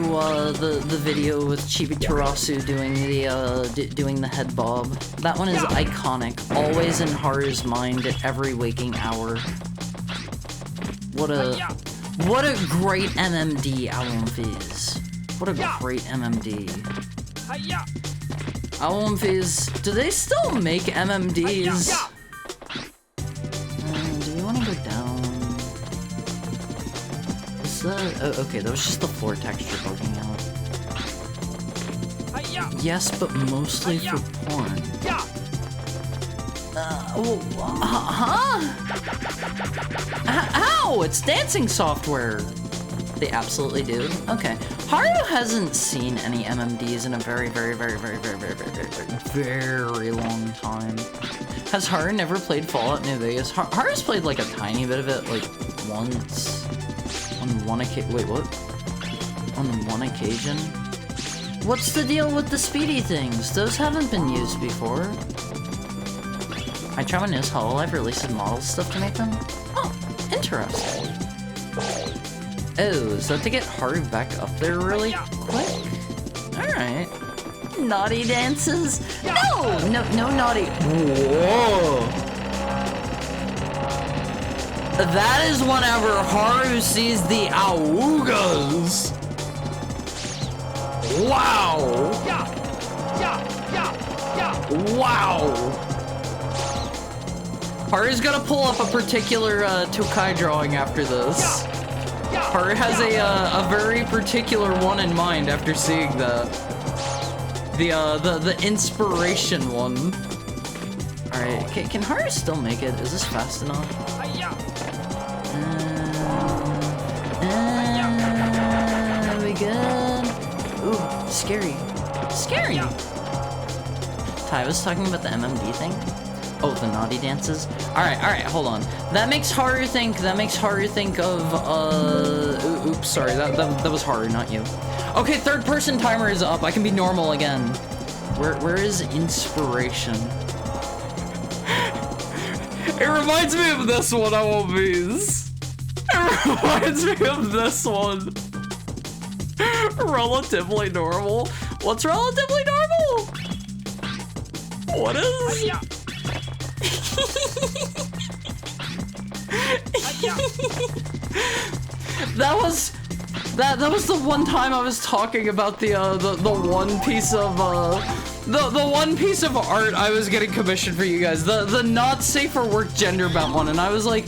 the video with Chibitarasu doing the head bob. That one is iconic, always in Haru's mind at every waking hour. What a great MMD Alonfiz. What a great MMD. Alonfiz, do they still make MMDs? Do we want to go down? Oh, okay, that was just the floor texture bugging out. Yes, but mostly for porn. How? It's dancing software. They absolutely do. Okay. Haru hasn't seen any MMDs in a very long time. Has Haru never played Fallout New Vegas? Haru's played like a tiny bit of it, like once. On one occasion. Wait, what? On one occasion? What's the deal with the speedy things? Those haven't been used before. I try when news Hololive releases model stuff to make them? Oh, interesting. Oh, is that to get Haru back up there really quick? Alright. Naughty dances? No naughty. Whoa. That is whenever Haru sees the Awugas. Wow. Wow. Haru's gonna pull up a particular Tokai drawing after this. Haru has a very particular one in mind after seeing that. The inspiration one. All right, can Haru still make it? Is this fast enough? Are we good? Ooh, scary. Scary! Ty was talking about the MMD thing? Oh, the naughty dances? Alright, hold on. That makes Haru think of, oops, sorry, that was Haru, not you. Okay, third person timer is up. I can be normal again. Where is inspiration? It reminds me of this one, I won't bees. It reminds me of this one. Relatively normal. What's relatively normal? What is? That was the one time I was talking about the one piece of the one piece of art I was getting commissioned for you guys, the not safe for work gender bent one, and I was like,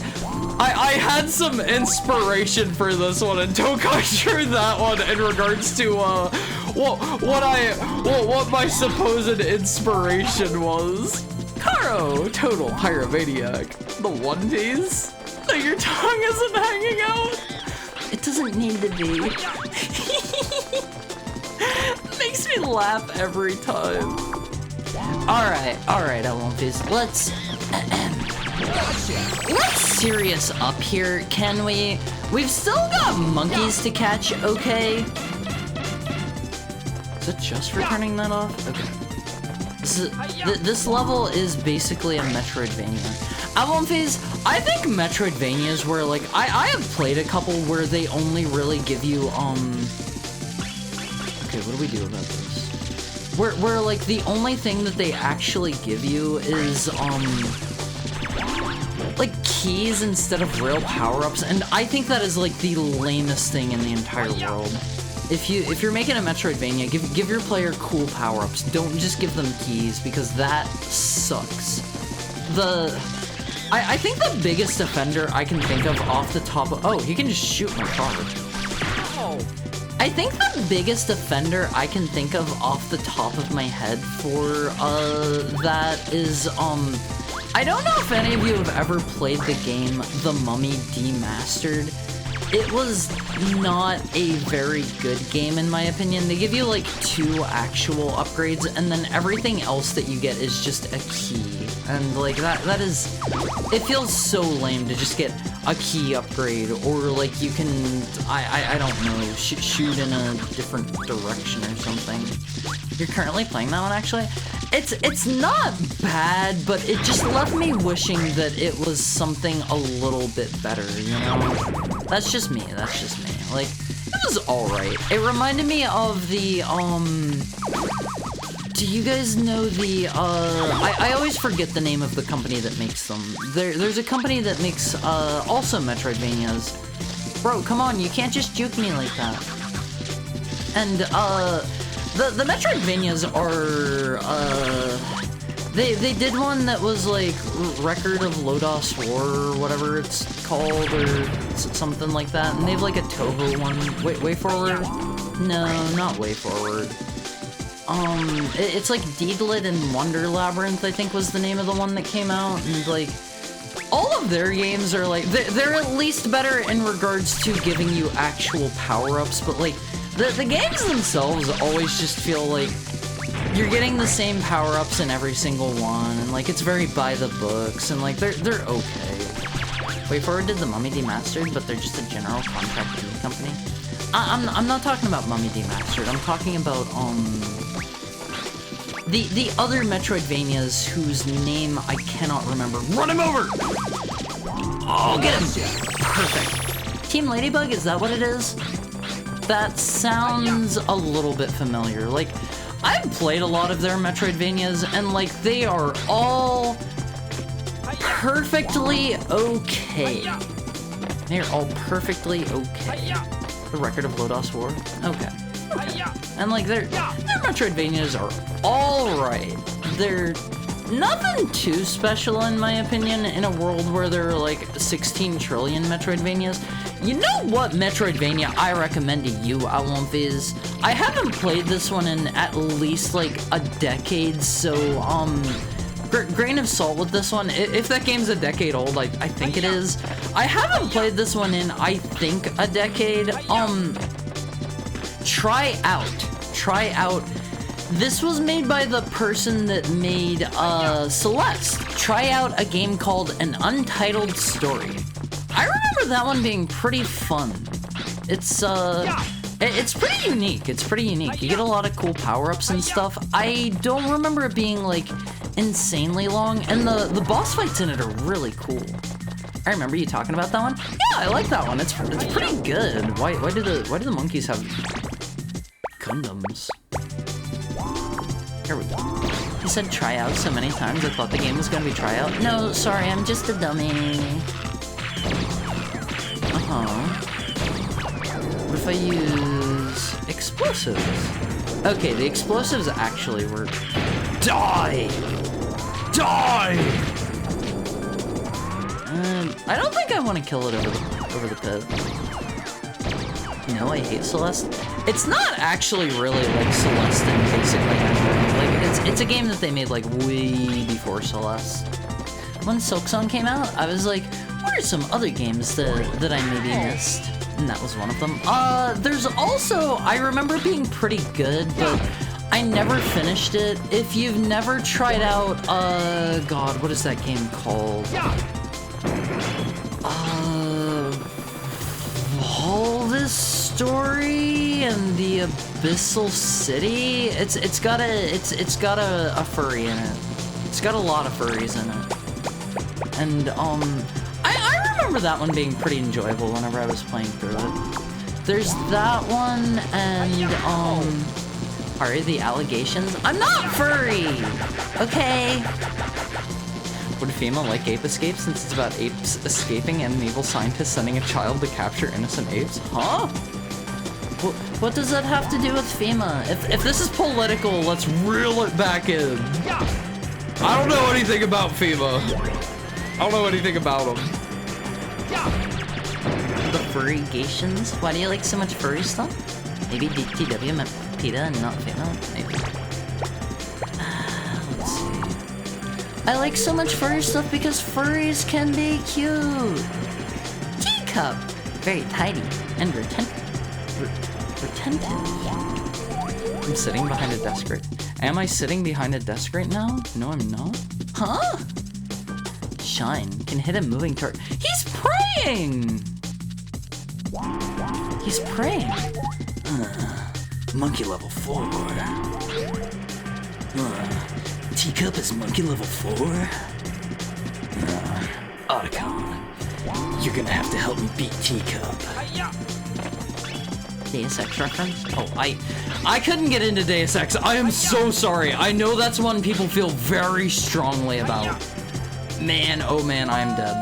I had some inspiration for this one, and Tokai drew that one in regards to what my supposed inspiration was. Karo, total pyromaniac. The One Piece? So your tongue isn't hanging out? It doesn't need to be. Makes me laugh every time. Alright, One Piece. Let's serious up here, can we? We've still got monkeys to catch, okay? Is it just for turning that off? Okay. This level is basically a Metroidvania. At One Phase, I think Metroidvanias where, like, I have played a couple where they only really give you, okay, what do we do about this? Where like, the only thing that they actually give you is, like, keys instead of real power-ups, and I think that is, like, the lamest thing in the entire world. If you're making a Metroidvania, give your player cool power-ups. Don't just give them keys, because that sucks. I think the biggest offender I can think of off the top of... Oh, he can just shoot my car. I think the biggest offender I can think of off the top of my head for that is, I don't know if any of you have ever played the game The Mummy Demastered. It was not a very good game in my opinion. They give you like 2 actual upgrades, and then everything else that you get is just a key. And like that is, it feels so lame to just get a key upgrade, or like you can, I don't know, shoot in a different direction or something. You're currently playing that one actually? It's not bad, but it just left me wishing that it was something a little bit better, you know? That's just me. Like, it was alright. It reminded me of the, do you guys know the, I always forget the name of the company that makes them. There's a company that makes, also Metroidvanias. Bro, come on, you can't just juke me like that. And, the Metroidvanias are, they did one that was like Record of Lodos War or whatever it's called, or something like that, and they have like a Toho one. Way Forward? No, not Way Forward. It's like Deedlit and Wonder Labyrinth, I think was the name of the one that came out, and like, all of their games are like, they're at least better in regards to giving you actual power-ups, but like, the games themselves always just feel like you're getting the same power-ups in every single one, and like, it's very by the books, and like, they're okay. Way Forward did the Mummy Demastered, but they're just a general contract indie company. I'm not talking about Mummy Demastered, I'm talking about, the other Metroidvanias whose name I cannot remember. Run him over! Oh, get him! Perfect. Team Ladybug, is that what it is? That sounds a little bit familiar. Like, I've played a lot of their Metroidvanias, and like, they are all perfectly okay. They're all perfectly okay. The Record of Lodos War? Okay. And like, their Metroidvanias are alright. They're nothing too special in my opinion in a world where there are like 16 trillion Metroidvanias. You know what Metroidvania I recommend to you, Alwumfies? I haven't played this one in at least like a decade, so grain of salt with this one. If that game's a decade old, I think it is. I haven't played this one in, I think, a decade. Try out. This was made by the person that made Celeste. Try out a game called An Untitled Story. I remember that one being pretty fun. It's pretty unique. You get a lot of cool power-ups and stuff. I don't remember it being like insanely long, and the boss fights in it are really cool. I remember you talking about that one. Yeah, I like that one. It's pretty good. Why do the monkeys have Gundams? Here we go. You said try out so many times I thought the game was gonna be try out. No, sorry, I'm just a dummy. What if I use explosives? Okay, the explosives actually work. Die! I don't think I want to kill it over the pit. No, I hate Celeste. It's not actually really like Celeste in basic like it's a game that they made like way before Celeste. When Silksong came out, I was like, what are some other games that I maybe missed? And that was one of them. There's also, I remember being pretty good, but I never finished it. If you've never tried out, God, what is that game called? This Story and the Abyssal City. It's got a furry in it. It's got a lot of furries in it. And I remember that one being pretty enjoyable whenever I was playing through it. There's that one and are the allegations? I'm not furry! Okay. Would FEMA like Ape Escape since it's about apes escaping and an evil scientist sending a child to capture innocent apes? Huh? What does that have to do with FEMA? If this is political, let's reel it back in. I don't know anything about FEMA. I don't know anything about them. The furry-gations? Why do you like so much furry stuff? Maybe DTW meant PETA and not FEMA? Maybe. Let's see. I like so much furry stuff because furries can be cute. Teacup. Very tidy and retentive. I'm sitting behind a desk right. Am I sitting behind a desk right now? No, I'm not. Huh? Shine can hit a moving target. He's praying. He's praying. Monkey level 4. Teacup is monkey level 4. Otacon, you're gonna have to help me beat Teacup. Deus Ex reference? Oh, I couldn't get into Deus Ex. I am so sorry. I know that's one people feel very strongly about. Man, oh man, I am dead.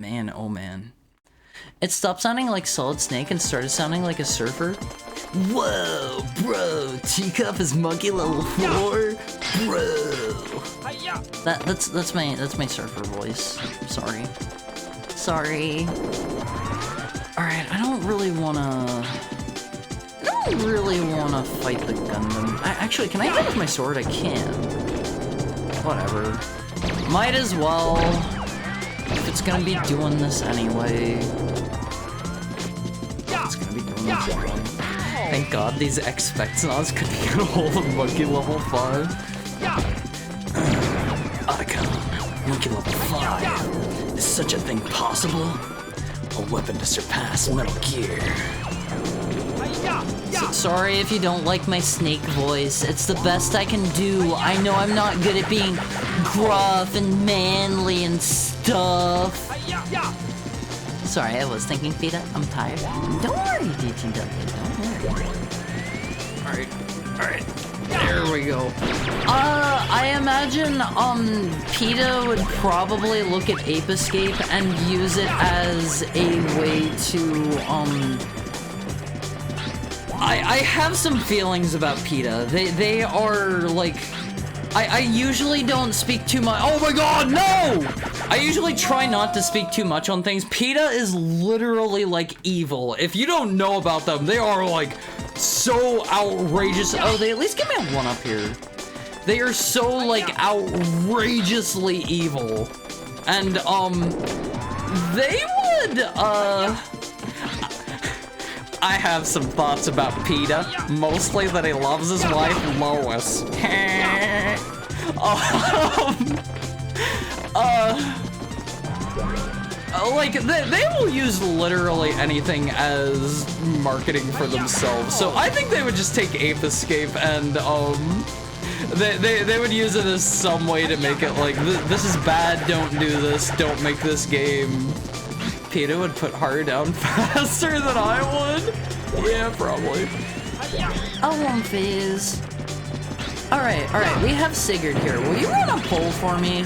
Man, oh man. It stopped sounding like Solid Snake and started sounding like a surfer. Whoa, bro, Teacup is monkey level 4? Bro. That's my surfer voice. Sorry. Alright, I don't really wanna fight the Gundam. Actually, can I hit with my sword? I can. Whatever. Might as well. If it's gonna be doing this anyway. It's gonna be doing this anyway. Thank God these X-Spectnods could get a hold of monkey level 5. Otacon, monkey level 5. Is such a thing possible? A weapon to surpass Metal Gear. Sorry if you don't like my snake voice. It's the best I can do. I know I'm not good at being gruff and manly and stuff. Sorry, I was thinking, PETA. I'm tired. Don't worry, DTW. Don't worry. Alright. There we go. I imagine, PETA would probably look at Ape Escape and use it as a way to, I have some feelings about PETA. They are, like, I usually don't speak too much. Oh my god, no! I usually try not to speak too much on things. PETA is literally like evil. If you don't know about them, they are like so outrageous. Oh, they at least give me a 1-up here. They are so like outrageously evil. And they would I have some thoughts about PETA. Mostly that he loves his wife, Lois. Like, they will use literally anything as marketing for themselves. So I think they would just take Ape Escape and, they would use it as some way to make it like, this is bad, don't do this, don't make this game. PETA would put Haru down faster than I would. Yeah, probably. I won't phase. Alright, we have Sigurd here. Will you run a poll for me?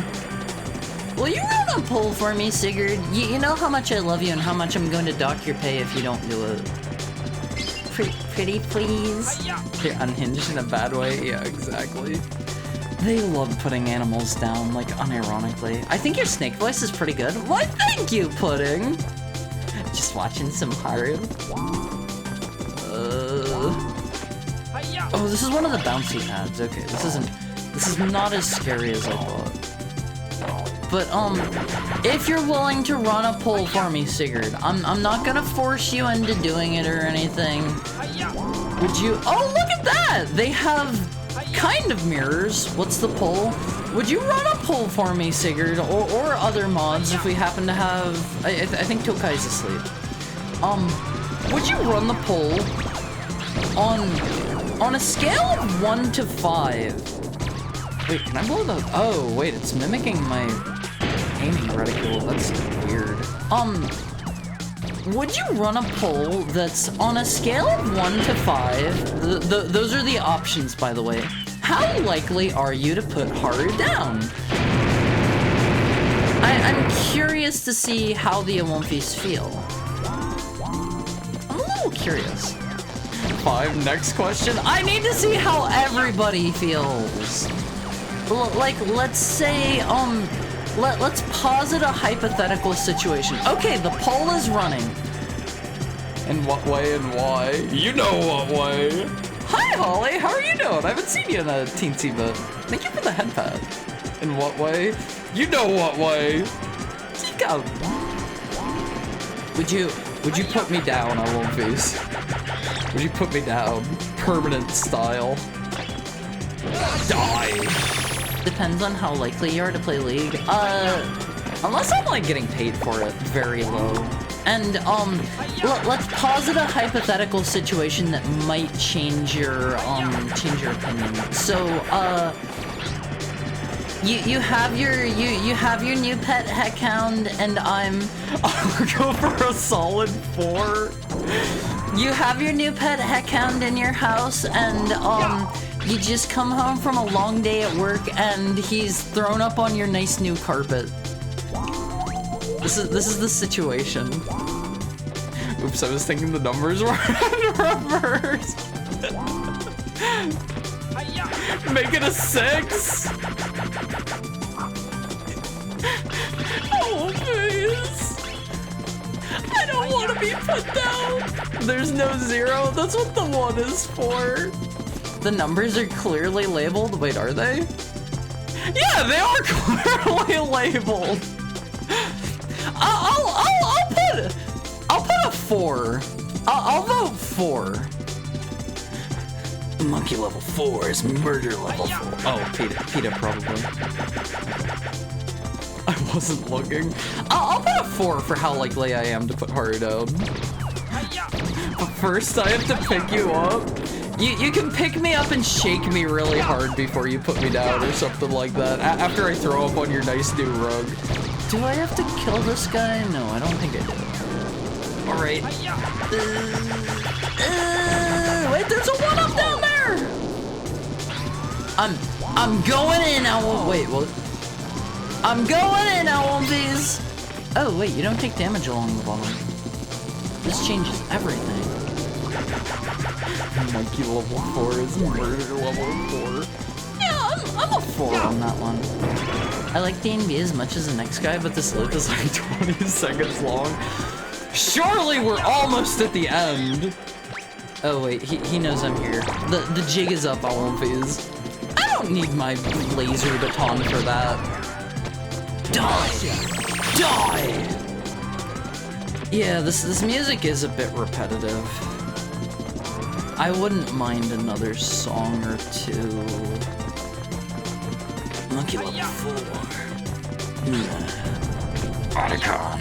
Will you run a poll for me, Sigurd? You know how much I love you and how much I'm going to dock your pay if you don't do it. Pretty please? They're unhinged in a bad way? Yeah, exactly. They love putting animals down, like, unironically. I think your snake voice is pretty good. Why, thank you, Pudding! Just watching some Haru. Oh, this is one of the bouncy pads. Okay, this is not as scary as I thought. But, if you're willing to run a poll for me, Sigurd, I'm not gonna force you into doing it or anything. Would you— oh, look at that! They have kind of mirrors. What's the poll? Would you run a poll for me, Sigurd, or other mods if we happen to have— I think Tokai's asleep. Would you run the poll on a scale of 1 to 5? Wait, can I blow the— oh, wait, it's mimicking my aiming reticule. That's weird. Would you run a poll that's on a scale of 1 to 5? Those are the options, by the way. How likely are you to put Haru down? I'm curious to see how the Awomfis feel. I'm a little curious. 5, next question. I need to see how everybody feels. Like, let's say, let's posit a hypothetical situation. Okay, the poll is running. In what way and why? You know what way. Hi, Holly. How are you doing? I haven't seen you in a teensy bit. Thank you for the head pad. In what way? You know what way. Tika. Would you put me down, Awomfis? Would you put me down? Permanent style. Die. Depends on how likely you are to play League. Unless I'm like getting paid for it, very low. And let's posit a hypothetical situation that might change your opinion. So you have your new pet Heckhound, and I'll go for a solid 4. You have your new pet Heckhound in your house, and you just come home from a long day at work, and he's thrown up on your nice new carpet. This is the situation. Oops, I was thinking the numbers were in reverse. Make it a 6. Oh, please. I don't want to be put down. There's no 0. That's what the 1 is for. The numbers are clearly labeled. Wait, are they? Yeah, they are clearly labeled. I'll put a 4. I'll vote 4. Monkey level 4 is murder level 4. Oh, PETA probably. I wasn't looking. I'll put a 4 for how likely I am to put Haru down. But first, I have to pick you up. You can pick me up and shake me really hard before you put me down or something like that. After I throw up on your nice new rug. Do I have to kill this guy? No, I don't think I do. Alright. Wait, there's a 1-up down there! I'm going in, wait, what? I'm going in, Awomfis! Oh, wait, you don't take damage along the bottom. This changes everything. Monkey level 4 is murder level 4. Yeah, I'm a 4 on that one. I like D&B as much as the next guy, but this loop is like 20 seconds long. Surely we're almost at the end. Oh wait, he knows I'm here. The jig is up, Olympies. I don't need my laser baton for that. Die! Die! Yeah, this music is a bit repetitive. I wouldn't mind another song or two. Monkey level 4. Otacon,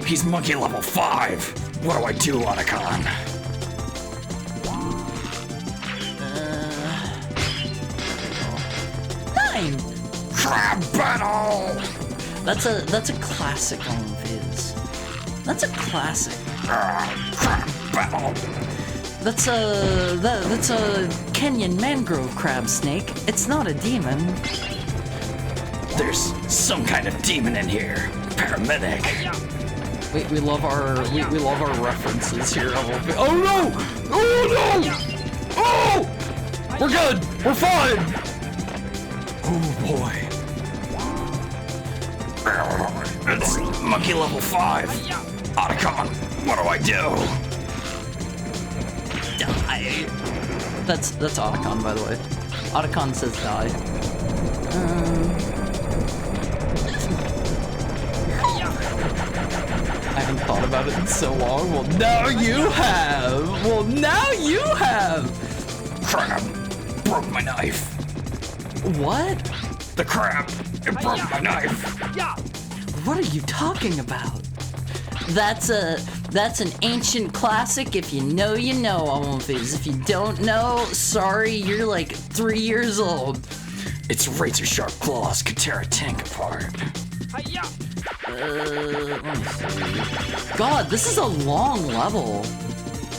he's monkey level 5. What do I do, Otacon? 9. Crab battle! That's a classic on Viz. That's a classic. Crab battle! That's a Kenyan mangrove crab snake. It's not a demon. There's some kind of demon in here. Paramedic. We love our references here. Oh no! Oh no! Oh! We're good! We're fine! Oh boy. It's monkey level 5. Otacon, what do I do? Die. That's Otacon, by the way. Otacon says die. I haven't thought about it in so long. Well, now you have! Well, now you have! Crab broke my knife. What? The crab, it broke my knife. What are you talking about? That's an ancient classic. If you know, you know, Almonfiz. If you don't know, sorry, you're like 3 years old. Its razor sharp claws could tear a tank apart. Let me see. God, this is a long level.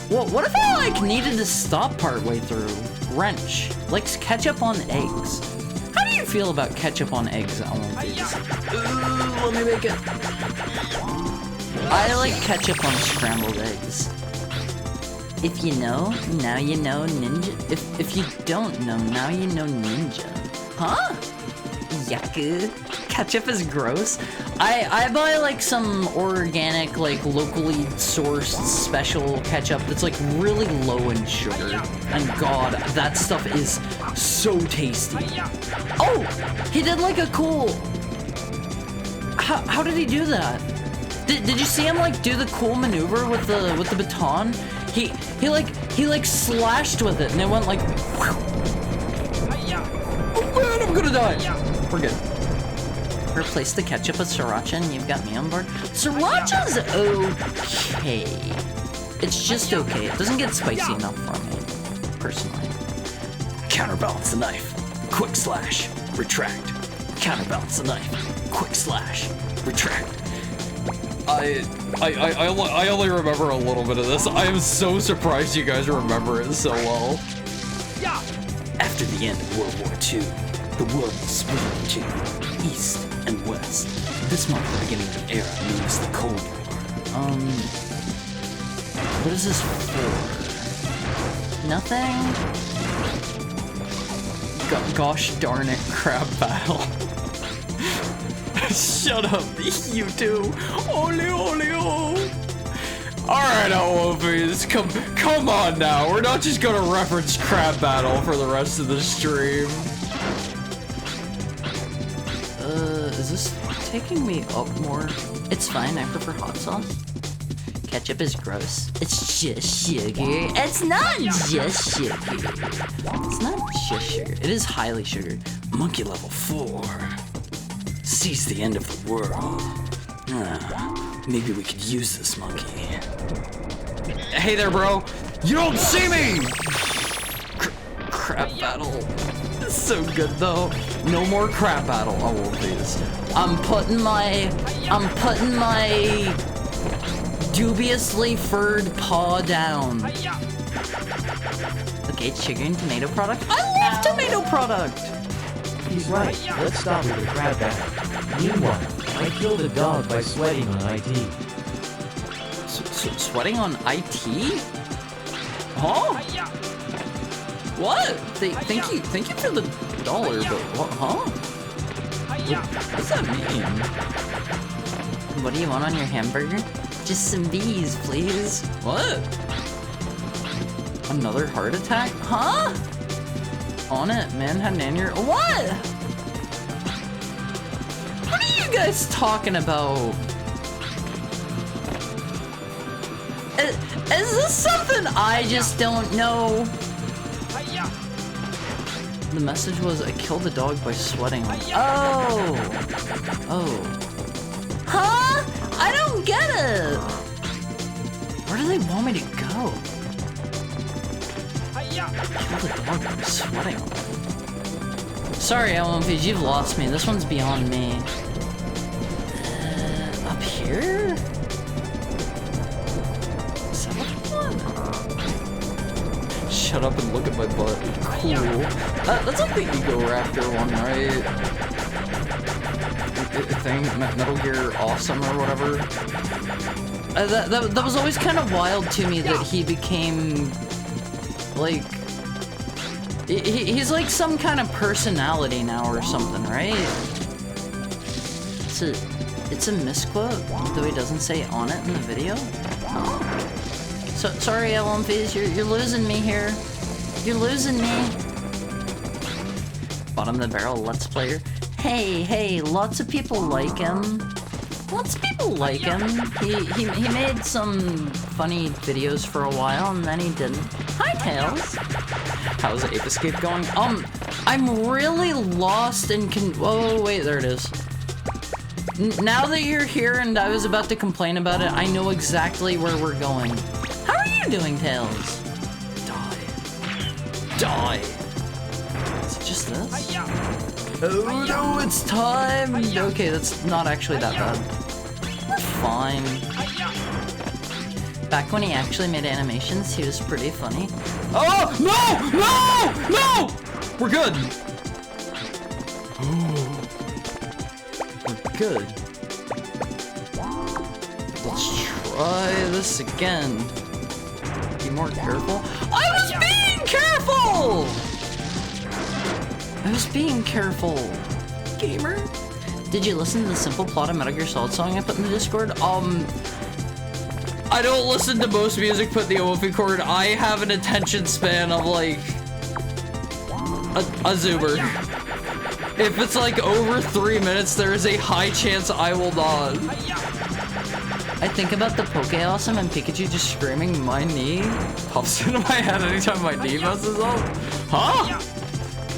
What if I like needed to stop partway through? Wrench likes ketchup on eggs. How do you feel about ketchup on eggs, Almonfiz? Let me make it. I like ketchup on scrambled eggs. If you know, now you know ninja. If you don't know, now you know ninja. Huh? Yuck. Ketchup is gross. I buy like some organic, like locally sourced special ketchup that's like really low in sugar. And God, that stuff is so tasty. Oh, he did like a cool. How did he do that? Did you see him like do the cool maneuver with the baton? He like slashed with it and it went like. Oh man, I'm gonna die. We're good. Replace the ketchup with sriracha and you've got me on board. Sriracha's okay. It's just okay. It doesn't get spicy enough for me, personally. Counterbalance the knife. Quick slash. Retract. Counterbalance the knife. Quick slash. Retract. I only remember a little bit of this. I am so surprised you guys remember it so well. After the end of World War II, the world was split into East and West. This marked the beginning of an era known as the Cold War. What is this for? Nothing? Gosh darn it, crab battle. Shut up, you two. Ole, ole, ole. Alright, Olympians, come on now. We're not just gonna reference crab battle for the rest of the stream. Is this taking me up more? It's fine, I prefer hot sauce. Ketchup is gross. It's just sugar. It's not just sugar. It's not just sugar. It is highly sugared. Monkey level 4. Sees the end of the world. Maybe we could use this monkey. Hey there, bro. You don't see me! Crap battle. It's so good though. No more crap battle. I will please. I'm putting my dubiously furred paw down. Okay, it's sugar and tomato product. I love tomato product. He's right. Let's stop with the crab battle. Meanwhile, I killed a dog by sweating on IT. Sweating on IT? Huh? What? Thank you for the dollar, but what, huh? What does that mean? What do you want on your hamburger? Just some bees, please. What? Another heart attack? Huh? On it, man had an aneurysm. What? What are you guys talking about? Is this something I just don't know? The message was, I killed the dog by sweating on it. Oh! Huh? I don't get it! Where do they want me to go? Kill the dog by sweating on it. Sorry, LMPs, you've lost me. This one's beyond me. Up here? Is that what I want? Shut up and look at my butt. Cool. That's like the Ego Raptor one, right? Thing, Metal Gear Awesome or whatever. That was always kind of wild to me that he became like he's like some kind of personality now or something, right? It's a misquote, though he doesn't say on it in the video. Oh. So sorry, LMPs, you're losing me here. You're losing me. Bottom of the barrel Let's Player. Hey, lots of people like him. Lots of people like him. He made some funny videos for a while and then he didn't. Hi, Tails. How's Ape Escape going? I'm really lost and oh, wait, there it is. Now that you're here and I was about to complain about it, I know exactly where we're going. How are you doing, Tails? Die. Is it just this? Oh no, it's time! Okay, that's not actually that bad. We're fine. Back when he actually made animations, he was pretty funny. Oh! No! We're good! We're good. Let's try this again. Be more careful. I was being careful! I was being careful. Gamer. Did you listen to the simple plot of Metal Gear Solid song I put in the Discord? I don't listen to most music put in the OFE chord. I have an attention span of like a zoomer. If it's like over 3 minutes, there is a high chance I will not. I think about the Poke Awesome and Pikachu just screaming, my knee pops into my head anytime my knee messes up. Huh?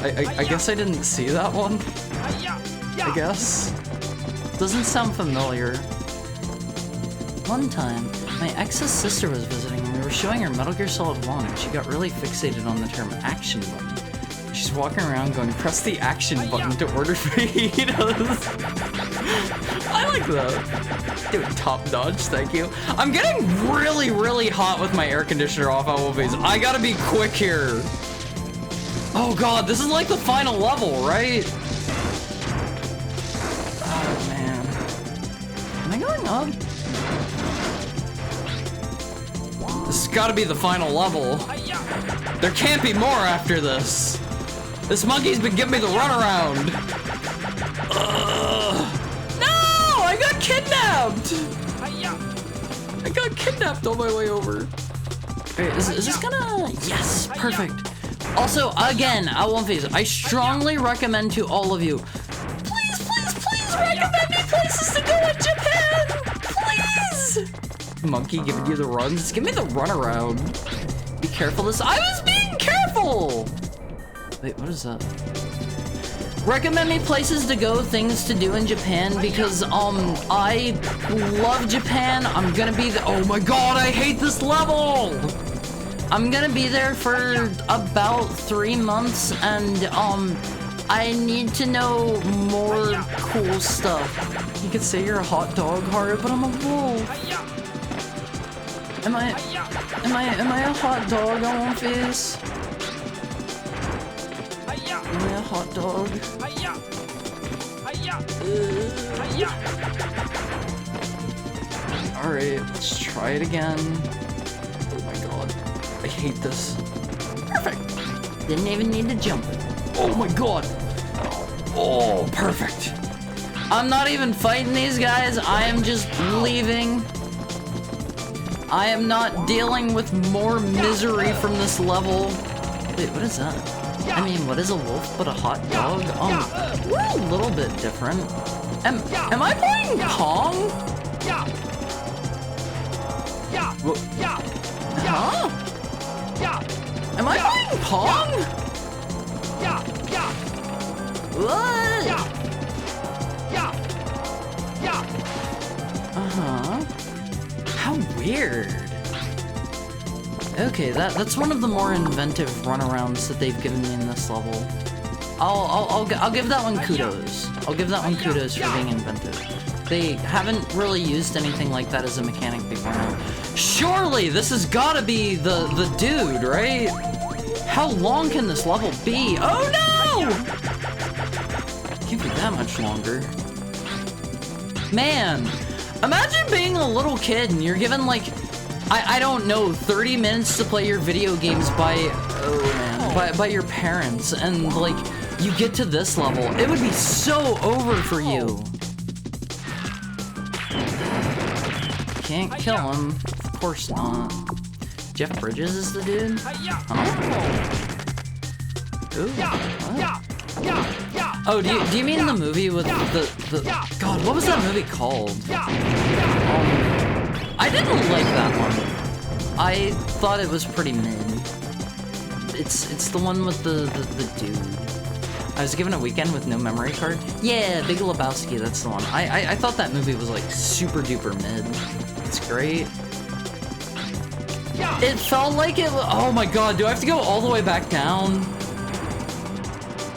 I guess I didn't see that one. I guess. Doesn't sound familiar. One time, my ex's sister was visiting and we were showing her Metal Gear Solid 1 and she got really fixated on the term action button. She's walking around going, press the action button to order fajitas. I like that. Dude, top notch, thank you. I'm getting really, really hot with my air conditioner off always. I gotta be quick here. Oh god, this is like the final level, right? Oh man. Am I going up? This has gotta be the final level. There can't be more after this. This monkey's been giving me the runaround. No! I got kidnapped! I got kidnapped on my way over. Wait, is this gonna... Yes, perfect. Also, again, I strongly recommend to all of you, please recommend me places to go in Japan! Please! Monkey giving you the runs? Give me the runaround. Be careful this- I was being careful! Wait, what is that? Recommend me places to go, things to do in Japan, because, I love Japan. I'm gonna be the- oh my god, I hate this level! I'm gonna be there for about 3 months, and, I need to know more cool stuff. You could say you're a hot dog, Haru, but I'm a wolf. Am I a hot dog on one face? Am I a hot dog? Alright, let's try it again. Oh my god. I hate this. Perfect. Didn't even need to jump it. Oh my god! Oh, perfect. I'm not even fighting these guys. I am just leaving. I am not dealing with more misery from this level. Wait, what is that? I mean, what is a wolf but a hot dog? We're a little bit different. Am I playing Pong? Huh? Am I playing Pong? What? Uh-huh. How weird. Okay, that's one of the more inventive runarounds that they've given me in this level. I'll give that one kudos. I'll give that one kudos for being inventive. They haven't really used anything like that as a mechanic before now. Surely this has gotta be the dude, right? How long can this level be? Oh no! Can't be that much longer. Man, imagine being a little kid and you're given like, I don't know, 30 minutes to play your video games by your parents, and like, you get to this level. It would be so over for you. Can't kill him. Of course not. Jeff Bridges is the dude? Huh? Ooh, what? Oh, do you mean the movie with the... God, what was that movie called? I didn't like that one. I thought it was pretty mid. It's the one with the dude. I was given a weekend with no memory card. Yeah, Big Lebowski, that's the one. I thought that movie was like super duper mid. It's great. It felt like it was... Oh my god, do I have to go all the way back down?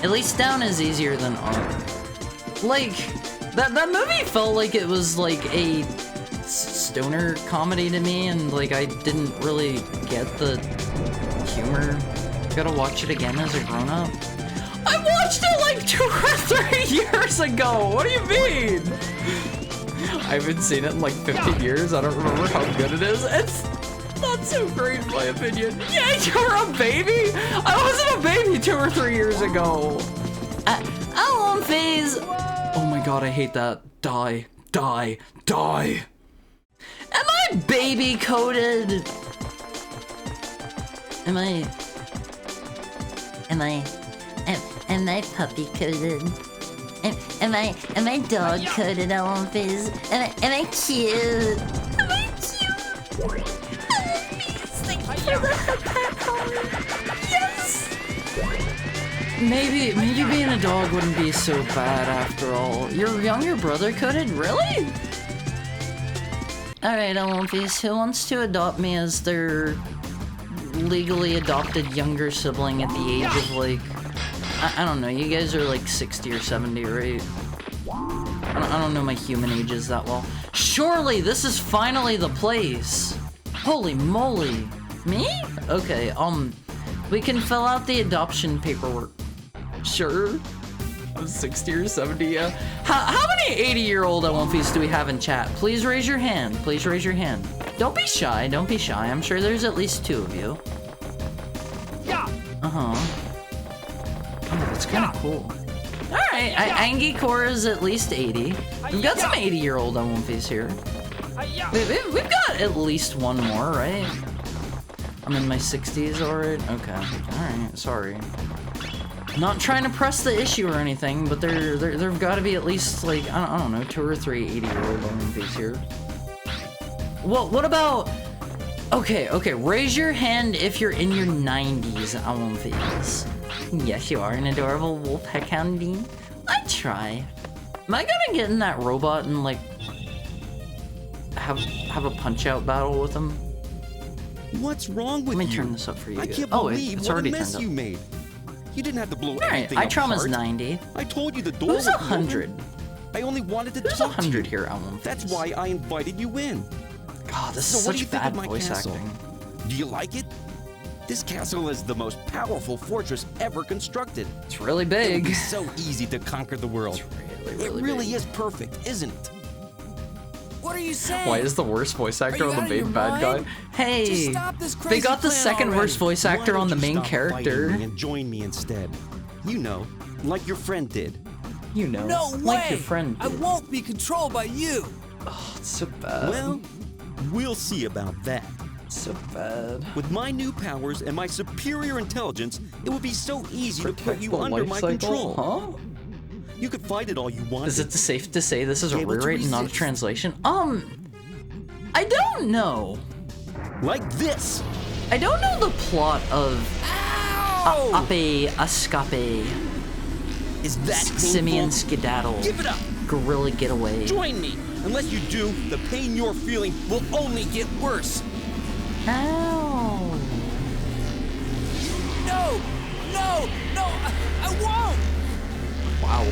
At least down is easier than up. Like, that movie felt like it was like a stoner comedy to me, and like I didn't really get the humor. Gotta watch it again as a grown-up. I watched it like 2 or 3 years ago! What do you mean? I haven't seen it in like 50 years. I don't remember how good it is. It's not so great in my opinion. Yeah, you're a baby? I wasn't a baby 2 or 3 years ago. I won't phase. Oh my god, I hate that. Die. Die. Die. Am I baby coded? Am I puppy coded? Am I dog coded, Ellen Fizz? Am I cute? Am I cute? Thank you for the pet collar. Yes! Maybe being a dog wouldn't be so bad after all. Your younger brother coded? Really? Alright, Ellen Fizz, who wants to adopt me as their legally adopted younger sibling at the age of like... I don't know, you guys are like 60 or 70, right? I don't know my human ages that well. Surely this is finally the place! Holy moly! Me? Okay, we can fill out the adoption paperwork. Sure. I'm 60 or 70, yeah. How many 80-year-old Elmfies do we have in chat? Please raise your hand. Please raise your hand. Don't be shy, don't be shy. I'm sure there's at least 2 of you. Uh-huh. Oh, that's kind of cool. Alright, Angie Core is at least 80. We've got some 80-year-old Elmfies here. We've got at least one more, right? I'm in my 60s already? Okay. Alright, sorry. Not trying to press the issue or anything, but there've got to be at least, like, I don't know, 2 or 3 80-year-old Elmfies here. Well, what about... Okay, raise your hand if you're in your 90s, Elmfies. Yes, you are an adorable wolf heckhound Dean. I try. Am I gonna get in that robot and, like, have a punch-out battle with him? What's wrong with you? Let me turn this up for you. I can't believe believe it's what already a mess turned you up. made. You didn't have to blow Alright, everything iTrauma's apart. 90. I told you the door Who's would 100? be open. I only wanted to Who's talk 100 to you. here, Elmfies? That's why I invited you in. God, this So is what do you such think bad of my voice castle? acting. Do you like it? This castle is the most powerful fortress ever constructed. It's really It would big. be so easy to conquer the world. It's really It really big. is perfect, isn't it? What are you saying? Why is the worst voice actor you on the out of your main bad guy? mind? Hey, Just stop this they crazy got the plan second already. worst voice actor Why on the don't you main stop character. fighting me and join me instead. You know, like your friend did. You know, No way! like your friend I did. won't be controlled by you! Oh, it's so bad. Well, we'll see about that. So bad. With my new powers and my superior intelligence, it would be so easy to put Protect you the under life my cycle? control. Huh? You could fight it all you want. Is it safe to say this is a Able to rewrite and not a resist. translation? I don't know. Like this? I don't know the plot of Ow! Ape Escape, Is that Simian painful? Skedaddle, Give it up! Gorilla Getaway. Join me! Unless you do, the pain you're feeling will only get worse. Ow. No! No! No! I won't! Wow.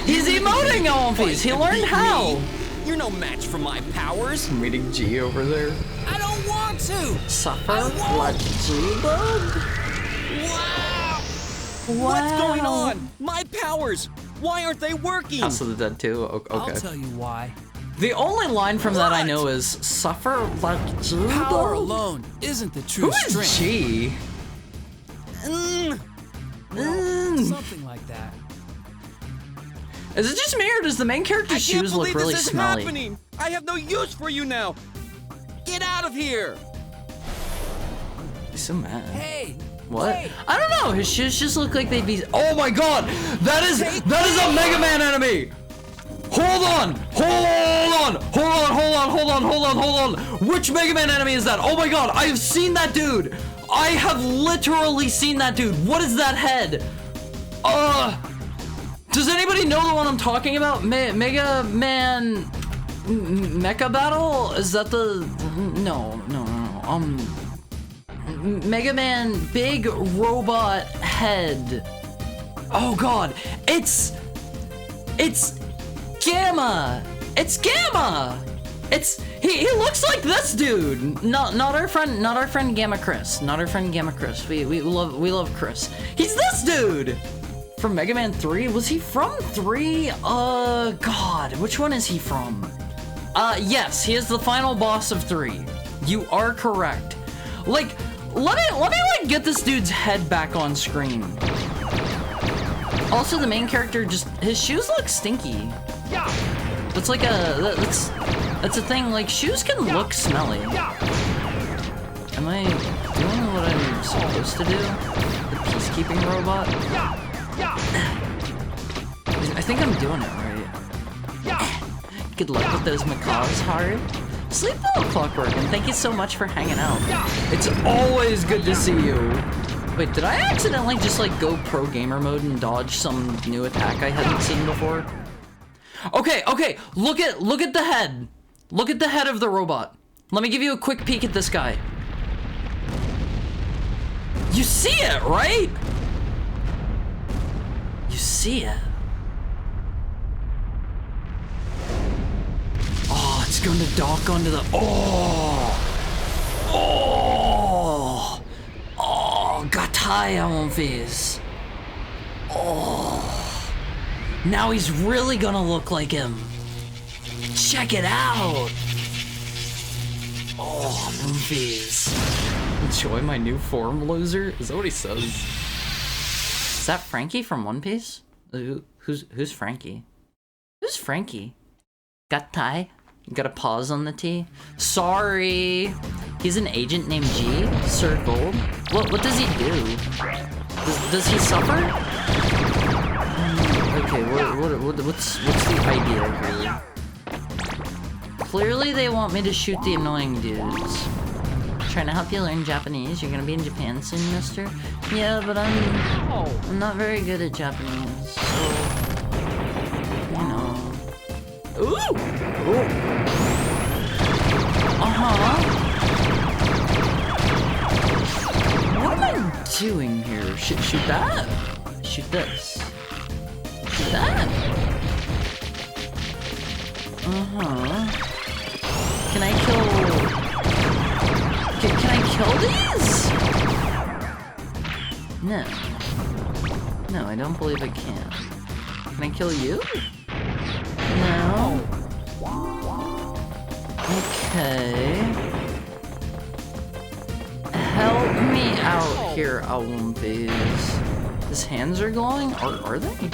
He's emoting on these. He learned Beat how. me? You're no match for my powers. Meeting G over there. I don't want to! Suffer I won't. like G-Bug? Wow! Wow. What's going on? My powers! Why aren't they working? House of the Dead too? Okay. I'll tell you why. The only line from that I know is suffer like G-Bug? Power alone isn't the true Who is strength. G? Something like that. Is it just me or does the main character's I can't shoes look believe really this is smelly? happening. I have no use for you now. Get out of here. He's so mad. Hey! What? Wait. I don't know. His shoes just look like they'd be. Oh my god! That is a Mega Man enemy! Hold on! Hold on! Hold on! Hold on! Hold on! Hold on! Hold on! Which Mega Man enemy is that? Oh my god! I have seen that dude! I have literally seen that dude. What is that head? Does anybody know the one I'm talking about? Mega Man Mecha Battle? Is that the no. Mega Man big robot head. Oh god. It's Gamma. It's Gamma. He looks like this dude. Not our friend Gamma Chris. Not our friend Gamma Chris. We love Chris. He's this dude. From Mega Man 3? Was he from 3? God, which one is he from? Yes, he is the final boss of 3. You are correct. Like, let me like get this dude's head back on screen. Also, the main character his shoes look stinky. It's like that's a thing, like, shoes can look smelly. Am I doing what I'm supposed to do? The peacekeeping robot? I think I'm doing it right. Good luck with those macaws, Hard. Sleep well, Clockwork, and thank you so much for hanging out. It's always good to see you. Wait, did I accidentally just like go pro gamer mode and dodge some new attack I hadn't seen before? Okay, look at the head. Look at the head of the robot. Let me give you a quick peek at this guy. You see it, right? You see it. Oh, it's going to dock onto the... Oh, gataya on face. Oh, now he's really gonna look like him. Check it out. Oh, movies. Enjoy my new form, loser? Is that what he says? Is that Frankie from One Piece? Who's Frankie? Who's Frankie? Got tie? Got a pause on the T? Sorry. He's an agent named G? Sir Gold? What does he do? Does he suffer? Okay, what's the idea here? Clearly they want me to shoot the annoying dudes. Trying to help you learn Japanese. You're gonna be in Japan soon, mister? Yeah, but I'm not very good at Japanese, so... You know... Ooh! What am I doing here? Shoot that? Shoot this. Shoot that? Can I kill... Can I kill these? No. No, I don't believe I can. Can I kill you? No. Okay. Help me out here, Awumfies. His hands are glowing? Are they?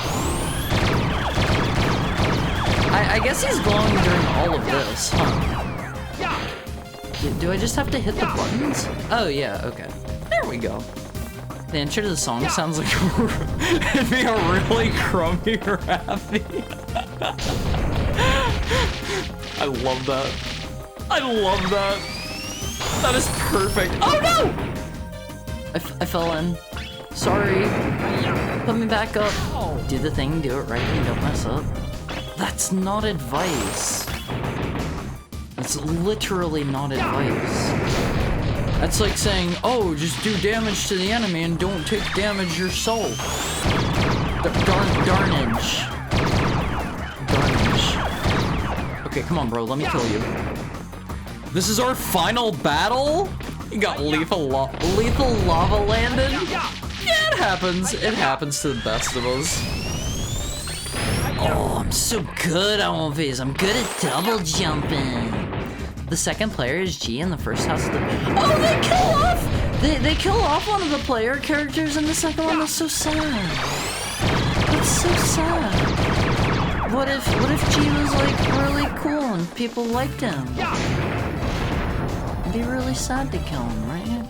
I guess he's glowing during all of this, huh? Do I just have to hit the buttons? Oh yeah, okay. There we go. The intro to the song sounds like it'd be a really crummy rappy. I love that. I love that. That is perfect. Oh no! I fell in. Sorry. Put me back up. Do the thing, do it right, and don't mess up. That's not advice. It's literally not advice. That's like saying, oh, just do damage to the enemy and don't take damage yourself. Darnage. Okay, come on, bro, let me kill you. This is our final battle? You got lethal lava landed? Yeah, it happens. It happens to the best of us. Oh, I'm so good, Awumfies. I'm good at double jumping. The second player is G and the first house is the... Oh, they kill off! They kill off one of the player characters in the second one. That's so sad. That's so sad. What if G was like really cool and people liked him? It'd be really sad to kill him, right?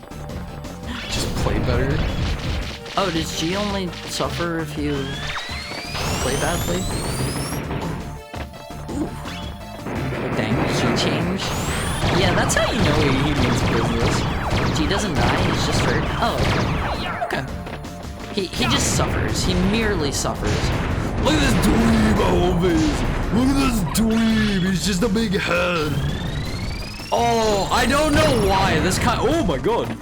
Just play better. Oh, does G only suffer if you play badly? Ooh. Dang, G change? Yeah, that's how you know he means business. G doesn't die, he's just hurt. Oh, okay. He just suffers. He merely suffers. Look at this dweeb, Awumfies. Look at this dweeb. He's just a big head. Oh, I don't know why. Oh my god.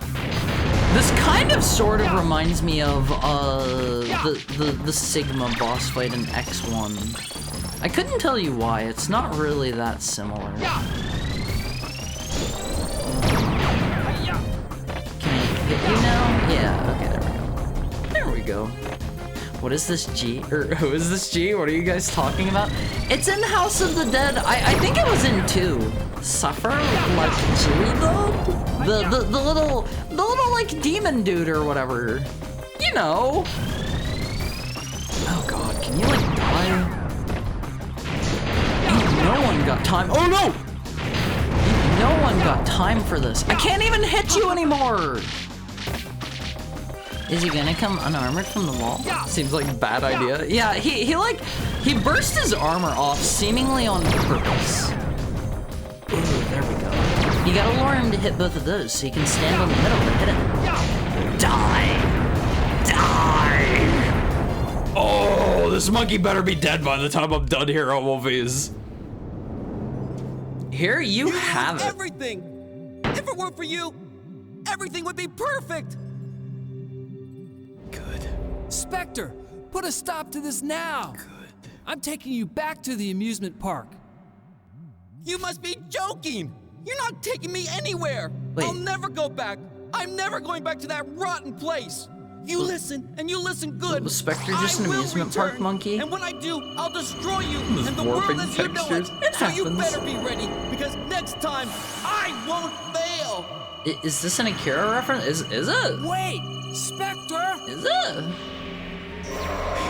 This kind of sort of reminds me of the Sigma boss fight in X1. I couldn't tell you why. It's not really that similar. Can I hit you now? Yeah, okay, there we go. What is this G? Or who is this G? What are you guys talking about? It's in House of the Dead. I think it was in 2. Suffer like G though? The little like demon dude or whatever. You know. Oh god, can you like die? Ain't no one got time. Oh no! Ain't no one got time for this. I can't even hit you anymore! Is he gonna come unarmored from the wall? Seems like a bad idea. Yeah, he burst his armor off seemingly on purpose. Ooh, there we go. You gotta lure him to hit both of those so you can stand on the middle and hit him. Die! Die! Oh, this monkey better be dead by the time I'm done here, Awumfies. Here you have it. Everything! If it weren't for you, everything would be perfect! Good. Spectre, put a stop to this now. Good. I'm taking you back to the amusement park. You must be joking! You're not taking me anywhere! Wait. I'll never go back! I'm never going back to that rotten place! You listen, and you listen good! Was Spectre just an amusement park monkey? And when I do, I'll destroy you! Those And the world warping as you know it! textures. So you happens. better be ready, because next time, I won't fail! Is this an Akira reference? Is it? Wait, Spectre! Is it?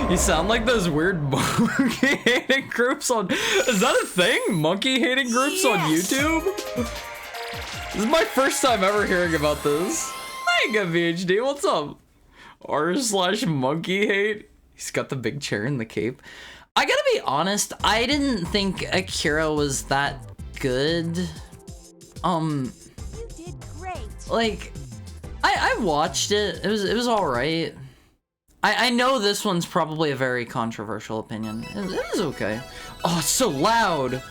You sound like those weird monkey hating groups on... Is that a thing? Monkey hating groups on YouTube? This is my first time ever hearing about this. Hey, good VHD, what's up? r/monkey hate. He's got the big chair and the cape. I gotta be honest, I didn't think Akira was that good. You did great. Like, I watched it. It was alright. I know this one's probably a very controversial opinion. It is okay. Oh, it's so loud.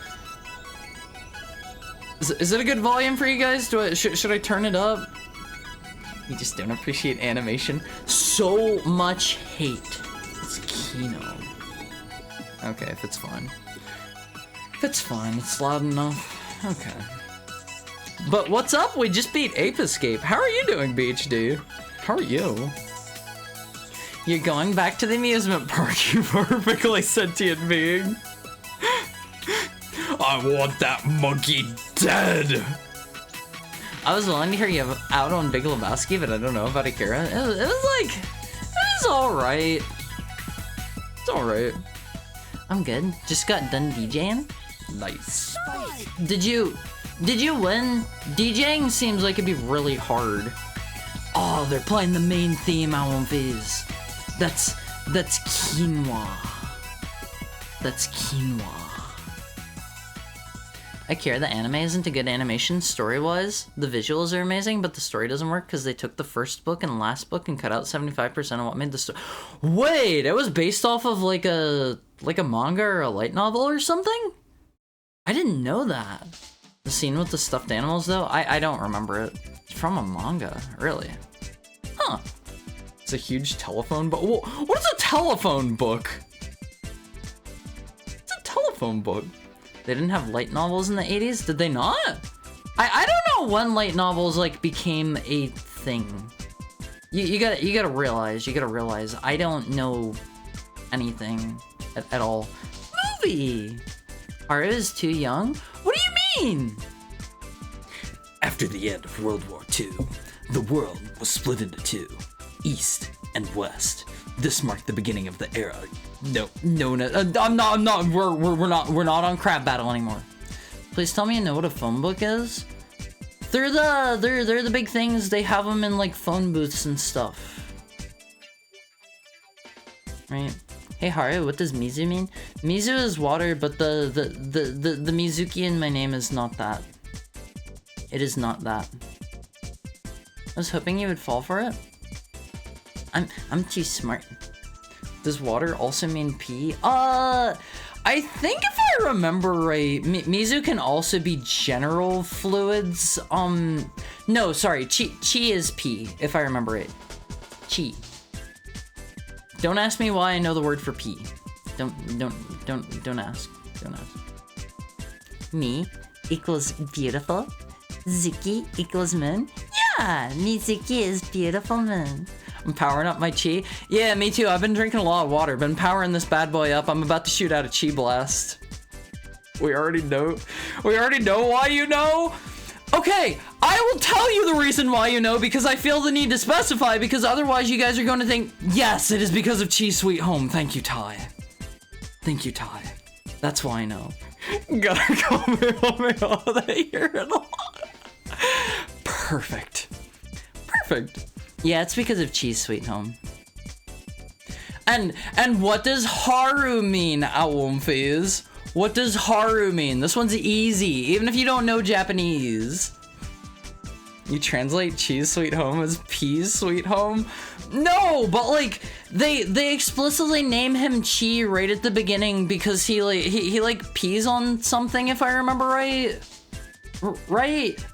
Is it a good volume for you guys? Should I turn it up? You just don't appreciate animation. So much hate. It's Kino. Okay, if it's fine. If it's fine, it's loud enough. Okay. But what's up? We just beat Ape Escape. How are you doing, BHD? How are you? You're going back to the amusement park, you perfectly sentient being. I want that monkey dead. I was willing to hear you out on Big Lebowski, but I don't know about Akira. It was alright. It's alright. I'm good. Just got done DJing. Nice. Did you win? DJing seems like it'd be really hard. Oh, they're playing the main theme, Aonphys. That's quinoa. That's quinoa. Akira, the anime isn't a good animation story-wise. The visuals are amazing, but the story doesn't work because they took the first book and last book and cut out 75% of what made the story. Wait, it was based off of like a manga or a light novel or something? I didn't know that. The scene with the stuffed animals, though, I don't remember it. It's from a manga, really. Huh. It's a huge telephone book. What is a telephone book? It's a telephone book. They didn't have light novels in the 80s? Did they not? I don't know when light novels like became a thing. You gotta realize I don't know anything at all. Movie! Haru is too young? What do you mean? After the end of World War II, the world was split into two, East and West. This marked the beginning of the era. No, I'm not. We're not on Crab Battle anymore. Please tell me you know what a phone book is. They're the big things. They have them in like phone booths and stuff. Right? Hey Haru, what does Mizu mean? Mizu is water, but the Mizuki in my name is not that. It is not that. I was hoping you would fall for it. I'm too smart. Does water also mean pee? I think if I remember right, Mizu can also be general fluids. No, sorry, chi is pee, if I remember it. Chi. Don't ask me why I know the word for pee. Don't ask. Don't ask. Me equals beautiful. Zuki equals moon. Yeah, Mizuki is beautiful moon. I'm powering up my chi. Yeah, me too. I've been drinking a lot of water. Been powering this bad boy up. I'm about to shoot out a chi blast. We already know why you know. Okay, I will tell you the reason why you know because I feel the need to specify because otherwise you guys are going to think, yes, it is because of Chi Sweet Home. Thank you, Ty. Thank you, Ty. That's why I know. Gotta call me all that hear it all. Perfect. Yeah, it's because of Cheese Sweet Home. And what does Haru mean, Aonphys? What does Haru mean? This one's easy, even if you don't know Japanese. You translate Cheese Sweet Home as Peas Sweet Home? No, but like they explicitly name him Chi right at the beginning because he like pees on something if I remember right. Right.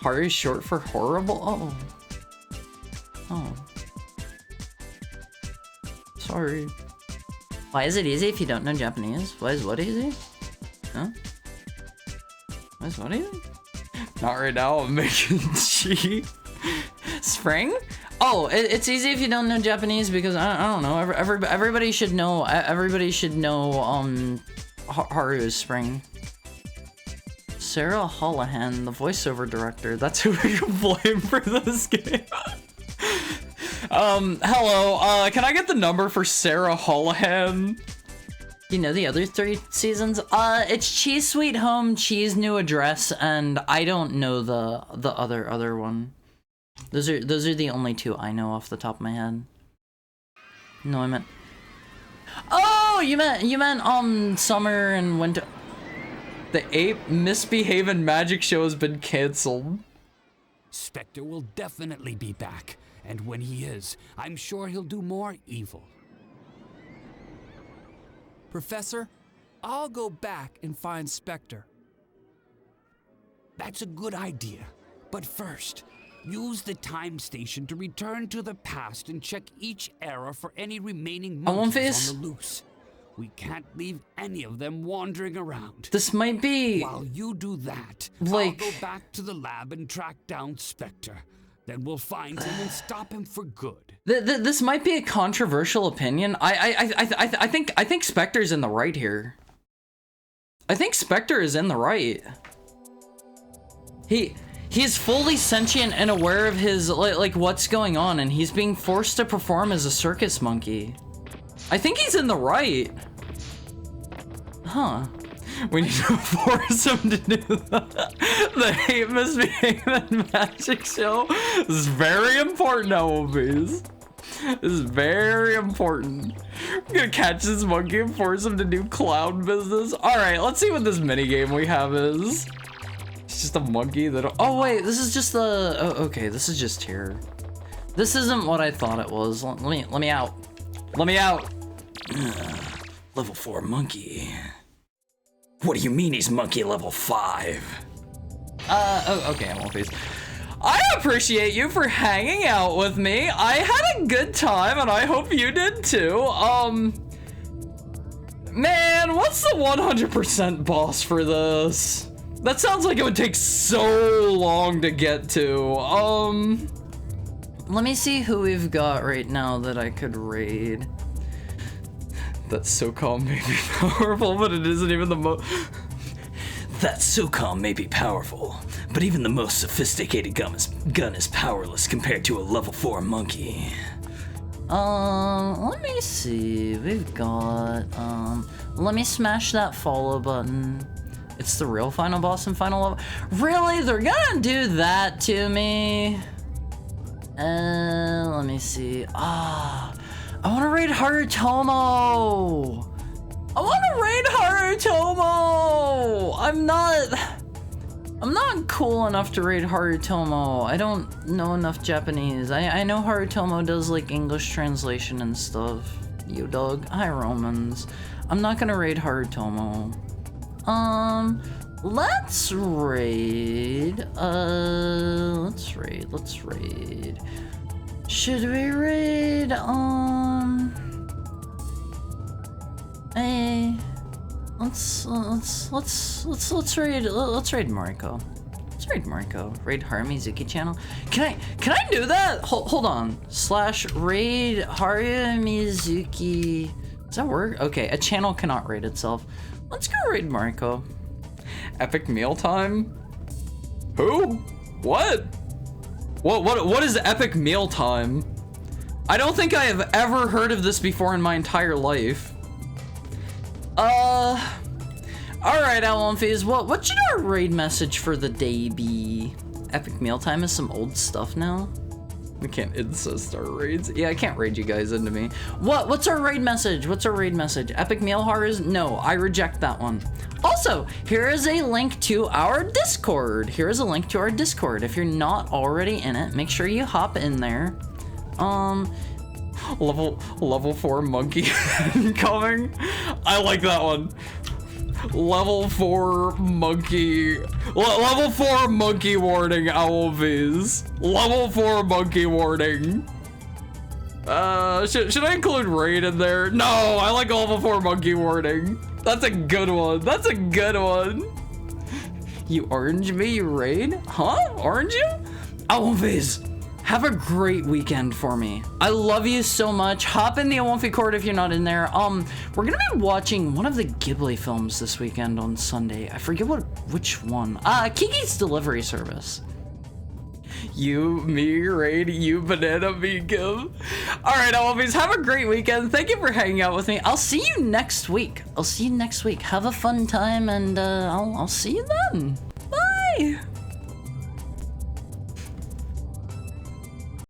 Haru is short for horrible. Oh. Sorry. Why is it easy if you don't know Japanese? Why is what easy? Huh? Why is what easy? Not right now, I'm making chi. Spring? Oh, it's easy if you don't know Japanese because I don't know. Everybody should know. Everybody should know. Haru is spring. Sarah Holohan, the voiceover director. That's who we can blame for this game. Hello. Can I get the number for Sarah Holohan? You know the other 3 seasons? It's Cheese Sweet Home, Cheese New Address, and I don't know the other one. Those are the only 2 I know off the top of my head. No, I meant. Oh, you meant summer and winter. The Ape Misbehaving Magic Show has been canceled. Spectre will definitely be back, and when he is, I'm sure he'll do more evil. Professor, I'll go back and find Spectre. That's a good idea. But first, use the time station to return to the past and check each era for any remaining monkeys on the loose. We can't leave any of them wandering around. This might be... While you do that, like... I'll go back to the lab and track down Spectre. Then we'll find him and stop him for good. This might be a controversial opinion. I think Spectre's in the right here. I think Spectre is in the right. He's fully sentient and aware of his, like what's going on, and he's being forced to perform as a circus monkey. I think he's in the right. Huh. We need to force him to do the hate misbehaving magic show. This is very important, LOBs. This is very important. We're gonna catch this monkey and force him to do clown business. Alright, let's see what this minigame we have is. It's just a monkey that... Oh wait, this is just the... Oh, okay, this is just here. This isn't what I thought it was. Let me out. Let me out. Level 4 monkey. What do you mean he's monkey level 5? Oh, okay, I won't face. I appreciate you for hanging out with me. I had a good time, and I hope you did too. Man, what's the 100% boss for this? That sounds like it would take so long to get to. Let me see who we've got right now that I could raid. That's so calm, may be powerful, but it isn't even the most... That SOCOM may be powerful, but even the most sophisticated gun is powerless compared to a level 4 monkey. Let me see. We've got, let me smash that follow button. It's the real final boss and final level. Really? They're gonna do that to me? Let me see. I want to raid Harutomo! I want to raid Harutomo! I'm not cool enough to raid Harutomo. I don't know enough Japanese. I know Harutomo does like English translation and stuff. Yo dog. Hi Romans. I'm not gonna raid Harutomo. Let's raid. Let's raid. Should we raid, hey, let's raid Mariko. Let's raid Mariko. Raid Haru Mizuki channel. Can I do that? Hold on. / raid Haru Mizuki. Does that work? Okay, a channel cannot raid itself. Let's go raid Mariko. Epic meal time? Who? What? What is epic meal time? I don't think I have ever heard of this before in my entire life. Alright, Alonfies, what should our raid message for the day be? Epic meal time is some old stuff now. We can't incest our raids. Yeah, I can't raid you guys into me. What's our raid message? What's our raid message? Epic meal horrors? No, I reject that one. Also, here is a link to our Discord. Here is a link to our Discord. If you're not already in it, make sure you hop in there. Level 4 monkey coming. I like that one. Level 4 monkey. Level 4 monkey warning, Owlvies. Level 4 monkey warning. Should I include raid in there? No, I like level 4 monkey warning. That's a good one. That's a good one. You orange me, you raid? Huh? Orange you? Owlvies. Have a great weekend for me. I love you so much. Hop in the Owlfi Court if you're not in there. We're gonna be watching one of the Ghibli films this weekend on Sunday. I forget which one. Kiki's Delivery Service. You, me, raid, you, banana, me, give. All right, Owlfies, have a great weekend. Thank you for hanging out with me. I'll see you next week. Have a fun time, and I'll see you then. Bye.